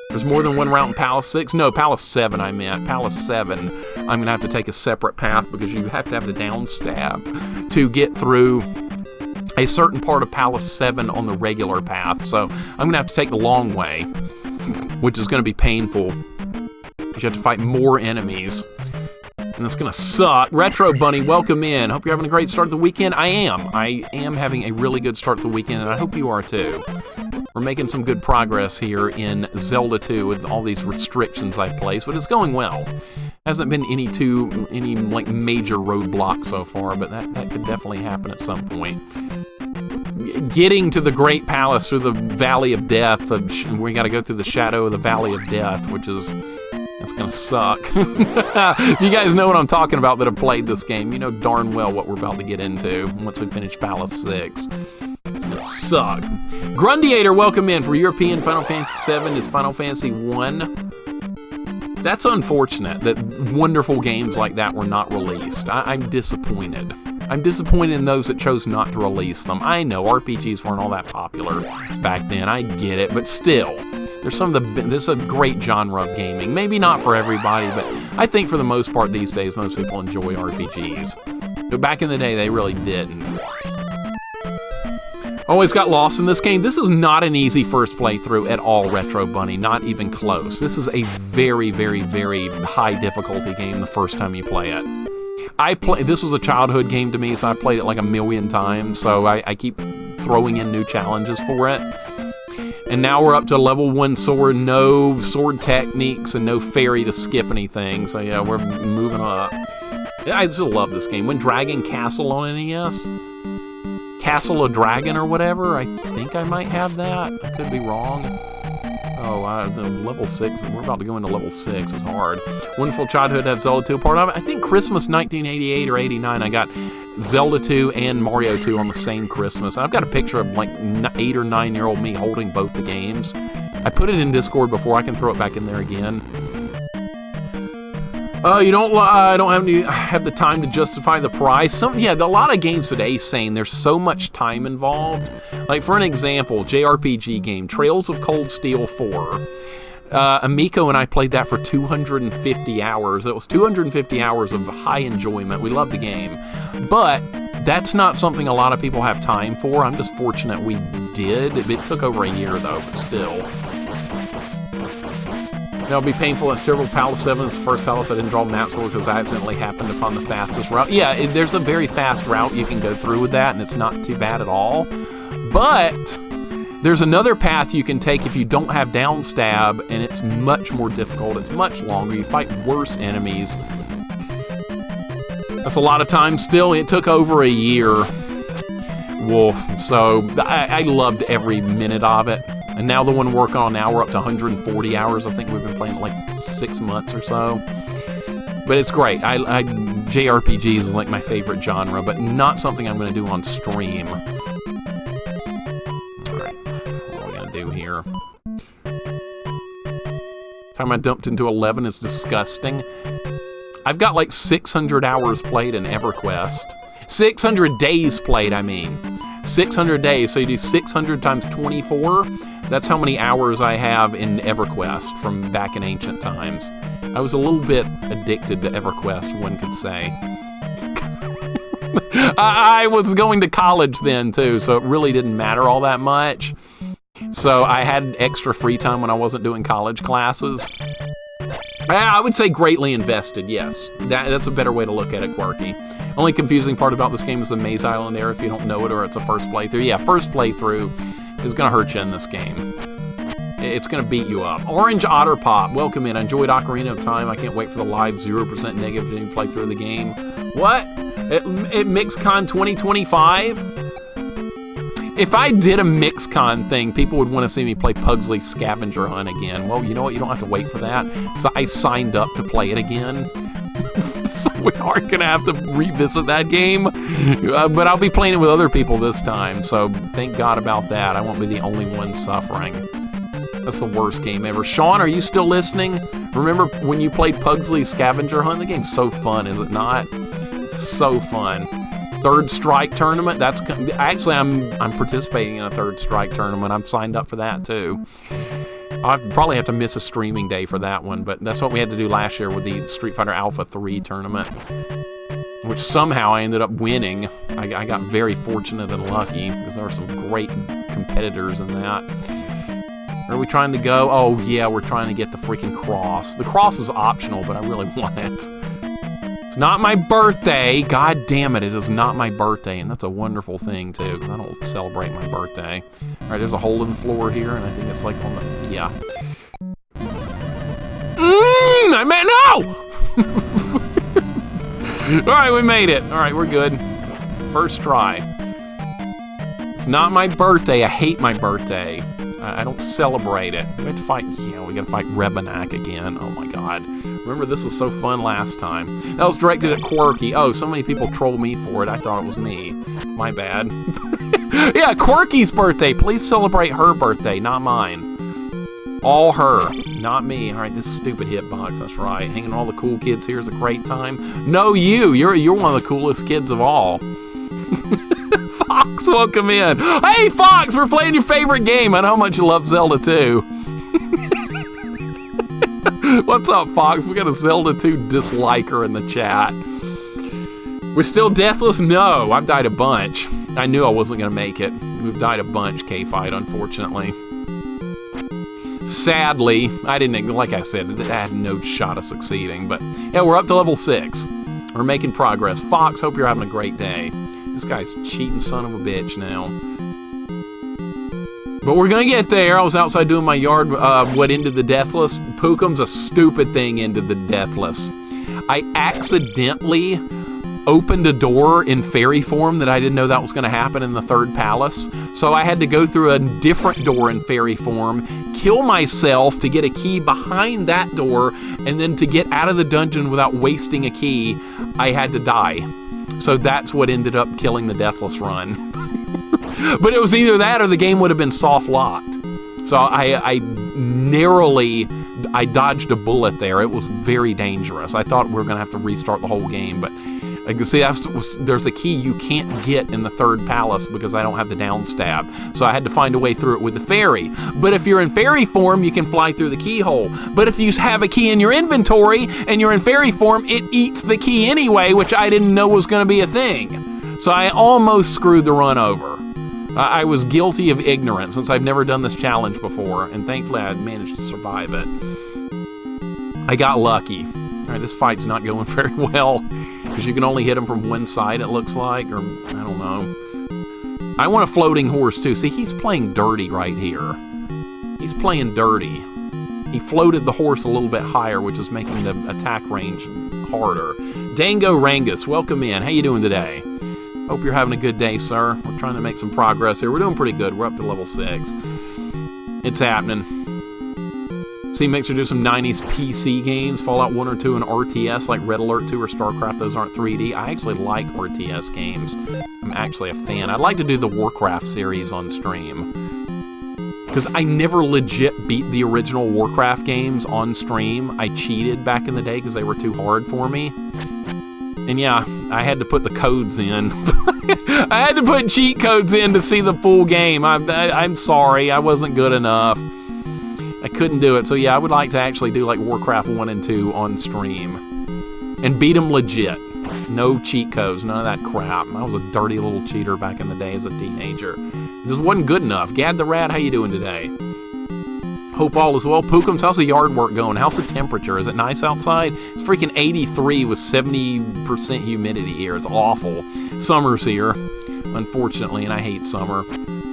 There's more than one route in Palace 6. No, Palace 7 I meant. Palace 7, I'm going to have to take a separate path, because you have to have the downstab to get through a certain part of Palace 7 on the regular path. So I'm going to have to take the long way, which is going to be painful. You have to fight more enemies, and it's going to suck. Retro Bunny, welcome in. Hope you're having a great start of the weekend. I am having a really good start to the weekend, and I hope you are too. We're making some good progress here in Zelda 2 with all these restrictions I've placed, but it's going well. Hasn't been any like major roadblocks so far, but that could definitely happen at some point. Getting to the Great Palace through the Valley of Death, we got to go through the Shadow of the Valley of Death, which is That's gonna suck. If you guys know what I'm talking about that have played this game, you know darn well what we're about to get into once we finish Palace 6. It's gonna suck. Grundiator, welcome in for European Final Fantasy VII. Is Final Fantasy 1. That's unfortunate that wonderful games like that were not released. I'm disappointed. I'm disappointed in those that chose not to release them. I know RPGs weren't all that popular back then. I get it, but still, this is a great genre of gaming. Maybe not for everybody, but I think for the most part these days, most people enjoy RPGs. But back in the day, they really didn't. Always got lost in this game. This is not an easy first playthrough at all, Retro Bunny. Not even close. This is a very, very, very high difficulty game the first time you play it. This was a childhood game to me, so I played it like a million times, so I keep throwing in new challenges for it. And now we're up to level 1 sword, no sword techniques, and no fairy to skip anything, so yeah, we're moving up. I still love this game. When Dragon Castle on NES? Castle of Dragon or whatever. I think I might have that. I could be wrong. Oh, the level 6. We're about to go into level 6. It's hard. Wonderful Childhood had Zelda 2 part of it. I think Christmas 1988 or 89, I got Zelda 2 and Mario 2 on the same Christmas. I've got a picture of like 8 or 9-year-old me holding both the games. I put it in Discord before. I can throw it back in there again. You don't. I don't have the time to justify the price. A lot of games today saying there's so much time involved. Like for an example, JRPG game Trails of Cold Steel 4. Amiko and I played that for 250 hours. It was 250 hours of high enjoyment. We loved the game, but that's not something a lot of people have time for. I'm just fortunate we did. It took over a year though, but still. That'll be painful. That's terrible. Palace 7 is the first palace I didn't draw maps for because I accidentally happened upon the fastest route. Yeah, there's a very fast route you can go through with that, and it's not too bad at all. But there's another path you can take if you don't have Downstab, and it's much more difficult. It's much longer. You fight worse enemies. That's a lot of time still. It took over a year. Woof. So I loved every minute of it. And now the one we're working on now, we're up to 140 hours. I think we've been playing it like 6 months or so. But it's great. JRPGs is like my favorite genre, but not something I'm going to do on stream. Alright, what are we going to do here? Time I dumped into 11 is disgusting. I've got like 600 hours played in EverQuest. 600 days played, I mean. 600 days, so you do 600 times 24. That's how many hours I have in EverQuest from back in ancient times. I was a little bit addicted to EverQuest, one could say. I was going to college then, too, so it really didn't matter all that much. So I had extra free time when I wasn't doing college classes. I would say greatly invested, yes. That's a better way to look at it, Quirky. Only confusing part about this game is the Maze Island area if you don't know it or it's a first playthrough. Yeah, first playthrough is going to hurt you in this game. It's going to beat you up. Orange Otter Pop, welcome in. I enjoyed Ocarina of Time. I can't wait for the live 0% negative playthrough of the game. What? At MixCon 2025? If I did a MixCon thing, people would want to see me play Pugsley Scavenger Hunt again. Well, you know what? You don't have to wait for that. So I signed up to play it again. So we are going to have to revisit that game. But I'll be playing it with other people this time. So thank God about that. I won't be the only one suffering. That's the worst game ever. Sean, are you still listening? Remember when you played Pugsley Scavenger Hunt? The game's so fun, is it not? It's so fun. Third Strike tournament. That's actually I'm participating in a Third Strike tournament. I'm signed up for that too. I'll probably have to miss a streaming day for that one, but that's what we had to do last year with the Street Fighter Alpha 3 tournament, which somehow I ended up winning. I got very fortunate and lucky because there were some great competitors in that. Where are we trying to go? Oh yeah, we're trying to get the freaking cross. The cross is optional, but I really want it. It's not my birthday. God damn it, it is not my birthday. And that's a wonderful thing, too, because I don't celebrate my birthday. All right, there's a hole in the floor here, and I think it's like on the... Yeah. I meant... No! All right, we made it. All right, we're good. First try. It's not my birthday. I hate my birthday. I don't celebrate it. We have to fight, we gotta fight Rebanak again. Oh my god. Remember, this was so fun last time. That was directed at Quirky. Oh, so many people troll me for it. I thought it was me. My bad. Yeah, Quirky's birthday. Please celebrate her birthday, not mine. All her, not me. All right, this stupid hitbox. That's right. Hanging all the cool kids here is a great time. No, you're one of the coolest kids of all. Fox, welcome in. Hey, Fox, we're playing your favorite game. I know how much you love Zelda 2. What's up, Fox? We got a Zelda 2 disliker in the chat. We're still deathless? No, I've died a bunch. I knew I wasn't going to make it. We've died a bunch, K-Fight, unfortunately. Sadly, I didn't, like I said, I had no shot of succeeding, but yeah, we're up to level 6. We're making progress. Fox, hope you're having a great day. This guy's cheating son of a bitch now. But we're gonna get there. I was outside doing my yard, what ended the deathless? Pookum's a stupid thing ended the deathless. I accidentally opened a door in fairy form that I didn't know that was going to happen in the third palace. So I had to go through a different door in fairy form, kill myself to get a key behind that door, and then to get out of the dungeon without wasting a key, I had to die. So that's what ended up killing the deathless run. But it was either that or the game would have been soft locked. So I narrowly dodged a bullet there. It was very dangerous. I thought we were going to have to restart the whole game, but I can see there's a key you can't get in the third palace because I don't have the downstab. So I had to find a way through it with the fairy. But if you're in fairy form, you can fly through the keyhole. But if you have a key in your inventory and you're in fairy form, it eats the key anyway, which I didn't know was going to be a thing. So I almost screwed the run over. I was guilty of ignorance since I've never done this challenge before, and thankfully I managed to survive it. I got lucky. All right, this fight's not going very well, because you can only hit him from one side, it looks like, or I don't know. I want a floating horse, too. See, he's playing dirty right here. He's playing dirty. He floated the horse a little bit higher, which is making the attack range harder. Dango Rangus, welcome in. How you doing today? Hope you're having a good day, sir. We're trying to make some progress here. We're doing pretty good. We're up to level 6. It's happening. See Mixer do some 90s PC games, Fallout 1 or 2 and RTS, like Red Alert 2 or StarCraft. Those aren't 3D. I actually like RTS games. I'm actually a fan. I'd like to do the Warcraft series on stream, because I never legit beat the original Warcraft games on stream. I cheated back in the day because they were too hard for me. And yeah, I had to put the codes in. I had to put cheat codes in to see the full game. I'm sorry, I wasn't good enough. I couldn't do it. So yeah, I would like to actually do like Warcraft 1 and 2 on stream. And beat them legit. No cheat codes, none of that crap. I was a dirty little cheater back in the day as a teenager. It just wasn't good enough. Gad the Rat, how you doing today? Hope all is well. Pookums, how's the yard work going? How's the temperature? Is it nice outside? It's freaking 83 with 70% humidity here. It's awful. Summer's here, unfortunately, and I hate summer.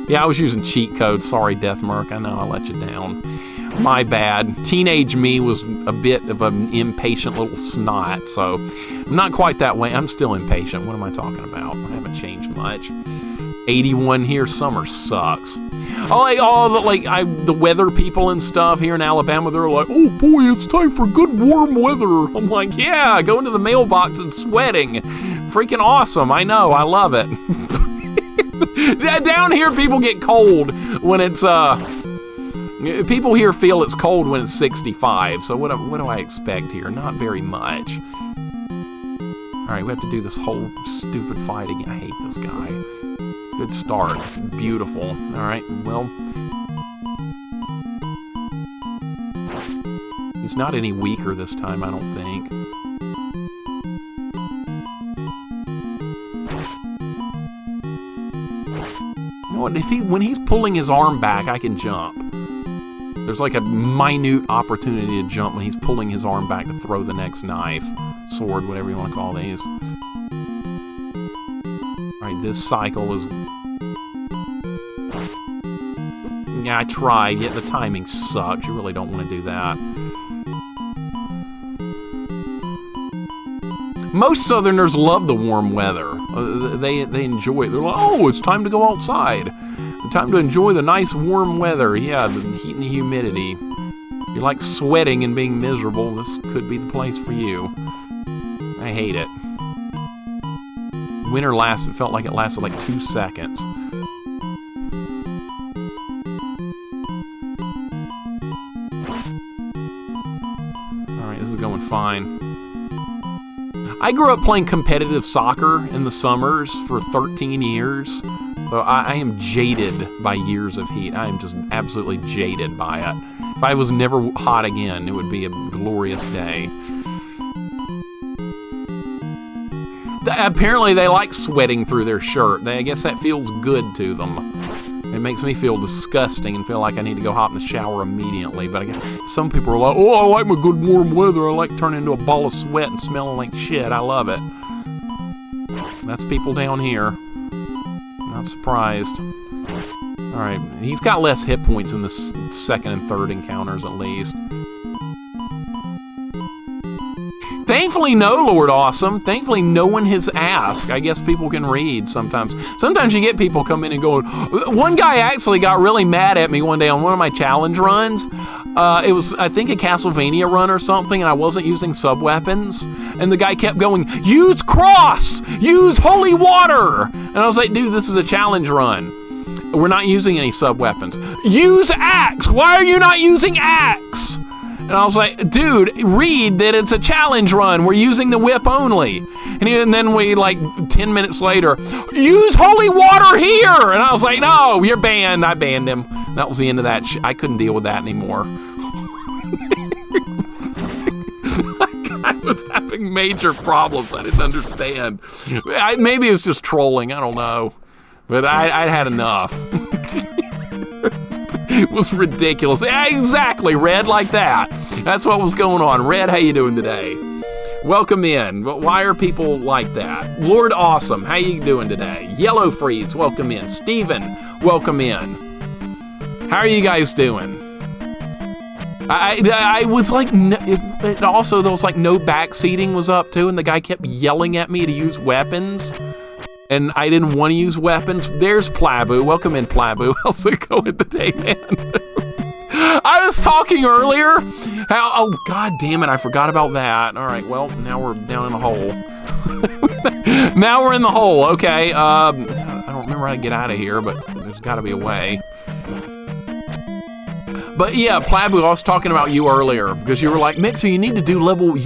Yeah, I was using cheat codes. Sorry, Deathmark. I know I let you down. My bad. Teenage me was a bit of an impatient little snot, so I'm not quite that way. I'm still impatient. What am I talking about? I haven't changed much. 81 here. Summer sucks. The weather people and stuff here in Alabama, they're like, oh boy, it's time for good warm weather. I'm like, yeah, going to the mailbox and sweating. Freaking awesome. I know, I love it. Down here, people get cold when it's, people here feel it's cold when it's 65. So what do I expect here? Not very much. All right, we have to do this whole stupid fight again. I hate this guy. Good start. Beautiful. All right, well, he's not any weaker this time, I don't think. You know what? When he's pulling his arm back, I can jump. There's like a minute opportunity to jump when he's pulling his arm back to throw the next knife, sword, whatever you want to call these. Alright, this cycle is... Yeah, I tried, yet the timing sucks. You really don't want to do that. Most Southerners love the warm weather. They enjoy it. They're like, oh, it's time to go outside. Time to enjoy the nice warm weather. Yeah, the heat and the humidity. If you like sweating and being miserable, this could be the place for you. I hate it. Winter felt like it lasted like 2 seconds. Alright, this is going fine. I grew up playing competitive soccer in the summers for 13 years. So I am jaded by years of heat. I am just absolutely jaded by it. If I was never hot again, it would be a glorious day. Apparently they like sweating through their shirt. I guess that feels good to them. It makes me feel disgusting and feel like I need to go hop in the shower immediately. But I guess some people are like, oh, I like my good warm weather. I like turning into a ball of sweat and smelling like shit. I love it. That's people down here. Not surprised. Alright, he's got less hit points in the second and third encounters at least. Thankfully, no, Lord Awesome. Thankfully, no one has asked. I guess people can read sometimes. Sometimes you get people come in and go, one guy actually got really mad at me one day on one of my challenge runs. It was, I think, a Castlevania run or something, and I wasn't using sub-weapons. And the guy kept going, use cross! Use holy water! And I was like, dude, this is a challenge run. We're not using any sub-weapons. Use axe! Why are you not using axe? And I was like, dude, read that it's a challenge run. We're using the whip only. And then we, like, 10 minutes later, use holy water here! And I was like, no, you're banned. I banned him. That was the end of that. I couldn't deal with that anymore. I was having major problems I didn't understand. Maybe it was just trolling. I don't know. But I'd had enough. It was ridiculous. Exactly, Red, like that. That's what was going on. Red, how you doing today? Welcome in. But why are people like that? Lord Awesome, how you doing today? Yellow Freeze, welcome in. Steven, welcome in. How are you guys doing? I was like, also there was like no backseating was up too, and the guy kept yelling at me to use weapons. And I didn't want to use weapons. There's Plabu. Welcome in, Plabu. How's it going today, man? I was talking earlier. Oh, god damn it. I forgot about that. All right, well, now we're down in the hole. Now we're in the hole. Okay. I don't remember how to get out of here, but there's got to be a way. But yeah, Plabu, I was talking about you earlier because you were like, Mixer, you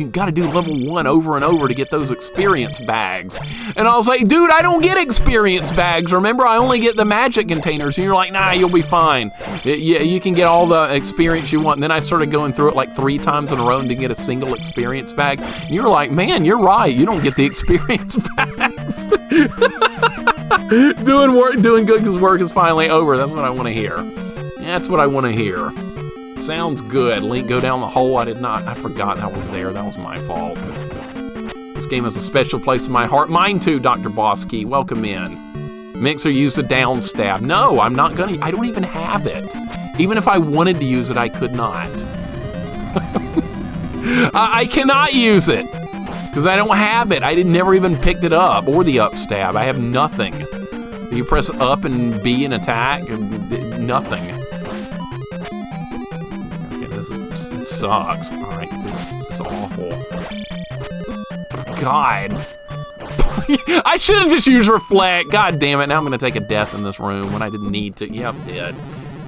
gotta do level 1 over and over to get those experience bags. And I was like, dude, I don't get experience bags. Remember, I only get the magic containers. And you're like, nah, you'll be fine. Yeah, you can get all the experience you want. And then I started going through it like 3 times in a row to get a single experience bag. And you were like, man, you're right. You don't get the experience bags. Doing good because work is finally over. That's what I want to hear. That's what I want to hear. Sounds good. Link, go down the hole. I forgot that was there. That was my fault. This game has a special place in my heart. Mine too, Dr. Bosky. Welcome in. Mixer, use the Downstab. No, I'm not gonna. I don't even have it. Even if I wanted to use it, I could not. I cannot use it. Because I don't have it. I never even picked it up. Or the Upstab. I have nothing. You press up and B and attack. Nothing. This sucks. Alright, it's awful. God. I should have just used Reflect. God damn it. Now I'm going to take a death in this room when I didn't need to. Yeah, I did.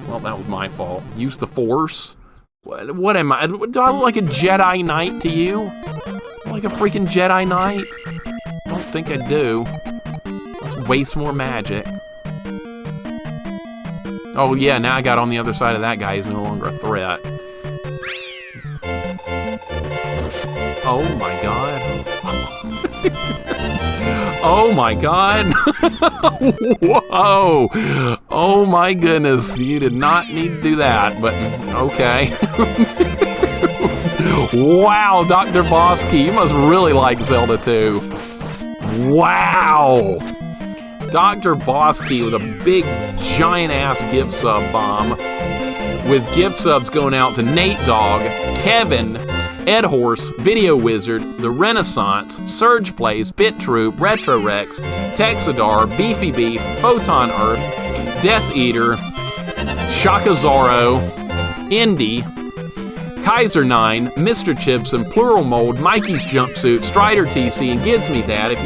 Well, that was my fault. Use the Force? What am I? Do I look like a Jedi Knight to you? Like a freaking Jedi Knight? I don't think I do. Let's waste more magic. Oh, yeah, now I got on the other side of that guy. He's no longer a threat. Oh, my God. Oh, my God. Whoa. Oh, my goodness. You did not need to do that, but okay. Wow, Dr. Bosky, you must really like Zelda 2. Wow. Dr. Bosky with a big, giant-ass gift sub bomb. With gift subs going out to Nate Dog, Kevin, Ed Horse, Video Wizard, The Renaissance, Surge Plays, Bit Troop, Retro Rex, Texadar, Beefy Beef, Photon Earth, Death Eater, Shakazaro, Indy, Kaiser9, Mr. Chips, and Plural Mold, Mikey's Jumpsuit, Strider TC, and Gids Me Dad. If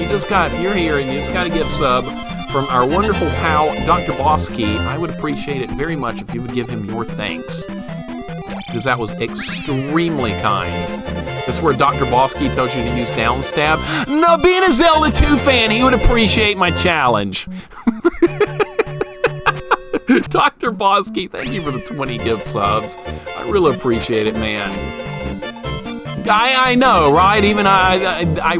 you're here and you just got a gift sub from our wonderful pal, Dr. Bosky, I would appreciate it very much if you would give him your thanks, because that was extremely kind. This is where Dr. Bosky tells you to use Downstab. No, being a Zelda 2 fan, he would appreciate my challenge. Dr. Bosky, thank you for the 20 gift subs. I really appreciate it, man. I know, right? Even I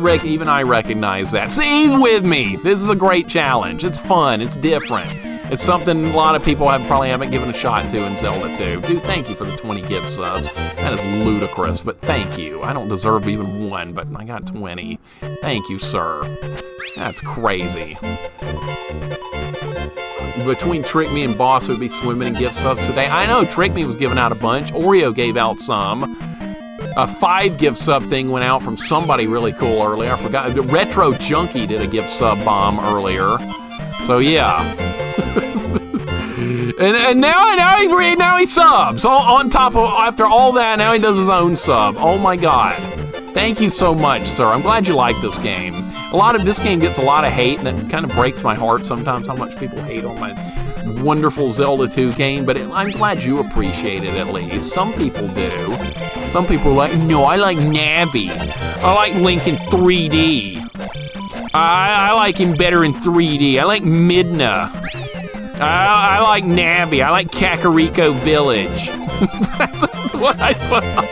recognize that. See, he's with me. This is a great challenge. It's fun. It's different. It's something a lot of people probably haven't given a shot to in Zelda 2. Dude, thank you for the 20 gift subs. That is ludicrous, but thank you. I don't deserve even one, but I got 20. Thank you, sir. That's crazy. Between Trick Me and Boss, would be swimming in gift subs today. I know Trick Me was giving out a bunch. Oreo gave out some. A 5 gift sub thing went out from somebody really cool earlier. I forgot. The Retro Junkie did a gift sub bomb earlier. So yeah. and now he subs. On top of, after all that, now he does his own sub. Oh my god. Thank you so much, sir. I'm glad you like this game. This game gets a lot of hate, and it kind of breaks my heart sometimes how much people hate on my wonderful Zelda 2 game, but I'm glad you appreciate it at least. Some people do. Some people are like, no, I like Navi. I like Link in 3D. I like him better in 3D. I like Midna. I like Navi. I like Kakariko Village. That's what I put on.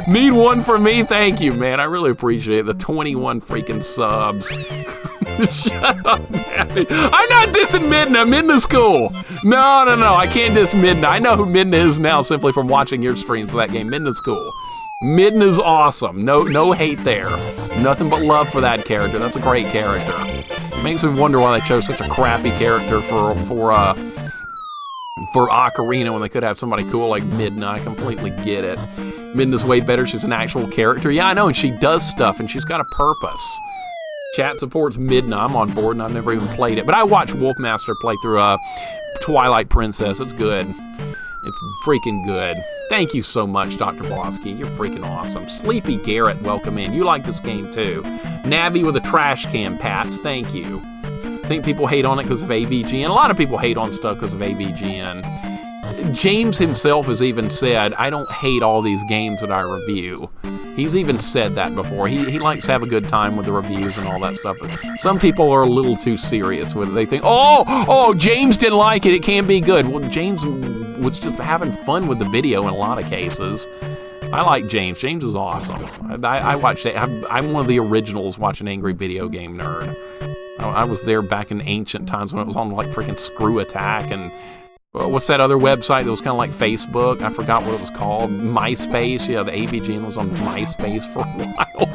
Need one for me? Thank you, man. I really appreciate the 21 freaking subs. Shut up, Navi. I'm not dissing Midna. Midna's cool. No. I can't diss Midna. I know who Midna is now simply from watching your streams of that game. Midna's cool. Midna's awesome. No hate there. Nothing but love for that character. That's a great character. It makes me wonder why they chose such a crappy character for Ocarina when they could have somebody cool like Midna. I completely get it. Midna's way better. She's an actual character. Yeah, I know, and she does stuff, and she's got a purpose. Chat supports Midna. I'm on board, and I've never even played it. But I watched Wolfmaster play through Twilight Princess. It's good. It's freaking good. Thank you so much, Dr. Bosky. You're freaking awesome. Sleepy Garrett, welcome in. You like this game, too. Navi with a trash can, Pats. Thank you. I think people hate on it because of AVGN. A lot of people hate on stuff because of AVGN. James himself has even said, I don't hate all these games that I review. He's even said that before. He likes to have a good time with the reviews and all that stuff. But some people are a little too serious with it. They think, oh, James didn't like it. It can't be good. Well, James was just having fun with the video in a lot of cases. I like James. James is awesome. I watched it. I'm one of the originals watching Angry Video Game Nerd. I was there back in ancient times when it was on like freaking Screw Attack and what's that other website that was kind of like Facebook? I forgot what it was called. MySpace. Yeah, the AVGN was on MySpace for a while.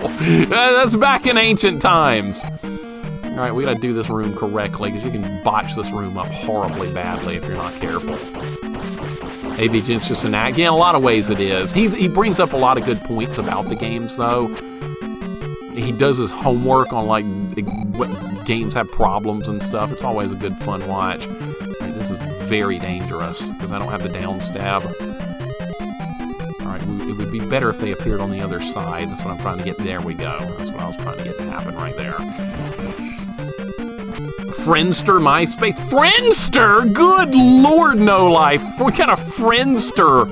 That's back in ancient times. All right, we got to do this room correctly because you can botch this room up horribly badly if you're not careful. AVGN's just an act. Yeah, in a lot of ways it is. He brings up a lot of good points about the games, though. He does his homework on like what games have problems and stuff. It's always a good fun watch. Right, this is very dangerous because I don't have the downstab. Alright, it would be better if they appeared on the other side. That's what I'm trying to get. There we go. That's what I was trying to get to happen right there. Friendster, MySpace. Friendster? Good lord, no life. What kind of Friendster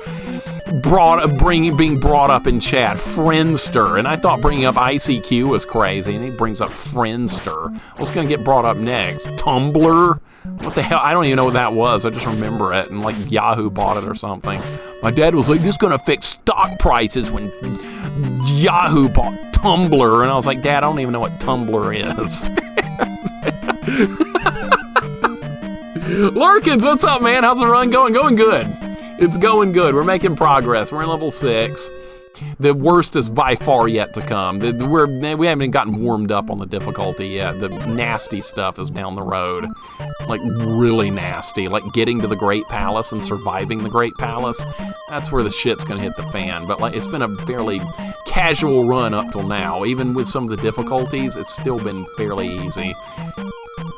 being brought up in chat? Friendster. And I thought bringing up ICQ was crazy, and he brings up Friendster. What's going to get brought up next? Tumblr? What the hell? I don't even know what that was. I just remember it, and like Yahoo bought it or something. My dad was like, this is going to affect stock prices when Yahoo bought Tumblr. And I was like, Dad, I don't even know what Tumblr is. Lurkins, what's up, man? How's the run going? Going good. It's going good. We're making progress. We're in level 6. The worst is by far yet to come. We haven't even gotten warmed up on the difficulty yet. The nasty stuff is down the road. Like, really nasty. Like, getting to the Great Palace and surviving the Great Palace. That's where the shit's gonna hit the fan. But, like, it's been a fairly casual run up till now. Even with some of the difficulties, it's still been fairly easy.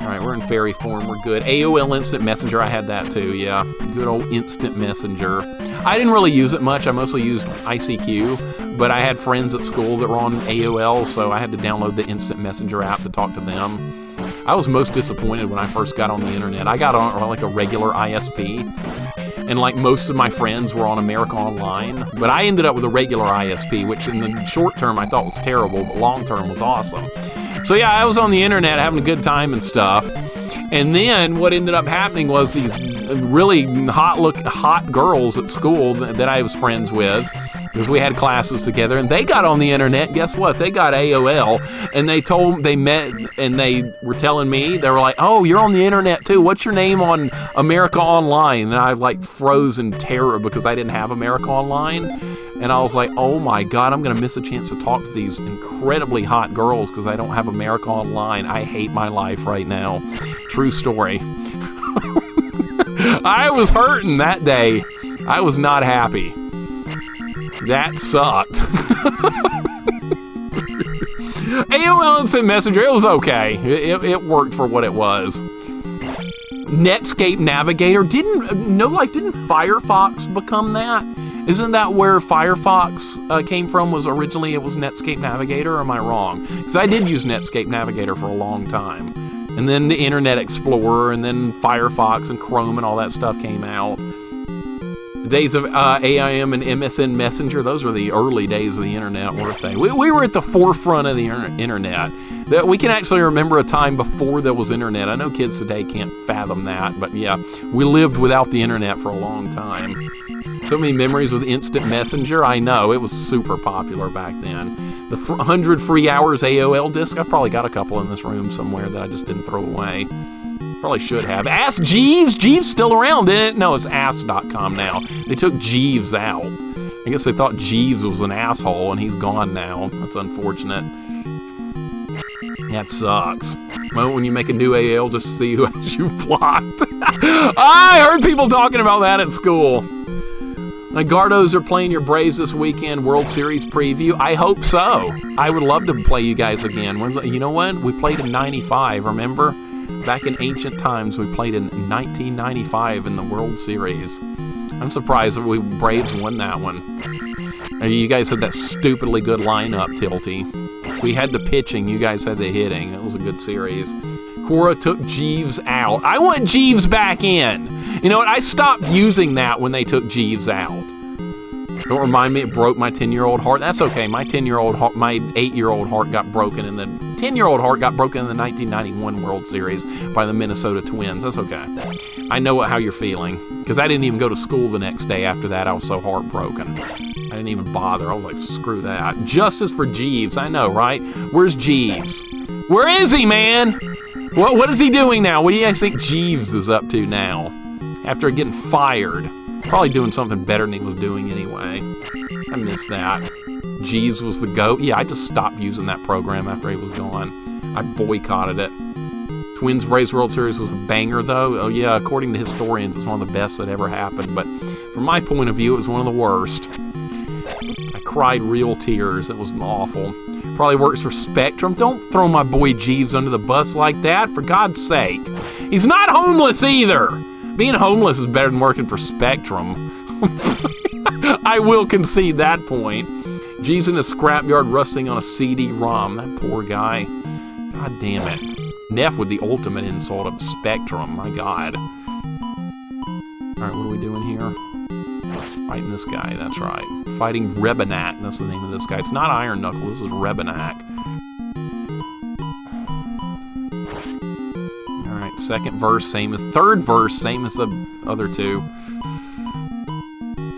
All right, we're in fairy form. We're good. AOL Instant Messenger, I had that too, yeah. Good old Instant Messenger. I didn't really use it much. I mostly used ICQ, but I had friends at school that were on AOL, so I had to download the Instant Messenger app to talk to them. I was most disappointed when I first got on the internet. I got on like a regular ISP, and like most of my friends were on America Online, but I ended up with a regular ISP, which in the short term I thought was terrible, but long term was awesome. So yeah, I was on the internet having a good time and stuff. And then what ended up happening was these really hot girls at school that I was friends with, because we had classes together, and they got on the internet. Guess what? They got AOL, and they met, and they were telling me, they were like, "Oh, you're on the internet too. What's your name on America Online?" And I like froze in terror because I didn't have America Online. And I was like, oh my God, I'm going to miss a chance to talk to these incredibly hot girls because I don't have America Online. I hate my life right now. True story. I was hurting that day. I was not happy. That sucked. AOL Instant Messenger, it was okay. It worked for what it was. Netscape Navigator, didn't Firefox become that? Isn't that where Firefox came from? Was originally it was Netscape Navigator, or am I wrong? Because I did use Netscape Navigator for a long time. And then the Internet Explorer, and then Firefox and Chrome and all that stuff came out. The days of AIM and MSN Messenger, those were the early days of the internet, weren't they? We were at the forefront of the internet. We can actually remember a time before there was internet. I know kids today can't fathom that, but yeah, we lived without the internet for a long time. So many memories with Instant Messenger. I know, it was super popular back then. The 100 free hours AOL disc, I've probably got a couple in this room somewhere that I just didn't throw away. Probably should have. Ask Jeeves! Jeeves still around, isn't it? No, it's ask.com now. They took Jeeves out. I guess they thought Jeeves was an asshole, and he's gone now. That's unfortunate. That sucks. Well, when you make a new AOL, just see who has you blocked. I heard people talking about that at school. The Gardos are playing your Braves this weekend, World Series preview. I hope so. I would love to play you guys again. You know what? We played in 95, remember? Back in ancient times, we played in 1995 in the World Series. I'm surprised that we Braves won that one. You guys had that stupidly good lineup, Tilty. We had the pitching, you guys had the hitting. It was a good series. Cora took Jeeves out. I want Jeeves back in. You know what? I stopped using that when they took Jeeves out. Don't remind me it broke my 10-year-old heart. That's okay. My 8-year-old heart got broken in the 10-year-old heart got broken in the 1991 World Series by the Minnesota Twins. That's okay. I know how you're feeling because I didn't even go to school the next day after that. I was so heartbroken. I didn't even bother. I was like, screw that. Justice for Jeeves. I know, right? Where's Jeeves? Where is he, man? What is he doing now? What do you guys think Jeeves is up to now? After getting fired. Probably doing something better than he was doing anyway. I miss that. Jeeves was the GOAT. Yeah, I just stopped using that program after he was gone. I boycotted it. Twins Braves World Series was a banger, though. Oh, yeah, according to historians, it's one of the best that ever happened. But from my point of view, it was one of the worst. I cried real tears. It was awful. Probably works for Spectrum. Don't throw my boy Jeeves under the bus like that, for God's sake. He's not homeless either. Being homeless is better than working for Spectrum. I will concede that point. Jeeves in a scrapyard rusting on a CD-ROM. That poor guy. God damn it. Neff with the ultimate insult of Spectrum. My God. Alright, what are we doing here? Fighting this guy, that's right. Fighting Rebenak, that's the name of this guy. It's not Iron Knuckle, this is Rebenak. Alright, second verse, third verse, same as the other two.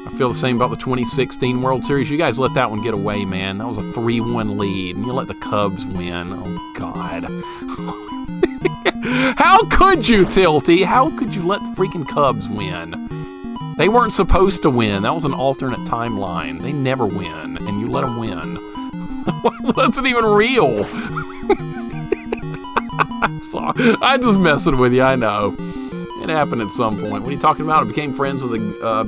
I feel the same about the 2016 World Series. You guys let that one get away, man. That was a 3-1 lead, and you let the Cubs win. Oh, God. How could you, Tilty? How could you let the freaking Cubs win? They weren't supposed to win. That was an alternate timeline. They never win, and you let them win. That's not even real. I'm sorry. I'm just messing with you, I know. It happened at some point. What are you talking about? I became friends with a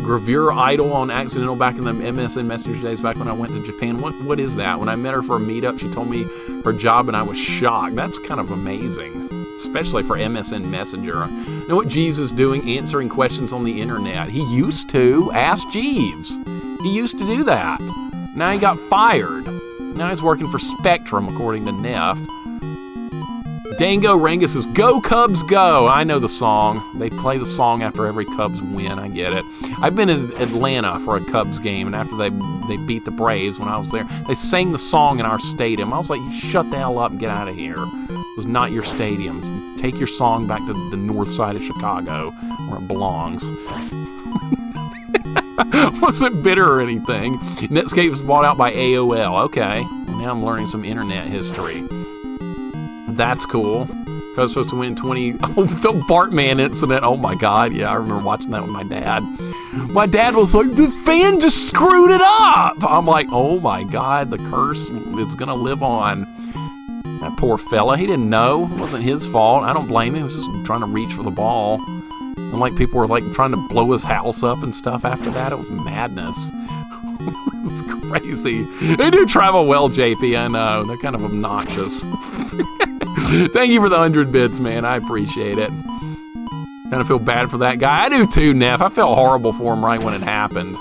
Gravure idol on accidental back in the MSN Messenger days back when I went to Japan. What is that? When I met her for a meetup, she told me her job and I was shocked. That's kind of amazing, especially for MSN Messenger. You know what Jeeves is doing? Answering questions on the internet. He used to. Ask Jeeves. He used to do that. Now he got fired. Now he's working for Spectrum, according to Neff. Dango Rangus says, "Go Cubs, go!" I know the song. They play the song after every Cubs win. I get it. I've been in Atlanta for a Cubs game, and after they beat the Braves when I was there, they sang the song in our stadium. I was like, shut the hell up and get out of here. It was not your stadium. Take your song back to the north side of Chicago, where it belongs. Wasn't bitter or anything. Netscape was bought out by AOL. Okay. Now I'm learning some internet history. That's cool. Because supposed to win 20... Oh, the Bartman incident. Oh my god. Yeah, I remember watching that with my dad. My dad was like, the fan just screwed it up. I'm like, oh my god, the curse is going to live on. That poor fella. He didn't know. It wasn't his fault. I don't blame him. He was just trying to reach for the ball. And like people were like trying to blow his house up and stuff after that. It was madness. It was crazy. They do travel well, JP. I know. They're kind of obnoxious. Thank you for the 100 bits, man. I appreciate it. Kind of feel bad for that guy. I do too, Neff. I felt horrible for him right when it happened.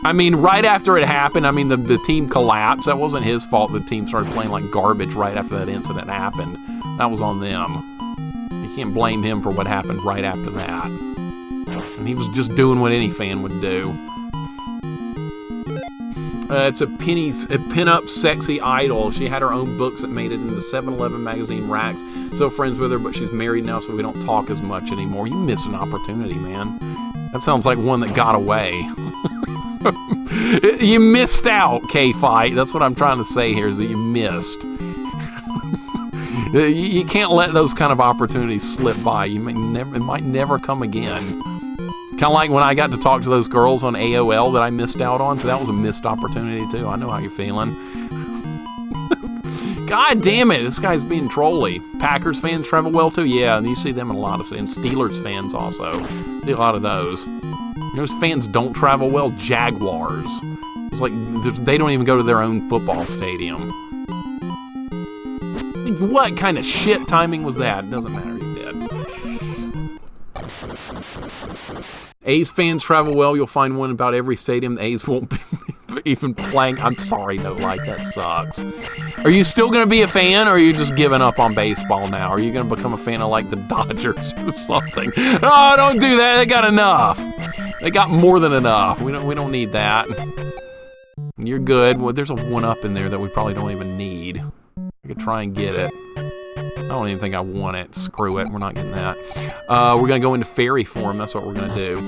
I mean, right after it happened, I mean, the team collapsed. That wasn't his fault. The team started playing like garbage right after that incident happened. That was on them. You can't blame him for what happened right after that. And he was just doing what any fan would do. It's a pin-up sexy idol. She had her own books that made it into 7-Eleven magazine racks. Still friends with her, but she's married now, so we don't talk as much anymore. You missed an opportunity, man. That sounds like one that got away. You missed out, K-Fight. That's what I'm trying to say here, is that you missed. You can't let those kind of opportunities slip by. It might never come again. Kind of like when I got to talk to those girls on AOL that I missed out on, so that was a missed opportunity too. I know how you're feeling. God damn it, this guy's being trolly. Packers fans travel well too? Yeah, and you see them in a lot of states. And Steelers fans also. See a lot of those. Those fans don't travel well. Jaguars. It's like, they don't even go to their own football stadium. What kind of shit timing was that? It doesn't matter, you're dead. A's fans travel well. You'll find one about every stadium. The A's won't be even playing. I'm sorry, no, like, that sucks. Are you still going to be a fan, or are you just giving up on baseball now? Are you going to become a fan of, like, the Dodgers or something? Oh, don't do that. They got enough. They got more than enough. We don't need that. You're good. Well, there's a 1-up in there that we probably don't even need. I could try and get it. I don't even think I want it. Screw it. We're not getting that. We're going to go into fairy form. That's what we're going to do.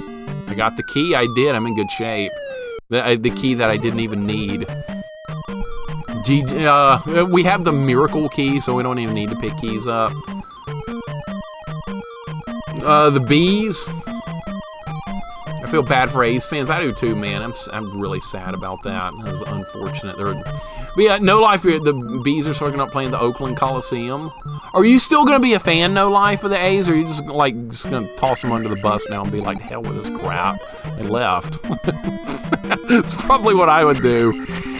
I got the key. I did. I'm in good shape. The key that I didn't even need. We have the miracle key, so we don't even need to pick keys up. The bees. I feel bad for A's fans. I do too, man. I'm really sad about that. That was unfortunate. But yeah, No Life, the bees are starting up playing the Oakland Coliseum. Are you still going to be a fan, No Life, of the A's, or are you just going to toss them under the bus now and be like, hell with this crap, and left? That's probably what I would do.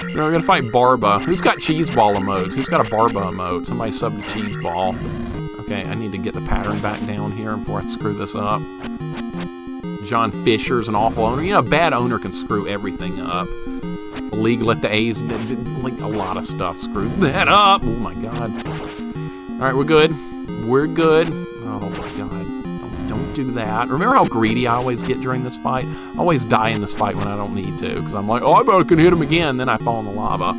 We're going to fight Barba. Who's got cheese ball emotes? Who's got a Barba emote? Somebody sub the cheese ball. Okay, I need to get the pattern back down here before I screw this up. John Fisher's an awful owner. You know, a bad owner can screw everything up. The league let the A's, like, a lot of stuff screw that up. Oh my god. Alright, we're good. We're good. Oh my god. Don't do that. Remember how greedy I always get during this fight? I always die in this fight when I don't need to, because I'm like, oh, I bet I can hit him again. Then I fall in the lava.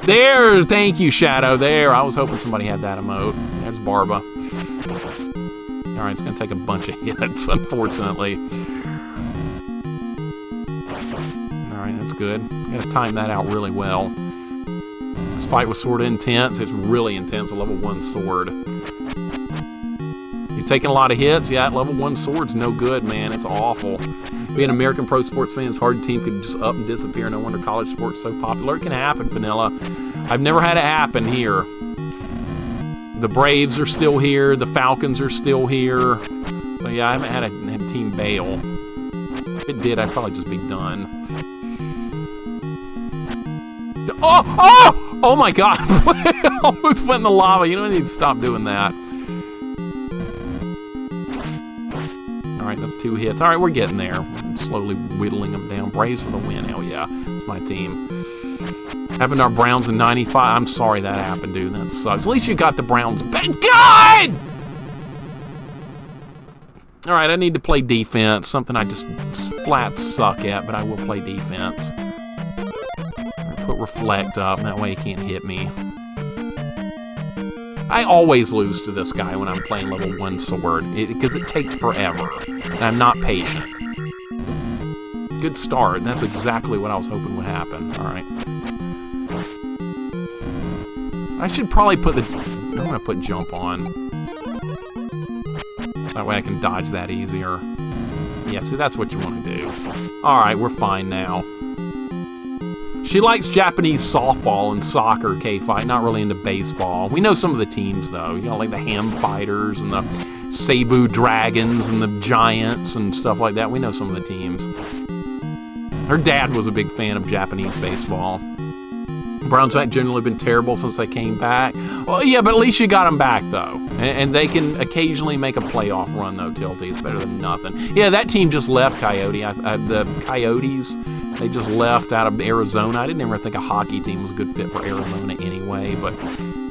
There! Thank you, Shadow. There. I was hoping somebody had that emote. There's Barba. Alright, it's going to take a bunch of hits, unfortunately. Alright, that's good. I'm going to time that out really well. This fight was sort of intense. It's really intense. A level 1 sword. You're taking a lot of hits? Yeah, level 1 sword's no good, man. It's awful. Being an American pro sports fan, it's hard. Team could just up and disappear. No wonder college sports so popular. It can happen, Vanilla. I've never had it happen here. The Braves are still here. The Falcons are still here. But yeah, I haven't had a team bail. If it did, I'd probably just be done. Oh! Oh! Oh my god! I almost went in the lava. You don't need to stop doing that. Alright, that's 2 hits. Alright, we're getting there. I'm slowly whittling them down. Braves for the win. Hell yeah. It's my team. Happened to our Browns in 95. I'm sorry that happened, dude. That sucks. At least you got the Browns back. God! Alright, I need to play defense. Something I just flat suck at, but I will play defense. Put reflect up. That way he can't hit me. I always lose to this guy when I'm playing level 1 sword. Because it takes forever. And I'm not patient. Good start. That's exactly what I was hoping would happen. Alright. I should probably put the... I'm going to put jump on. That way I can dodge that easier. Yeah, see, that's what you want to do. Alright, we're fine now. She likes Japanese softball and soccer, K-Fight, not really into baseball. We know some of the teams, though. You know, like the Ham Fighters and the Cebu Dragons and the Giants and stuff like that. We know some of the teams. Her dad was a big fan of Japanese baseball. Browns have generally been terrible since they came back. Well, yeah, but at least you got them back, though. And they can occasionally make a playoff run, though, Tilty. It's better than nothing. Yeah, that team just left Coyote. The Coyotes, they just left out of Arizona. I didn't ever think a hockey team was a good fit for Arizona anyway, but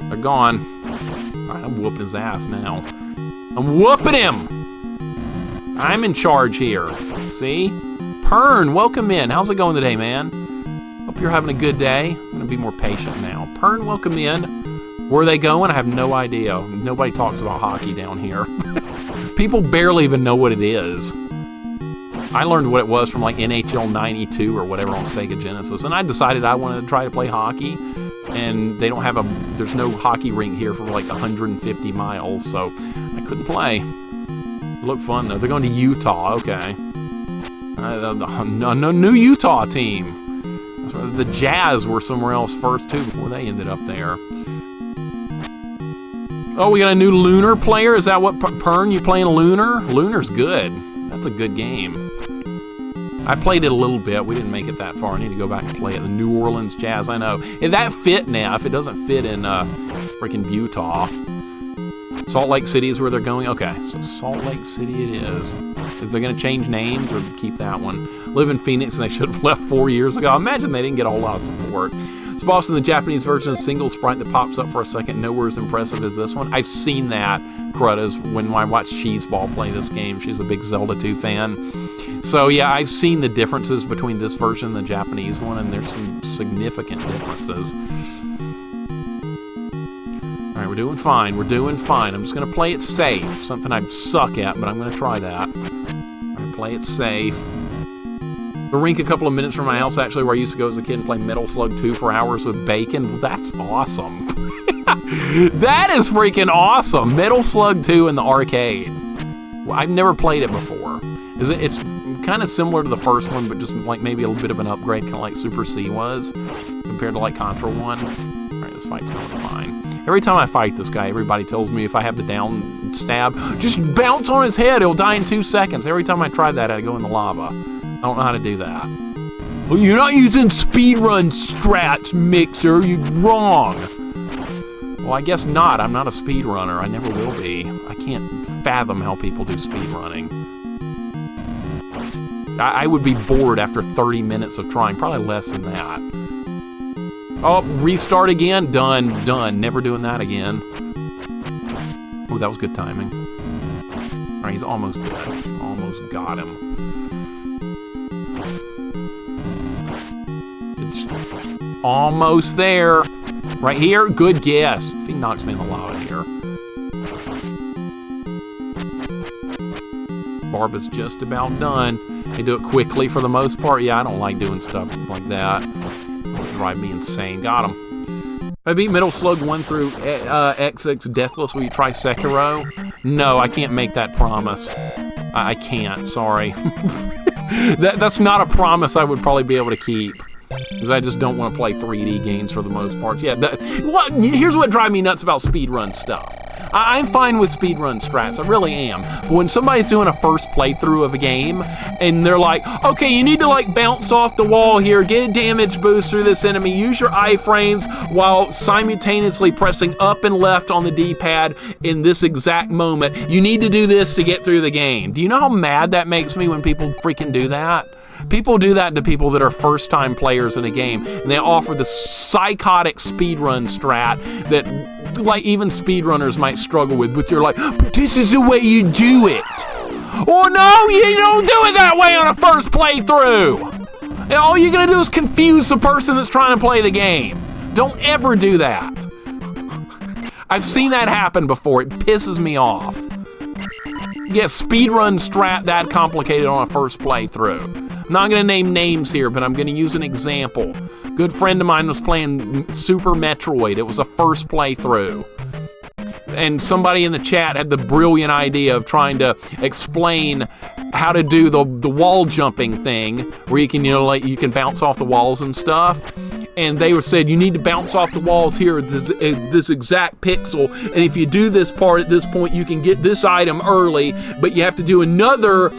they're gone. All right, I'm whooping his ass now. I'm whooping him! I'm in charge here. See? Pern, welcome in. How's it going today, man? Hope you're having a good day. I'm going to be more patient now. Pern, welcome in. Where are they going? I have no idea. Nobody talks about hockey down here. People barely even know what it is. I learned what it was from like NHL 92 or whatever on Sega Genesis, and I decided I wanted to try to play hockey, and they don't have there's no hockey rink here for like 150 miles, so I couldn't play. It looked fun though. They're going to Utah, okay. No new Utah team. The Jazz were somewhere else first, too, before they ended up there. Oh, we got a new Lunar player? Is that what, Pern, you playing Lunar? Lunar's good. That's a good game. I played it a little bit. We didn't make it that far. I need to go back and play it. The New Orleans Jazz, I know. If that fit now, if it doesn't fit in freaking Utah. Salt Lake City is where they're going? Okay, so Salt Lake City it is. Is they going to change names or keep that one? Live in Phoenix and they should have left 4 years ago. I imagine they didn't get a whole lot of support. It's Boston, the Japanese version, single sprite that pops up for a second. Nowhere as impressive as this one. I've seen that, Cruddas, when I watched Cheeseball play this game. She's a big Zelda 2 fan. So yeah, I've seen the differences between this version and the Japanese one, and there's some significant differences. Alright, we're doing fine. We're doing fine. I'm just going to play it safe. Something I suck at, but I'm going to try that. I'm going to play it safe. The rink a couple of minutes from my house, actually, where I used to go as a kid and play Metal Slug 2 for hours with bacon. That's awesome. That is freaking awesome. Metal Slug 2 in the arcade. Well, I've never played it before. It's kind of similar to the first one, but just like maybe a little bit of an upgrade, kind of like Super C was, compared to like Contra 1. Alright, this fight's going fine. Every time I fight this guy, everybody tells me if I have the Downstab, just bounce on his head, he'll die in 2 seconds. Every time I try that, I go in the lava. I don't know how to do that. Well, you're not using speedrun strats, Mixer. You're wrong. Well, I guess not. I'm not a speedrunner. I never will be. I can't fathom how people do speedrunning. I would be bored after 30 minutes of trying. Probably less than that. Oh, restart again. Done. Done. Never doing that again. Oh, that was good timing. All right, he's almost dead. Almost got him. Almost there. Right here? Good guess. If he knocks me in the lava here. Barba's just about done. They do it quickly for the most part. Yeah, I don't like doing stuff like that. It'll drive me insane. Got him. I beat Metal Slug 1 through XX Deathless. Will you try Sekiro? No, I can't make that promise. I can't. Sorry. That's not a promise I would probably be able to keep. Because I just don't want to play 3D games for the most part. Yeah, here's what drives me nuts about speedrun stuff. I'm fine with speedrun strats, I really am. But when somebody's doing a first playthrough of a game, and they're like, okay, you need to like bounce off the wall here, get a damage boost through this enemy, use your iframes while simultaneously pressing up and left on the D-pad in this exact moment. You need to do this to get through the game. Do you know how mad that makes me when people freaking do that? People do that to people that are first-time players in a game, and they offer the psychotic speedrun strat that like even speedrunners might struggle with, but they're like, but this is the way you do it. Oh no, you don't do it that way on a first playthrough. And all you're gonna do is confuse the person that's trying to play the game. Don't ever do that. I've seen that happen before. It pisses me off. Yeah, speedrun strat that complicated on a first playthrough. I'm not gonna name names here, but I'm gonna use an example. Good friend of mine was playing Super Metroid. It was a first playthrough. And somebody in the chat had the brilliant idea of trying to explain how to do the wall jumping thing, where you can, like you can bounce off the walls and stuff. And they said, you need to bounce off the walls here at this exact pixel. And if you do this part at this point, you can get this item early, but you have to do another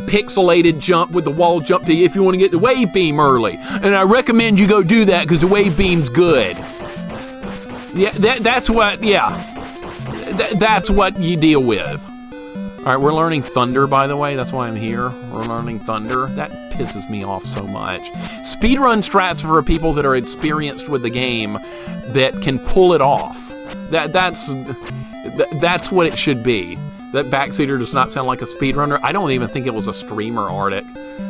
pixelated jump with the wall jump to if you want to get the wave beam early. And I recommend you go do that because the wave beam's good. Yeah, that's what you deal with. All right, we're learning Thunder, by the way. That's why I'm here. We're learning Thunder. That pisses me off so much. Speedrun strats for people that are experienced with the game that can pull it off. That's what it should be. That Backseater does not sound like a speedrunner. I don't even think it was a streamer, Arctic.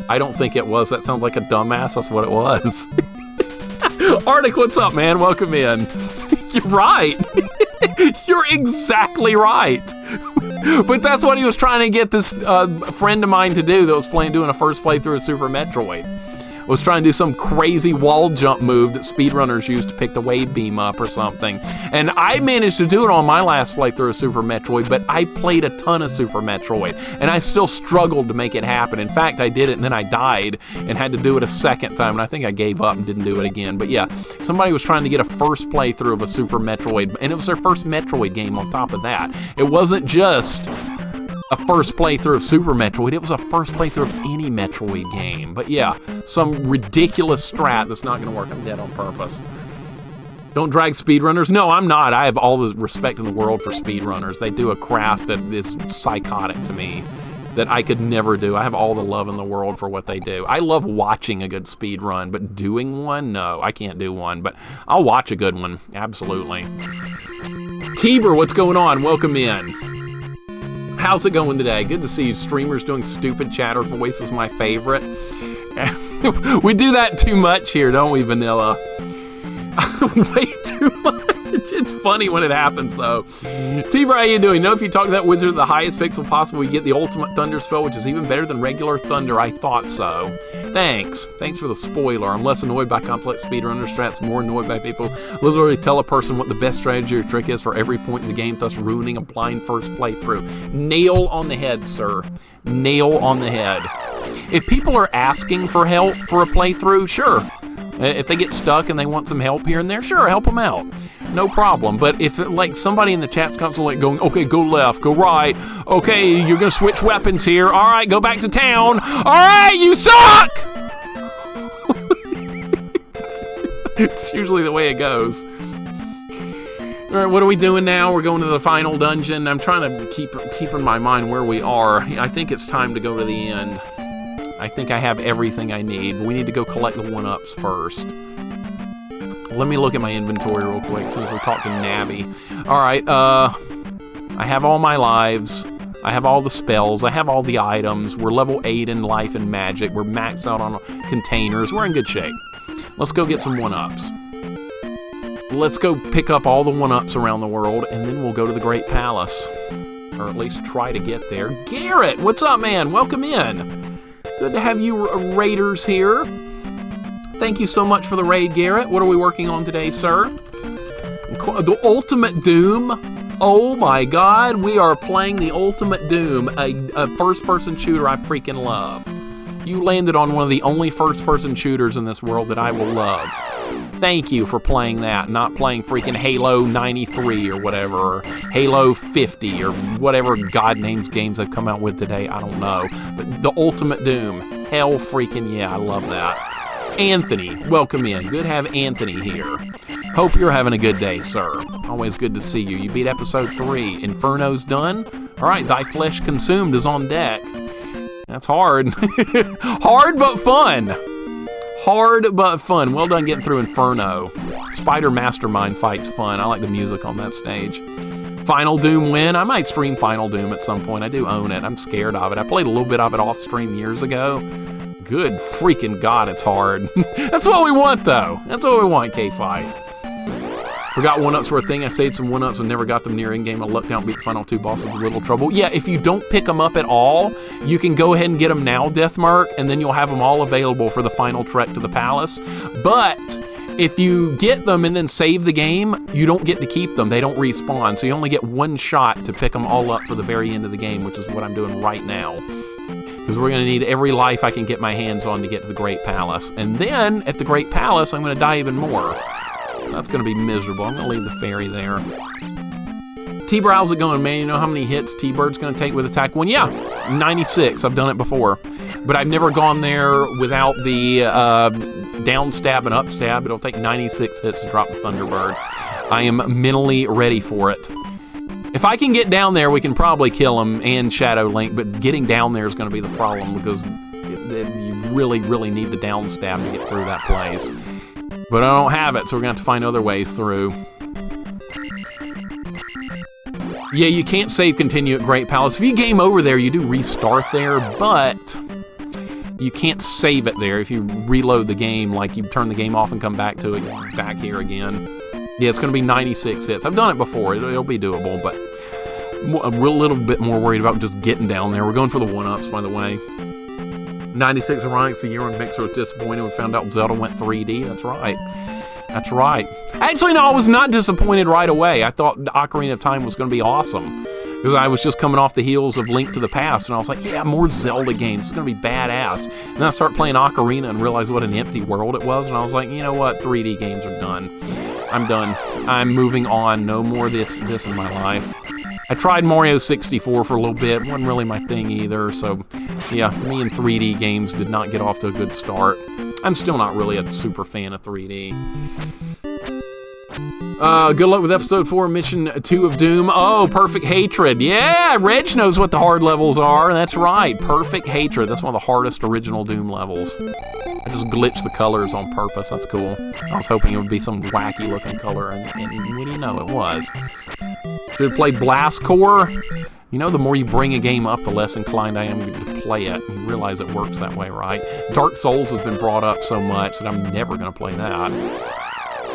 I don't think it was. That sounds like a dumbass. That's what it was. Arctic, what's up, man? Welcome in. You're right. You're exactly right. But that's what he was trying to get this friend of mine to do that was doing a first playthrough of Super Metroid. Was trying to do some crazy wall jump move that speedrunners use to pick the wave beam up or something. And I managed to do it on my last playthrough of Super Metroid, but I played a ton of Super Metroid, and I still struggled to make it happen. In fact, I did it, and then I died and had to do it a second time, and I think I gave up and didn't do it again. But yeah, somebody was trying to get a first playthrough of a Super Metroid, and it was their first Metroid game on top of that. It wasn't just a first playthrough of Super Metroid, it was a first playthrough of any Metroid game. But yeah, some ridiculous strat that's not gonna work. I'm dead on purpose. Don't drag speedrunners. No, I'm not. I have all the respect in the world for speedrunners. They do a craft that is psychotic to me that I could never do. I have all the love in the world for what they do. I love watching a good speedrun, but doing one? No, I can't do one, but I'll watch a good one. Absolutely. Tiber, what's going on? Welcome in. How's it going today? Good to see you. Streamers doing stupid chatter voice is my favorite. We do that too much here, don't we, Vanilla? Way too much. It's funny when it happens, though. T-Bra, how you doing? Know if you talk to that wizard at the highest pixel possible, you get the ultimate thunder spell, which is even better than regular thunder. I thought so. Thanks. Thanks for the spoiler. I'm less annoyed by complex speedrunner strats, more annoyed by people literally tell a person what the best strategy or trick is for every point in the game, thus ruining a blind first playthrough. Nail on the head, sir. Nail on the head. If people are asking for help for a playthrough, sure. If they get stuck and they want some help here and there, sure, help them out. No problem. But if like somebody in the chat's constantly going, okay, go left, go right, okay, you're gonna switch weapons here, all right, go back to town, all right, you suck! It's usually the way it goes. All right, what are we doing now? We're going to the final dungeon. I'm trying to keep in my mind where we are. I think it's time to go to the end. I think I have everything I need, but we need to go collect the 1-ups first. Let me look at my inventory real quick since we're talking Navi. All right, I have all my lives. I have all the spells. I have all the items. We're level 8 in life and magic. We're maxed out on containers. We're in good shape. Let's go get some 1-ups. Let's go pick up all the 1-ups around the world, and then we'll go to the Great Palace. Or at least try to get there. Garrett, what's up, man? Welcome in. Good to have you raiders here. Thank you so much for the raid, Garrett. What are we working on today, sir? The Ultimate Doom. Oh my god, we are playing the Ultimate Doom, a first-person shooter I freaking love. You landed on one of the only first-person shooters in this world that I will love. Thank you for playing that, not playing freaking Halo 93 or whatever, or Halo 50 or whatever God names games they've come out with today. I don't know. But the ultimate Doom. Hell freaking yeah, I love that. Anthony, welcome in. Good to have Anthony here. Hope you're having a good day, sir. Always good to see you. You beat episode 3. Inferno's done. All right, Thy Flesh Consumed is on deck. That's hard. Hard but fun. Hard but fun. Well done getting through Inferno. Spider Mastermind fight's fun. I like the music on that stage. Final Doom win. I might stream Final Doom at some point. I do own it. I'm scared of it. I played a little bit of it off stream years ago. Good freaking God, it's hard. That's what we want, though. That's what we want, K-Fight. Forgot 1-ups were a thing. I saved some 1-ups and never got them near in-game. I lucked out and beat the final 2 bosses with little trouble. Yeah, if you don't pick them up at all, you can go ahead and get them now, Deathmark, and then you'll have them all available for the final trek to the palace. But if you get them and then save the game, you don't get to keep them. They don't respawn, so you only get 1 shot to pick them all up for the very end of the game, which is what I'm doing right now. Because we're going to need every life I can get my hands on to get to the Great Palace. And then, at the Great Palace, I'm going to die even more. That's going to be miserable. I'm going to leave the fairy there. T-Bird, how's it going, man? You know how many hits T-Bird's going to take with attack 1? Yeah, 96. I've done it before. But I've never gone there without the Downstab and Upstab. It'll take 96 hits to drop the Thunderbird. I am mentally ready for it. If I can get down there, we can probably kill him and Shadow Link, but getting down there is going to be the problem because you really, really need the Downstab to get through that place. But I don't have it, so we're going to have to find other ways through. Yeah, you can't save continue at Great Palace. If you game over there, you do restart there, but you can't save it there. If you reload the game, like you turn the game off and come back to it, you're back here again. Yeah, it's going to be 96 hits. I've done it before. It'll be doable, but I'm a little bit more worried about just getting down there. We're going for the 1-ups, by the way. 96 Ironics, the year when Mixer was disappointed. We found out Zelda went 3D. That's right. That's right. Actually, no, I was not disappointed right away. I thought Ocarina of Time was going to be awesome. Because I was just coming off the heels of Link to the Past, and I was like, yeah, more Zelda games. It's going to be badass. And then I started playing Ocarina and realized what an empty world it was, and I was like, you know what? 3D games are done. I'm done. I'm moving on. No more this in my life. I tried Mario 64 for a little bit. Wasn't really my thing either. So, yeah, me and 3D games did not get off to a good start. I'm still not really a super fan of 3D. Good luck with episode 4, mission 2 of Doom. Oh, Perfect Hatred. Yeah, Reg knows what the hard levels are. That's right. Perfect Hatred. That's one of the hardest original Doom levels. I just glitched the colors on purpose. That's cool. I was hoping it would be some wacky looking color, and what do you know, it was. Should have played Blast Core. You know, the more you bring a game up, the less inclined I am to play it. You realize it works that way, right? Dark Souls has been brought up so much that I'm never going to play that.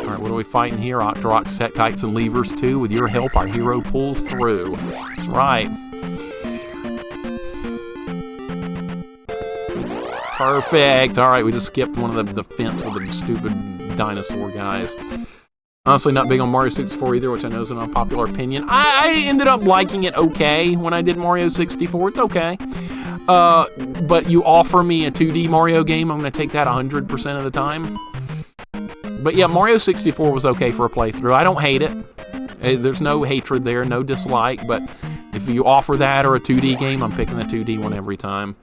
Alright, what are we fighting here? Octoroks, Kites, and Levers 2. With your help, our hero pulls through. That's right. Perfect. Alright, we just skipped one of the fence with the stupid dinosaur guys. Honestly, not big on Mario 64 either, which I know is an unpopular opinion. I ended up liking it okay when I did Mario 64. It's okay. But you offer me a 2D Mario game, I'm going to take that 100% of the time. But yeah, Mario 64 was okay for a playthrough. I don't hate it. There's no hatred there, no dislike, but if you offer that or a 2D game, I'm picking the 2D one every time.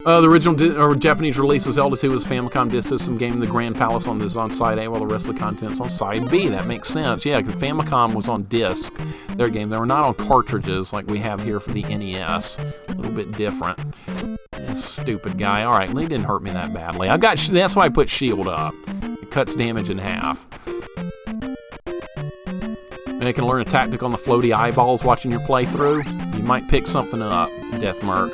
The original Japanese release of Zelda 2 was Famicom Disk System game. The Grand Palace is on side A, while the rest of the content's on side B. That makes sense. Yeah, because Famicom was on disc, their game. They were not on cartridges like we have here for the NES. A little bit different. Stupid guy. All right, he didn't hurt me that badly. That's why I put shield up. It cuts damage in half. And I can learn a tactic on the floaty eyeballs watching your playthrough. You might pick something up, Deathmark.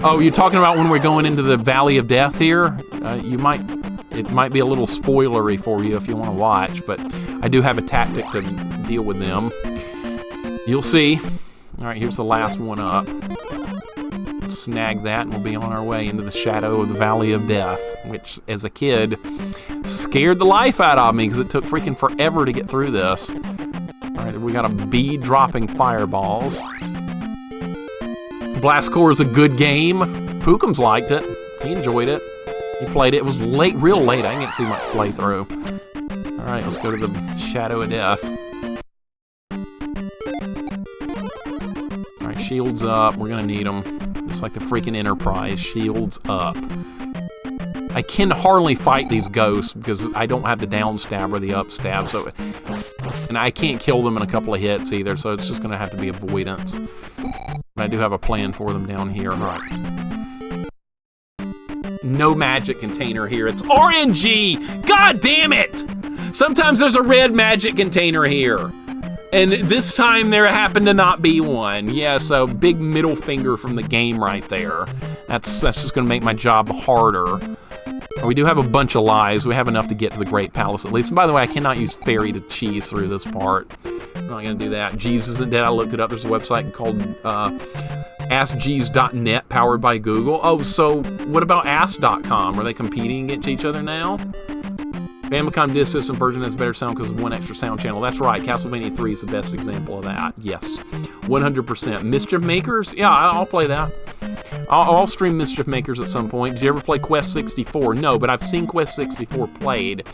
Oh, you're talking about when we're going into the Valley of Death here? It might be a little spoilery for you if you want to watch, but I do have a tactic to deal with them. You'll see. All right, here's the last one up. Snag that, and we'll be on our way into the shadow of the Valley of Death, which, as a kid, scared the life out of me because it took freaking forever to get through this. All right, we got a bee dropping fireballs. Blast Core is a good game. Pookums liked it. He enjoyed it. He played it. It was late, real late. I didn't see much playthrough. All right, let's go to the Shadow of Death. All right, shields up. We're gonna need them. Just like the freaking Enterprise. Shields up. I can hardly fight these ghosts because I don't have the downstab or the upstab, so, and I can't kill them in a couple of hits either, so it's just gonna have to be avoidance. But I do have a plan for them down here. All right. No magic container here. It's RNG! God damn it! Sometimes there's a red magic container here. And this time there happened to not be one. Yeah, so big middle finger from the game right there. That's just gonna make my job harder. We do have a bunch of lives. We have enough to get to the Great Palace at least. And by the way, I cannot use Fairy to cheese through this part. I'm not gonna do that. Jeeves isn't dead. I looked it up. There's a website called AskJeeves.net, powered by Google. Oh, so what about Ask.com? Are they competing against each other now? Famicom Disk System version has better sound because of one extra sound channel. That's right. Castlevania 3 is the best example of that. Yes, 100%. Mischief Makers? Yeah, I'll play that. I'll stream Mischief Makers at some point. Did you ever play Quest 64? No, but I've seen Quest 64 played,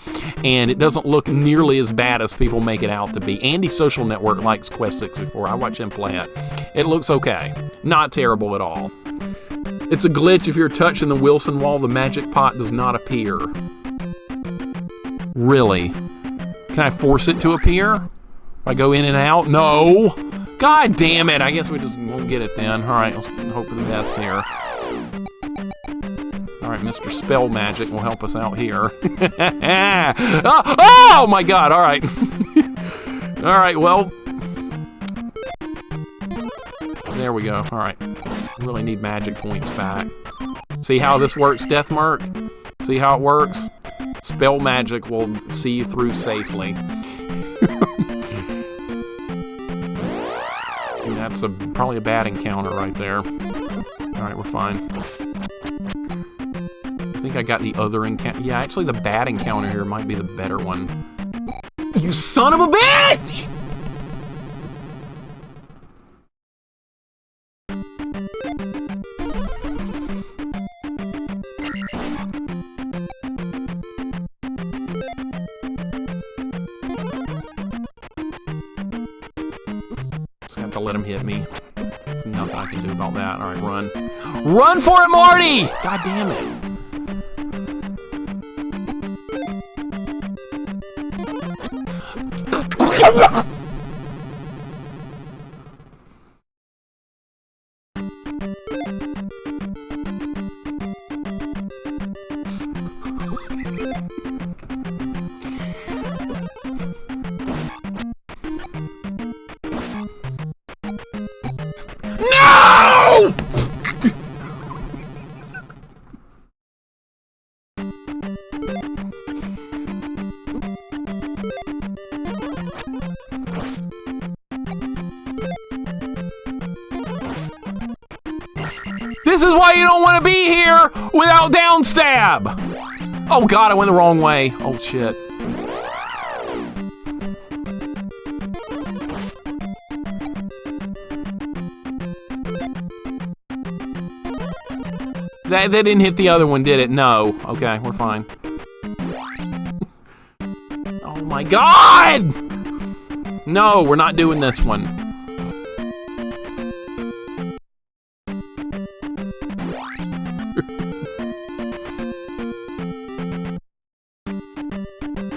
and it doesn't look nearly as bad as people make it out to be. Andy Social Network likes Quest 64. I watch him play it. It looks okay. Not terrible at all. It's a glitch. If you're touching the Wilson wall, the magic pot does not appear. Really? Can I force it to appear? If I go in and out? No! God damn it! I guess we just won't get it then. Alright, let's hope for the best here. Alright, Mr. Spell Magic will help us out here. Oh my god, alright. Alright, well. There we go, alright. Really need magic points back. See how this works, Deathmark? See how it works? Spell Magic will see you through safely. That's probably a bad encounter right there. Alright, we're fine. I think I got the other encounter. Yeah, actually the bad encounter here might be the better one. You son of a bitch! To let him hit me. There's nothing I can do about that. Alright, run. Run for it, Marty! God damn it. This is why you don't want to be here without Downstab! Oh god, I went the wrong way. Oh shit. That didn't hit the other one, did it? No. Okay, we're fine. Oh my god! No, we're not doing this one.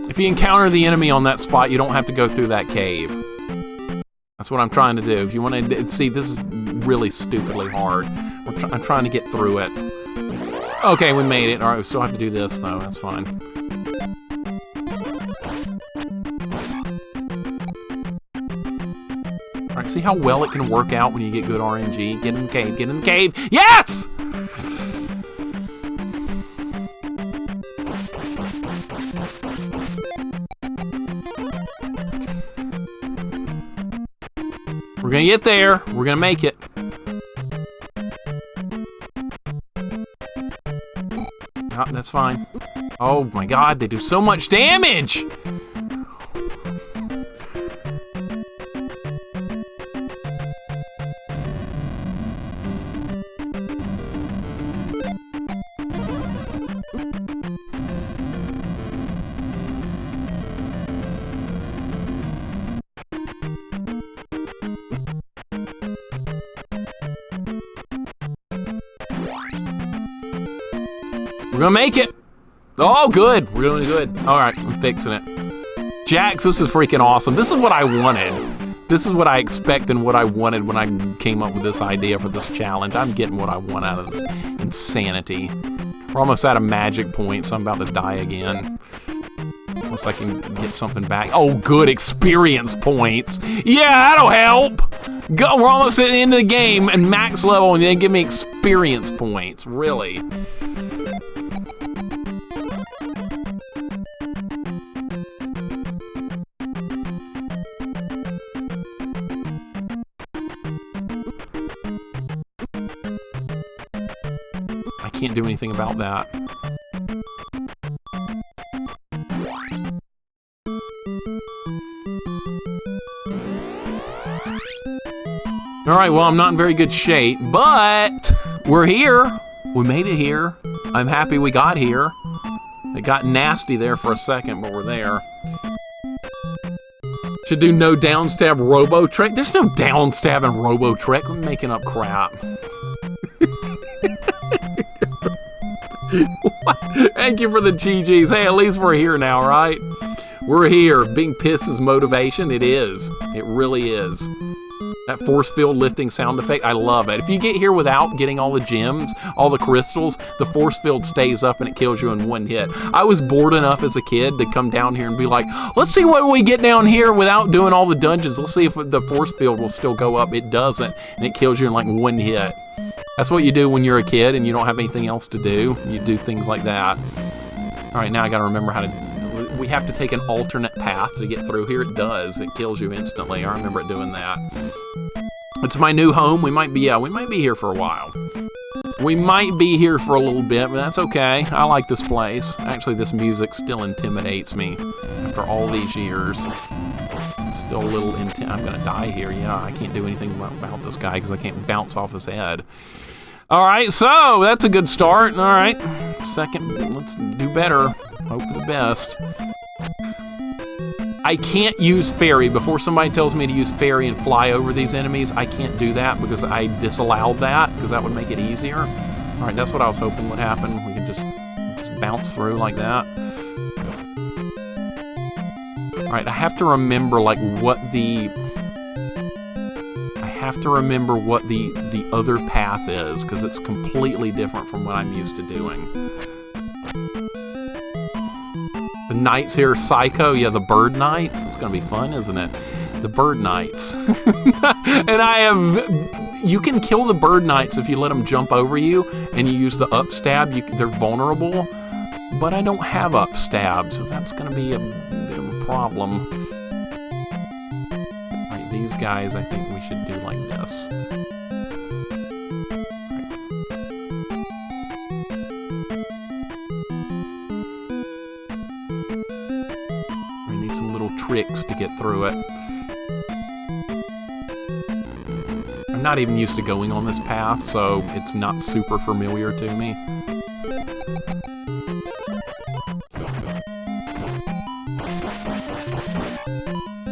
If you encounter the enemy on that spot, you don't have to go through that cave. That's what I'm trying to do. If you want to see, this is really stupidly hard. I'm trying to get through it. Okay, we made it. All right, we still have to do this though. That's fine. All right, see how well it can work out when you get good RNG. Get in the cave. Get in the cave. Yes! We're gonna get there. We're gonna make it. Oh, that's fine. Oh my god, they do so much damage! We're gonna make it. Oh, good. We're doing good. All right, I'm fixing it. Jax, this is freaking awesome. This is what I wanted. This is what I expect and what I wanted when I came up with this idea for this challenge. I'm getting what I want out of this insanity. We're almost out of magic points, so I'm about to die again. Unless I can get something back. Oh, good, experience points. Yeah, that'll help. Go, we're almost at the end of the game and max level, and then give me experience points. Really? I can't do anything about that. All right, well, I'm not in very good shape, but we're here. We made it here. I'm happy we got here. It got nasty there for a second, but we're there. Should do no downstab robo trick. There's no downstab and robo trick. I'm making up crap. Thank you for the GGs. Hey, at least we're here now, right? We're here. Being pissed is motivation. It is. It really is. That force field lifting sound effect, I love it. If you get here without getting all the gems, all the crystals, the force field stays up and it kills you in one hit. I was bored enough as a kid to come down here and be like, let's see what we get down here without doing all the dungeons. Let's see if the force field will still go up. It doesn't, and it kills you in like one hit. That's what you do when you're a kid and you don't have anything else to do. You do things like that. All right, now I gotta remember how to... We have to take an alternate path to get through here. It does. It kills you instantly. I remember it doing that. It's my new home. We might be here for a while. We might be here for a little bit, but that's okay. I like this place. Actually, this music still intimidates me after all these years. It's still a little I'm gonna die here. Yeah, I can't do anything about this guy because I can't bounce off his head. All right, so that's a good start. All right, second, let's do better. Hope for the best. I can't use fairy. Before somebody tells me to use fairy and fly over these enemies, I can't do that because I disallowed that because that would make it easier. All right, that's what I was hoping would happen. We could just bounce through like that. All right, I have to remember like what the... I have to remember what the other path is because it's completely different from what I'm used to doing. The knights here are psycho. Yeah, the bird knights. It's going to be fun, isn't it? The bird knights. And I have... You can kill the bird knights if you let them jump over you and you use the upstab. They're vulnerable. But I don't have upstab, so that's going to be a bit of a problem. All right, these guys, I think we should do like this. Tricks to get through it. I'm not even used to going on this path, so it's not super familiar to me.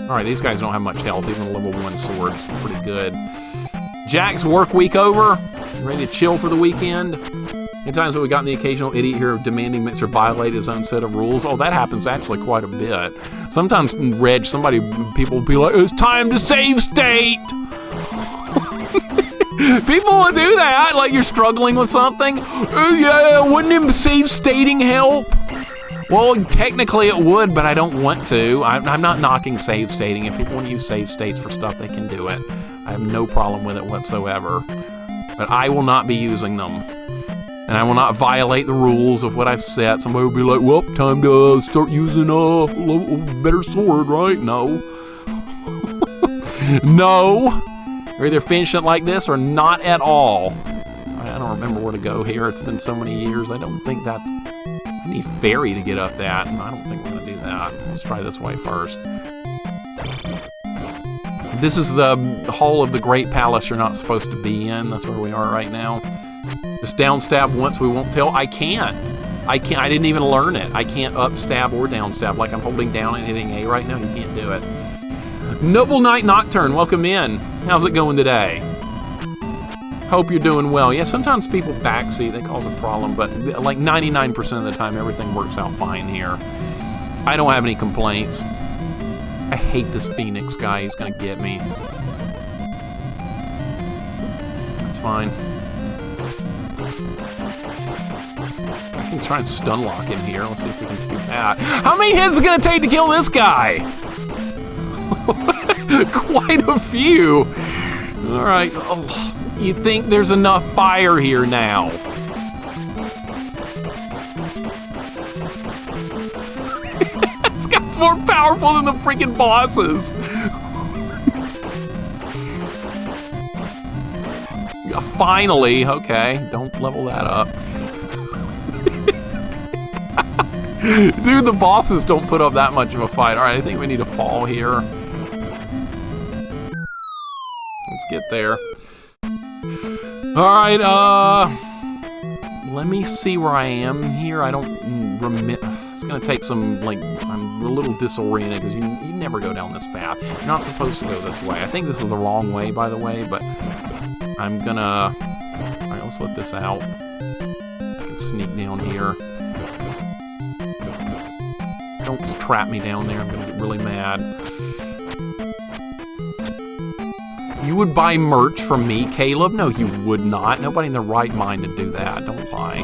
Alright, these guys don't have much health, even a level 1 sword. It's pretty good. Jack's work week over. Ready to chill for the weekend? Many times have we gotten the occasional idiot here demanding Mixer violate his own set of rules? Oh, that happens actually quite a bit. Sometimes in Reg, people will be like, it's time to save state! People will do that, like you're struggling with something. Oh yeah, wouldn't him save stating help? Well, technically it would, but I don't want to. I'm not knocking save stating. If people want to use save states for stuff, they can do it. I have no problem with it whatsoever. But I will not be using them. And I will not violate the rules of what I've set. Somebody will be like, well, time to start using a better sword, right? No. No. You're either finishing it like this or not at all. I don't remember where to go here. It's been so many years. I don't think that... I need fairy to get up that, and I don't think we're going to do that. Let's try this way first. This is the hall of the Great Palace you're not supposed to be in. That's where we are right now. Just downstab once, we won't tell. I can't. I didn't even learn it. I can't upstab or downstab. Like I'm holding down and hitting A right now. You can't do it. Noble Knight Nocturne, welcome in. How's it going today? Hope you're doing well. Yeah, sometimes people backseat, they cause a problem, but like 99% of the time, everything works out fine here. I don't have any complaints. I hate this Phoenix guy. He's gonna get me. That's fine. I can try and stun lock him here. Let's see if we can do that. How many hits is it gonna take to kill this guy? Quite a few. All right. Oh. You think there's enough fire here now? This guy's more powerful than the freaking bosses. Finally, okay, don't level that up. Dude, the bosses don't put up that much of a fight. All right, I think we need to fall here. Let's get there. All right, let me see where I am here. I don't remember. It's gonna take some, like, I'm a little disoriented because you never go down this path. You're not supposed to go this way. I think this is the wrong way, by the way, but I'm gonna, all right, let's let this out. I can sneak down here. Don't trap me down there, I'm gonna get really mad. You would buy merch from me, Caleb? No, you would not. Nobody in their right mind to do that. Don't lie.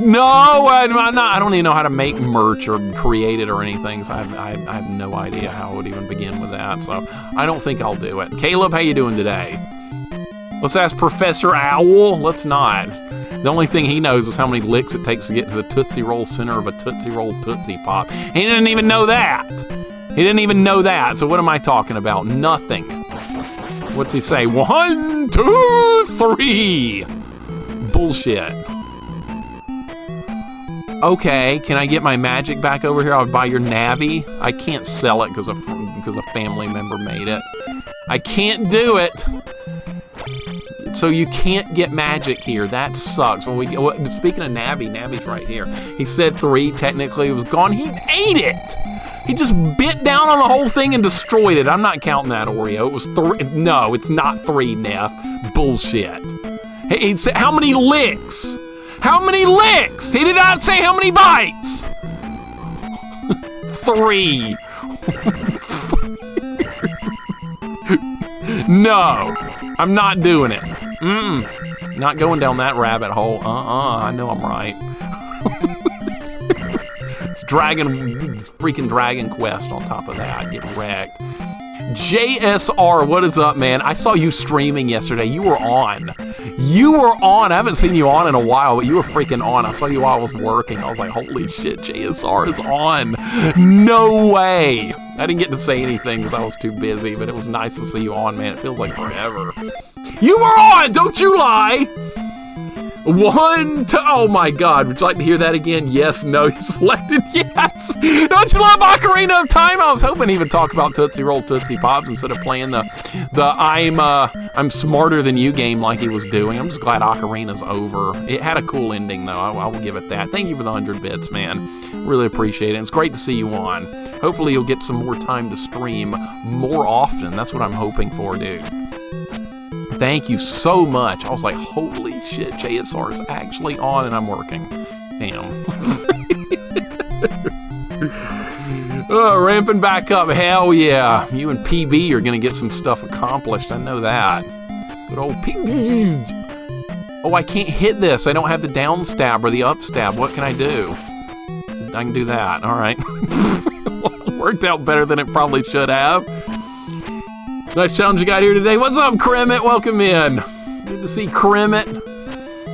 No, I'm not. I don't even know how to make merch or create it or anything, so I have no idea how I would even begin with that, so I don't think I'll do it. Caleb, how you doing today? Let's ask Professor Owl. Let's not. The only thing he knows is how many licks it takes to get to the Tootsie Roll center of a Tootsie Roll Tootsie Pop. He didn't even know that. He didn't even know that, so what am I talking about? Nothing. What's he say? 1, 2, 3. Bullshit. Okay, can I get my magic back over here? I would buy your Navi. I can't sell it because a family member made it. I can't do it. So you can't get magic here. That sucks. When speaking of Navi, Navi's right here. He said 3. Technically, it was gone. He ate it. He just bit down on the whole thing and destroyed it. I'm not counting that, Oreo. It was 3. No, it's not 3, Neff. Bullshit. He said, how many licks? How many licks? He did not say how many bites. 3. No, I'm not doing it. Not going down that rabbit hole. I know I'm right. It's freaking Dragon Quest on top of that. Get wrecked. JSR, what is up, man? I saw you streaming yesterday. You were on. You were on. I haven't seen you on in a while, but you were freaking on. I saw you while I was working. I was like, holy shit, JSR is on. No way. I didn't get to say anything because I was too busy, but it was nice to see you on, man. It feels like forever. You were on! Don't you lie! 1, 2, oh my god, would you like to hear that again? Yes, no, you selected yes! Don't you love Ocarina of Time? I was hoping he would talk about Tootsie Roll Tootsie Pops instead of playing the I'm smarter than you game like he was doing. I'm just glad Ocarina's over. It had a cool ending though, I will give it that. Thank you for the 100 bits, man. Really appreciate it. It's great to see you on. Hopefully you'll get some more time to stream more often. That's what I'm hoping for, dude. Thank you so much. I was like, holy shit, JSR is actually on and I'm working. Damn. Ramping back up. Hell yeah. You and PB are going to get some stuff accomplished. I know that. Good old PB. Oh, I can't hit this. I don't have the downstab or the upstab. What can I do? I can do that. All right. Worked out better than it probably should have. Nice challenge you got here today. What's up, Kremit? Welcome in. Good to see Kremit.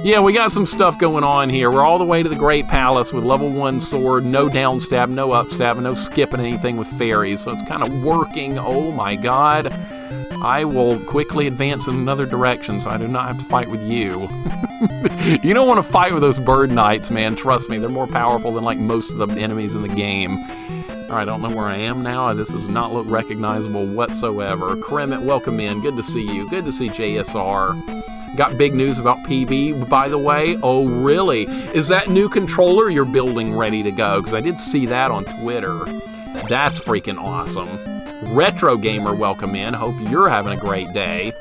Yeah, we got some stuff going on here. We're all the way to the Great Palace with level 1 sword, no downstab, no upstab, no skipping anything with fairies. So it's kind of working. Oh my god. I will quickly advance in another direction so I do not have to fight with you. You don't want to fight with those bird knights, man. Trust me, they're more powerful than like most of the enemies in the game. Alright, I don't know where I am now. This does not look recognizable whatsoever. Kremit, welcome in. Good to see you. Good to see JSR. Got big news about PB, by the way. Oh, really? Is that new controller you're building ready to go? Because I did see that on Twitter. That's freaking awesome. Retro Gamer, welcome in. Hope you're having a great day.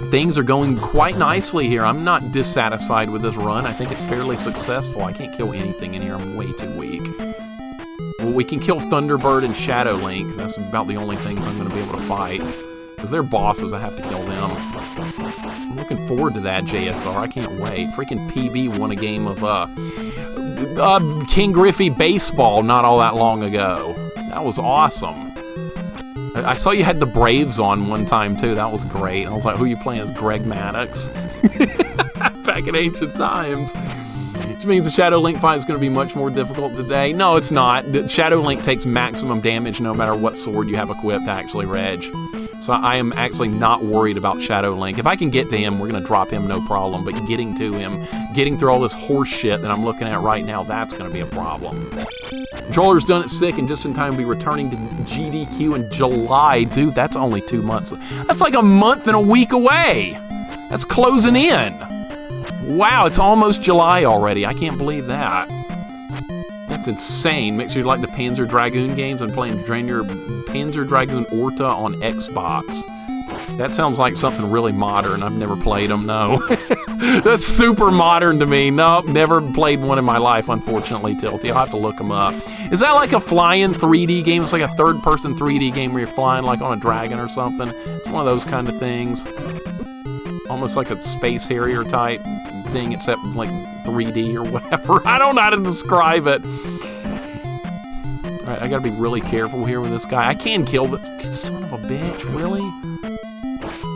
Things are going quite nicely here. I'm not dissatisfied with this run. I think it's fairly successful. I can't kill anything in here. I'm way too weak. Well, we can kill Thunderbird and Shadow Link. That's about the only things I'm going to be able to fight. Because they're bosses, I have to kill them. I'm looking forward to that, JSR. I can't wait. Freaking PB won a game of King Griffey Baseball not all that long ago. That was awesome. I saw you had the Braves on one time, too. That was great. I was like, who are you playing as? Greg Maddux? Back in ancient times. Which means the Shadow Link fight is going to be much more difficult today. No, it's not. The Shadow Link takes maximum damage no matter what sword you have equipped, actually, Reg. So I am actually not worried about Shadow Link. If I can get to him, we're going to drop him no problem. But getting to him, getting through all this horse shit that I'm looking at right now, that's going to be a problem. Controller's done it sick and just in time to be returning to GDQ in July. Dude, that's only 2 months. That's like a month and a week away. That's closing in. Wow, it's almost July already. I can't believe that. That's insane. Make sure you like the Panzer Dragoon games. I'm playing Panzer Dragoon Orta on Xbox. That sounds like something really modern. I've never played them, no. That's super modern to me. Nope, never played one in my life, unfortunately, Tilty. I'll have to look them up. Is that like a flying 3D game? It's like a third-person 3D game where you're flying like on a dragon or something. It's one of those kind of things. Almost like a Space Harrier type thing, except like 3D or whatever. I don't know how to describe it. Alright, I gotta be really careful here with this guy. I can kill the son of a bitch, really?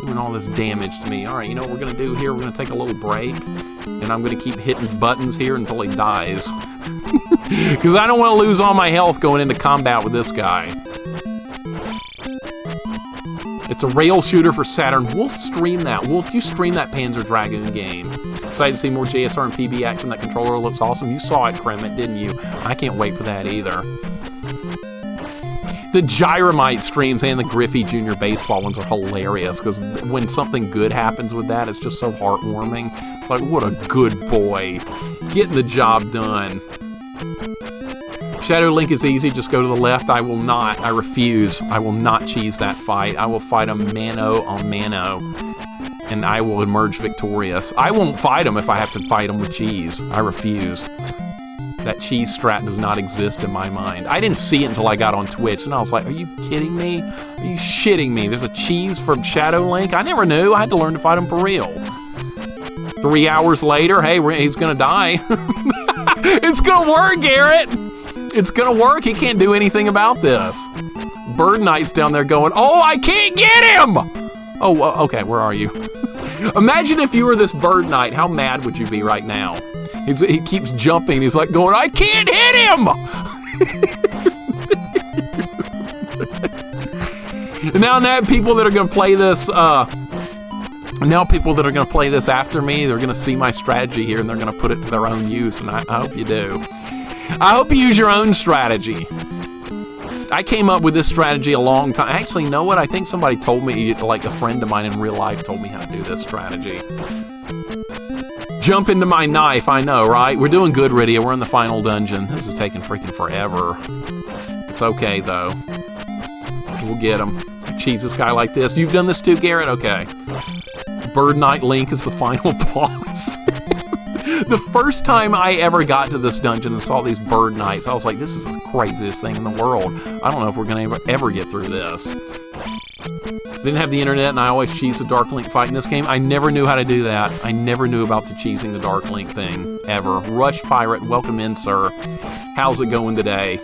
Doing all this damage to me. Alright, you know what we're gonna do here? We're gonna take a little break, and I'm gonna keep hitting buttons here until he dies. Because I don't want to lose all my health going into combat with this guy. It's a rail shooter for Saturn. Wolf, stream that. Wolf, you stream that Panzer Dragoon game. Excited to see more JSR and PB action. That controller looks awesome. You saw it, Kremet, didn't you? I can't wait for that either. The Gyromite streams and the Griffey Jr. Baseball ones are hilarious because when something good happens with that, it's just so heartwarming. It's like, what a good boy. Getting the job done. Shadow Link is easy, just go to the left. I will not. I refuse. I will not cheese that fight. I will fight him mano on mano, and I will emerge victorious. I won't fight him if I have to fight him with cheese. I refuse. That cheese strat does not exist in my mind. I didn't see it until I got on Twitch, and I was like, are you kidding me? Are you shitting me? There's a cheese from Shadow Link? I never knew. I had to learn to fight him for real. 3 hours later, hey, he's gonna die. It's gonna work, Garrett! It's gonna work. He can't do anything about this. Bird Knight's down there going, oh, I can't get him! Oh, okay, where are you? Imagine if you were this Bird Knight. How mad would you be right now? He keeps jumping. He's like going, I can't hit him! Now people that are gonna play this, after me, they're gonna see my strategy here and they're gonna put it to their own use, and I hope you do. I hope you use your own strategy. I came up with this strategy a long time. Actually, you know what? I think somebody told me, like a friend of mine in real life told me how to do this strategy. Jump into my knife, I know, right? We're doing good, Rydia. We're in the final dungeon. This is taking freaking forever. It's okay, though. We'll get him. Cheese this guy like this. You've done this too, Garrett? Okay. Bird Knight Link is the final boss. The first time I ever got to this dungeon and saw these Bird Knights, I was like, this is the craziest thing in the world. I don't know if we're going to ever get through this. Didn't have the internet, and I always cheese the Dark Link fight in this game. I never knew how to do that. I never knew about the cheesing the Dark Link thing, ever. Rush Pirate, welcome in, sir. How's it going today?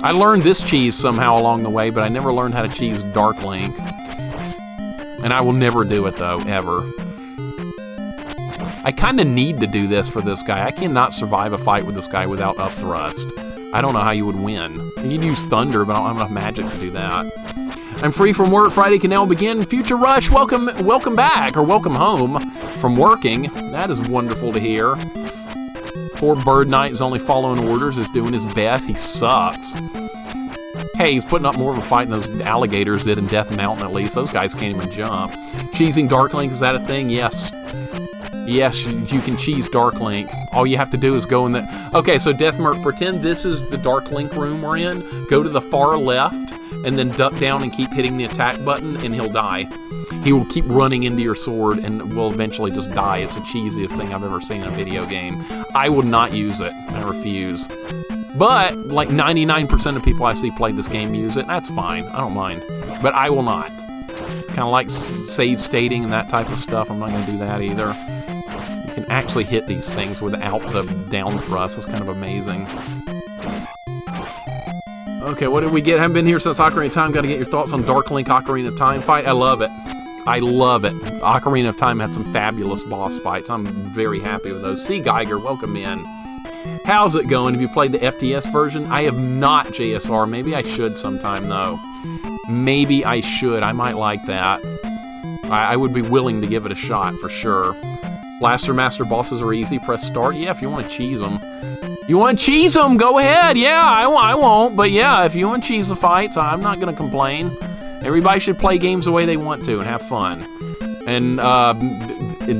I learned this cheese somehow along the way, but I never learned how to cheese Dark Link. And I will never do it, though, ever. I kind of need to do this for this guy. I cannot survive a fight with this guy without up thrust. I don't know how you would win. You can use Thunder, but I don't have enough magic to do that. I'm free from work. Friday can now begin. Future Rush, welcome back, or welcome home from working. That is wonderful to hear. Poor Bird Knight is only following orders, is doing his best. He sucks. Hey, he's putting up more of a fight than those alligators did in Death Mountain, at least. Those guys can't even jump. Cheesing Dark Link, is that a thing? Yes. Yes, you can cheese Dark Link. All you have to do is go in the... Okay, so Deathmerc, pretend this is the Dark Link room we're in. Go to the far left, and then duck down and keep hitting the attack button, and he'll die. He will keep running into your sword, and will eventually just die. It's the cheesiest thing I've ever seen in a video game. I would not use it. I refuse. But, like 99% of people I see play this game use it. That's fine. I don't mind. But I will not. Kind of like save stating and that type of stuff. I'm not going to do that either. You can actually hit these things without the down thrust. It's kind of amazing. Okay, what did we get? Haven't been here since Ocarina of Time. Got to get your thoughts on Dark Link Ocarina of Time fight. I love it. I love it. Ocarina of Time had some fabulous boss fights. I'm very happy with those. C. Geiger, welcome in. How's it going? Have you played the FTS version? I have not, JSR. Maybe I should sometime, though. Maybe I should. I might like that. I would be willing to give it a shot, for sure. Blaster Master bosses are easy. Press start. Yeah, if you want to cheese them. You want to cheese them? Go ahead. Yeah, I won't. But yeah, if you want to cheese the fights, I'm not going to complain. Everybody should play games the way they want to and have fun. And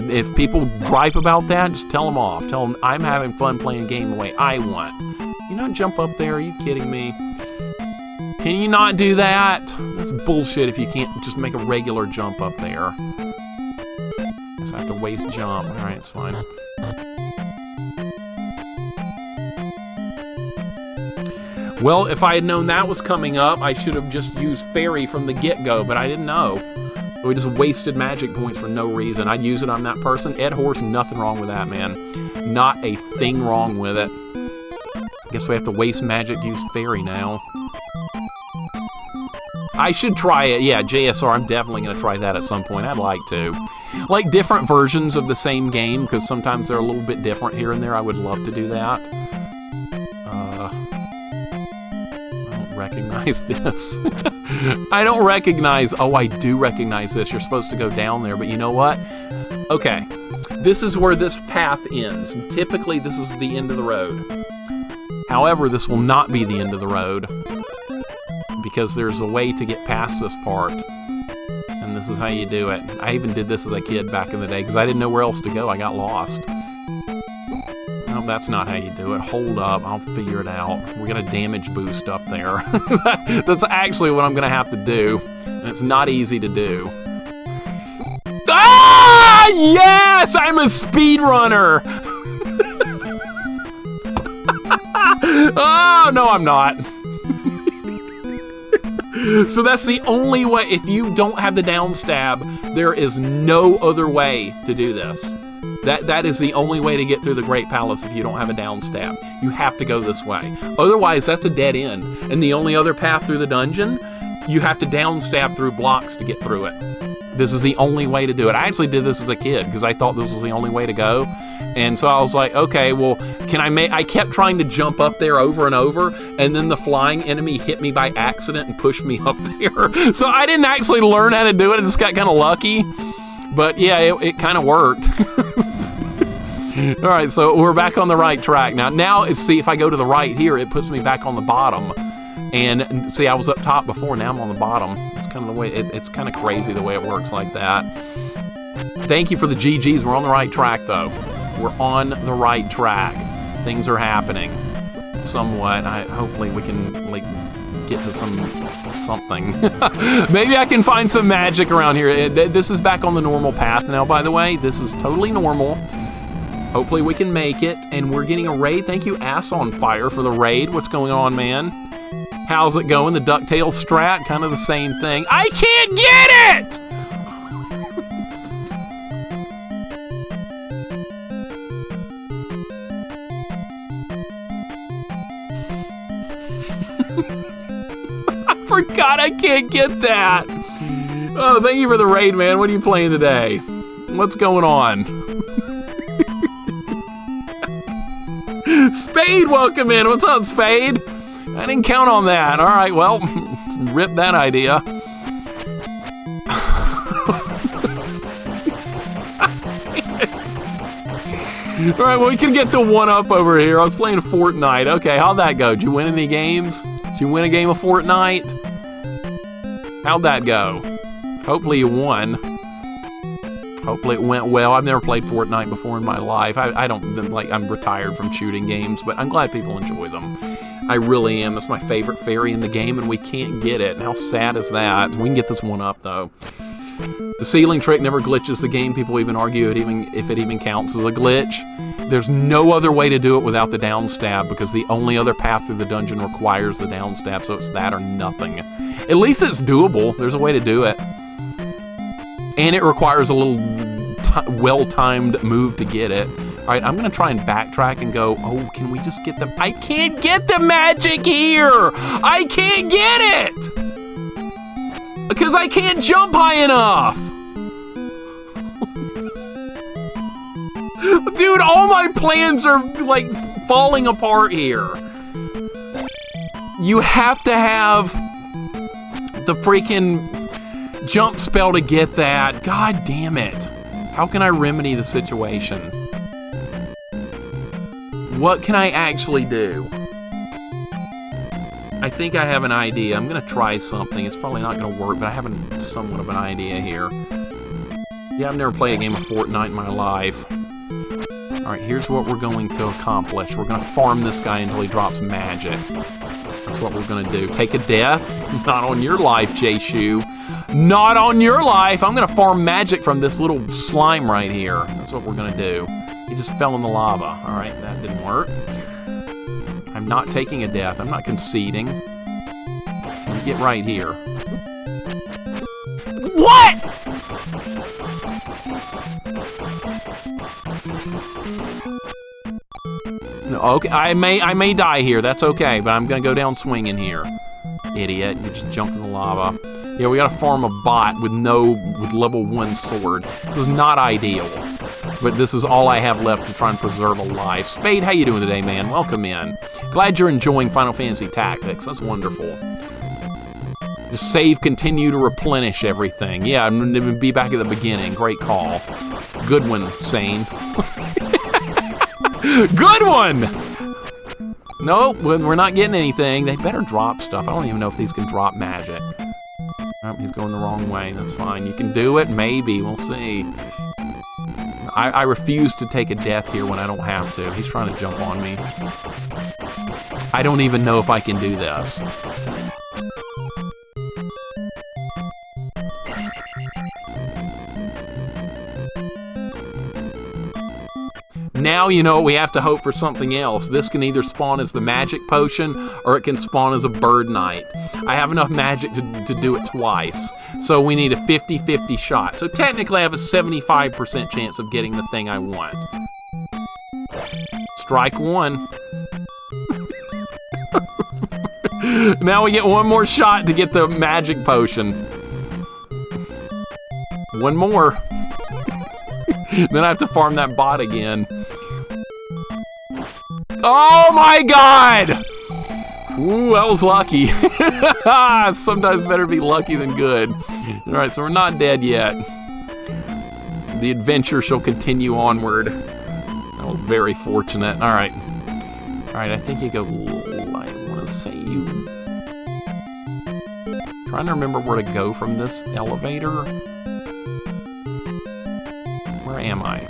if people gripe about that, just tell them off. Tell them I'm having fun playing a game the way I want. You not jump up there? Are you kidding me? Can you not do that? That's bullshit if you can't just make a regular jump up there. Just have to waste jump. Alright, it's fine. Well, if I had known that was coming up, I should have just used Fairy from the get-go, but I didn't know. So we just wasted magic points for no reason. I'd use it on that person. Ed Horse, nothing wrong with that, man. Not a thing wrong with it. Guess we have to waste magic to use Fairy now. I should try it. Yeah, JSR, I'm definitely going to try that at some point. I'd like to. Like different versions of the same game, because sometimes they're a little bit different here and there. I would love to do that. I don't recognize this. I don't recognize... Oh, I do recognize this. You're supposed to go down there, but you know what? Okay. This is where this path ends. Typically, this is the end of the road. However, this will not be the end of the road, because there's a way to get past this part, and this is how you do it. I even did this as a kid back in the day, because I didn't know where else to go. I got lost. No, that's not how you do it. Hold up, I'll figure it out. We're gonna damage boost up there. That's actually what I'm gonna have to do, and it's not easy to do. Ah, yes! I'm a speedrunner! Oh, no, I'm not. So that's the only way. If you don't have the downstab, there is no other way to do this. That is the only way to get through the Great Palace if you don't have a downstab. You have to go this way. Otherwise, that's a dead end. And the only other path through the dungeon, you have to downstab through blocks to get through it. This is the only way to do it. I actually did this as a kid because I thought this was the only way to go. And so I was like, okay, well, can I make... I kept trying to jump up there over and over, and then the flying enemy hit me by accident and pushed me up there. So I didn't actually learn how to do it. I just got kind of lucky. But yeah, it kind of worked. All right, so we're back on the right track. Now, see, if I go to the right here, it puts me back on the bottom. And see, I was up top before, now I'm on the bottom. It's kind of the way... It's kind of crazy the way it works like that. Thank you for the GGs. We're on the right track, though. We're on the right track. Things are happening somewhat. Hopefully we can like get to something. Maybe I can find some magic around here. This is back on the normal path now, by the way. This is totally normal. Hopefully we can make it. And we're getting a raid. Thank you, Ass on Fire, for the raid. What's going on, man? How's it going? The DuckTales strat? Kind of the same thing. I can't get it! Forgot I can't get that. Oh, thank you for the raid, man. What are you playing today? What's going on? Spade, welcome in. What's up, Spade? I didn't count on that. All right, well, rip that idea. All right, well, we can get the one up over here. I was playing Fortnite. Okay, how'd that go? Did you win any games? Did you win a game of Fortnite? How'd that go? Hopefully you won. Hopefully it went well. I've never played Fortnite before in my life. I don't, like, I'm retired from shooting games, but I'm glad people enjoy them. I really am. It's my favorite fairy in the game, and we can't get it. And how sad is that? We can get this one up, though. The ceiling trick never glitches the game. People even argue if it even counts as a glitch. There's no other way to do it without the downstab, because the only other path through the dungeon requires the downstab, so it's that or nothing. At least it's doable. There's a way to do it. And it requires a little well-timed move to get it. Alright, I'm going to try and backtrack and go, oh, can we just get the... I can't get the magic here! I can't get it! Because I can't jump high enough! Dude, all my plans are, like, falling apart here. You have to have the freaking jump spell to get that. God damn it. How can I remedy the situation? What can I actually do? I think I have an idea. I'm gonna try something. It's probably not gonna work, but I have somewhat of an idea here. Yeah, I've never played a game of Fortnite in my life. Alright, here's what we're going to accomplish. We're gonna farm this guy until he drops magic. That's what we're gonna do. Take a death? Not on your life, J-Shoe. Not on your life! I'm gonna farm magic from this little slime right here. That's what we're gonna do. He just fell in the lava. Alright, that didn't work. I'm not taking a death. I'm not conceding. Let me get right here. What?! No, okay, I may die here. That's okay, but I'm gonna go down swinging here. Idiot! You just jumped in the lava. Yeah, we gotta farm a bot with level 1 sword. This is not ideal, but this is all I have left to try and preserve a life. Spade, how you doing today, man? Welcome in. Glad you're enjoying Final Fantasy Tactics. That's wonderful. Just save, continue to replenish everything. Yeah, I'm gonna be back at the beginning. Great call. Good one, Sane. Good one! Nope, we're not getting anything. They better drop stuff. I don't even know if these can drop magic. Oh, he's going the wrong way. That's fine. You can do it? Maybe. We'll see. I refuse to take a death here when I don't have to. He's trying to jump on me. I don't even know if I can do this. Now you know we have to hope for something else. This can either spawn as the magic potion, or it can spawn as a bird knight. I have enough magic to do it twice, so we need a 50-50 shot. So technically I have a 75% chance of getting the thing I want. Strike one. Now we get one more shot to get the magic potion. One more. Then I have to farm that bot again. Oh my god! Ooh, that was lucky. Sometimes better be lucky than good. Alright, so we're not dead yet. The adventure shall continue onward. That was very fortunate. Alright. Alright, I think you go... I want to say you... Trying to remember where to go from this elevator. Where am I?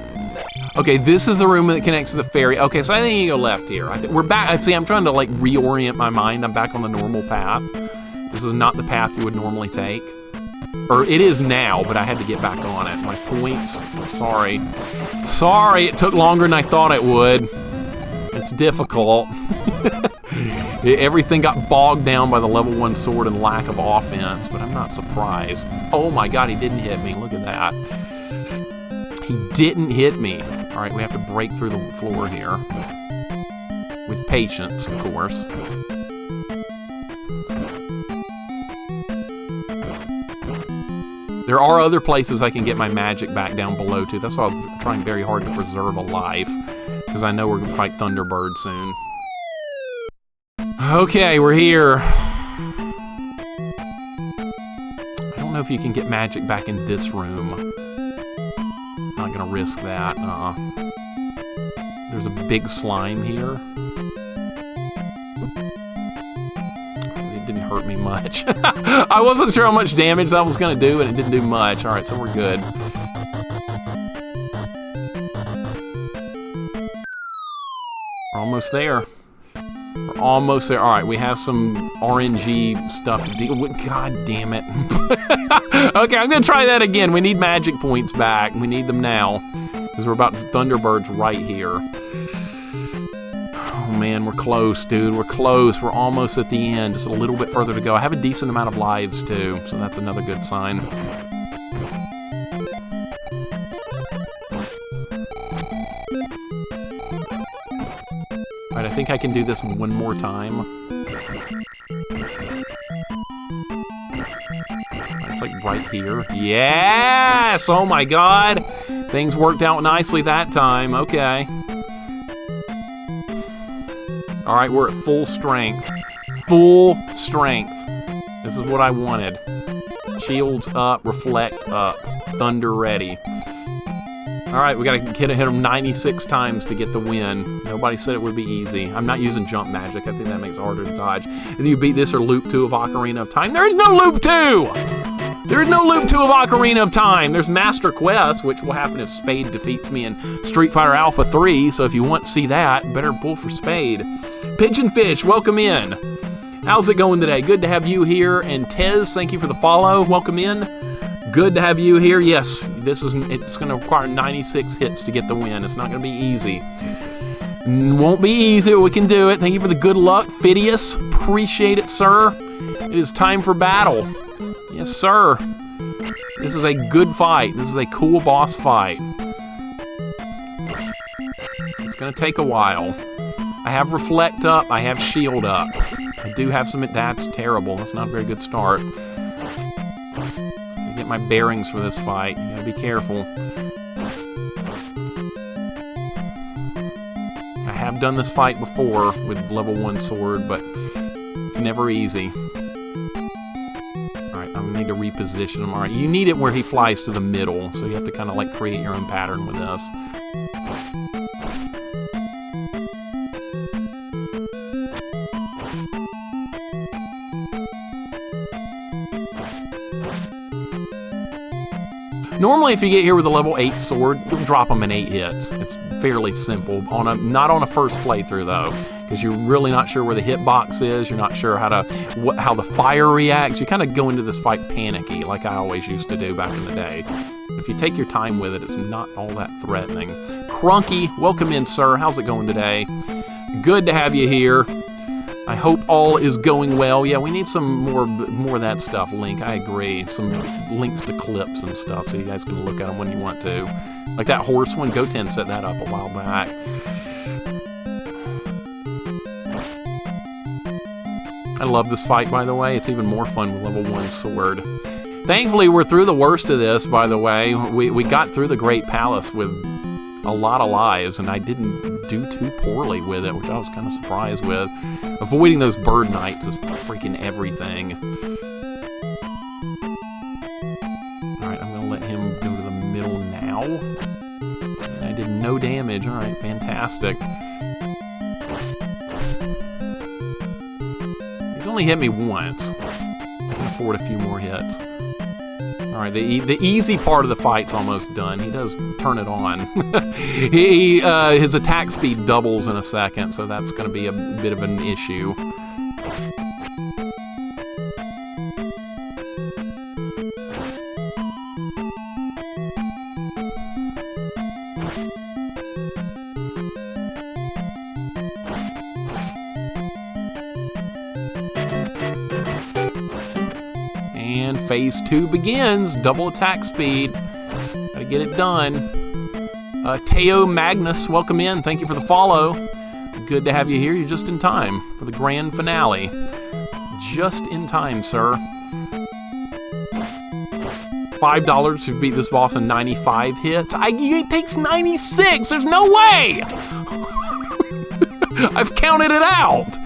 Okay, this is the room that connects to the ferry. Okay, so I think you go left here. I think we're back. See, I'm trying to like reorient my mind. I'm back on the normal path. This is not the path you would normally take. Or it is now, but I had to get back on it. My points. Sorry. Sorry, it took longer than I thought it would. It's difficult. Everything got bogged down by the level 1 sword and lack of offense, but I'm not surprised. Oh my god, he didn't hit me. Look at that. He didn't hit me. Alright, we have to break through the floor here. With patience, of course. There are other places I can get my magic back down below, too. That's why I'm trying very hard to preserve a life. Because I know we're going to fight Thunderbird soon. Okay, we're here. I don't know if you can get magic back in this room. Not gonna risk that. There's a big slime here. It didn't hurt me much. I wasn't sure how much damage that was gonna do, and it didn't do much. Alright, so we're good. almost there. We're almost there. All right, we have some RNG stuff to deal with. God damn it. Okay, I'm going to try that again. We need magic points back. We need them now because we're about Thunderbird's right here. Oh, man, we're close, dude. We're close. We're almost at the end. Just a little bit further to go. I have a decent amount of lives, too, so that's another good sign. All right, I think I can do this one more time. It's like right here. Yes! Oh my god! Things worked out nicely that time. Okay. All right, we're at full strength. Full strength. This is what I wanted. Shields up, reflect up. Thunder ready. All right, we got to hit him 96 times to get the win. Nobody said it would be easy. I'm not using jump magic. I think that makes it harder to dodge. Either you beat this or Loop 2 of Ocarina of Time. There is no Loop 2! There is no Loop 2 of Ocarina of Time. There's Master Quest, which will happen if Spade defeats me in Street Fighter Alpha 3. So if you want to see that, better pull for Spade. Pigeonfish, welcome in. How's it going today? Good to have you here. And Tez, thank you for the follow. Welcome in. Good to have you here. Yes, it's going to require 96 hits to get the win. It's not going to be easy. Won't be easy, but we can do it. Thank you for the good luck, Phidias. Appreciate it, sir. It is time for battle. Yes, sir. This is a good fight. This is a cool boss fight. It's going to take a while. I have Reflect up. I have Shield up. I do have some... That's terrible. That's not a very good start. Get my bearings for this fight. You gotta be careful. I have done this fight before with level 1 sword, but it's never easy. Alright, I need to reposition him. Alright, you need it where he flies to the middle, so you have to kind of like create your own pattern with this. Normally, if you get here with a level 8 sword, you'll drop them in 8 hits. It's fairly simple. Not on a first playthrough, though, because you're really not sure where the hitbox is. You're not sure how the fire reacts. You kind of go into this fight panicky, like I always used to do back in the day. If you take your time with it, it's not all that threatening. Crunky, welcome in, sir. How's it going today? Good to have you here. I hope all is going well. Yeah, we need some more of that stuff, Link. I agree. Some links to clips and stuff so you guys can look at them when you want to. Like that horse one, Goten set that up a while back. I love this fight, by the way. It's even more fun with level 1 sword. Thankfully, we're through the worst of this, by the way. We got through the Great Palace with a lot of lives, and I didn't do too poorly with it, which I was kind of surprised with. Avoiding those bird knights is freaking everything. Alright, I'm going to let him go to the middle now. And I did no damage. Alright, fantastic. He's only hit me once. I can afford a few more hits. Alright, the easy part of the fight's almost done. He does turn it on. His attack speed doubles in a second, so that's going to be a bit of an issue. And phase 2 begins. Double attack speed. Gotta get it done. Teo Magnus, welcome in. Thank you for the follow. Good to have you here. You're just in time for the grand finale. Just in time, sir. $5 to beat this boss in 95 hits. It takes 96. There's no way. I've counted it out.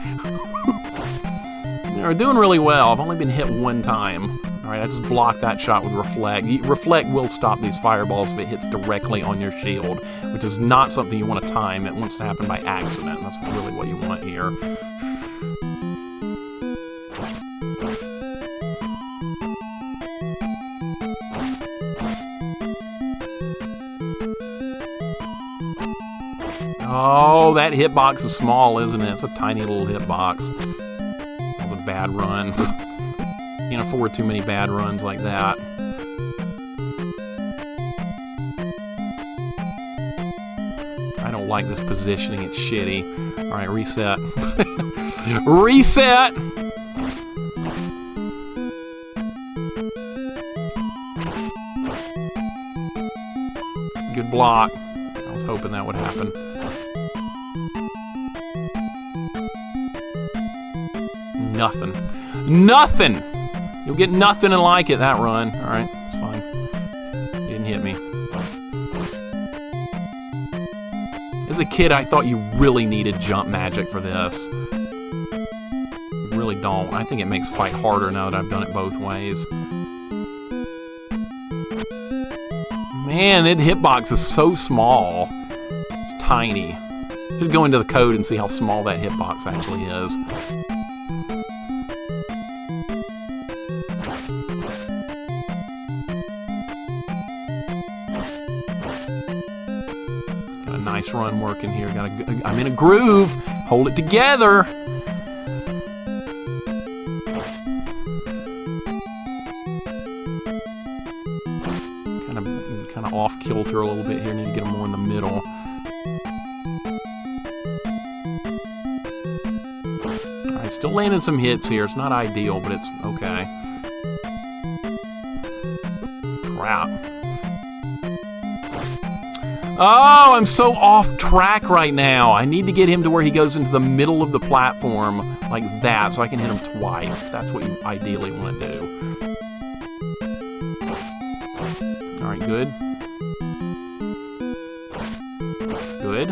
We're doing really well. I've only been hit one time. Alright, I just blocked that shot with Reflect. Reflect will stop these fireballs if it hits directly on your shield, which is not something you want to time. It wants to happen by accident. That's really what you want here. Oh, that hitbox is small, isn't it? It's a tiny little hitbox. That was a bad run. Can't afford too many bad runs like that. I don't like this positioning. It's shitty. All right, reset. Reset! Good block. I was hoping that would happen. Nothing. Nothing! You'll get nothing and like it, that run. Alright, it's fine. Didn't hit me. As a kid, I thought you really needed jump magic for this. You really don't. I think it makes fight harder now that I've done it both ways. Man, that hitbox is so small. It's tiny. Just go into the code and see how small that hitbox actually is. Got a nice run working here. I'm in a groove. Hold it together. Kind of off kilter a little bit here. Need to get them more in the middle. Alright, still landing some hits here. It's not ideal, but it's okay. Crap. Oh, I'm so off track right now. I need to get him to where he goes into the middle of the platform like that so I can hit him twice. That's what you ideally want to do. Alright, good. Good.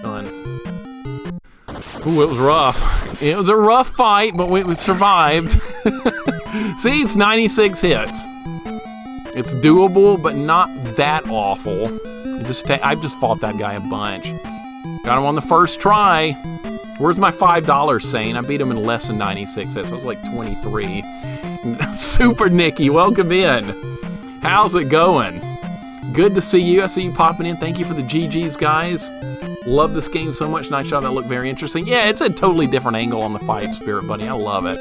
Done. Ooh, it was rough. It was a rough fight, but we survived. See, it's 96 hits. It's doable, but not that awful. I've just fought that guy a bunch. Got him on the first try. Where's my $5 saying? I beat him in less than 96 hits. I was like 23. Super Nicky, welcome in. How's it going? Good to see you. I see you popping in. Thank you for the GGs, guys. Love this game so much. Nice shot. That looked very interesting. Yeah, it's a totally different angle on the fight, Spirit Buddy. I love it.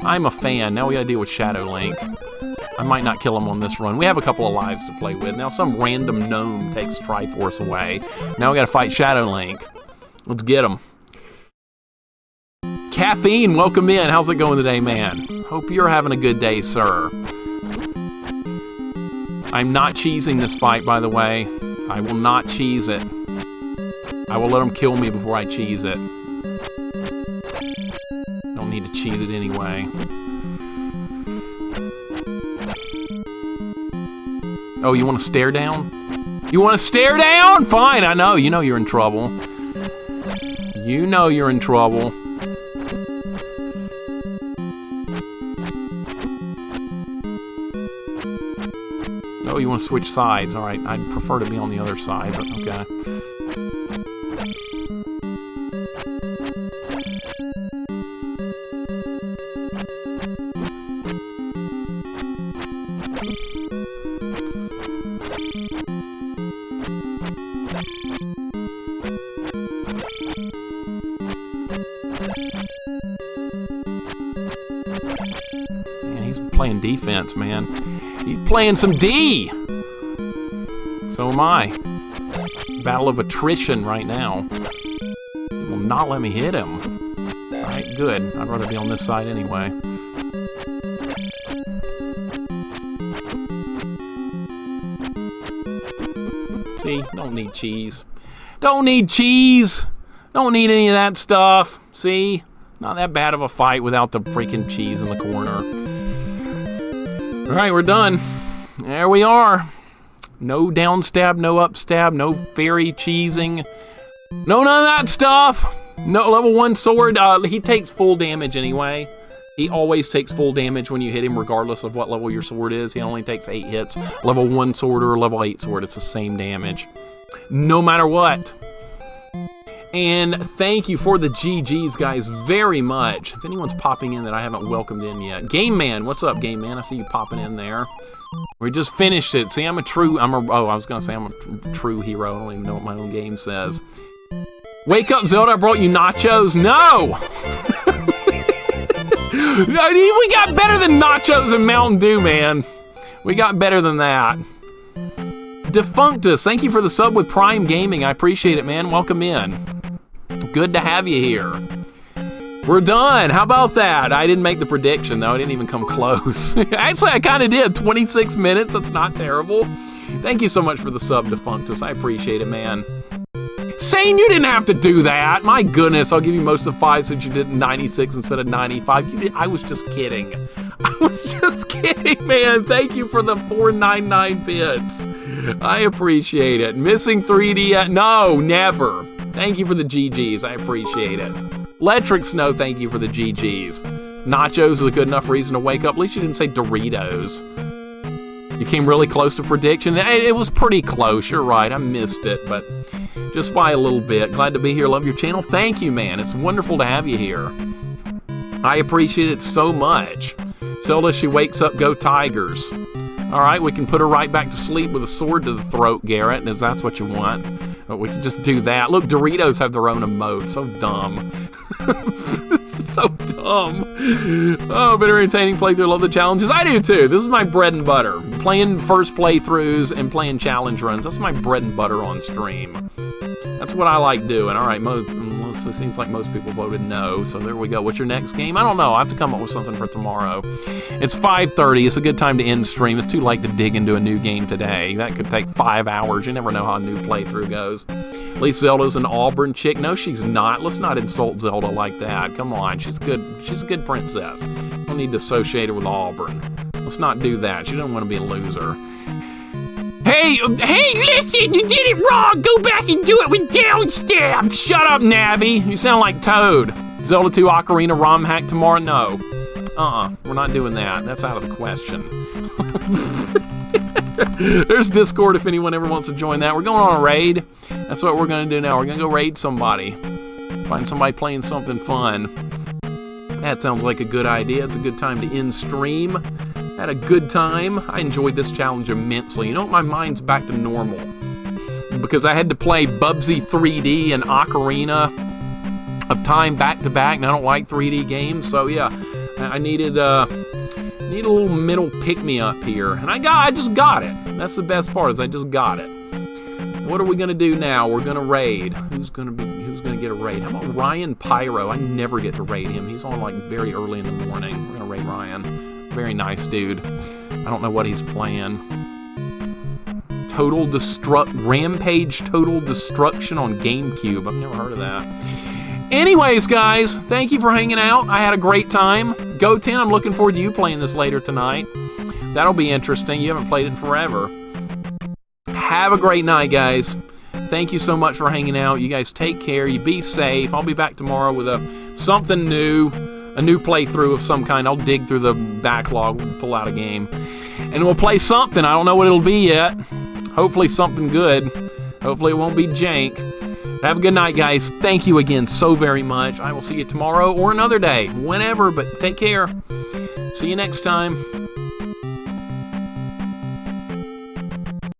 I'm a fan. Now we gotta deal with Shadow Link. I might not kill him on this run. We have a couple of lives to play with. Now some random gnome takes Triforce away. Now we gotta fight Shadow Link. Let's get him. Caffeine, welcome in. How's it going today, man? Hope you're having a good day, sir. I'm not cheesing this fight, by the way. I will not cheese it. I will let him kill me before I cheese it. Don't need to cheese it anyway. Oh, you want to stare down? You want to stare down? Fine, I know. You know you're in trouble. You know you're in trouble. Oh, you want to switch sides. All right, I'd prefer to be on the other side, but okay. Playing defense, man. He's playing some D! So am I. Battle of attrition right now. He will not let me hit him. Alright, good. I'd rather be on this side anyway. See? Don't need cheese. Don't need cheese! Don't need any of that stuff. See? Not that bad of a fight without the freaking cheese in the corner. Alright, we're done. There we are. No downstab, no upstab, no fairy cheesing. No, none of that stuff. No level 1 sword. He takes full damage anyway. He always takes full damage when you hit him regardless of what level your sword is. He only takes 8 hits. Level 1 sword or level 8 sword, it's the same damage. no matter what. And thank you for the GGs, guys, very much. If anyone's popping in that I haven't welcomed in yet. Game Man, what's up, Game Man? I see you popping in there. We just finished it. See, I was going to say I'm a true hero. I don't even know what my own game says. Wake up, Zelda, I brought you nachos. No! We got better than nachos and Mountain Dew, man. We got better than that. Defunctus, thank you for the sub with Prime Gaming. I appreciate it, man. Welcome in. Good to have you here. We're done. How about that? I didn't make the prediction, though. I didn't even come close. Actually, I kind of did. 26 minutes. That's not terrible. Thank you so much for the sub, Defunctus. I appreciate it, man. Sane, you didn't have to do that. My goodness, I'll give you most of 5 since you did 96 instead of 95. I was just kidding. I was just kidding, man. Thank you for the 499 bits. I appreciate it. Missing 3D. No, never. Thank you for the GGs. I appreciate it. Electric Snow, thank you for the GGs. Nachos is a good enough reason to wake up. At least you didn't say Doritos. You came really close to prediction. It was pretty close. You're right. I missed it, but just by a little bit. Glad to be here. Love your channel. Thank you, man. It's wonderful to have you here. I appreciate it so much. Zelda, she wakes up, go Tigers. All right, we can put her right back to sleep with a sword to the throat, Garrett, if that's what you want. But we can just do that. Look, Doritos have their own emote. So dumb. So dumb. Oh, been entertaining playthrough. Love the challenges. I do too. This is my bread and butter. Playing first playthroughs and playing challenge runs. That's my bread and butter on stream. That's what I like doing. All right, it seems like most people voted no, so there we go. What's your next game? I don't know. I have to come up with something for tomorrow. It's 5:30. It's a good time to end stream. It's too late to dig into a new game today. That could take 5 hours. You never know how a new playthrough goes. At least Zelda's an Auburn chick. No, she's not. Let's not insult Zelda like that. Come on. She's good. She's a good princess. Don't need to associate her with Auburn. Let's not do that. She doesn't want to be a loser. Hey, listen, you did it wrong. Go back and do it with Downstab. Shut up, Navi. You sound like Toad. Zelda 2 Ocarina ROM hack tomorrow? No. We're not doing that. That's out of the question. There's Discord if anyone ever wants to join that. We're going on a raid. That's what we're going to do now. We're going to go raid somebody. Find somebody playing something fun. That sounds like a good idea. It's a good time to end stream. Had a good time. I enjoyed this challenge immensely. You know what? My mind's back to normal. Because I had to play Bubsy 3D and Ocarina of Time back to back, and I don't like 3D games, so yeah. I needed a little mental pick-me-up here. And I just got it. That's the best part, is I just got it. What are we gonna do now? We're gonna raid. Who's gonna get a raid? How about Ryan Pyro? I never get to raid him. He's on like very early in the morning. We're gonna raid Ryan. Very nice dude. I don't know what he's playing. Rampage Total Destruction on GameCube. I've never heard of that. Anyways, guys, thank you for hanging out. I had a great time. Go 10, I'm looking forward to you playing this later tonight. That'll be interesting. You haven't played it in forever. Have a great night, guys. Thank you so much for hanging out. You guys take care. You be safe. I'll be back tomorrow with something new. A new playthrough of some kind. I'll dig through the backlog, pull out a game. And we'll play something. I don't know what it'll be yet. Hopefully something good. Hopefully it won't be jank. Have a good night, guys. Thank you again so very much. I will see you tomorrow or another day. Whenever, but take care. See you next time.